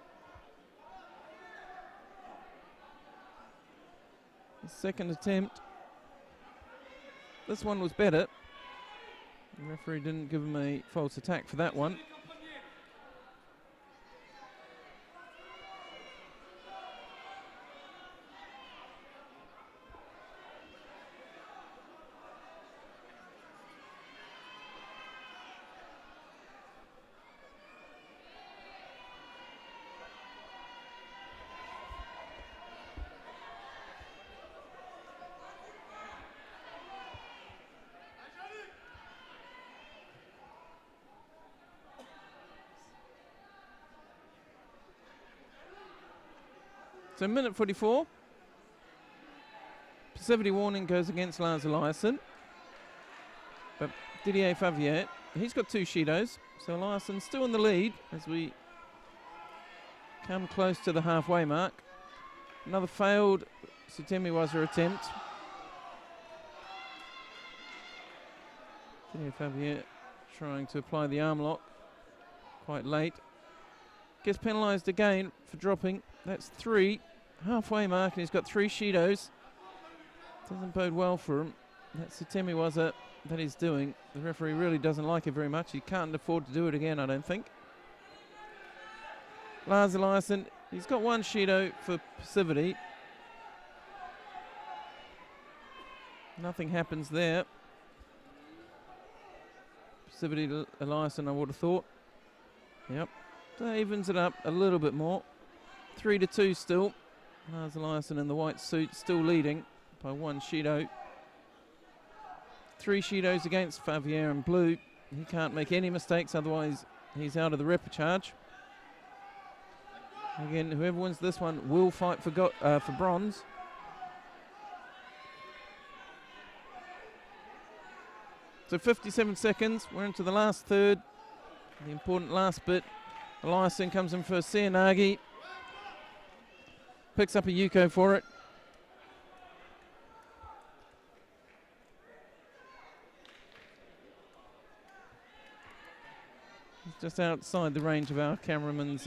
The second attempt. This one was better. The referee didn't give him a false attack for that one. So minute 44. Passivity warning goes against Lars Eliasson. But Didier Favier, he's got 2 Shidos. So Eliasson's still in the lead as we come close to the halfway mark. Another failed Sutemiwaza attempt. Didier Favier trying to apply the arm lock quite late. Gets penalised again for dropping. That's 3. Halfway mark, and he's got 3 Shidos. Doesn't bode well for him. That's Sutemiwaza that he's doing. The referee really doesn't like it very much. He can't afford to do it again, I don't think. Lars Eliasson, he's got 1 Shido for passivity. Nothing happens there. Passivity to Eliasson, I would have thought. Yep. That evens it up a little bit more. 3-2 still. Lars Eliasson in the white suit still leading by 1 Shido. 3 Shidos against Favier in blue. He can't make any mistakes, otherwise he's out of the repechage. Again, whoever wins this one will fight for bronze. So 57 seconds, we're into the last third. The important last bit. Eliasson comes in for Seanagi. Picks up a Yuko for it. He's just outside the range of our cameraman's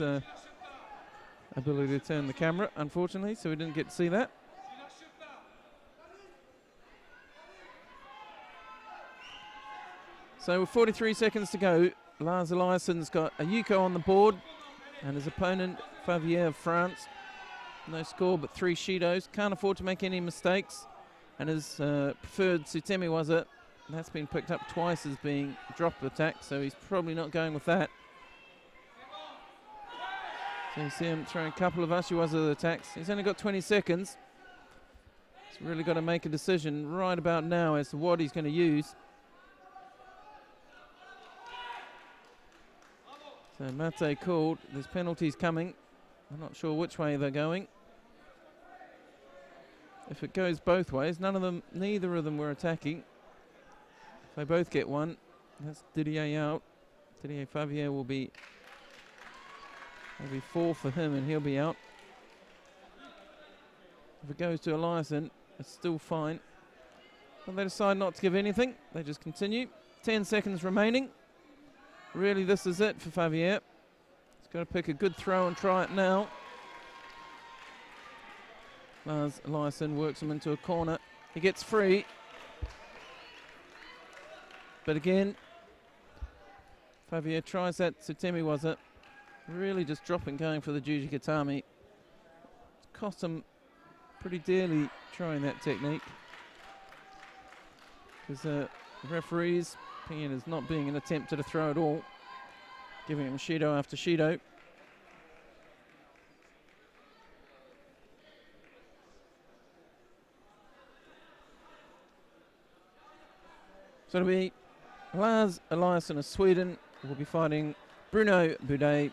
ability to turn the camera, unfortunately, so we didn't get to see that. So with 43 seconds to go, Lars Eliasson's got a Yuko on the board, and his opponent, Favier of France, no score but 3 Shidos, can't afford to make any mistakes, and his preferred Sutemiwaza, that's been picked up twice as being drop attack, so he's probably not going with that. So you see him throwing a couple of Ashiwaza attacks. He's only got 20 seconds. He's really got to make a decision right about now as to what he's going to use. So Mate called. There's penalties coming. I'm not sure which way they're going. If it goes both ways, neither of them were attacking. If they both get one, that's Didier out. Didier Favier will be 4 for him and he'll be out. If it goes to Eliasson, it's still fine. But they decide not to give anything. They just continue. 10 seconds remaining. Really, this is it for Favier. He's got to pick a good throw and try it now. Lars Eliasson works him into a corner. He gets free. But again, Favier tries that Sutemiwaza. Really just dropping, going for the Jujikatami. It's cost him pretty dearly trying that technique. Because the referee's opinion is not being an attempt at a throw at all. Giving him Shido after Shido. So it'll be Lars Eliasson of Sweden will be fighting Bruno Boudet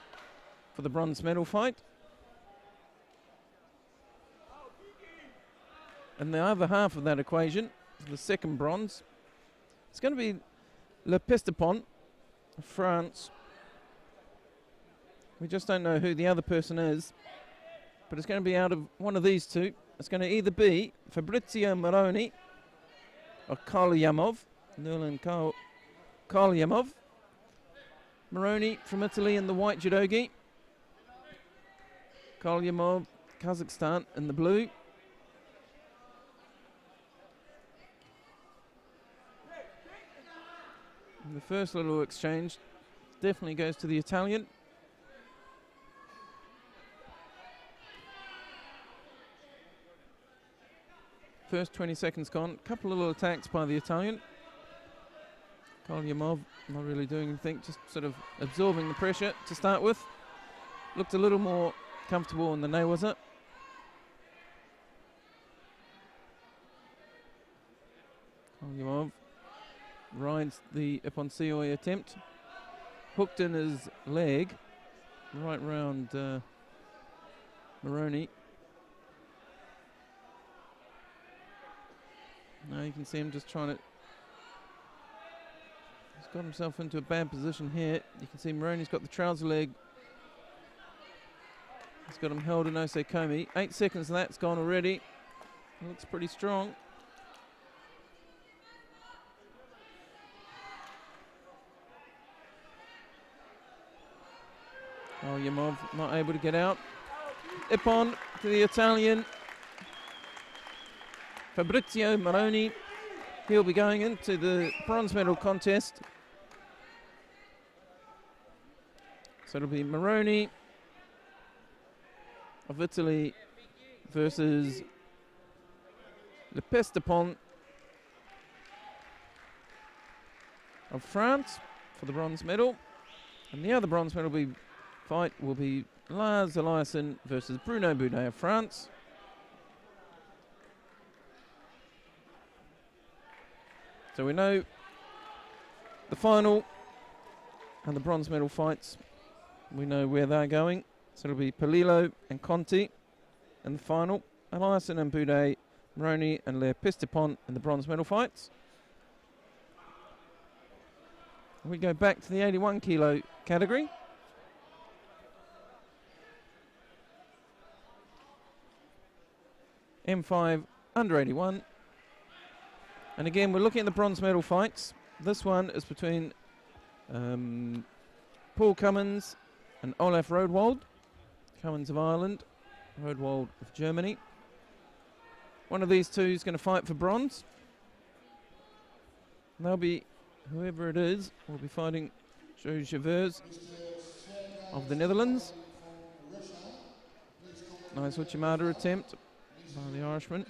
for the bronze medal fight. And the other half of that equation, the second bronze, it's going to be Le Pestapon of France. We just don't know who the other person is, but it's going to be out of one of these two. It's going to either be Fabrizio Moroni or Karlyamov, Nulan Karlyamov. Moroni from Italy in the white judogi. Karlyamov, Kazakhstan in the blue. And the first little exchange definitely goes to the Italian. First 20 seconds gone. Couple of little attacks by the Italian. Karlyamov not really doing anything, just sort of absorbing the pressure to start with. Looked a little more comfortable in the Newaza. Karlyamov rides the Iponsioi attempt. Hooked in his leg, right round Moroni. Now you can see him just trying to... He's got himself into a bad position here. You can see Maroney's got the trouser leg. He's got him held in Osekomi. 8 seconds of that's gone already. Looks pretty strong. Oh, Yamov not able to get out. Ippon to the Italian. Fabrizio Maroni. He'll be going into the bronze medal contest. So it'll be Maroni of Italy versus Lepestapon of France for the bronze medal. And the other bronze medal fight will be Lars Eliasson versus Bruno Boudet of France. So we know the final and the bronze medal fights. We know where they're going. So it'll be Polillo and Conti in the final. Eliasson and Boudet, Maroni and Lepestapon in the bronze medal fights. We go back to the 81 kilo category. M5 under 81. And again, we're looking at the bronze medal fights. This one is between Paul Cummins and Olaf Rodwald. Cummins of Ireland, Rodwald of Germany. One of these two is going to fight for bronze. And they'll be, whoever it is, will be fighting Joe Javers of the Netherlands. Nice Uchimata attempt by the Irishman.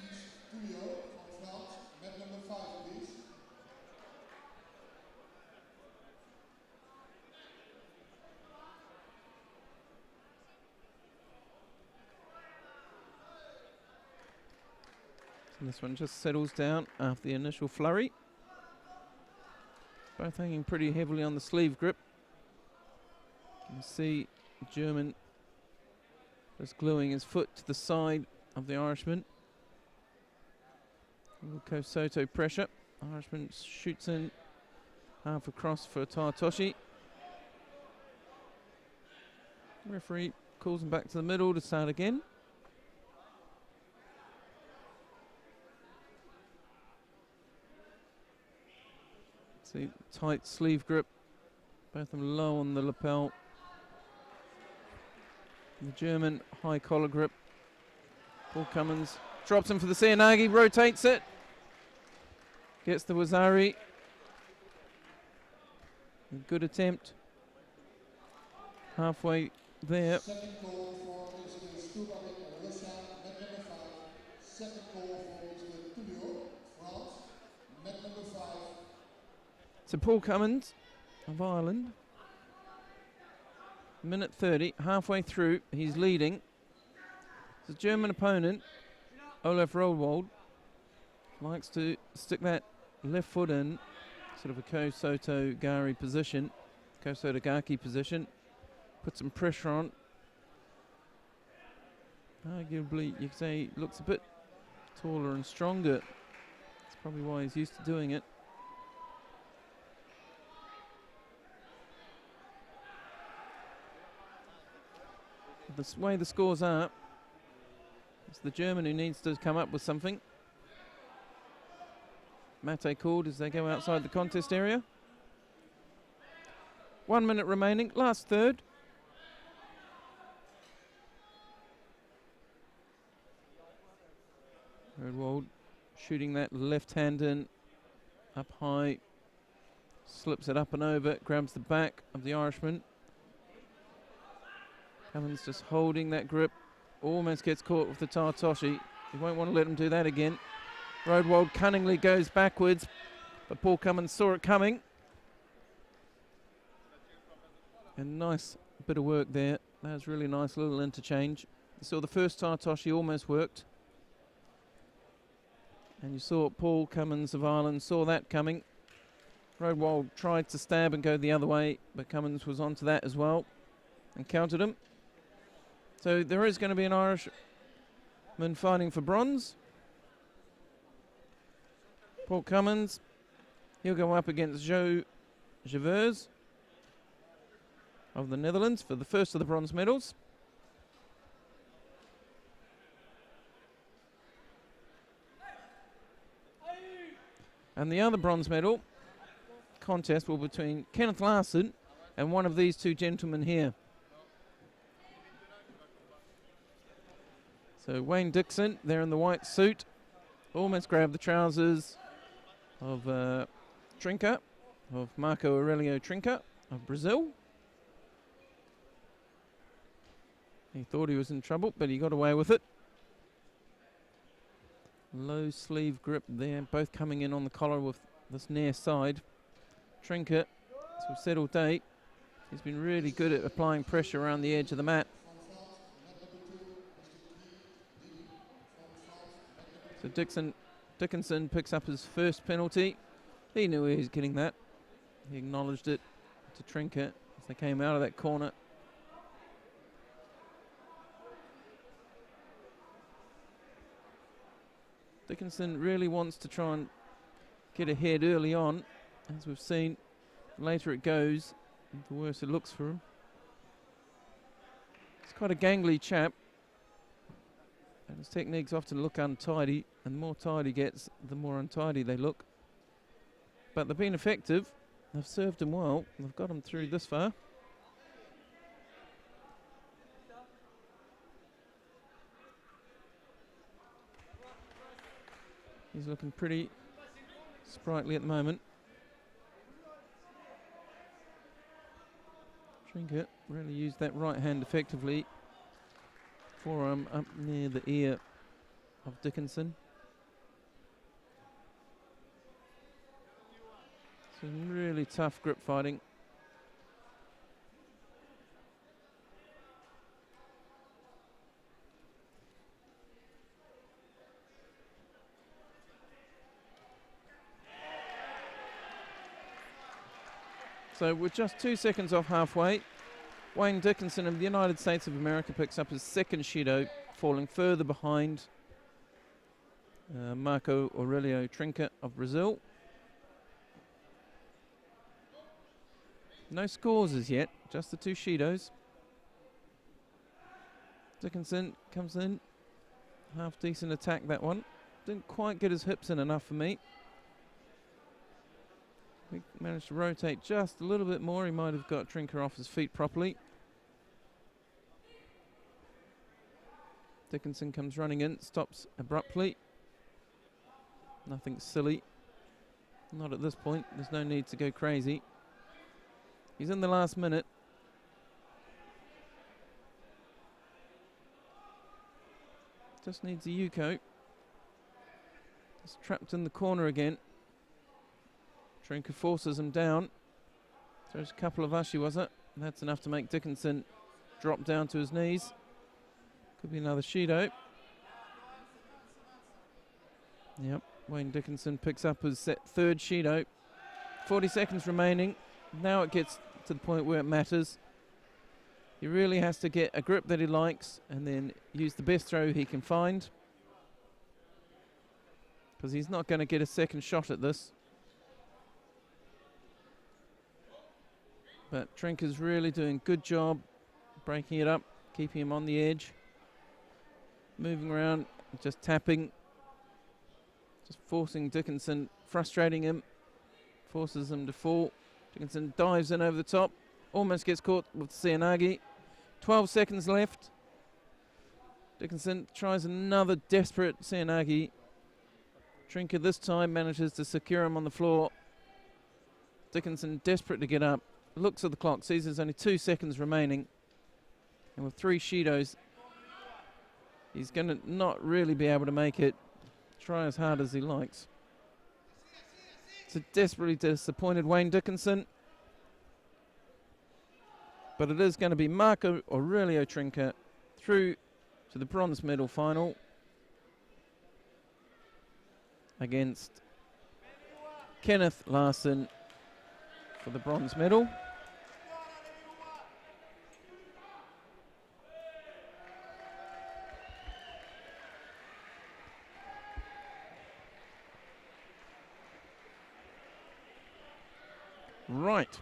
And this one just settles down after the initial flurry. Both hanging pretty heavily on the sleeve grip. You can see the German just gluing his foot to the side of the Irishman. Kosoto pressure. Irishman shoots in half across for Tartoshi. Referee calls him back to the middle to start again. See, tight sleeve grip, both of them low on the lapel. The German high collar grip. Paul Cummins drops him for the Seoinage, rotates it. Gets the Wazari. Good attempt. Halfway there. Second goal for Mr. Stubarik, Russia, met number 5. Second goal for Mr. Tulio, France, met number 5. So Paul Cummins of Ireland. Minute 30, halfway through, he's leading. The German opponent, Olaf Rodwald, likes to stick that left foot in, sort of a Kosoto Gari position, Kosoto Gaki position, put some pressure on. Arguably, you could say he looks a bit taller and stronger. That's probably why he's used to doing it. The way the scores are, it's the German who needs to come up with something. Mate called as they go outside the contest area. 1 minute remaining, last third. Rodwald shooting that left hand in, up high, slips it up and over, grabs the back of the Irishman. Cummins just holding that grip, almost gets caught with the Tartoshi. You won't want to let him do that again. Rodwald cunningly goes backwards, but Paul Cummins saw it coming. And nice bit of work there. That was really nice little interchange. You saw the first Tartoshi almost worked. And you saw Paul Cummins of Ireland saw that coming. Rodwald tried to stab and go the other way, but Cummins was onto that as well and countered him. So there is going to be an Irishman fighting for bronze. Paul Cummins, he'll go up against Joe Javers of the Netherlands for the first of the bronze medals. And the other bronze medal contest will be between Kenneth Larson and one of these two gentlemen here. So Wayne Dixon, there in the white suit, almost grabbed the trousers of Trinca, of Marco Aurelio Trinca of Brazil. He thought he was in trouble, but he got away with it. Low sleeve grip there, both coming in on the collar with this near side. Trinca, as we've said all day, he's been really good at applying pressure around the edge of the mat. So Dickinson picks up his first penalty. He knew he was getting that. He acknowledged it to Trinca as they came out of that corner. Dickinson really wants to try and get ahead early on. As we've seen, the later it goes, the worse it looks for him. He's quite a gangly chap, and his techniques often look untidy, and the more tidy he gets, the more untidy they look. But they've been effective. They've served him well. They've got him through this far. He's looking pretty sprightly at the moment. Trinca really used that right hand effectively. Forearm up near the ear of Dickinson. Some really tough grip fighting. So we're just 2 seconds off halfway. Wayne Dickinson of the United States of America picks up his second Shido, falling further behind Marco Aurelio Trinca of Brazil. No scores as yet, just the two Shidos. Dickinson comes in, half decent attack that one. Didn't quite get his hips in enough for me. He managed to rotate just a little bit more. He might have got Trinca off his feet properly. Dickinson comes running in, stops abruptly. Nothing silly. Not at this point. There's no need to go crazy. He's in the last minute. Just needs a Yuko. He's trapped in the corner again. Trinca forces him down. Throws a couple of Ashi, was it? And that's enough to make Dickinson drop down to his knees. Could be another Shido. Yep, Wayne Dickinson picks up his third Shido. 40 seconds remaining. Now it gets to the point where it matters. He really has to get a grip that he likes and then use the best throw he can find, because he's not going to get a second shot at this. But Trinca's really doing a good job breaking it up, keeping him on the edge, moving around, just tapping, just forcing Dickinson, frustrating him, forces him to fall. Dickinson dives in over the top, almost gets caught with Seanagi. 12 seconds left. Dickinson tries another desperate Seanagi. Trinca this time manages to secure him on the floor. Dickinson desperate to get up. Looks at the clock, sees there's only 2 seconds remaining. And with 3 Shidos, he's going to not really be able to make it. Try as hard as he likes. It's a desperately disappointed Wayne Dickinson. But it is going to be Marco Aurelio Trinca through to the bronze medal final against Kenneth Larson for the bronze medal. Right.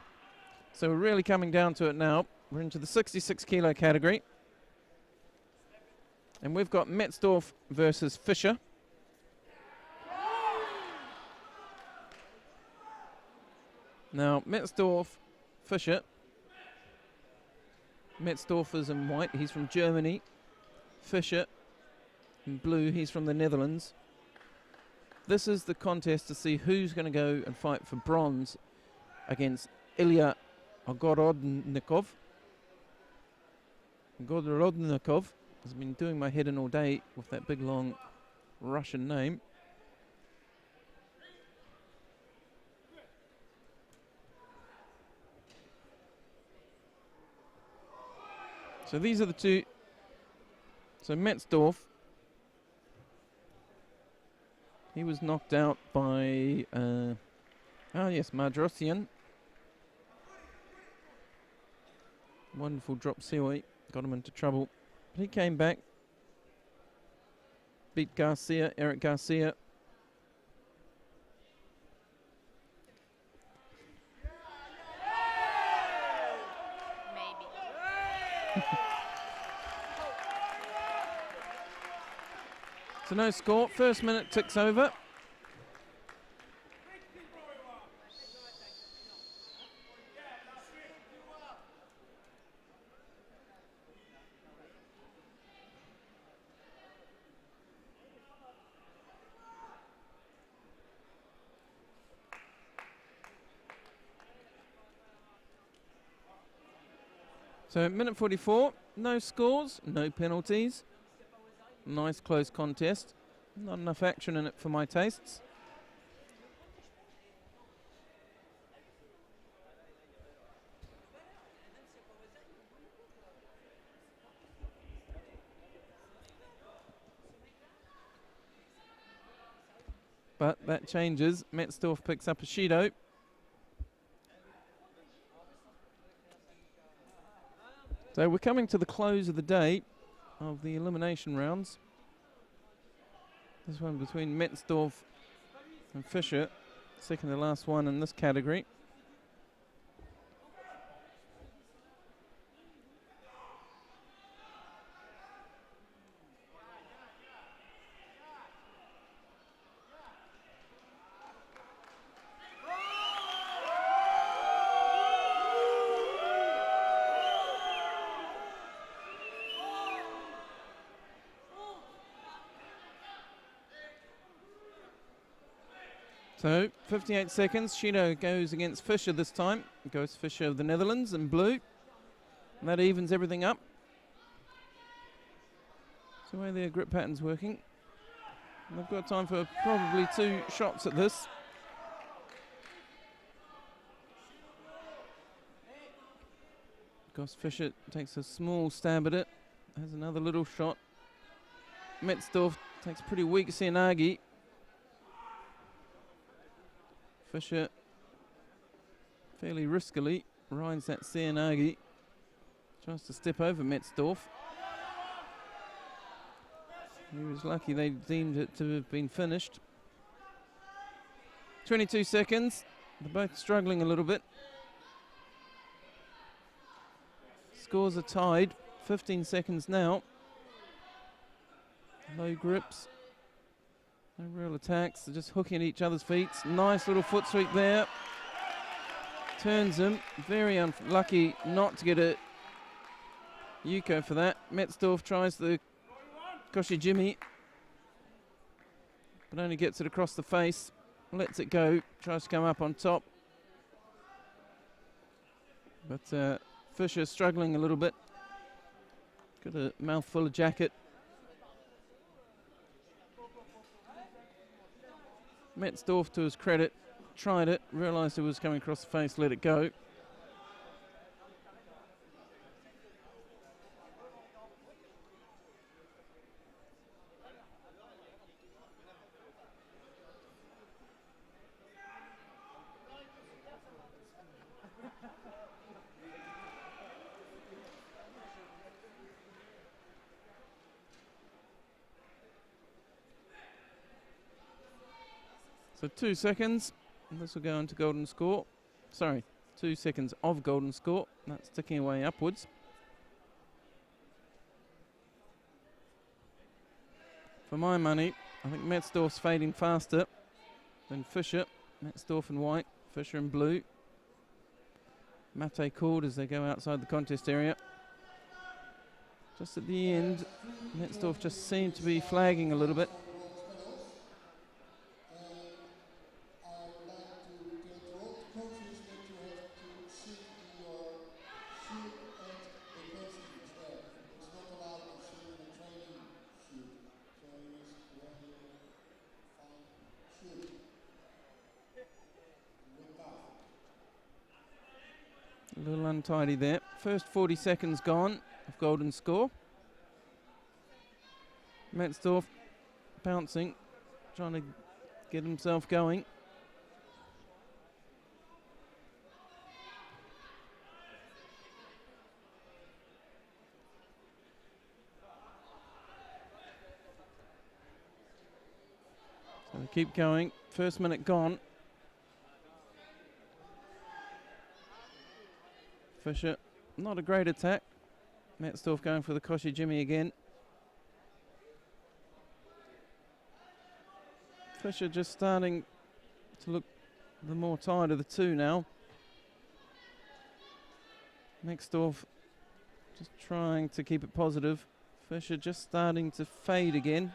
So we're really coming down to it now. We're into the 66 kilo category. And we've got Metzdorf versus Fischer. Now, Metzdorf, Fischer. Metzdorf is in white, he's from Germany. Fischer in blue, he's from the Netherlands. This is the contest to see who's going to go and fight for bronze against Ilya Ogorodnikov. Ogorodnikov has been doing my head in all day with that big long Russian name. So these are the two. So Metzdorf, he was knocked out by, Marjorsian. Wonderful drop Sioi, got him into trouble. He came back, beat Eric Garcia. So no score, first minute ticks over. So minute 44, no scores, no penalties. Nice close contest. Not enough action in it for my tastes. But that changes. Metzdorf picks up a Shido. So we're coming to the close of the day of the elimination rounds. This one between Metzdorf and Fischer, second to last one in this category. So 58 seconds, Shido goes against Fischer this time. Goes Fischer of the Netherlands in blue. And that evens everything up. So the way their grip pattern's working. And they've got time for probably 2 shots at this. Goss Fischer takes a small stab at it. Has another little shot. Metzdorf takes a pretty weak Sianagi. Fischer fairly riskily rides that Sianagi. Tries to step over Metzdorf. He was lucky they deemed it to have been finished. 22 seconds. They're both struggling a little bit. Scores are tied. 15 seconds now. Low grips. No real attacks. They're just hooking at each other's feet. Nice little foot sweep there. Turns him. Very unlucky not to get a Yuko for that. Metzdorf tries the Koshi Jimmy, but only gets it across the face. Lets it go. Tries to come up on top. But Fischer struggling a little bit. Got a mouthful of jacket. Metzdorf, to his credit, tried it, realised it was coming across the face, let it go. So 2 seconds, and this will go into golden score. Sorry, 2 seconds of golden score. That's ticking away upwards. For my money, I think Metzdorf's fading faster than Fischer. Metzdorf in white, Fischer in blue. Mate called as they go outside the contest area. Just at the end, Metzdorf just seemed to be flagging a little bit. A little untidy there. First 40 seconds gone of golden score. Metzdorf bouncing, trying to get himself going. So they keep going. First minute gone. Fischer, not a great attack. Metzdorf going for the Koshi Jimmy again. Fischer just starting to look the more tired of the two now. Metzdorf just trying to keep it positive. Fischer just starting to fade again.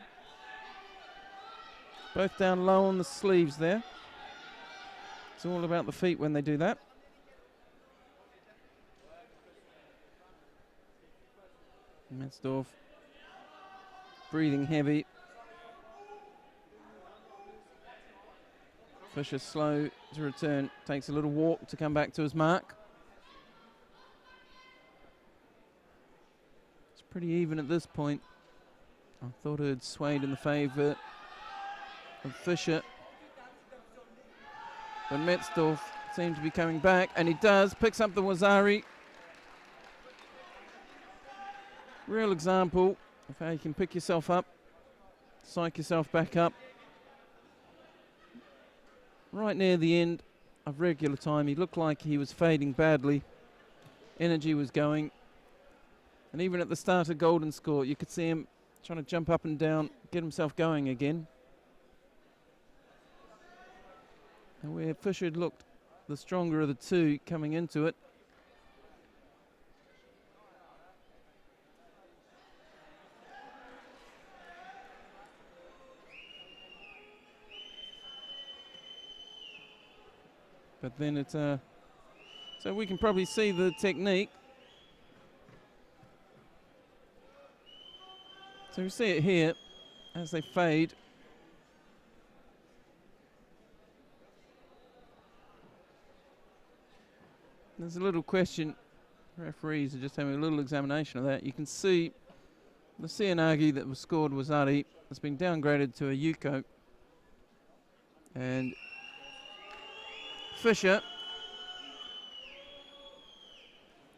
Both down low on the sleeves there. It's all about the feet when they do that. Metzdorf breathing heavy. Fischer slow to return, takes a little walk to come back to his mark. It's pretty even at this point. I thought it had swayed in the favour of Fischer, but Metzdorf seemed to be coming back, and he does, picks up the Wazari. Real example of how you can pick yourself up, psych yourself back up. Right near the end of regular time, he looked like he was fading badly. Energy was going. And even at the start of golden score, you could see him trying to jump up and down, get himself going again. And where Fischer had looked the stronger of the two coming into it, but then it's so we can probably see the technique. So we see it here as they fade. There's a little question. Referees are just having a little examination of that. You can see the Cianagi that was scored was Ari. It's been downgraded to a Yuko. And Fischer,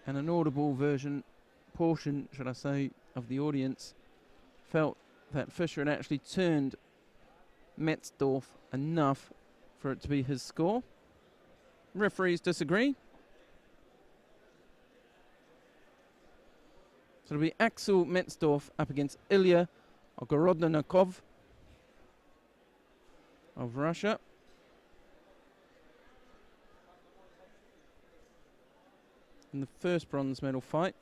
and an audible portion, should I say, of the audience felt that Fischer had actually turned Metzdorf enough for it to be his score. Referees disagree. So it'll be Axel Metzdorf up against Ilya Ogorodnikov of Russia. In the first bronze medal fight.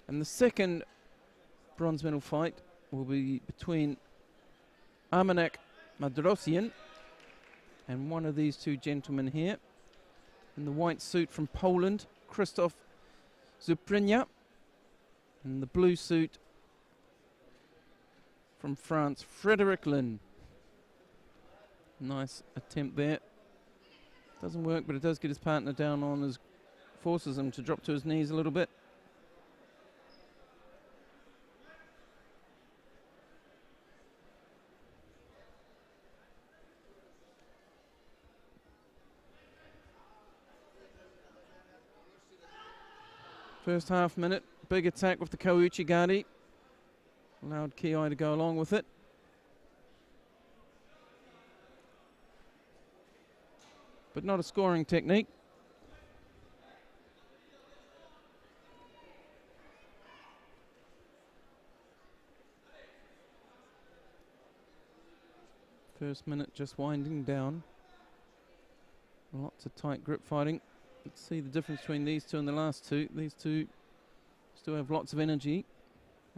And the second bronze medal fight will be between Armanek Madrosian and one of these two gentlemen here. In the white suit from Poland, Krzysztof Zuprinia. And the blue suit from France, Frederick Lin. Nice attempt there. Doesn't work, but it does get his partner down on his, forces him to drop to his knees a little bit. First half minute, big attack with the Kouchigari. Allowed Kiai to go along with it. But not a scoring technique. First minute just winding down. Lots of tight grip fighting. Let's see the difference between these two and the last two. These two still have lots of energy.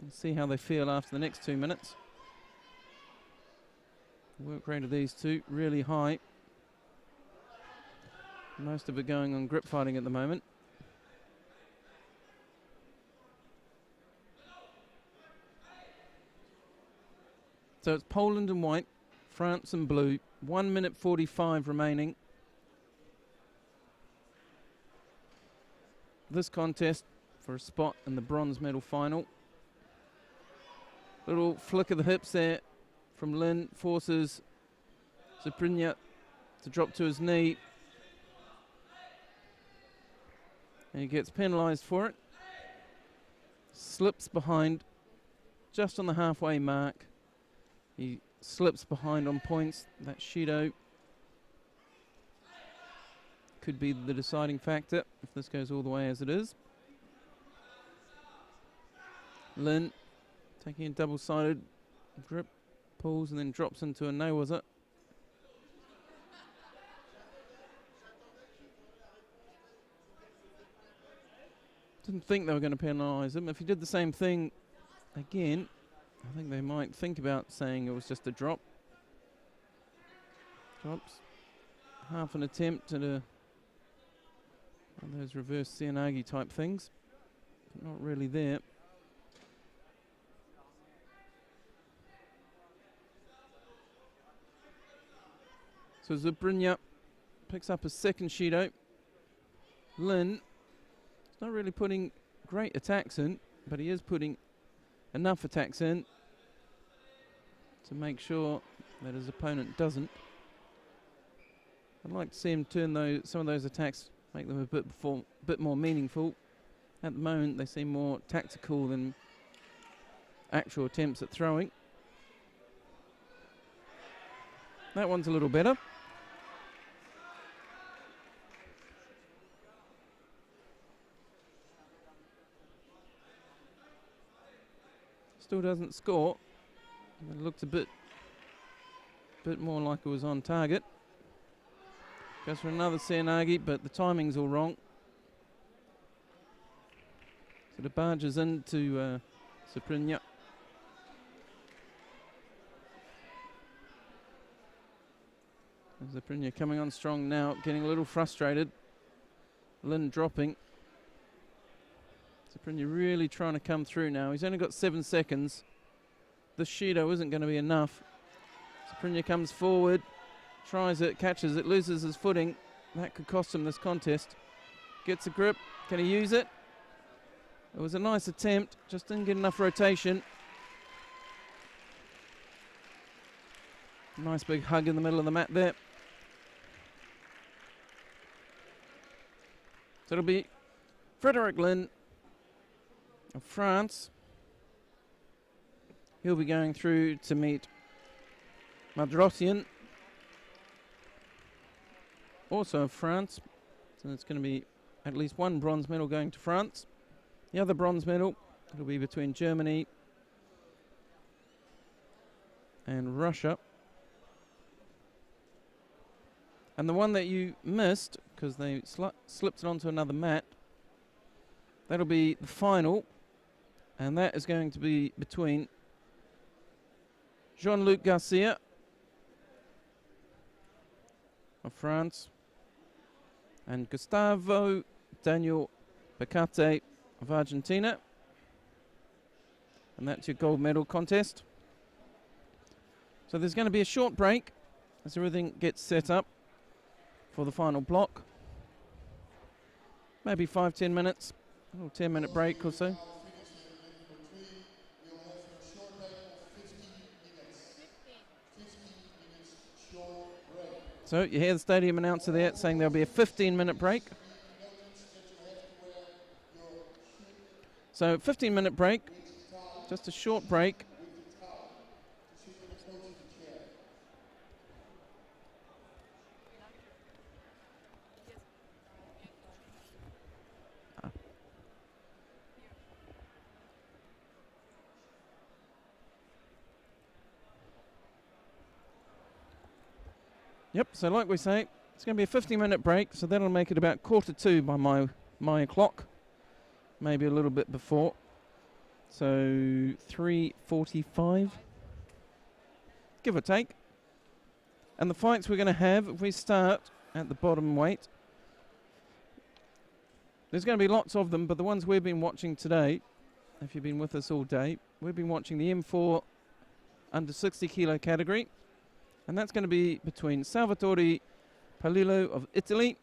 Let's see how they feel after the next 2 minutes. The work rate of these two really high. Most of it going on grip fighting at the moment. So it's Poland in white, France in blue. 1 minute 45 remaining. This contest for a spot in the bronze medal final. Little flick of the hips there from Lin forces Zaprinya to drop to his knee. And he gets penalised for it. Slips behind just on the halfway mark. He slips behind on points. That Judo could be the deciding factor if this goes all the way as it is. Lin taking a double-sided grip, pulls and then drops into a no, was it? Didn't think they were going to penalise him. If he did the same thing again, I think they might think about saying it was just a drop. Drops. Half an attempt at one of those reverse Seoinage type things. But not really there. So Zaprinya picks up a second Judo. Lin is not really putting great attacks in, but he is putting enough attacks in to make sure that his opponent doesn't. I'd like to see him turn some of those attacks, make them a bit more meaningful. At the moment, they seem more tactical than actual attempts at throwing. That one's a little better. Still doesn't score. It looked a bit more like it was on target. Goes for another Seoinage, but the timing's all wrong. So it barges into Zaprinya. Zaprinya coming on strong now, getting a little frustrated. Lin dropping. Zaprinya really trying to come through now. He's only got 7 seconds. This Judo isn't going to be enough. Zaprinya comes forward, tries it, catches it, loses his footing. That could cost him this contest. Gets a grip. Can he use it? It was a nice attempt, just didn't get enough rotation. Nice big hug in the middle of the mat there. So it'll be Frederic Lin of France. He'll be going through to meet Madrosian, also of France. So it's going to be at least one bronze medal going to France. The other bronze medal will be between Germany and Russia. And the one that you missed, because they slipped it onto another mat, that'll be the final. And that is going to be between Jean-Luc Garcia of France and Gustavo Daniel Bacate of Argentina. And that's your gold medal contest. So there's going to be a short break as everything gets set up for the final block. Maybe 5-10 minutes, a little 10-minute break or so. So you hear the stadium announcer there saying there'll be a 15-minute break. So 15-minute break, just a short break. Yep, so like we say, it's going to be a 50-minute break, so that'll make it about 1:45 by my clock, maybe a little bit before. So 3:45, give or take. And the fights we're going to have, if we start at the bottom weight, there's going to be lots of them, but the ones we've been watching today, if you've been with us all day, we've been watching the M4 under 60 kilo category, and that's going to be between Salvatore Palillo of Italy,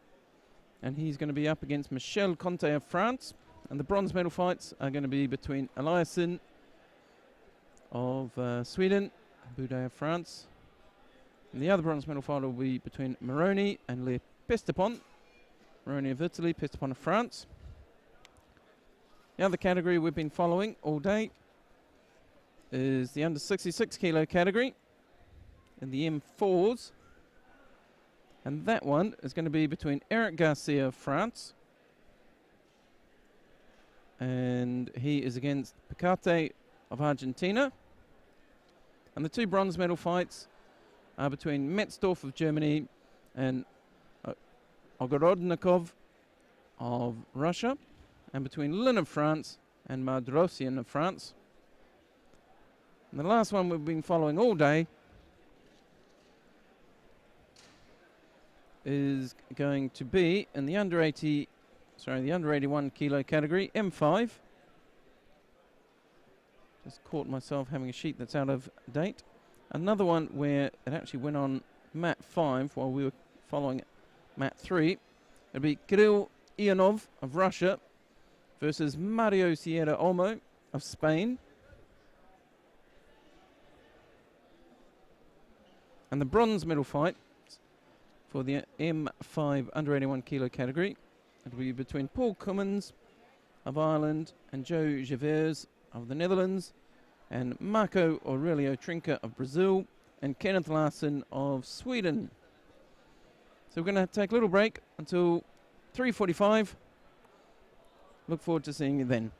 and he's going to be up against Michel Conte of France. And the bronze medal fights are going to be between Eliasson of Sweden, Boudet of France. And the other bronze medal fight will be between Moroni and Le Pestapon. Moroni of Italy, Pestapon of France. The other category we've been following all day is the under 66 kilo category in the M4s. And that one is going to be between Eric Garcia of France, and he is against Picarte of Argentina. And the two bronze medal fights are between Metzdorf of Germany and Ogorodnikov of Russia, and between Lin of France and Mardrosian of France. And the last one we've been following all day is going to be in the under 81 kilo category, M5. Just caught myself having a sheet that's out of date. Another one where it actually went on mat 5 while we were following mat 3. It'll be Kirill Ionov of Russia versus Mario Sierra Olmo of Spain. And the bronze medal fight for the M5 under 81 kilo category, it'll be between Paul Cummins of Ireland and Joe Gevers of the Netherlands, and Marco Aurelio Trinca of Brazil, and Kenneth Larsson of Sweden. So we're going to take a little break until 3:45. Look forward to seeing you then.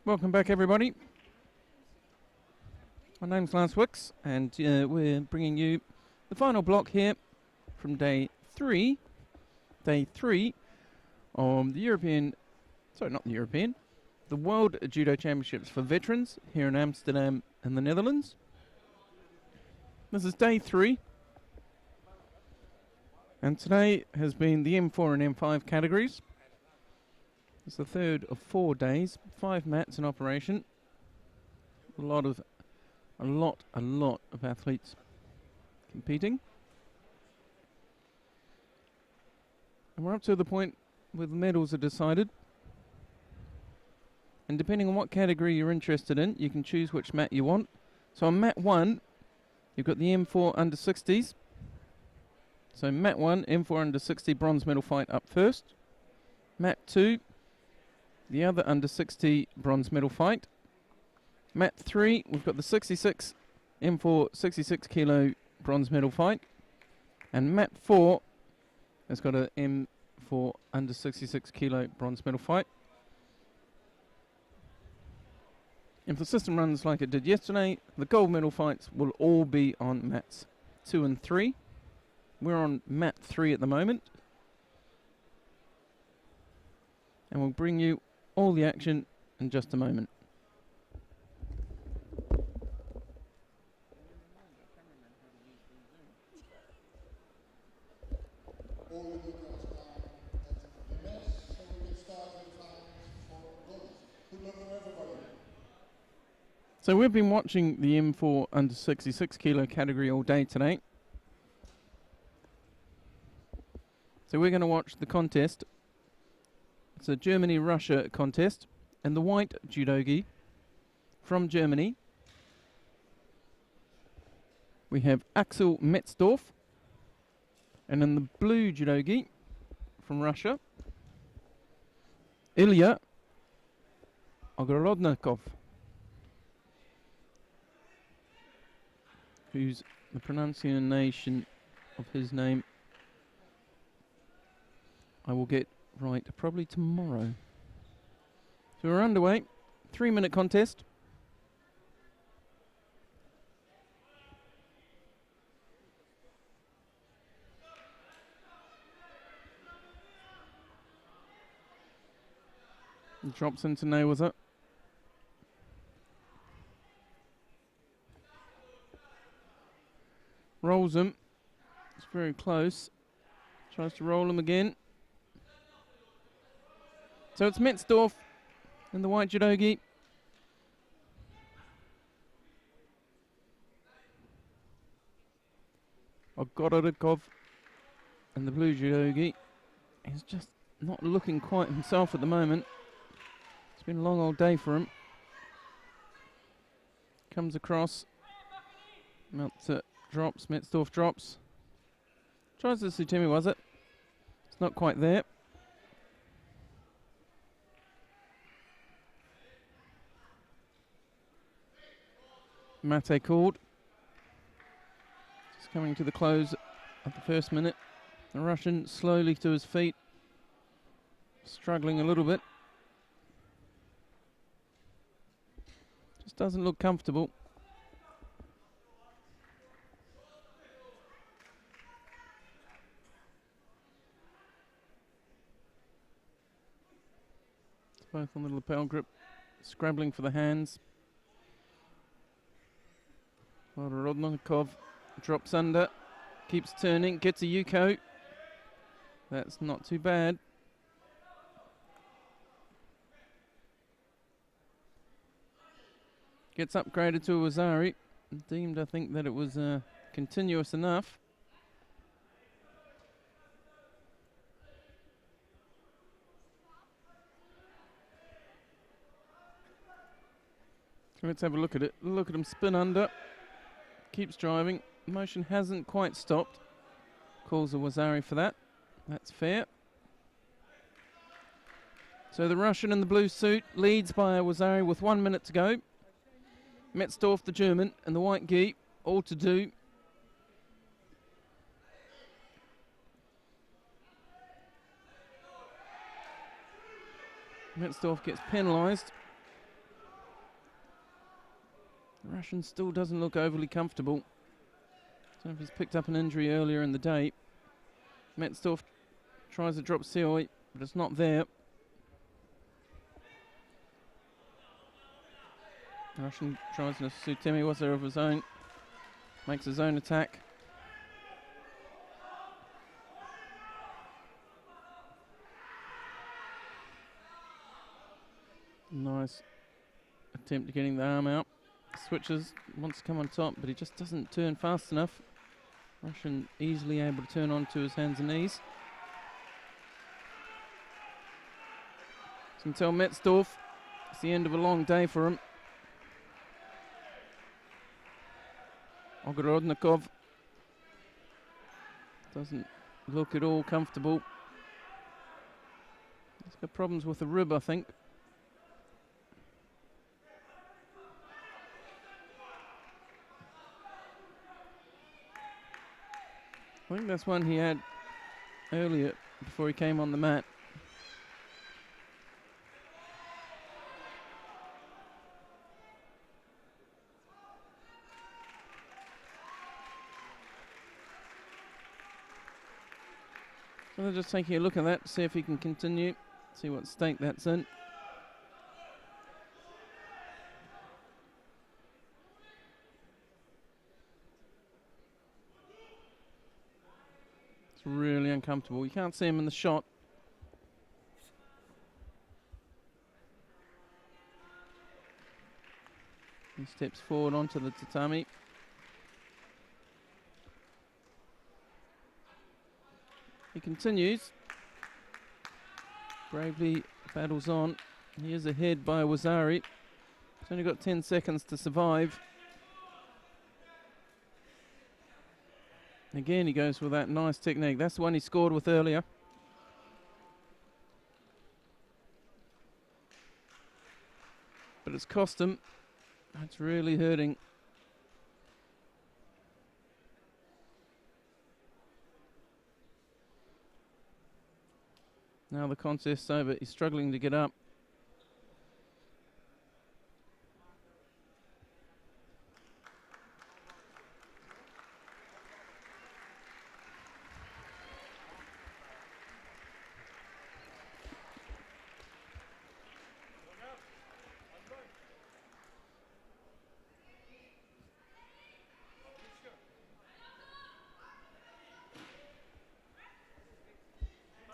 Welcome back, everybody. My name's Lance Wicks, and we're bringing you the final block here from day three of the World Judo Championships for Veterans here in Amsterdam in the Netherlands. This is day 3, and today has been the M4 and M5 categories. It's the third of 4 days, 5 mats in operation. A lot of athletes competing. And we're up to the point where the medals are decided. And depending on what category you're interested in, you can choose which mat you want. So on mat 1, you've got the M4 under 60s. So mat 1, M4 under 60 bronze medal fight up first. Mat 2, the other under 60 bronze medal fight. Mat 3, we've got the 66 M4 66 kilo bronze medal fight. And mat 4 has got a M4 under 66 kilo bronze medal fight. If the system runs like it did yesterday, the gold medal fights will all be on mats 2 and 3. We're on mat 3 at the moment. And we'll bring you all the action in just a moment. All the details now at the mess, so we can start with the finals for gold. Good luck for everybody. So we've been watching the M4 under 66 kilo category all day today. So we're going to watch the contest. It's a Germany-Russia contest, and the white judogi from Germany, we have Axel Metzdorf, and in the blue judogi from Russia, Ilya Ogorodnikov, whose the pronunciation of his name I will get right probably tomorrow. So we're underway. 3-minute contest. And drops into nails up. Rolls him. It's very close. Tries to roll him again. So it's Metzdorf in the white judogi. Ogorodnikov in the blue judogi. He's just not looking quite himself at the moment. It's been a long old day for him. Comes across. Drops. Metzdorf drops. Tries the Sutemi, was it? It's not quite there. Mate called. Just coming to the close of the first minute. The Russian slowly to his feet. Struggling a little bit. Just doesn't look comfortable. Both on the lapel grip. Scrabbling for the hands. Rodnikov drops under, keeps turning, gets a Yuko. That's not too bad. Gets upgraded to a Wazari. Deemed, I think, that it was continuous enough. Let's have a look at it. Look at him spin under. Keeps driving. Motion hasn't quite stopped. Calls a Wazari for that. That's fair. So the Russian in the blue suit leads by a Wazari with 1 minute to go. Metzdorf, the German, and the white gi, all to do. Metzdorf gets penalised. The Russian still doesn't look overly comfortable. So if he's picked up an injury earlier in the day. Metzdorf tries to drop Seoi, but it's not there. The Russian tries to Sutemi Wasa of his own. Makes his own attack. Nice attempt at getting the arm out. Switches, wants to come on top, but he just doesn't turn fast enough. Russian easily able to turn onto his hands and knees. You can tell Metzdorf, it's the end of a long day for him. Ogorodnikov doesn't look at all comfortable. He's got problems with the rib, I think. I think that's one he had earlier before he came on the mat. So they're just taking a look at that, see if he can continue, see what state that's in. It's really uncomfortable. You can't see him in the shot. He steps forward onto the tatami. He continues. Bravely battles on. He is ahead by Wazari. He's only got 10 seconds to survive. Again, he goes with that nice technique. That's the one he scored with earlier. But it's cost him. It's really hurting. Now the contest's over. He's struggling to get up.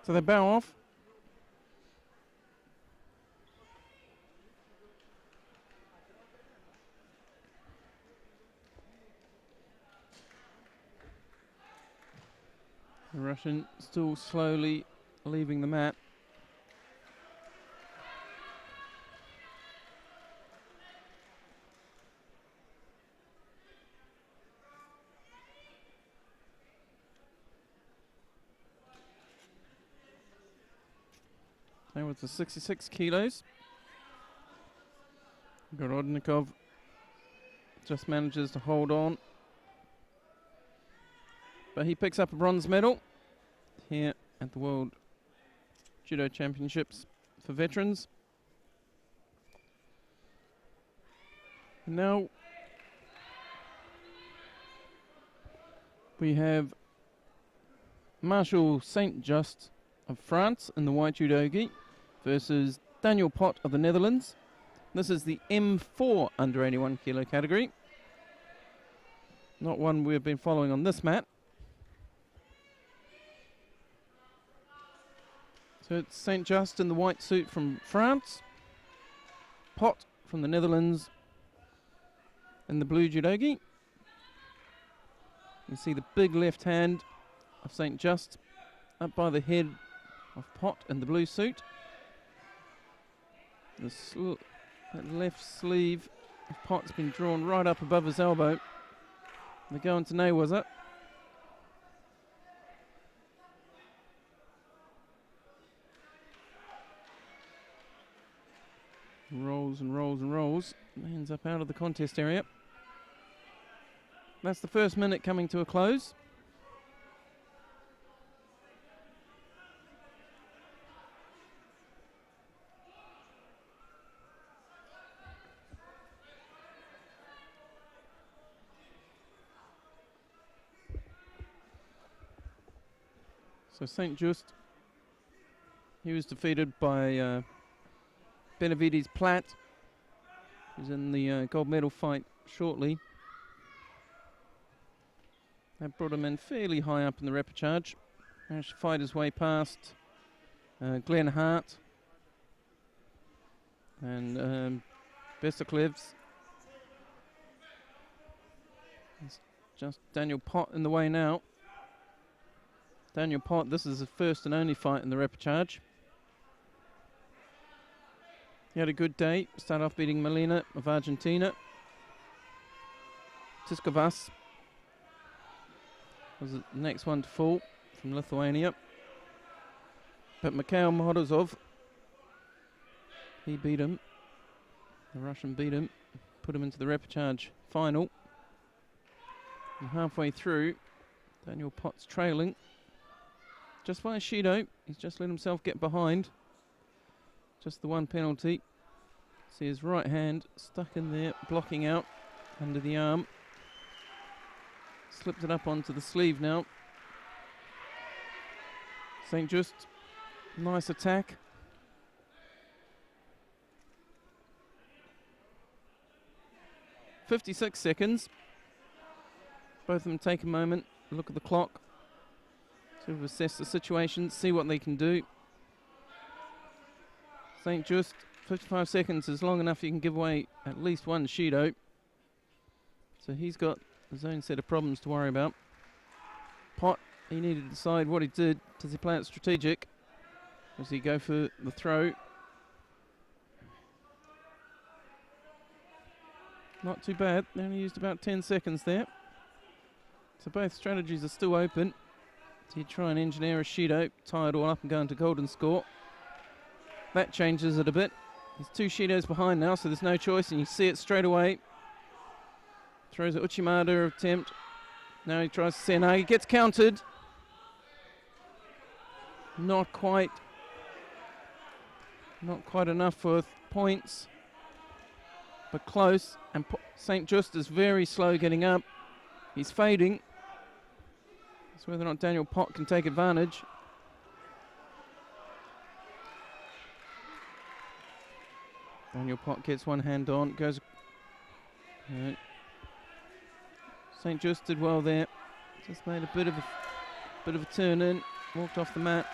So they bow off. The Russian still slowly leaving the mat. There was the 66 kilos. Gorodnikov just manages to hold on. But he picks up a bronze medal here at the World Judo Championships for veterans. And now we have Marshall Saint Just of France in the white judogi versus Daniel Pot of the Netherlands. This is the M4 under 81 kilo category. Not one we've been following on this mat. So it's Saint Just in the white suit from France, Pot from the Netherlands in the blue judogi. You see the big left hand of Saint Just up by the head of Pot in the blue suit. That left sleeve of Pot's been drawn right up above his elbow. They're going to know, was it? Rolls and rolls and rolls. Ends up out of the contest area. That's the first minute coming to a close. So St. Just, he was defeated by Benavides Platt, who's in the gold medal fight shortly. That brought him in fairly high up in the repechage. Managed to fight his way past Glenn Hart and Vesterklevs. It's just Daniel Pott in the way now. Daniel Pott, this is his first and only fight in the repechage. He had a good day. Started off beating Molina of Argentina. Tiskovas was the next one to fall from Lithuania. But Mikhail Morozov, he beat him. The Russian beat him, put him into the repechage final. And halfway through, Daniel Pott's trailing. Just by Shido, he's just let himself get behind. Just the one penalty. See his right hand stuck in there, blocking out under the arm. Slipped it up onto the sleeve now. St. Just, nice attack. "56 seconds. Both of them take a moment, look at the clock, sort of assess the situation, see what they can do. St. Just, 55 seconds is long enough you can give away at least one Shido. So he's got his own set of problems to worry about. Pott, he needed to decide what he did. Does he play it strategic? Does he go for the throw? Not too bad. They only used about 10 seconds there. So both strategies are still open. So you try and engineer a Shido, tie it all up and go into golden score. That changes it a bit. He's 2 Shidos behind now, so there's no choice, and you see it straight away. Throws an Uchimata attempt. Now he tries to Senagi, gets countered. Not quite enough for points, but close. And St. Just is very slow getting up. He's fading. It's whether or not Daniel Pott can take advantage. Daniel Pott gets one hand on, goes. St. Just did well there. Just made a bit of a turn in, walked off the mat.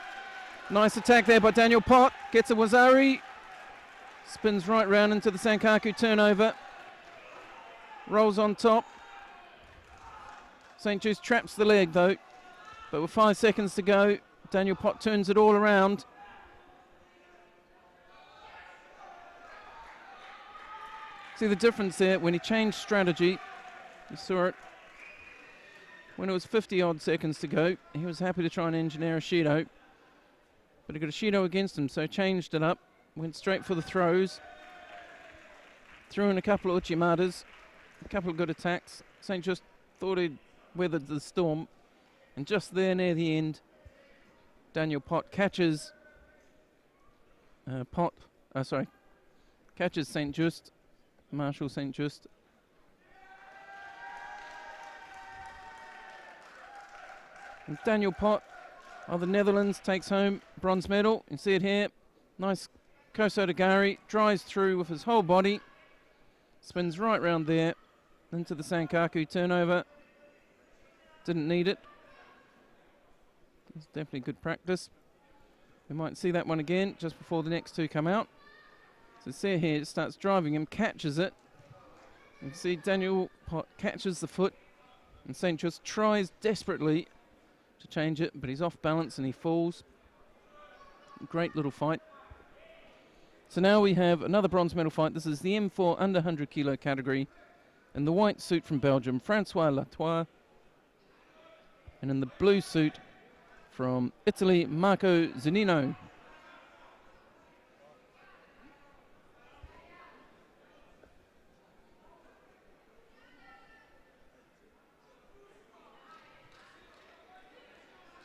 Nice attack there by Daniel Pott. Gets a Wazari. Spins right round into the Sankaku turnover. Rolls on top. St. Just traps the leg though. But with 5 seconds to go, Daniel Pott turns it all around. See the difference there when he changed strategy. You saw it. When it was 50 odd seconds to go, he was happy to try and engineer a Shido. But he got a Shido against him, so changed it up. Went straight for the throws. Threw in a couple of Uchimatas. A couple of good attacks. St. Just thought he'd weathered the storm. And just there near the end, Daniel Pott catches catches St. Just, Marshall St. Just. And Daniel Pott of the Netherlands takes home bronze medal. You can see it here. Nice Kosotogari, drives through with his whole body. Spins right round there into the Sankaku turnover. Didn't need it. It's definitely good practice. We might see that one again just before the next two come out. So see here, it starts driving him, catches it. You can see Daniel Pott catches the foot, and St. Just tries desperately to change it, but he's off balance and he falls. Great little fight. So now we have another bronze medal fight. This is the M4 under 100 kilo category. In the white suit from Belgium, Francois Latour. And in the blue suit from Italy, Marco Zunino.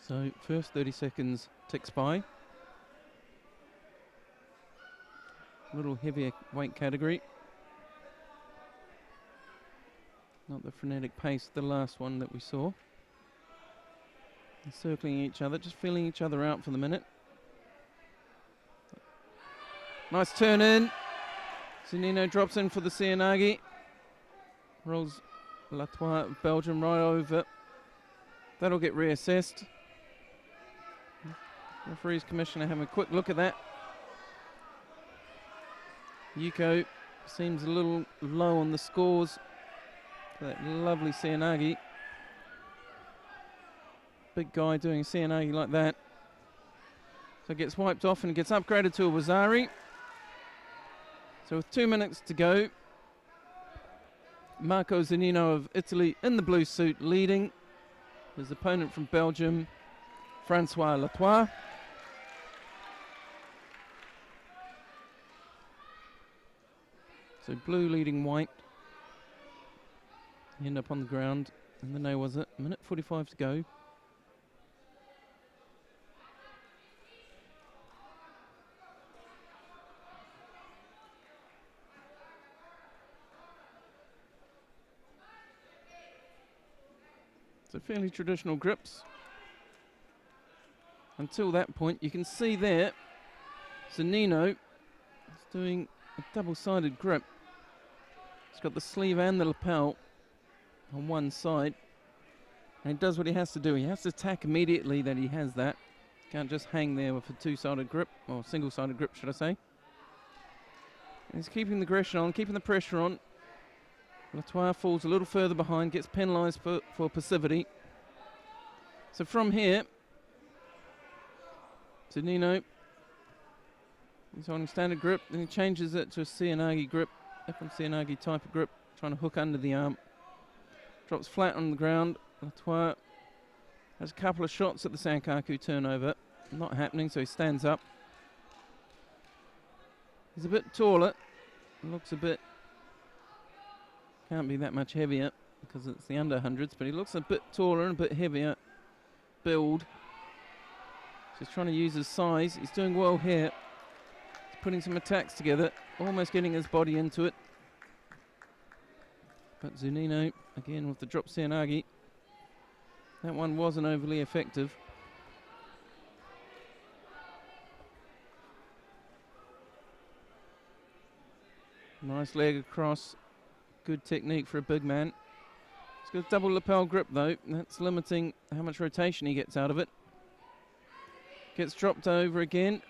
So first 30 seconds ticks by. A little heavier weight category. Not the frenetic pace of the last one that we saw. Circling each other, just feeling each other out for the minute. Nice turn in. Zunino drops in for the Seoinage. Rolls Latois of Belgium right over. That'll get reassessed. Referees commissioner having a quick look at that. Yuko seems a little low on the scores for that lovely Seoinage. Big guy doing Seoinage like that. So it gets wiped off and gets upgraded to a Wazari. So with 2 minutes to go, Marco Zunino of Italy in the blue suit leading. His opponent from Belgium, Francois Latois. So blue leading white. You end up on the ground. And then there was it. Minute 45 to go. So fairly traditional grips. Until that point, you can see there, Zunino is doing a double-sided grip. He's got the sleeve and the lapel on one side. And he does what he has to do. He has to attack immediately that he has that. Can't just hang there with a two-sided grip, or single-sided grip, should I say. And he's keeping the aggression on, keeping the pressure on. Latois falls a little further behind, gets penalised for passivity. So from here, Zunino, he's holding standard grip, then he changes it to a Seoinage grip, F1 Seoinage type of grip, trying to hook under the arm. Drops flat on the ground. Latois has a couple of shots at the Sankaku turnover. Not happening, so he stands up. He's a bit taller, looks a bit, can't be that much heavier because it's the under hundreds, but he looks a bit taller and a bit heavier build. Just trying to use his size. He's doing well here. He's putting some attacks together, almost getting his body into it. But Zunino, again with the drop Seoinage, that one wasn't overly effective. Nice leg across. Good technique for a big man. He's got a double lapel grip though. That's limiting how much rotation he gets out of it. Gets dropped over again.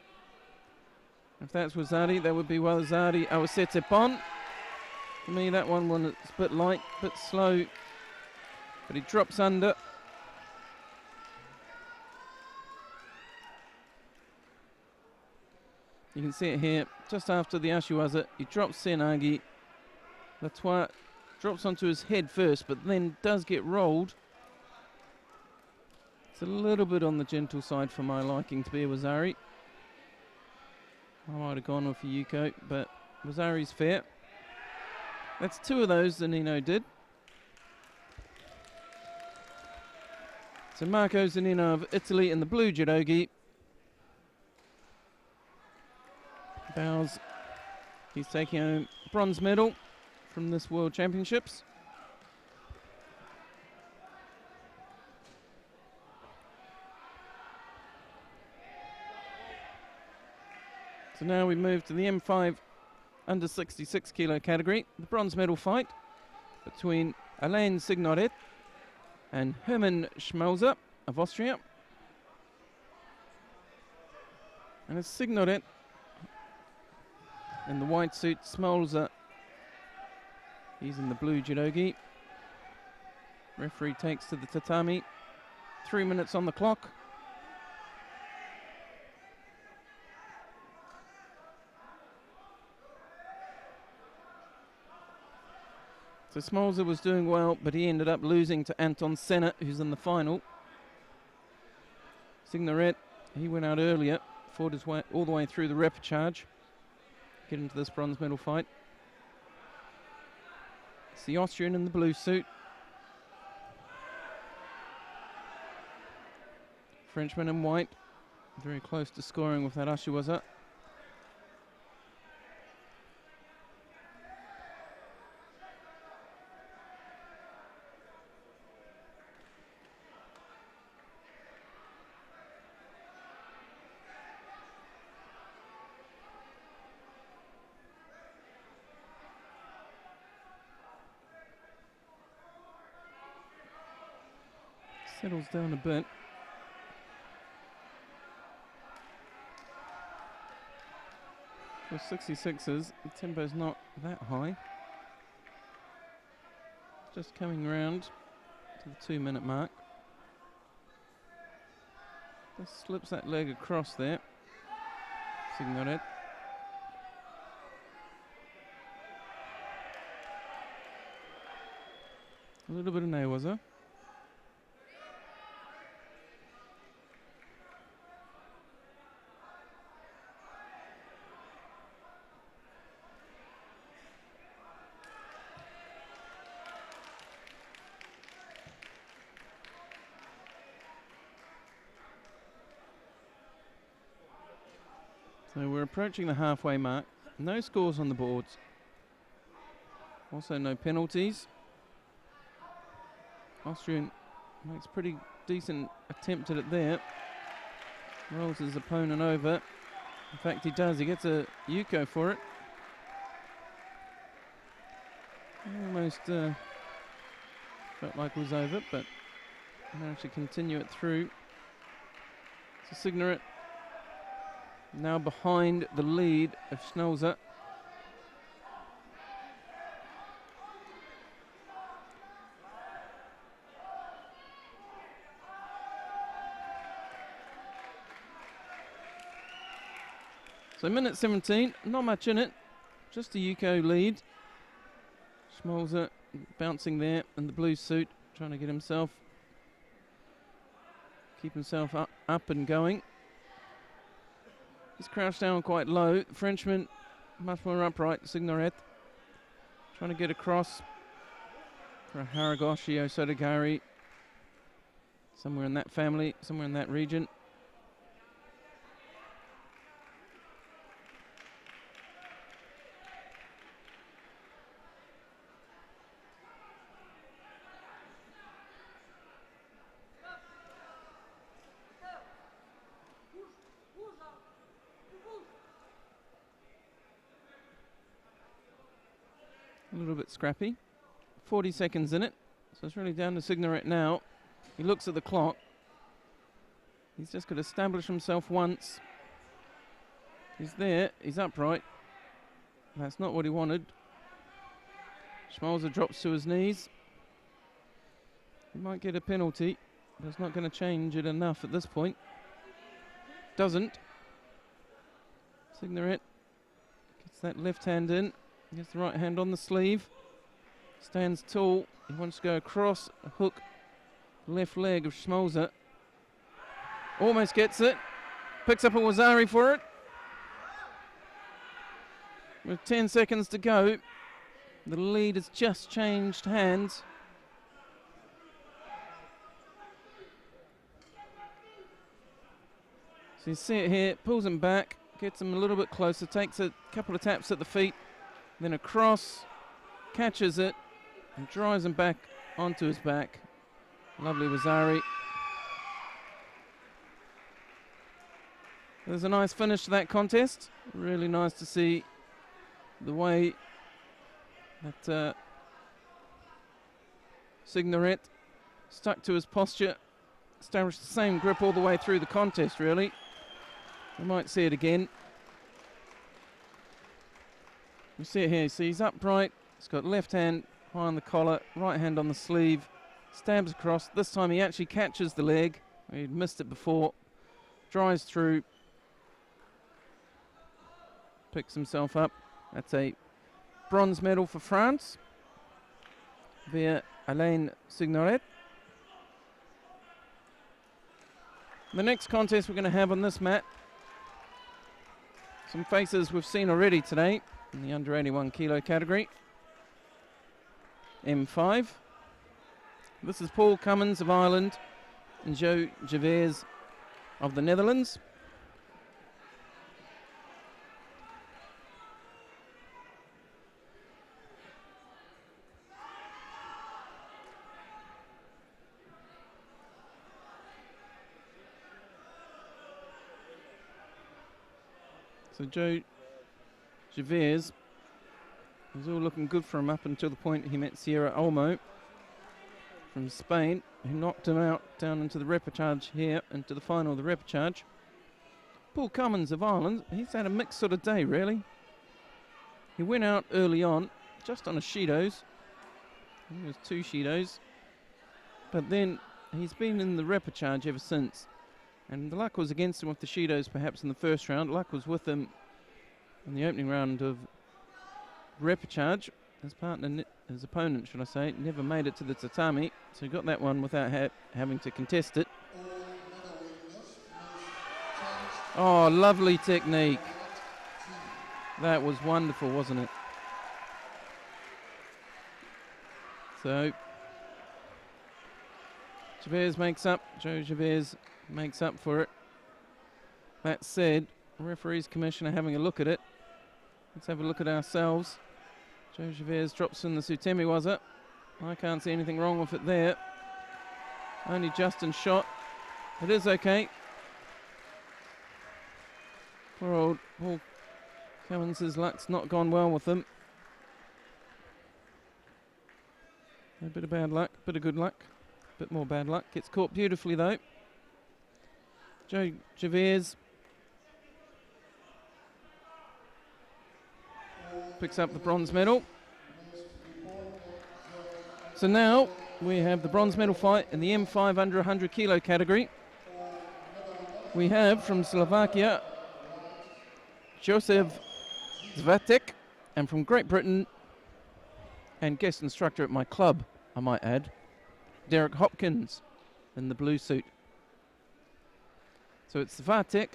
If that's Wazari, that would be Wazari Awasetepon. For me, that one was a bit light, a bit slow. But he drops under. You can see it here, just after the Ashiwaza, he drops Seoinage. Latois drops onto his head first, but then does get rolled. It's a little bit on the gentle side for my liking to be a Wazari. I might have gone with a Yuko, but Wazari's fair. That's two of those Zunino did. So Marco Zunino of Italy in the blue judogi. Bows. He's taking home bronze medal from this World Championships. So now we move to the M5 under 66 kilo category, the bronze medal fight between Alain Signoret and Hermann Schmelzer of Austria. And it's Signoret in the white suit, Schmelzer, he's in the blue judogi. Referee takes to the tatami. 3 minutes on the clock. So Schmelzer was doing well, but he ended up losing to Anton Senna, who's in the final. Signoret, he went out earlier, fought his way all the way through the repechage, get into this bronze medal fight. It's the Austrian in the blue suit. Frenchman in white, very close to scoring with that Ashiwaza. Settles down a bit. For 66ers, the tempo's not that high. Just coming round to the 2-minute mark. Just slips that leg across there. Signoret. A little bit of Newaza. So we're approaching the halfway mark. No scores on the boards. Also no penalties. Austrian makes pretty decent attempt at it there. Rolls his opponent over. In fact, he does. He gets a Yuko for it. Almost felt like it was over, but managed to continue it through. So Signoret now behind the lead of Schnelzer. So minute 17, not much in it, just a Yuko lead. Schmolzer bouncing there in the blue suit, trying to get himself, keep himself up and going. He's crouched down quite low. The Frenchman much more upright. Signoret trying to get across for a Haragoshi Osotogari. Somewhere in that family, somewhere in that region. A little bit scrappy. 40 seconds in it. So it's really down to Signoret now. He looks at the clock. He's just got to establish himself once. He's there. He's upright. That's not what he wanted. Schmolzer drops to his knees. He might get a penalty, but it's not going to change it enough at this point. Doesn't. Signoret gets that left hand in. Gets the right hand on the sleeve. Stands tall. He wants to go across, a hook, left leg of Schmolzer. Almost gets it. Picks up a Wazari for it. With 10 seconds to go, the lead has just changed hands. So you see it here, pulls him back, gets him a little bit closer, takes a couple of taps at the feet, then across, catches it, and drives him back onto his back. Lovely Wazari. There's a nice finish to that contest. Really nice to see the way that Signoret stuck to his posture, established the same grip all the way through the contest, really. We might see it again. You see it here, see he's upright, he's got left hand high on the collar, right hand on the sleeve, stabs across. This time he actually catches the leg. He'd missed it before, drives through, picks himself up. That's a bronze medal for France via Alain Signoret. The next contest we're going to have on this mat, some faces we've seen already today in the under 81 kilo category. M5. This is Paul Cummins of Ireland and Joe Javers of the Netherlands. So Joe Javers was all looking good for him up until the point he met Sierra Olmo from Spain, who knocked him out down into the repechage here, into the final of the repechage. Paul Cummins of Ireland, he's had a mixed sort of day, really. He went out early on, just on a Shidos. I think it was 2 Shidos. But then he's been in the repechage ever since. And the luck was against him with the Shidos perhaps in the first round. Luck was with him in the opening round of repechage. His partner, his opponent, should I say, never made it to the tatami. So he got that one without having to contest it. Oh, lovely technique. That was wonderful, wasn't it? So, Javers makes up. Joe Javers makes up for it. That said, the referees commission are having a look at it. Let's have a look at ourselves. Joe Javers drops in the Sutemi waza. I can't see anything wrong with it there. Only Justin shot. It is okay. Poor old Paul Cummins' luck's not gone well with him. A bit of bad luck, bit of good luck, a bit more bad luck. Gets caught beautifully though. Joe Javers picks up the bronze medal. So now we have the bronze medal fight in the M5 under 100 kilo category. We have from Slovakia Josef Zvatek, and from Great Britain, and guest instructor at my club, I might add, Derek Hopkins in the blue suit. So it's Zvatek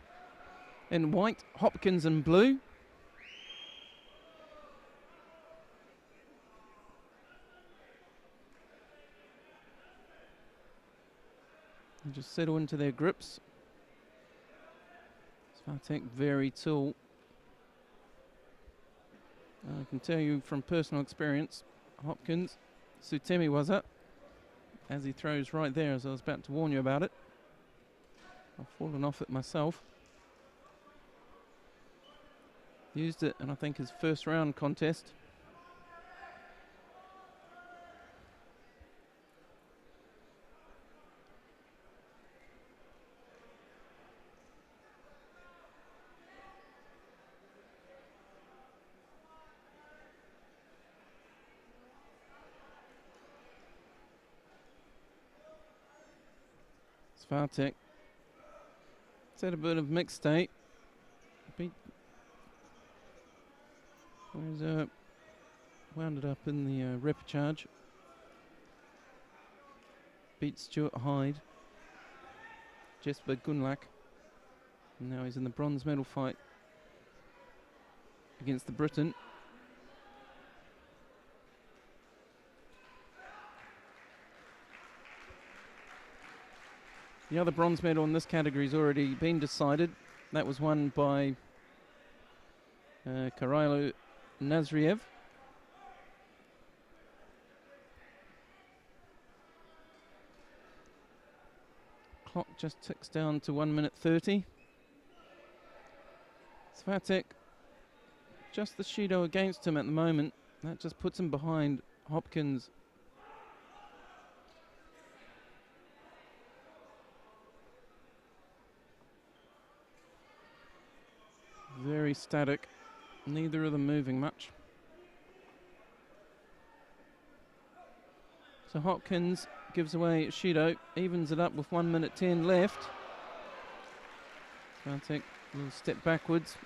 in white, Hopkins in blue. And just settle into their grips. Zvatek very tall. I can tell you from personal experience, Hopkins, Sutemi waza, as he throws right there, as I was about to warn you about it. I've fallen off it myself. Used it in, I think, his first round contest. Zvatek. It's had a bit of mixed state. Wound it up in the repechage. Beat Stuart Hyde. Jesper Gunlach. And now he's in the bronze medal fight against the Briton. The other bronze medal in this category has already been decided. That was won by Karailo Nazriev. Clock just ticks down to 1 minute 30. Zvatek, just the Shido against him at the moment. That just puts him behind Hopkins. Very static, neither of them moving much. So Hopkins gives away Shido, evens it up with 1 minute 10 left. Zvatek, a little step backwards.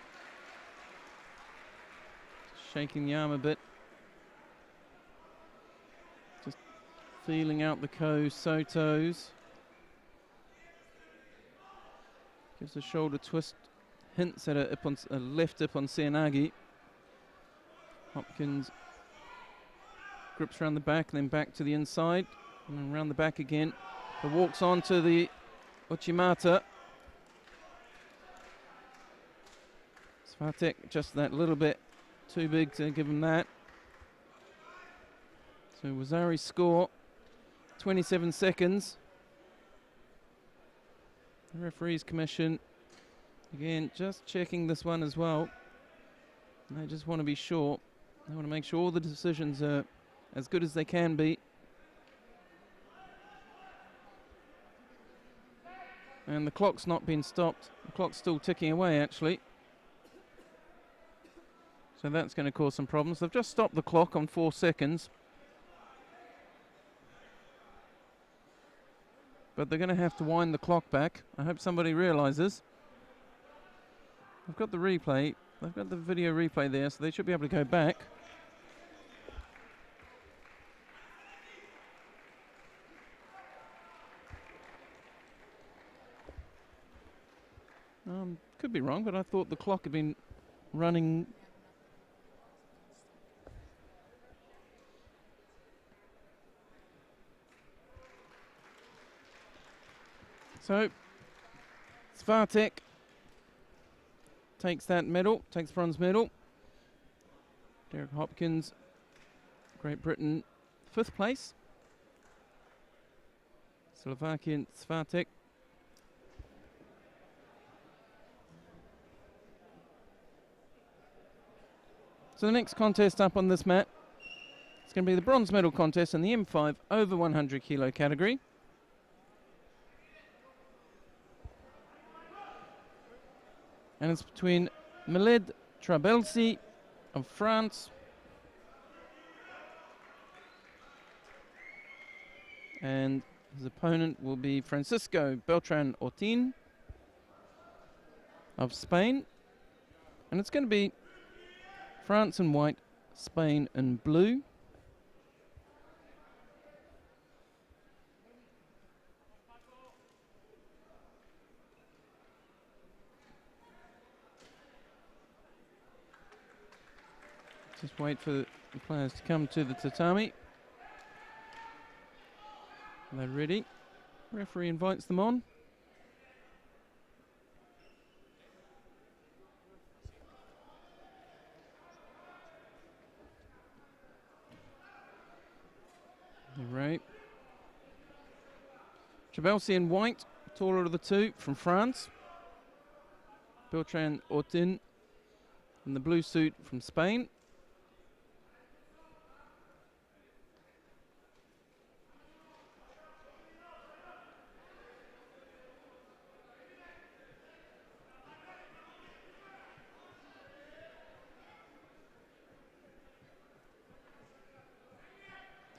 Shaking the arm a bit. Just feeling out the Sotos. Gives a shoulder twist. Hints at a left up on Seanagi. Hopkins grips around the back, then back to the inside, and then around the back again. But walks on to the Uchimata. Zvatek just that little bit too big to give him that. So Wazari's score, 27 seconds. The referees commission, again, just checking this one as well. And they just want to be sure. They want to make sure all the decisions are as good as they can be. And the clock's not been stopped. The clock's still ticking away, actually. So that's going to cause some problems. They've just stopped the clock on 4 seconds. But they're going to have to wind the clock back. I hope somebody realises. I've got the replay. They've got the video replay there, so they should be able to go back. Could be wrong, but I thought the clock had been running. So, Svatek takes that medal, takes bronze medal. Derek Hopkins, Great Britain, 5th place. Slovakian Svatek. So the next contest up on this mat, it's going to be the bronze medal contest in the M5 over 100 kilo category. And it's between Miled Trabelsi of France and his opponent will be Francisco Beltran Ortin of Spain. And it's going to be France in white, Spain in blue. Just wait for the players to come to the tatami. They're ready. Referee invites them on. Right. Trabelsi in white, taller of the two, from France. Beltran Ortin in the blue suit from Spain.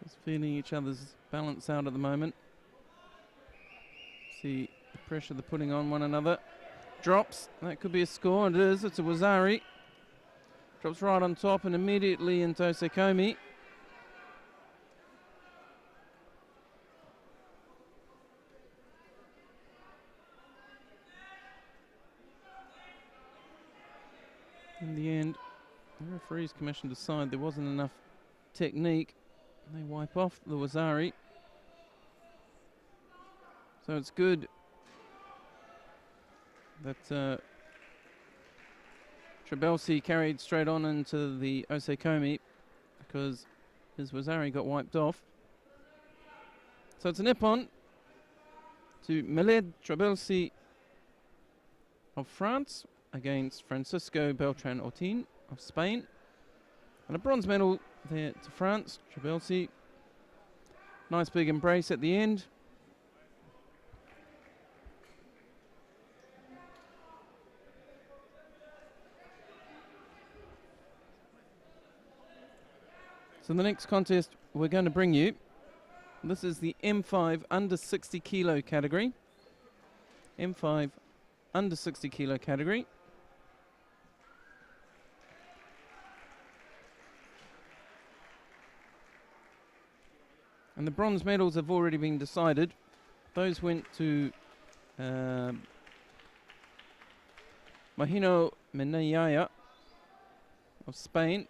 Just feeling each other's balance out at the moment. See the pressure they're putting on one another. Drops, that could be a score, and it is, it's a Wazari. Drops right on top and immediately into Osekomi. In the end, the referees commission decide there wasn't enough technique. They wipe off the Wazari. So it's good that Trabelsi carried straight on into the Osekomi because his Wazari got wiped off. So it's a Nippon to Miled Trabelsi of France against Francisco Beltran Ortin of Spain. And a bronze medal there to France, Trabelsi. Nice big embrace at the end. So the next contest we're going to bring you, this is the M5 under 60 kilo category. M5 under 60 kilo category. And the bronze medals have already been decided. Those went to Mahino Menayaya of Spain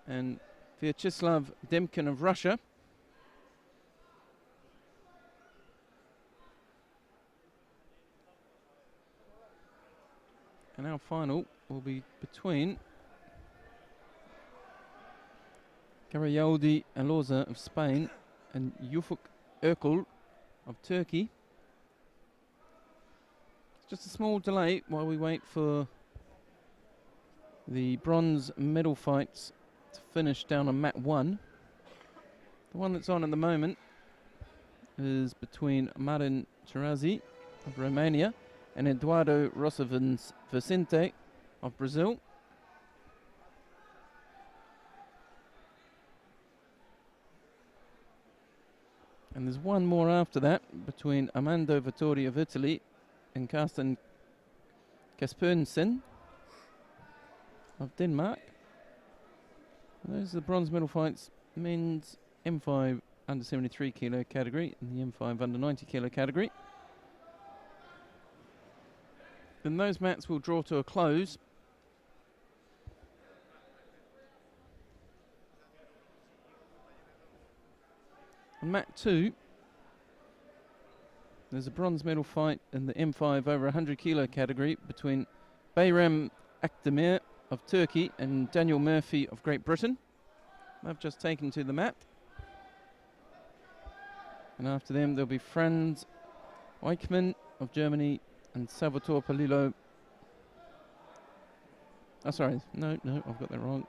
and Vyacheslav Demkin of Russia. And our final will be between Karayoldi Alorza of Spain and Yufuk Erkul of Turkey. Just a small delay while we wait for the bronze medal fights to finish down on mat 1. The one that's on at the moment is between Marin Tarazi of Romania, and Eduardo Rossovans Vicente of Brazil. And there's one more after that between Armando Vittori of Italy and Carsten Kaspersen of Denmark. And those are the bronze medal fights. Men's M5 under 73 kilo category and the M5 under 90 kilo category. Then those mats will draw to a close. On mat 2, there's a bronze medal fight in the M5 over 100 kilo category between Bayram Akdemir of Turkey and Daniel Murphy of Great Britain. They've just taken to the mat. And after them, there'll be Franz Eichmann of Germany and Salvatore Palillo. Oh, sorry, no, I've got that wrong.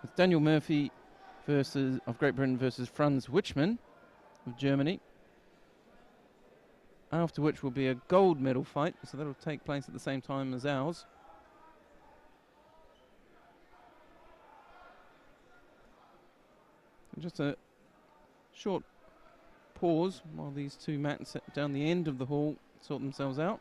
It's Daniel Murphy of Great Britain versus Franz Wichmann of Germany. After which will be a gold medal fight, so that'll take place at the same time as ours. And just a short pause while these two mats down the end of the hall sort themselves out.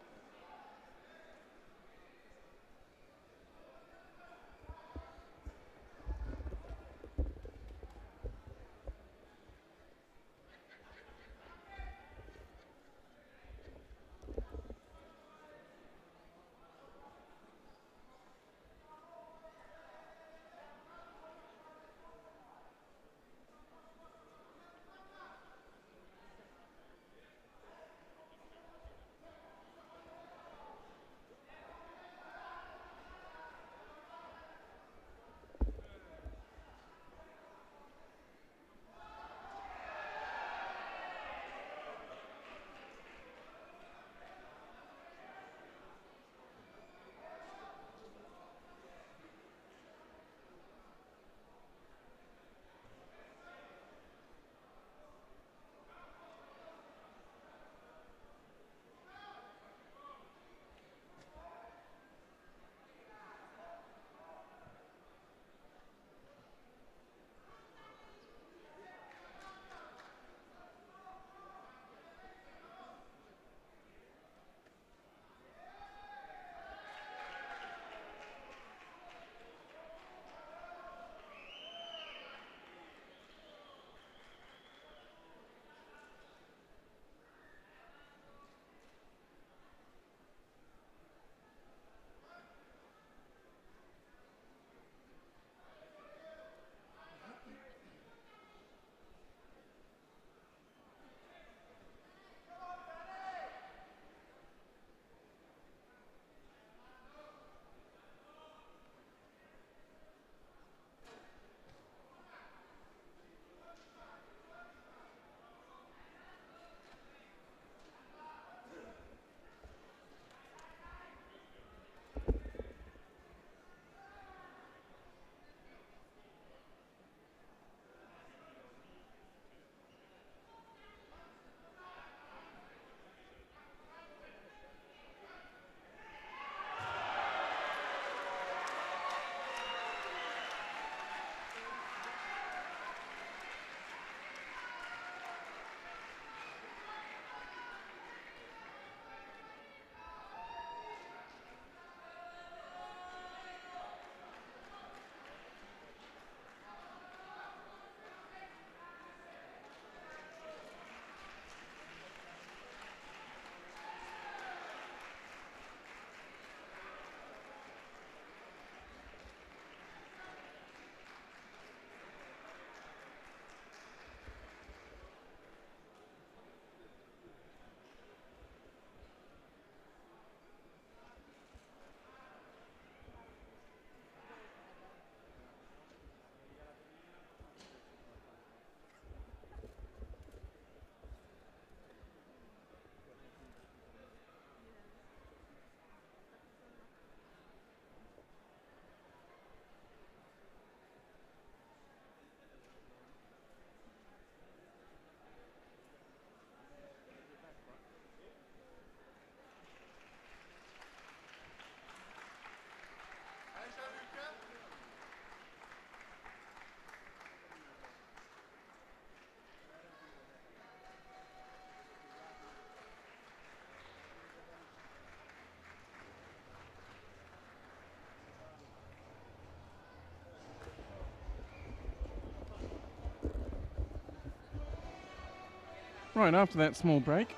Right, after that small break,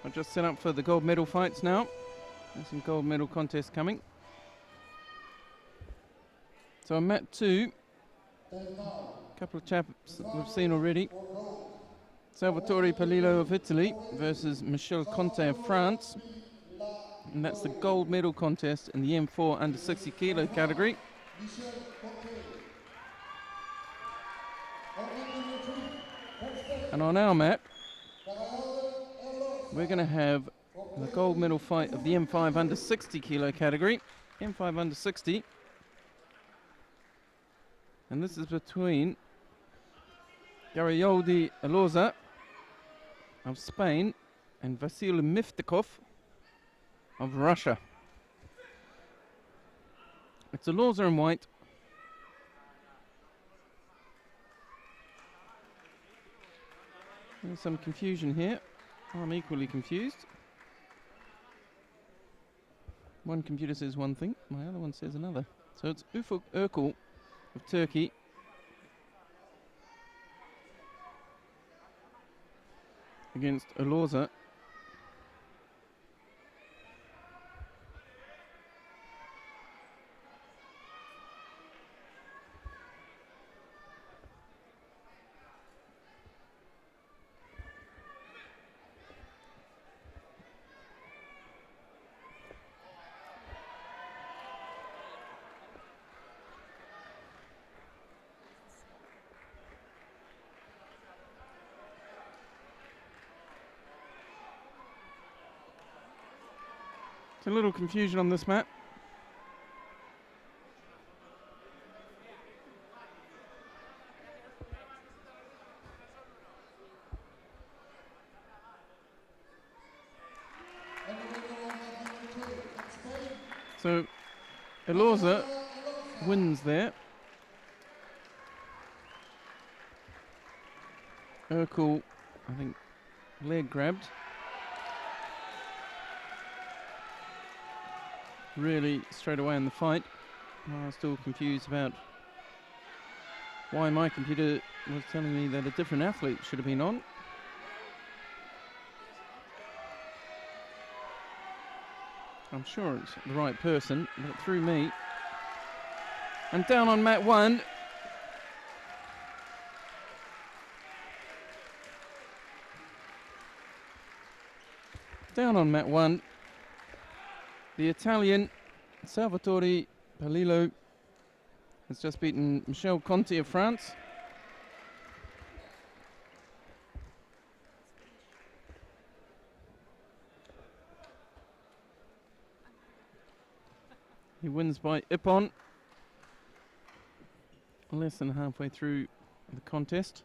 I'll just set up for the gold medal fights now. There's some gold medal contests coming. So on mat 2, a couple of chaps that we've seen already. Salvatore Palillo of Italy versus Michel Conte of France. And that's the gold medal contest in the M4 under 60 kilo category. And on our mat, we're going to have the gold medal fight of the M5 under 60 kilo category. M5 under 60. And this is between Garayoldi Elorza of Spain and Vasil Miftakov of Russia. It's Elorza in white. There's some confusion here. I'm equally confused. One computer says one thing, my other one says another. So it's Ufuk Erkal of Turkey against Elorza. It's a little confusion on this map. So Elorza wins there. Erkal, I think, leg grabbed. Really straight away in the fight. I'm still confused about why my computer was telling me that a different athlete should have been on. I'm sure it's the right person, but through me. And down on mat 1. Down on mat 1. The Italian Salvatore Palillo has just beaten Michel Conte of France. He wins by ippon, less than halfway through the contest.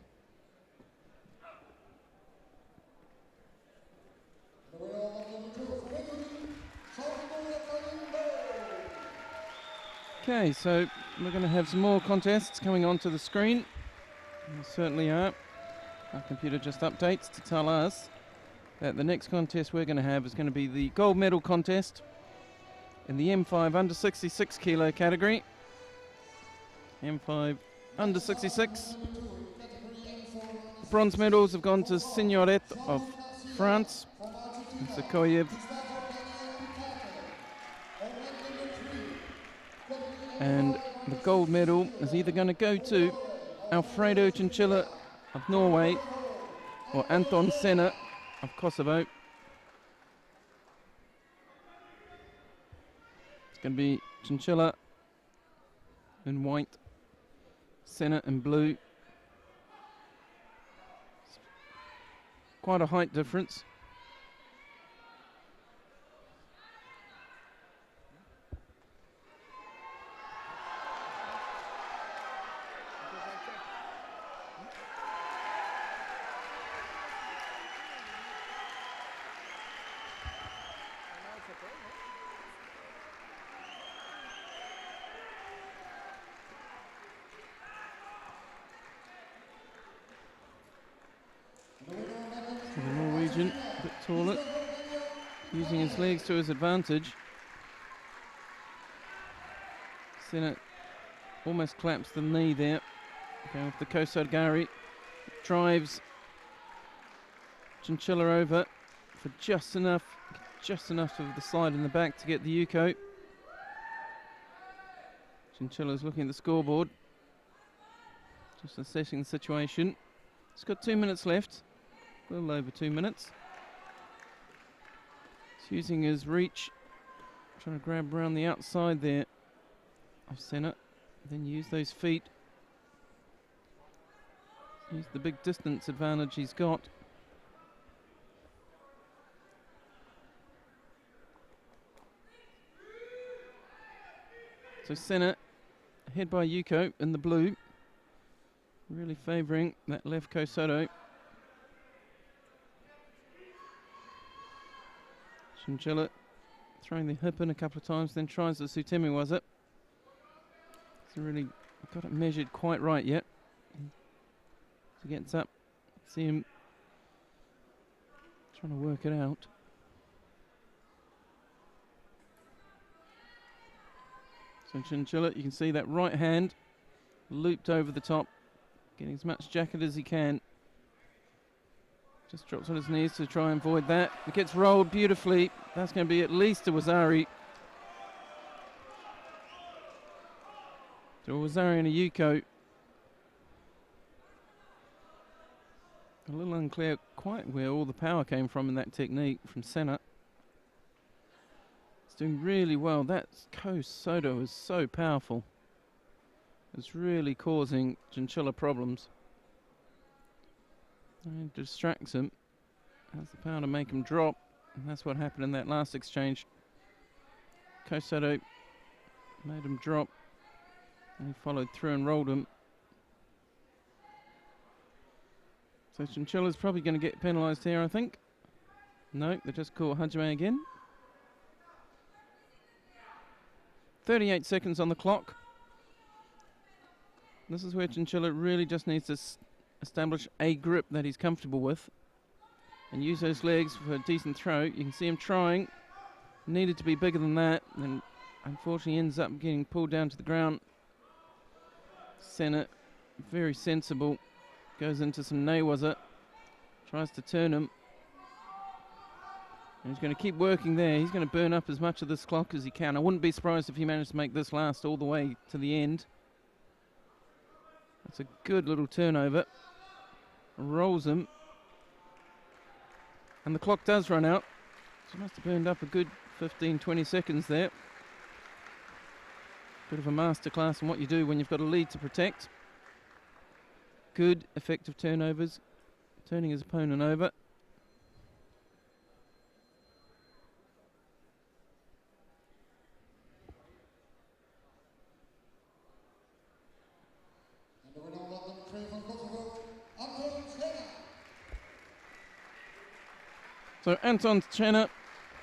Okay, so we're going to have some more contests coming onto the screen. We certainly are. Our computer just updates to tell us that the next contest we're going to have is going to be the gold medal contest in the M5 under 66 kilo category. M5 under 66. The bronze medals have gone to Signoret of France and Sokoyev. And the gold medal is either going to go to Alfredo Chinchilla of Norway or Anton Senna of Kosovo. It's going to be Chinchilla in white, Senna in blue. Quite a height difference. The Norwegian, a bit taller, using his legs to his advantage. Senna almost collapsed the knee there. Going with the Kosargari, drives Chinchilla over for just enough of the slide in the back to get the Yuko. Chinchilla's looking at the scoreboard, just assessing the situation. It's got 2 minutes left, a little over 2 minutes. He's using his reach, trying to grab around the outside there of Senna, then use those feet. Use the big distance advantage he's got. So Senna ahead by Yuko in the blue, really favouring that left Kosoto. Chinchilla throwing the hip in a couple of times, then tries the Sutemi, was it? Hasn't really got it measured quite right yet. He gets up, see him trying to work it out. So Chinchilla, you can see that right hand looped over the top, getting as much jacket as he can. Just drops on his knees to try and avoid that. It gets rolled beautifully. That's going to be at least a Wazari. So a Wazari and a Yuko. A little unclear quite where all the power came from in that technique from Senna. It's doing really well. That Kosoto is so powerful. It's really causing Chinchilla problems. And it distracts him. Has the power to make him drop. And that's what happened in that last exchange. Kosoto made him drop. And he followed through and rolled him. So Chinchilla's probably going to get penalised here, I think. No, they just caught Hajime again. 38 seconds on the clock. This is where Chinchilla really just needs to establish a grip that he's comfortable with and use those legs for a decent throw. You can see him trying. Needed to be bigger than that, and unfortunately ends up getting pulled down to the ground. Senna, very sensible. Goes into some Newaza, tries to turn him. And he's going to keep working there. He's going to burn up as much of this clock as he can. I wouldn't be surprised if he managed to make this last all the way to the end. That's a good little turnover. Rolls him. And the clock does run out. So he must have burned up a good 15-20 seconds there. Bit of a masterclass in what you do when you've got a lead to protect. Good, effective turnovers, turning his opponent over. And the winner of the three from Kosovo, Anton Cena. So Anton Cena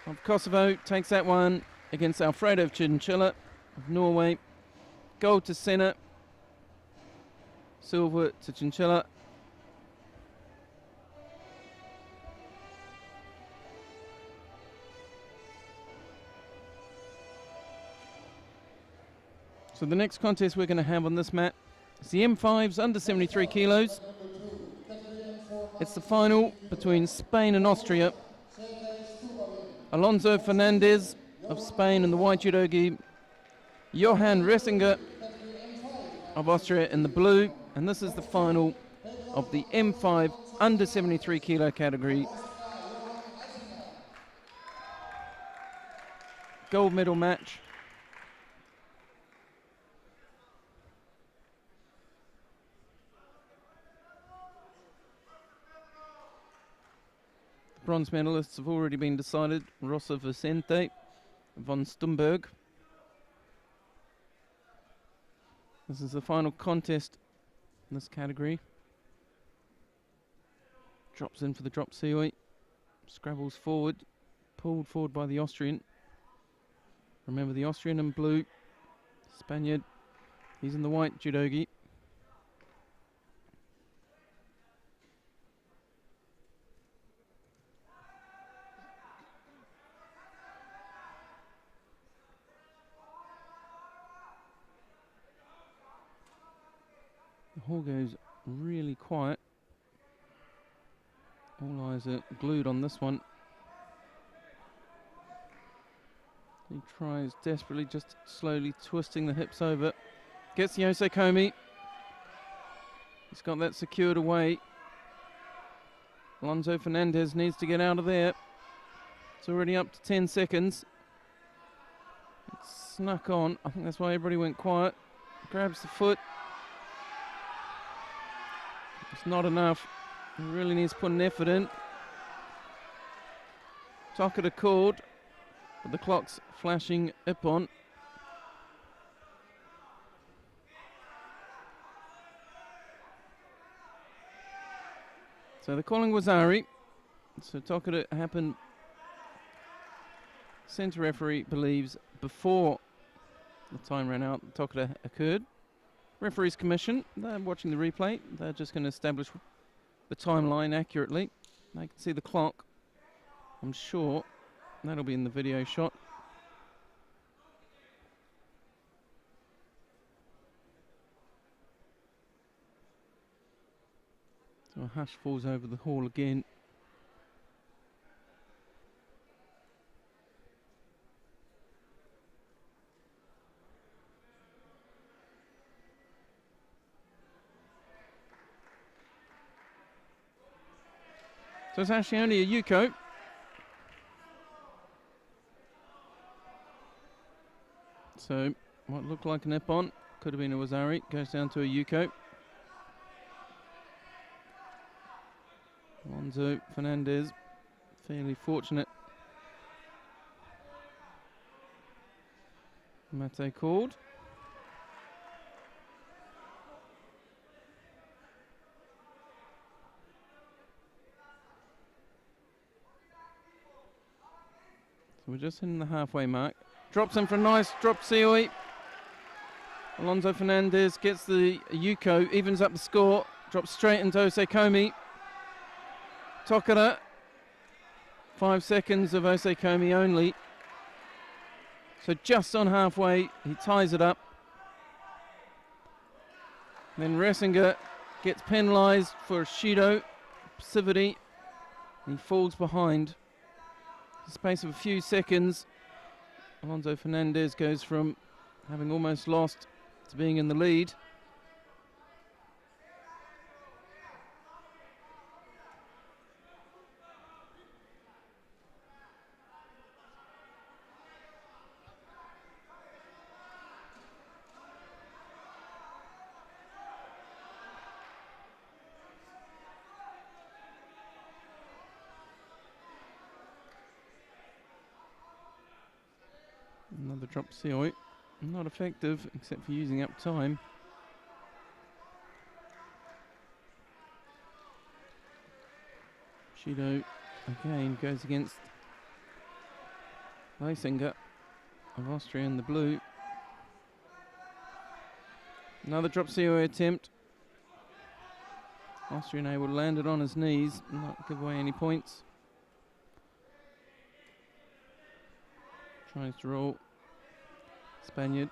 of Kosovo takes that one against Alfredo Chinchilla of Norway. Gold to Senna. Silver to Chinchilla. So the next contest we're going to have on this mat is the M5s under 73 kilos. It's the final between Spain and Austria. Alonso Fernandez of Spain in the white judogi. Johan Ressinger of Austria in the blue. And this is the final of the M5 under 73 kilo category. Gold medal match. The bronze medalists have already been decided. Rosa Vicente von Stumberg. This is the final contest in this category. Drops in for the drop Sioi. Scrabbles forward. Pulled forward by the Austrian. Remember the Austrian in blue. Spaniard. He's in the white judogi. The hall goes really quiet. All eyes are glued on this one. He tries desperately, just slowly twisting the hips over. Gets the osekomi. He's got that secured away. Alonso Fernandez needs to get out of there. It's already up to 10 seconds. It's snuck on. I think that's why everybody went quiet. Grabs the foot. It's not enough. He really needs to put an effort in. Tokita called, but the clock's flashing ippon. So they're calling Wazari. So Tokita happened, centre referee believes, before the time ran out, Tokita occurred. Referees commission, they're watching the replay. They're just going to establish the timeline accurately. They can see the clock. I'm sure that'll be in the video shot. So a hush falls over the hall again. So it's actually only a Yuko. So what looked like an ippon, could have been a Wazari, goes down to a Yuko. Alonso Fernandez, fairly fortunate. Mate called. So we're just hitting the halfway mark. Drops in for a nice drop Sioi. Alonso Fernandez gets the Yuko, evens up the score, drops straight into osekomi. Tokita, 5 seconds of osekomi only. So just on halfway, he ties it up. Then Ressinger gets penalised for Judo passivity. He falls behind. In the space of a few seconds, Alonso Fernandez goes from having almost lost to being in the lead. Another drop Sioi. Not effective except for using up time. Judo again goes against Leisinger of Austria in the blue. Another drop Sioi attempt. Austrian able to land it on his knees, not give away any points. Tries to roll. Spaniard.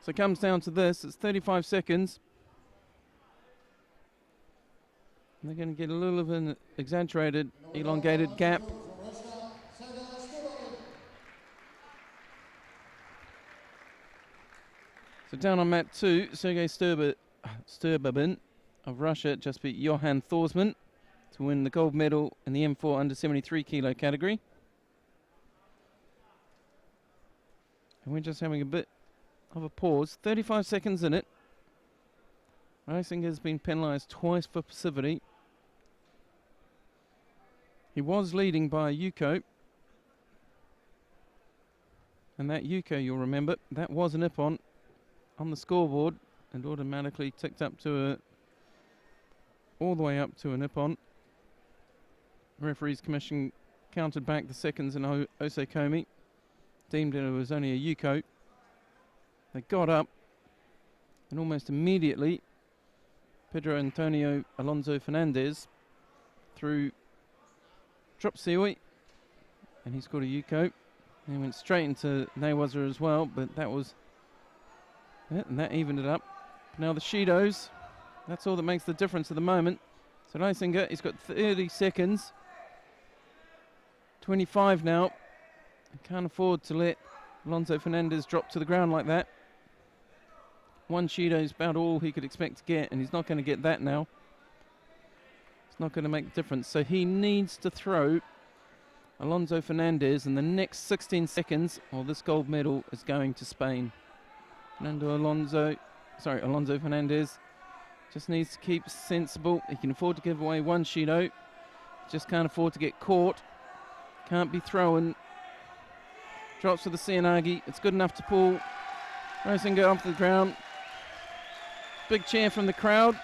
So it comes down to this. It's 35 seconds. And they're going to get a little of an exaggerated, elongated gap. So down on mat 2, Sergei Sturbabin of Russia just beat Johan Thorsman to win the gold medal in the M4 under 73 kilo category. And we're just having a bit of a pause. 35 seconds in it. Reisinger has been penalised twice for passivity. He was leading by a Yuko. And that Yuko, you'll remember, that was an ippon on the scoreboard and automatically ticked up to all the way up to an ippon. Referees commission counted back the seconds in osekomi. Deemed it was only a Yuko. They got up, and almost immediately, Pedro Antonio Alonso Fernandez threw drop Sioi, and he scored a Yuko. And he went straight into Newaza as well, but that was it, and that evened it up. Now the Shidos, That's all that makes the difference at the moment. So Reisinger, he's got 30 seconds. 25 now. Can't afford to let Alonso Fernandez drop to the ground like that. One Judo is about all he could expect to get, and he's not going to get that now. It's not going to make a difference. So he needs to throw Alonso Fernandez in the next 16 seconds, or this gold medal is going to Spain. Alonso Fernandez just needs to keep sensible. He can afford to give away one Judo. Just can't afford to get caught. Can't be throwing. Drops for the Cianagi. It's good enough to pull Reisinger off the ground. Big cheer from the crowd.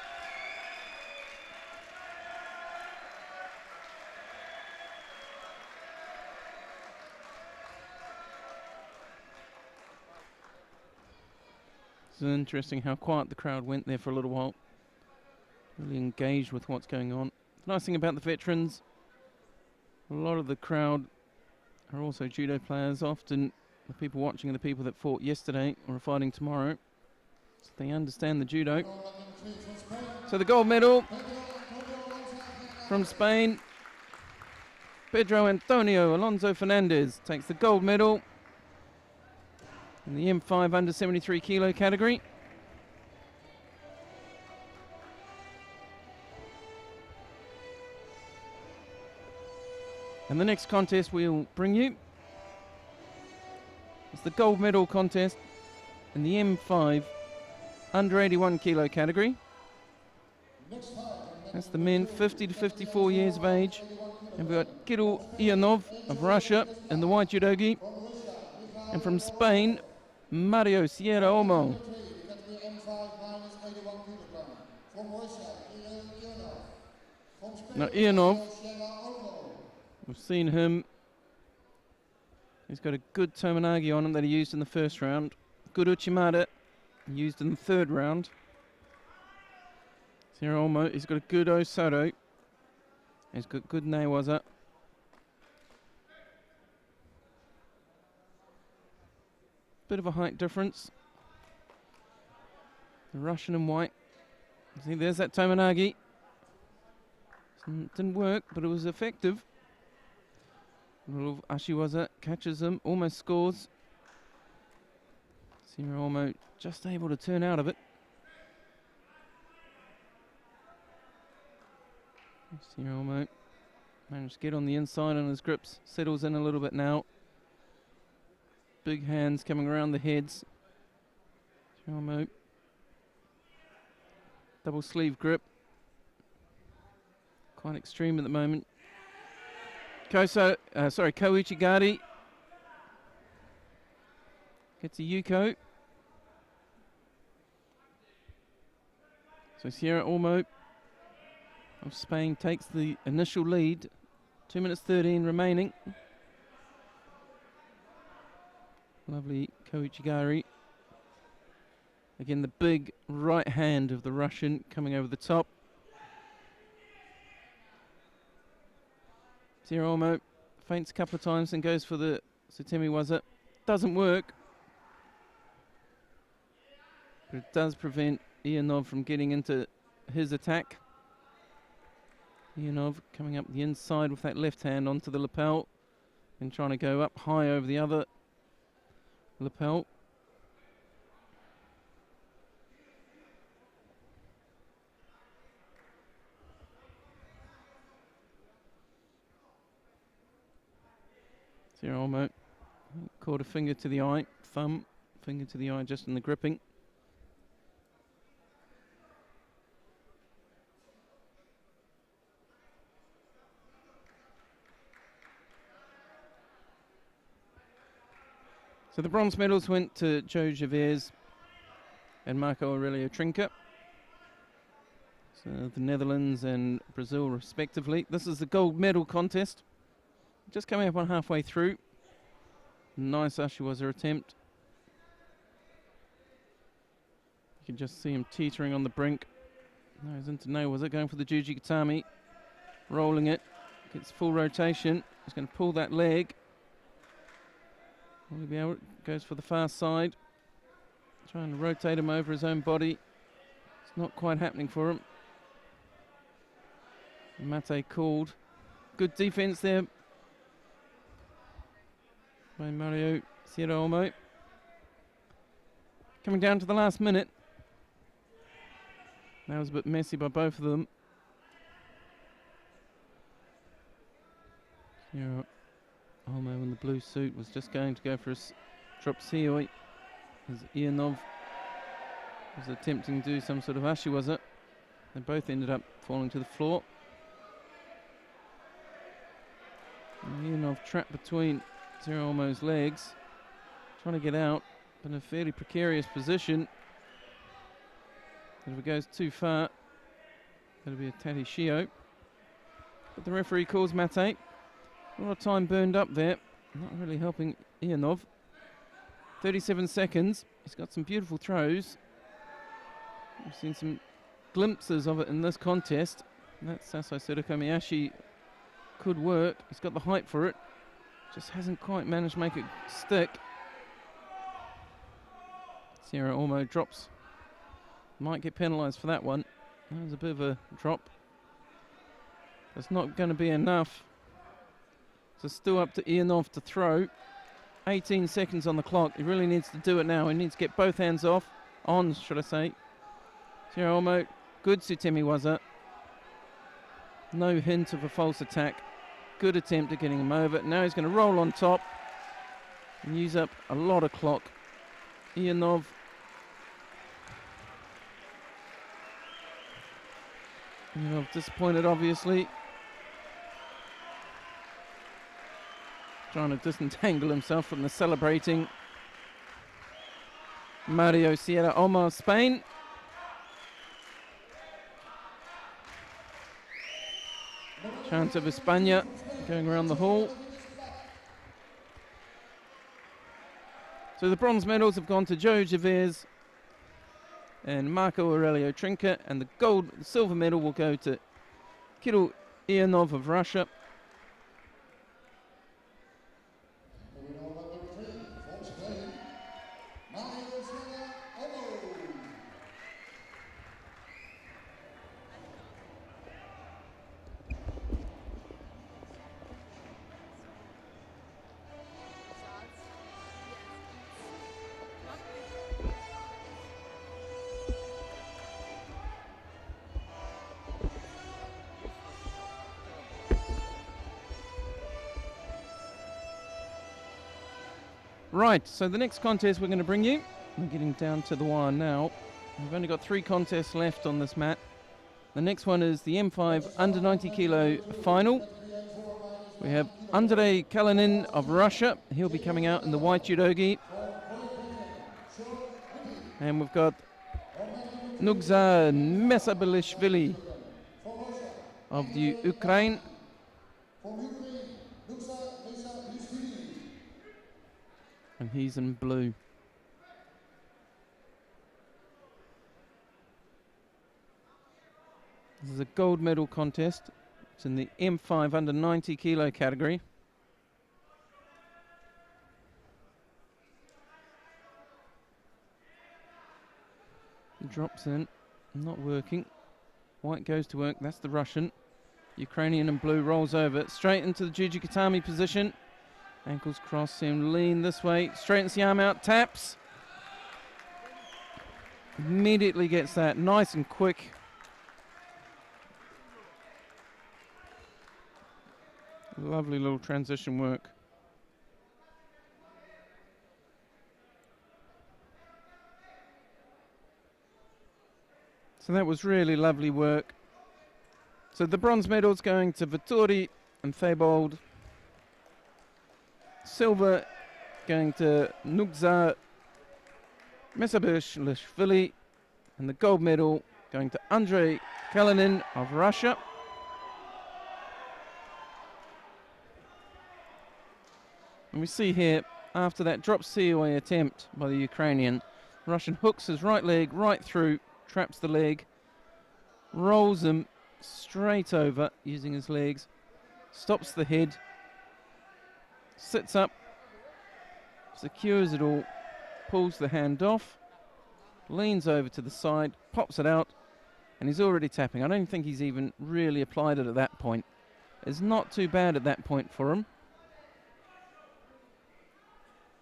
It's interesting how quiet the crowd went there for a little while. Really engaged with what's going on. The nice thing about the veterans, a lot of the crowd are also judo players. Often the people watching are the people that fought yesterday or are fighting tomorrow. So they understand the judo. So the gold medal from Spain. Pedro Antonio Alonso Fernandez takes the gold medal in the M5 under 73 kilo category. And the next contest we'll bring you is the gold medal contest in the M5 under 81 kilo category. That's the men 50 to 54 years of age. And we've got Kirill Ionov of Russia in the white judogi. And from Spain, Mario Sierra Olmo. Now Ionov, we've seen him. He's got a good Tomonagi on him that he used in the first round. Good Uchimata used in the third round. Sierra Olmo, he's got a good Osoro. He's got good Newaza. Bit of a height difference. The Russian and white. See, there's that Tomonagi. Didn't work, but it was effective. Little Ashiwaza catches him, almost scores. Sierra Olmo just able to turn out of it. Sierra Olmo managed to get on the inside on his grips. Settles in a little bit now. Big hands coming around the heads. Sierra Olmo. Double sleeve grip. Quite extreme at the moment. Koichi Gari gets a Yuko. So Sierra Olmo of Spain takes the initial lead. 2 minutes 13 remaining. Lovely Koichi Gari. Again, the big right hand of the Russian coming over the top. Sierra Olmo feints a couple of times and goes for the Sutemi Waza. Doesn't work. But it does prevent Ionov from getting into his attack. Ionov coming up the inside with that left hand onto the lapel and trying to go up high over the other lapel. Sierra Olmo caught a finger to the eye, thumb, finger to the eye just in the gripping. So the bronze medals went to Joe Javers and Marco Aurelio Trinca. So the Netherlands and Brazil respectively. This is the gold medal contest. Just coming up on halfway through. Nice Ashiwaza attempt. You can just see him teetering on the brink. No, he's into no. Was it going for the Juji Gatami? Rolling it. Gets full rotation. He's going to pull that leg. Will he be able? Goes for the far side. Trying to rotate him over his own body. He's not quite happening for him. Mate called. Good defense there by Mario Sierra. Coming down to the last minute. That was a bit messy by both of them. Sierra in the blue suit was just going to go for a drop Sioi as Ianov was attempting to do some sort of ashiwaza. They both ended up falling to the floor. Ianov trapped between Sierra legs, trying to get out, but in a fairly precarious position. And if it goes too far, that'll be a Tati Shio. But the referee calls mate. A lot of time burned up there, not really helping Ianov. 37 seconds. He's got some beautiful throws. We've seen some glimpses of it in this contest. That Sasai Sudokomiyashi could work. He's got the height for it. Just hasn't quite managed to make it stick. Sierra Ormo drops. Might get penalised for that one. That was a bit of a drop. That's not going to be enough. So still up to Ianov to throw. 18 seconds on the clock. He really needs to do it now. He needs to get both hands off. On, should I say. Sierra Ormo, good Sutemi Waza. No hint of a false attack. Good attempt at getting him over. Now he's going to roll on top and use up a lot of clock. Ianov disappointed, obviously. Trying to disentangle himself from the celebrating Mario Sierra Ormo of Spain. Chant of España going around the hall. So the bronze medals have gone to Joe Javez and Marco Aurelio Trinca, and the silver medal will go to Kirill Ianov of Russia. Right, so the next contest we're going to bring you, we're getting down to the wire now. We've only got 3 contests left on this mat. The next one is the M5 under 90 kilo final. We have Andrei Kalinin of Russia. He'll be coming out in the white judogi. And we've got Nugza Mesabelishvili of the Ukraine. And he's in blue. This is a gold medal contest. It's in the M5 under 90 kilo category. Drops in, not working. White goes to work, that's the Russian. Ukrainian in blue rolls over, straight into the Jujikatami position. Ankles crossed, see him lean this way, straightens the arm out, taps. Immediately gets that, nice and quick. Lovely little transition work. So that was really lovely work. So the bronze medal's going to Vittori and Thebold. Silver going to Nugza Mesabelishvili, and the gold medal going to Andrei Kalinin of Russia. And we see here, after that drop COA attempt by the Ukrainian, Russian hooks his right leg right through, traps the leg, rolls him straight over using his legs, stops the head, sits up, secures it all, pulls the hand off, leans over to the side, pops it out, And he's already tapping. I don't think he's even really applied it at that point. It's not too bad at that point for him.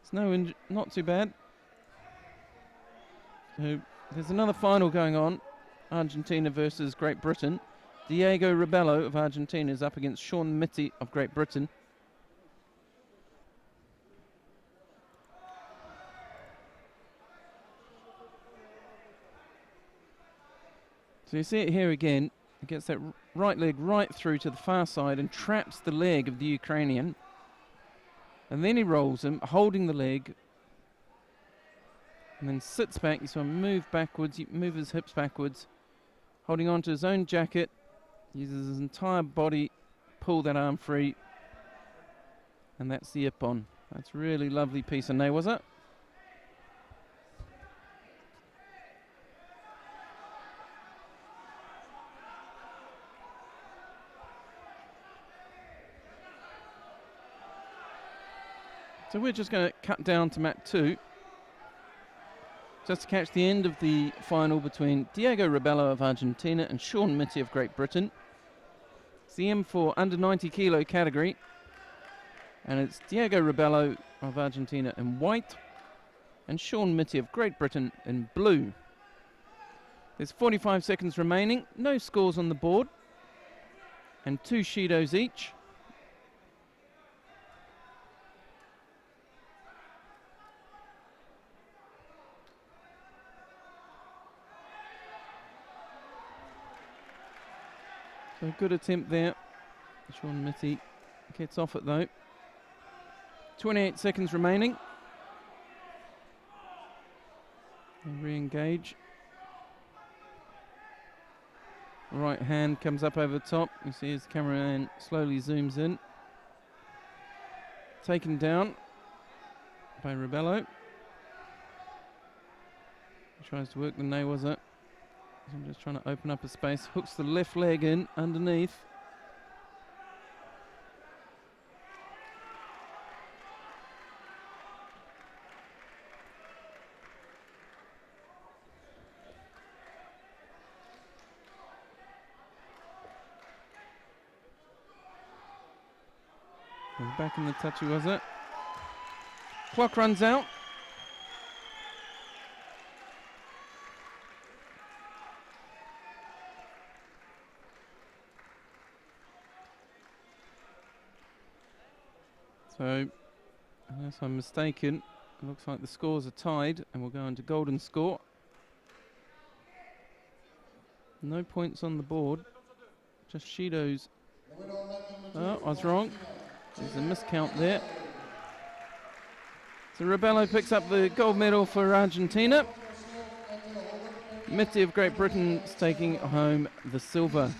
It's not too bad. So there's another final going on. Argentina versus Great Britain. Diego Rebello of Argentina is up against Sean Mitty of Great Britain. So you see it here again. He gets that right leg right through to the far side and traps the leg of the Ukrainian. And then he rolls him, holding the leg. And then sits back. You saw him move backwards, move his hips backwards. Holding on to his own jacket. Uses his entire body, pull that arm free. And that's the ippon. That's a really lovely piece of newaza. So we're just going to cut down to mat 2. Just to catch the end of the final between Diego Rebello of Argentina and Sean Mitty of Great Britain. It's the M4 under 90 kilo category. And it's Diego Rebello of Argentina in white and Sean Mitty of Great Britain in blue. There's 45 seconds remaining, no scores on the board, and 2 Shidos each. So good attempt there. Sean Mitty gets off it though. 28 seconds remaining. And re-engage. Right hand comes up over the top. You see his cameraman slowly zooms in. Taken down by Rebello. He tries to work the newaza. I'm just trying to open up a space. Hooks the left leg in underneath. He's back in the tachiwaza. Clock runs out. So, unless I'm mistaken, it looks like the scores are tied and we'll go into golden score. No points on the board, just Shidos. Oh, I was wrong. There's a miscount there. So Rebello picks up the gold medal for Argentina. Mitty of Great Britain is taking home the silver.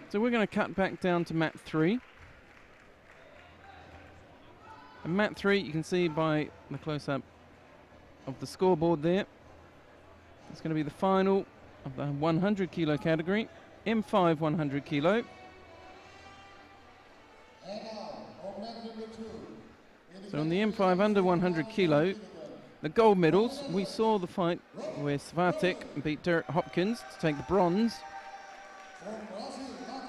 So we're going to cut back down to mat 3. And mat 3, you can see by the close-up of the scoreboard there, it's going to be the final of the 100 kilo category, M5 100 kilo. So on the M5 under 100 kilo, the gold medals, we saw the fight where Svatek beat Derek Hopkins to take the bronze.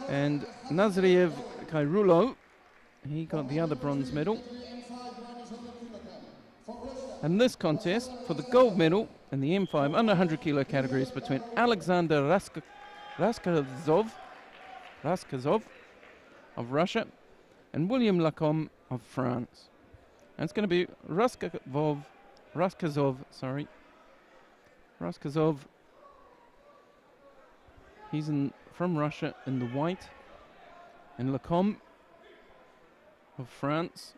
And Nazariev Kairulo, he got the other bronze medal. And this contest for the gold medal in the M5 under 100 kilo categories between Alexander Raskazov of Russia and William Lacombe of France. And it's going to be Raskazov, he's from Russia in the white, and Lacombe of France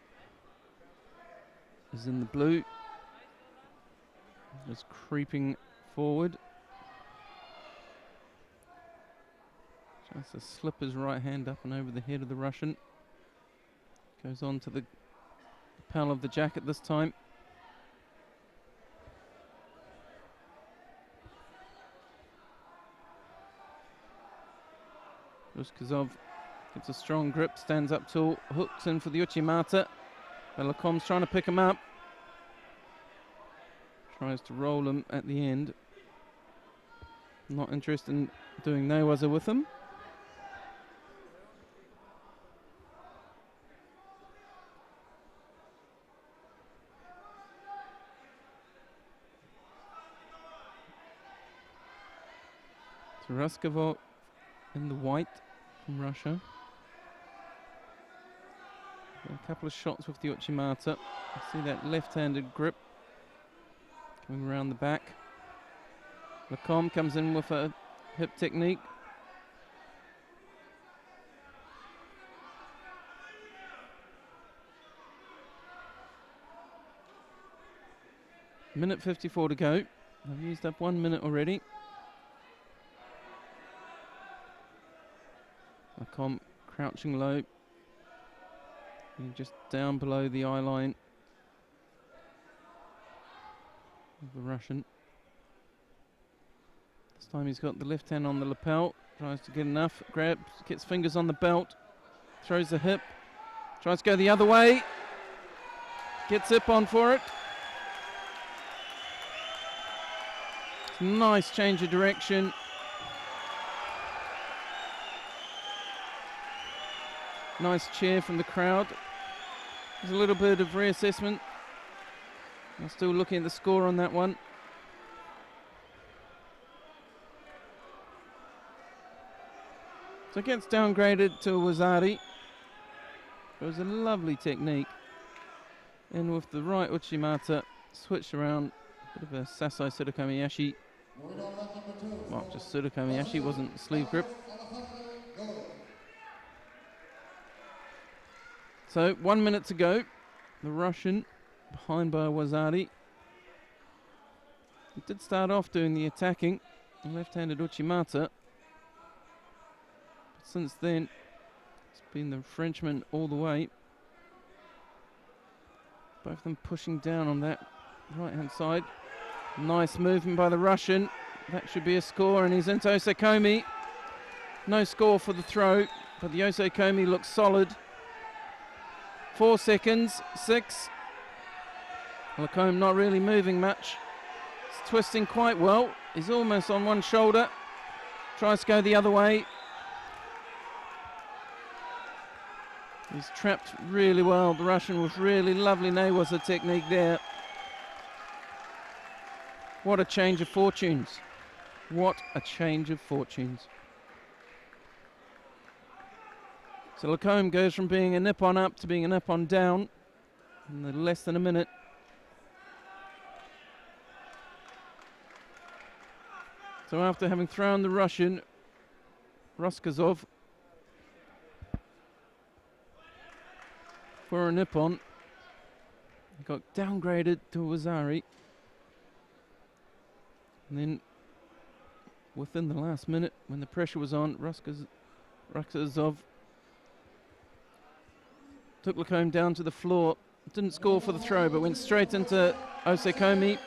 is in the blue, just creeping forward. Tries to slip his right hand up and over the head of the Russian. Goes on to the lapel of the jacket this time. Ruskazov gets a strong grip, stands up tall, hooks in for the Uchimata. But Lacombe's trying to pick him up. Tries to roll him at the end. Not interested in doing no-waza with him. Raskovov in the white from Russia. A couple of shots with the Uchimata. See that left-handed grip coming around the back. Lacombe comes in with a hip technique. Minute 54 to go. I've used up 1 minute already. Lacombe crouching low. Just down below the eye line of the Russian. This time he's got the left hand on the lapel. Tries to get enough. Grabs, gets fingers on the belt. Throws the hip. Tries to go the other way. Gets Ippon for it. Nice change of direction. Nice cheer from the crowd. There's a little bit of reassessment. I'm still looking at the score on that one. So it gets downgraded to Wazari. It was a lovely technique. And with the right Uchimata, switched around. Bit of a Sasai Sudakomiyashi. Well, just Sudakomiyashi, wasn't sleeve grip. So 1 minute to go. The Russian behind by Wazari. He did start off doing the attacking, the left-handed Uchimata. But since then, it's been the Frenchman all the way. Both of them pushing down on that right-hand side. Nice movement by the Russian. That should be a score, and he's into Osakomi. No score for the throw, but the Osakomi looks solid. 4 seconds, 6. Lacombe not really moving much. He's twisting quite well. He's almost on one shoulder. Tries to go the other way. He's trapped really well. The Russian with really lovely no-waza technique there. What a change of fortunes. What a change of fortunes. So Lacombe goes from being a nip-on up to being a nip-on down in less than a minute. So after having thrown the Russian, Roskazov for a nip-on, he got downgraded to Wazari. And then within the last minute, when the pressure was on, Roskazov took Lacombe down to the floor. Didn't score for the throw, but went straight into Osakomi.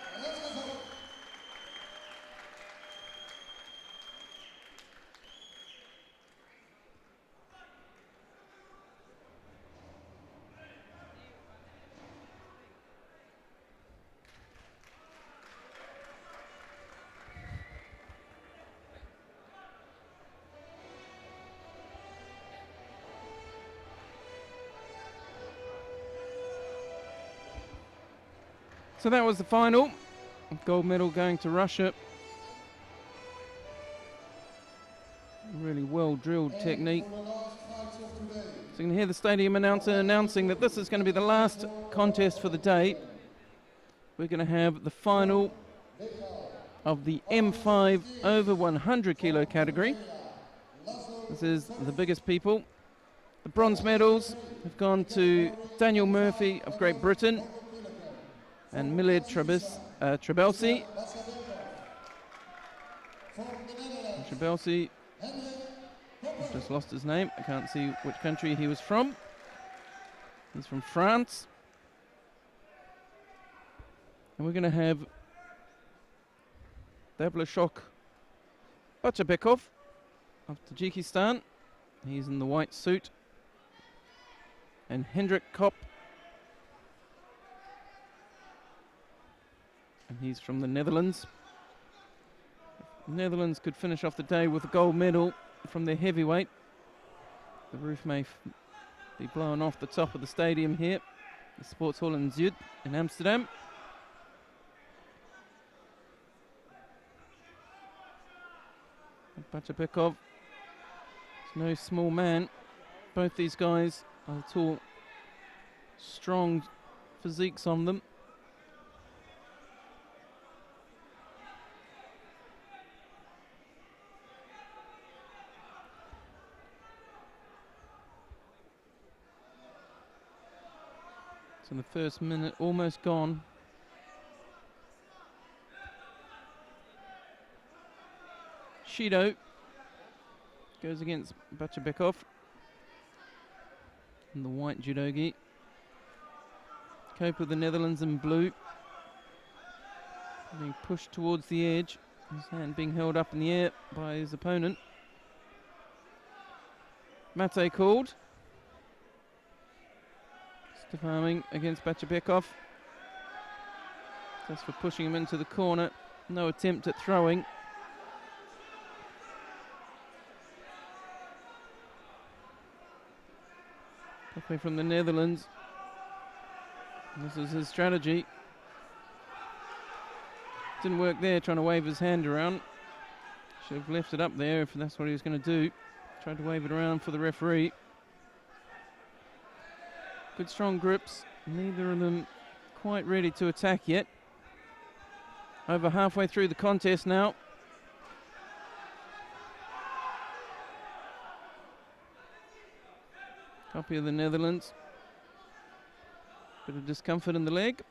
So that was the final. Gold medal going to Russia. Really well drilled technique. So you can hear the stadium announcer announcing that this is going to be the last contest for the day. We're going to have the final of the M5 over 100 kilo category. This is the biggest people. The bronze medals have gone to Daniel Murphy of Great Britain and Miled Trebelsi. Trebelsi, I've just lost his name. I can't see which country he was from. He's from France. And we're going to have Davlashok Bachapekov of Tajikistan. He's in the white suit. And Hendrik Kopp and he's from the Netherlands. The Netherlands could finish off the day with a gold medal from their heavyweight. The roof may be blown off the top of the stadium here, the Sports Hall in Zuid in Amsterdam. Bachapekov is no small man. Both these guys are tall, strong physiques on them. So the first minute almost gone. Judo goes against Bachapekov in the white judogi. Cope of the Netherlands in blue. Being pushed towards the edge. His hand being held up in the air by his opponent. Mate called. Stiff arming against Bachapekov. Just for pushing him into the corner. No attempt at throwing. Cope from the Netherlands. This is his strategy. Didn't work there, trying to wave his hand around. Should have left it up there if that's what he was going to do. Tried to wave it around for the referee. Good strong grips. Neither of them quite ready to attack yet. Over halfway through the contest now. Copy of the Netherlands. Bit of discomfort in the leg.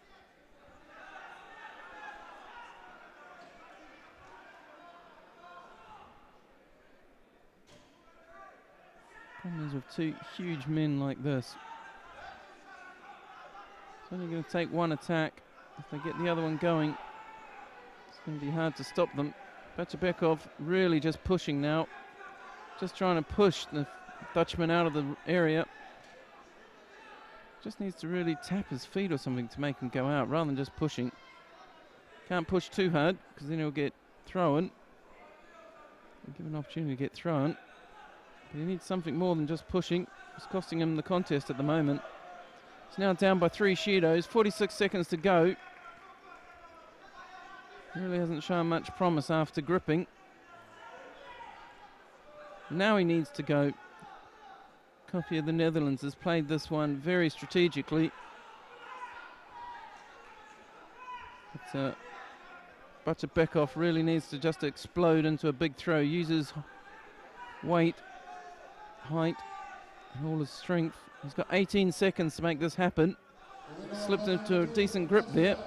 Problem is with two huge men like this, it's only going to take one attack. If they get the other one going, it's going to be hard to stop them. Bachapekov really just pushing now. Just trying to push the Dutchman out of the area. Just needs to really tap his feet or something to make him go out rather than just pushing. Can't push too hard because then he'll get thrown. He'll give an opportunity to get thrown. But he needs something more than just pushing. It's costing him the contest at the moment. He's now down by 3 Shidos, 46 seconds to go. Really hasn't shown much promise after gripping. Now he needs to go. Copy of the Netherlands has played this one very strategically. But Bachapekov really needs to just explode into a big throw. Uses weight, height, and all his strength. He's got 18 seconds to make this happen. Slipped into a decent grip there.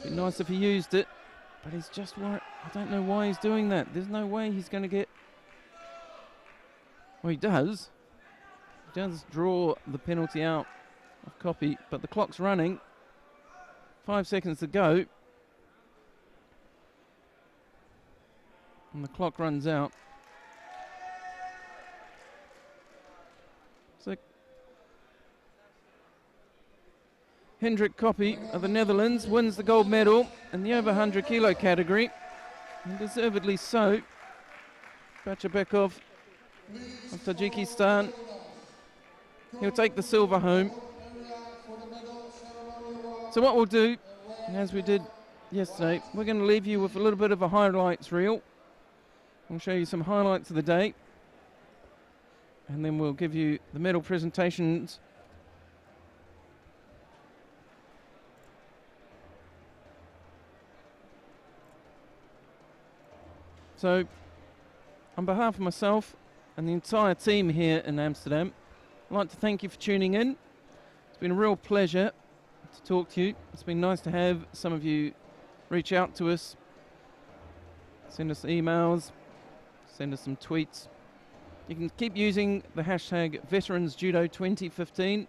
Be nice if he used it, but he's just worried. I don't know why he's doing that. There's no way he's going to get. Well, he does. He does draw the penalty out of Copy, but the clock's running. 5 seconds to go. And the clock runs out. So Hendrik Copy of the Netherlands wins the gold medal in the over 100 kilo category, and deservedly so. Bachapekov of Tajikistan, he'll take the silver home. So what we'll do, as we did yesterday, we're going to leave you with a little bit of a highlights reel. We'll show you some highlights of the day, and then we'll give you the medal presentations. So, on behalf of myself and the entire team here in Amsterdam, I'd like to thank you for tuning in. It's been a real pleasure to talk to you. It's been nice to have some of you reach out to us, send us emails, send us some tweets. You can keep using the hashtag VeteransJudo2015,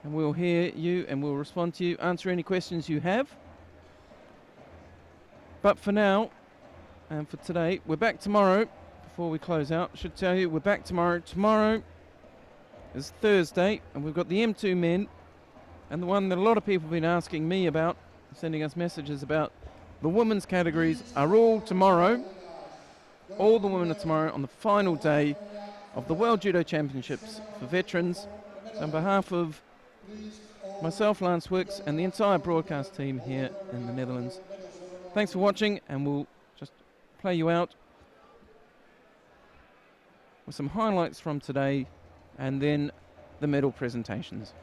and we'll hear you and we'll respond to you, answer any questions you have. But for now, and for today, we're back tomorrow. Before we close out, I should tell you we're back tomorrow. Tomorrow is Thursday, and we've got the M2 men, and the one that a lot of people have been asking me about sending us messages about the women's categories are all tomorrow. All the women are tomorrow on the final day of the World Judo Championships for veterans. So on behalf of myself, Lance Wicks, and the entire broadcast team here in the Netherlands, thanks for watching, and we'll just play you out with some highlights from today and then the medal presentations.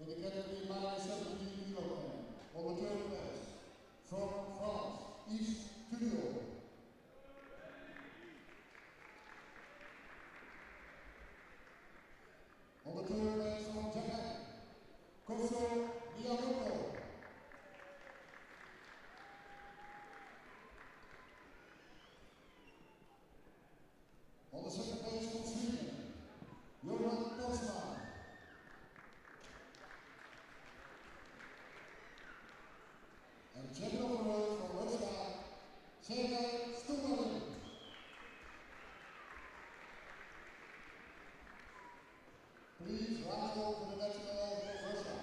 in the category minus 17 kilogram. On the third place, from France, Judo. On the third place from Japan, Miyamoto. On the second place from Sweden, Johan Posman. And champion of the world from Russia, Sergei Stumalin. Please rise up for the national anthem of Russia.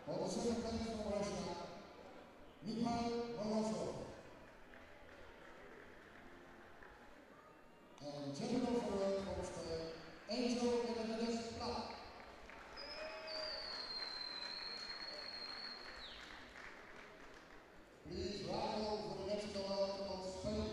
On the second place from Russia, Mikhail Molosov. And champion of the world from Spain, Angel Benedictus Plat. Please rise up for the national anthem of Spain.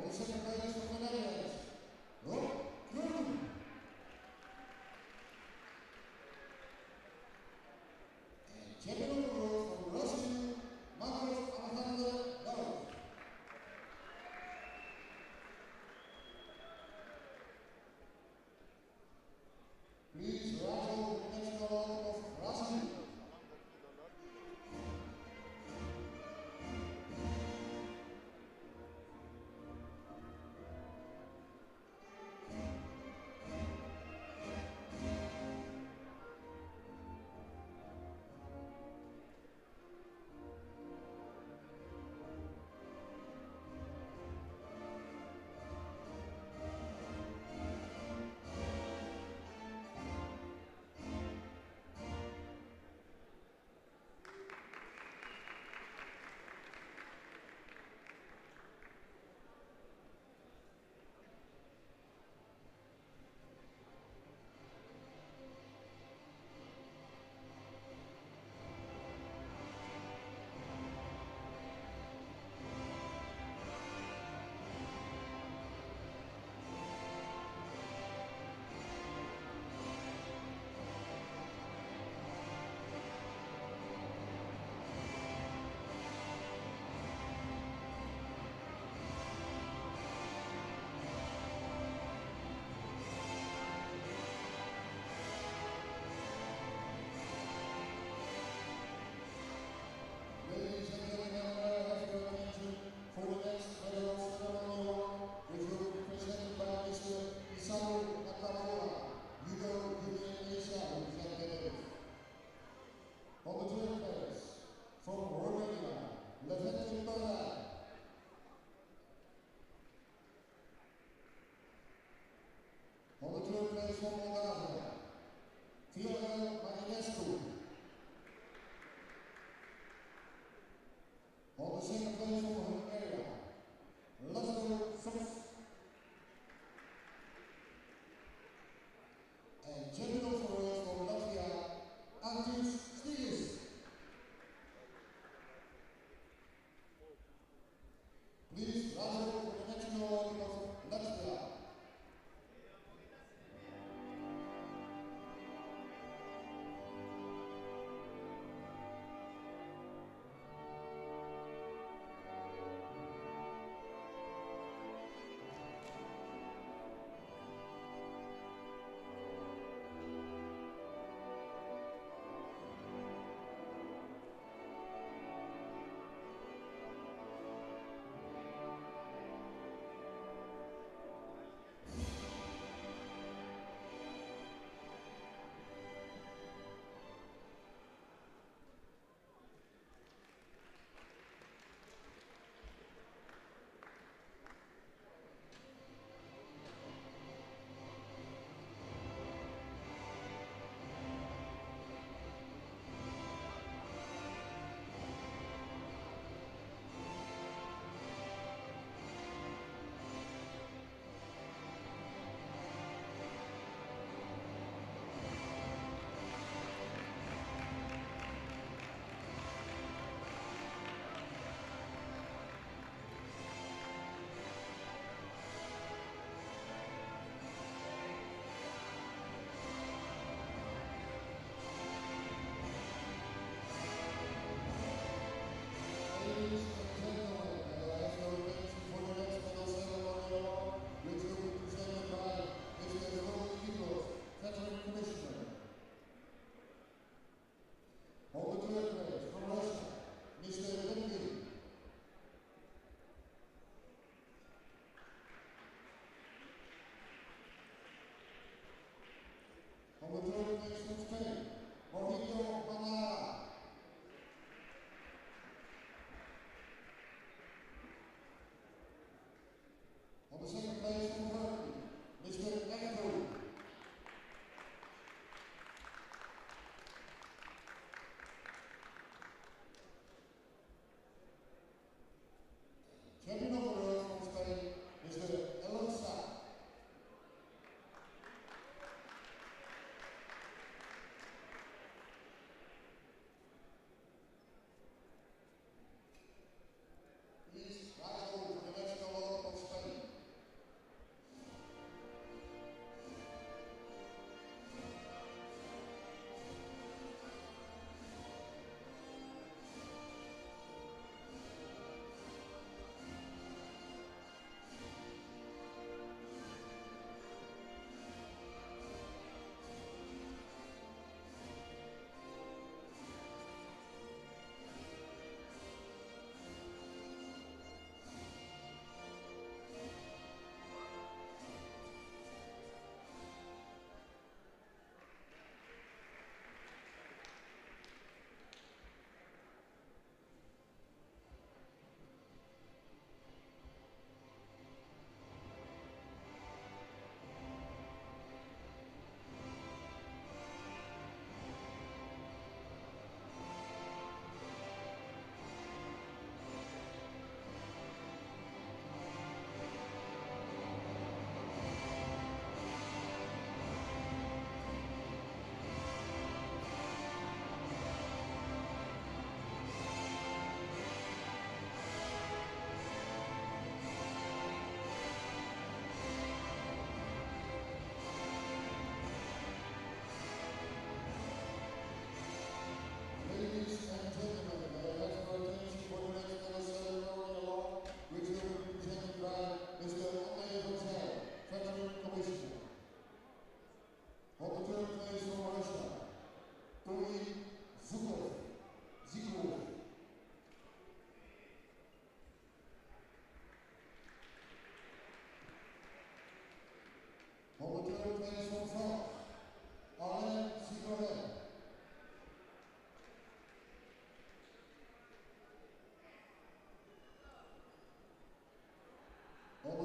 the second place from the Netherlands, Judo. And champion of the world from Brazil, Judo. Please rise over the national anthem of Brazil. Ladies and gentlemen, I have your attention for the next medal ceremony which will be presented by Mr. Isamu Nakamura, Judo Union Asia representative. On the third place, from Romania, Lieutenant Colonel. On the third place from Moldavia, Fiona Marinescu. On the second place from Hungary, Laszlo Sos. And champion of the world from Latvia, Antis Stigis. Please rise up for the national anthem of Latvia.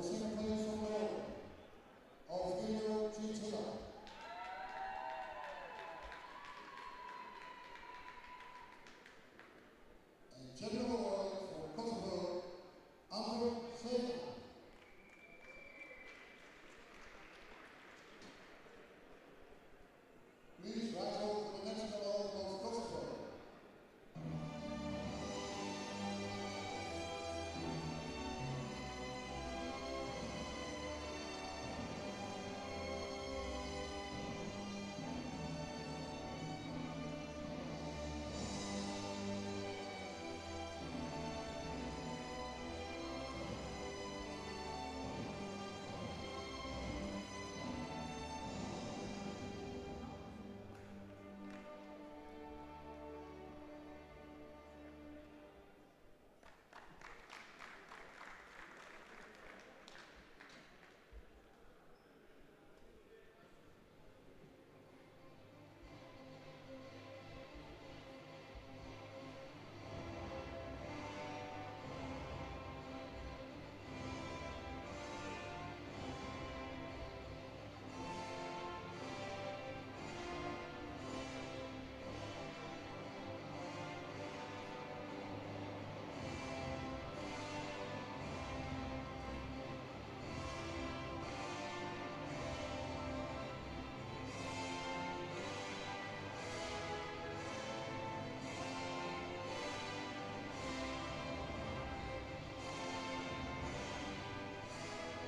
second place from Norway, of Judo. And champion of the world for Kosovo, please rise over for the next medal of Kosovo.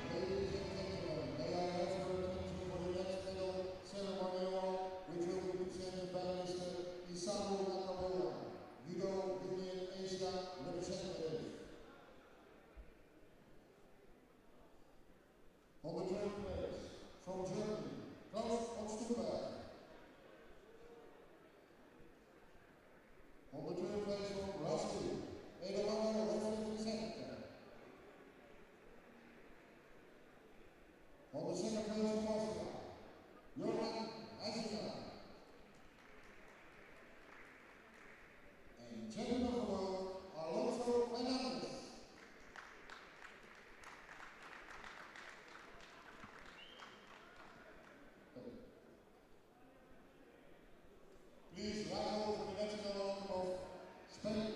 Ladies and gentlemen, may I have your attention for the next medal ceremony, which will be presented by Mr. Isamu Nakamura, Judo Union Asia representative. On the third place, from Germany, Klaus von Stubenberg. On the third place from Brazil, Eduardo Vicente. On the second place from Austria, Johan Eisinger. And champion of the world, Alonso Fernandez. Please rise over for the next medal of Spain.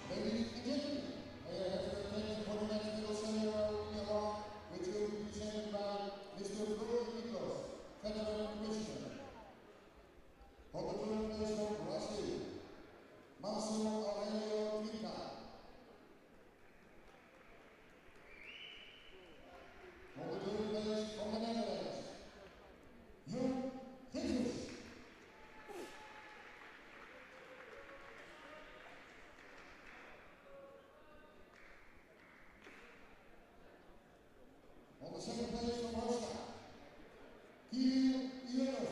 Ladies and gentlemen, may I have your attention for the next medal ceremony, which will be presented by Mr. Nikos, Federal Commissioner. On the third place from Brazil, Marcelo Aurelio Trinca. On the third place from the Netherlands, Jung Jesus. On the second place from Russia, Kirill Ionov.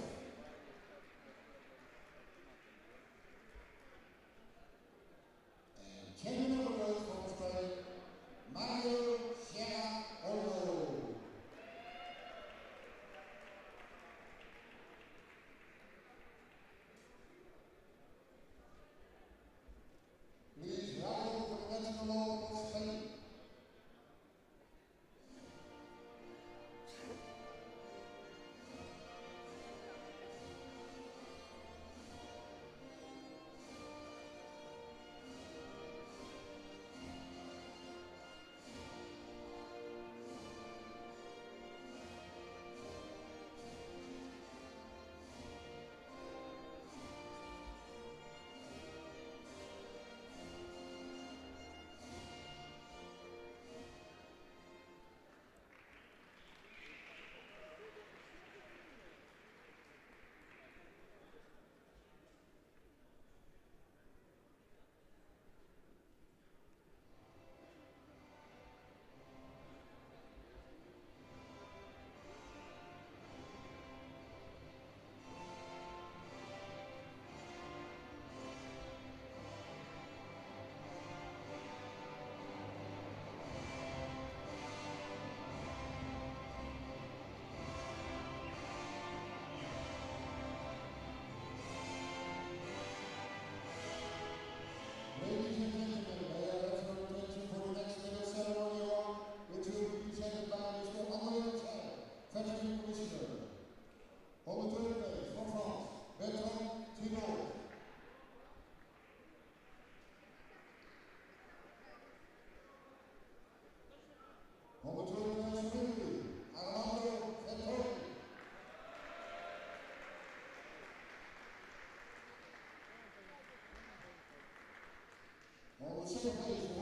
semifinals.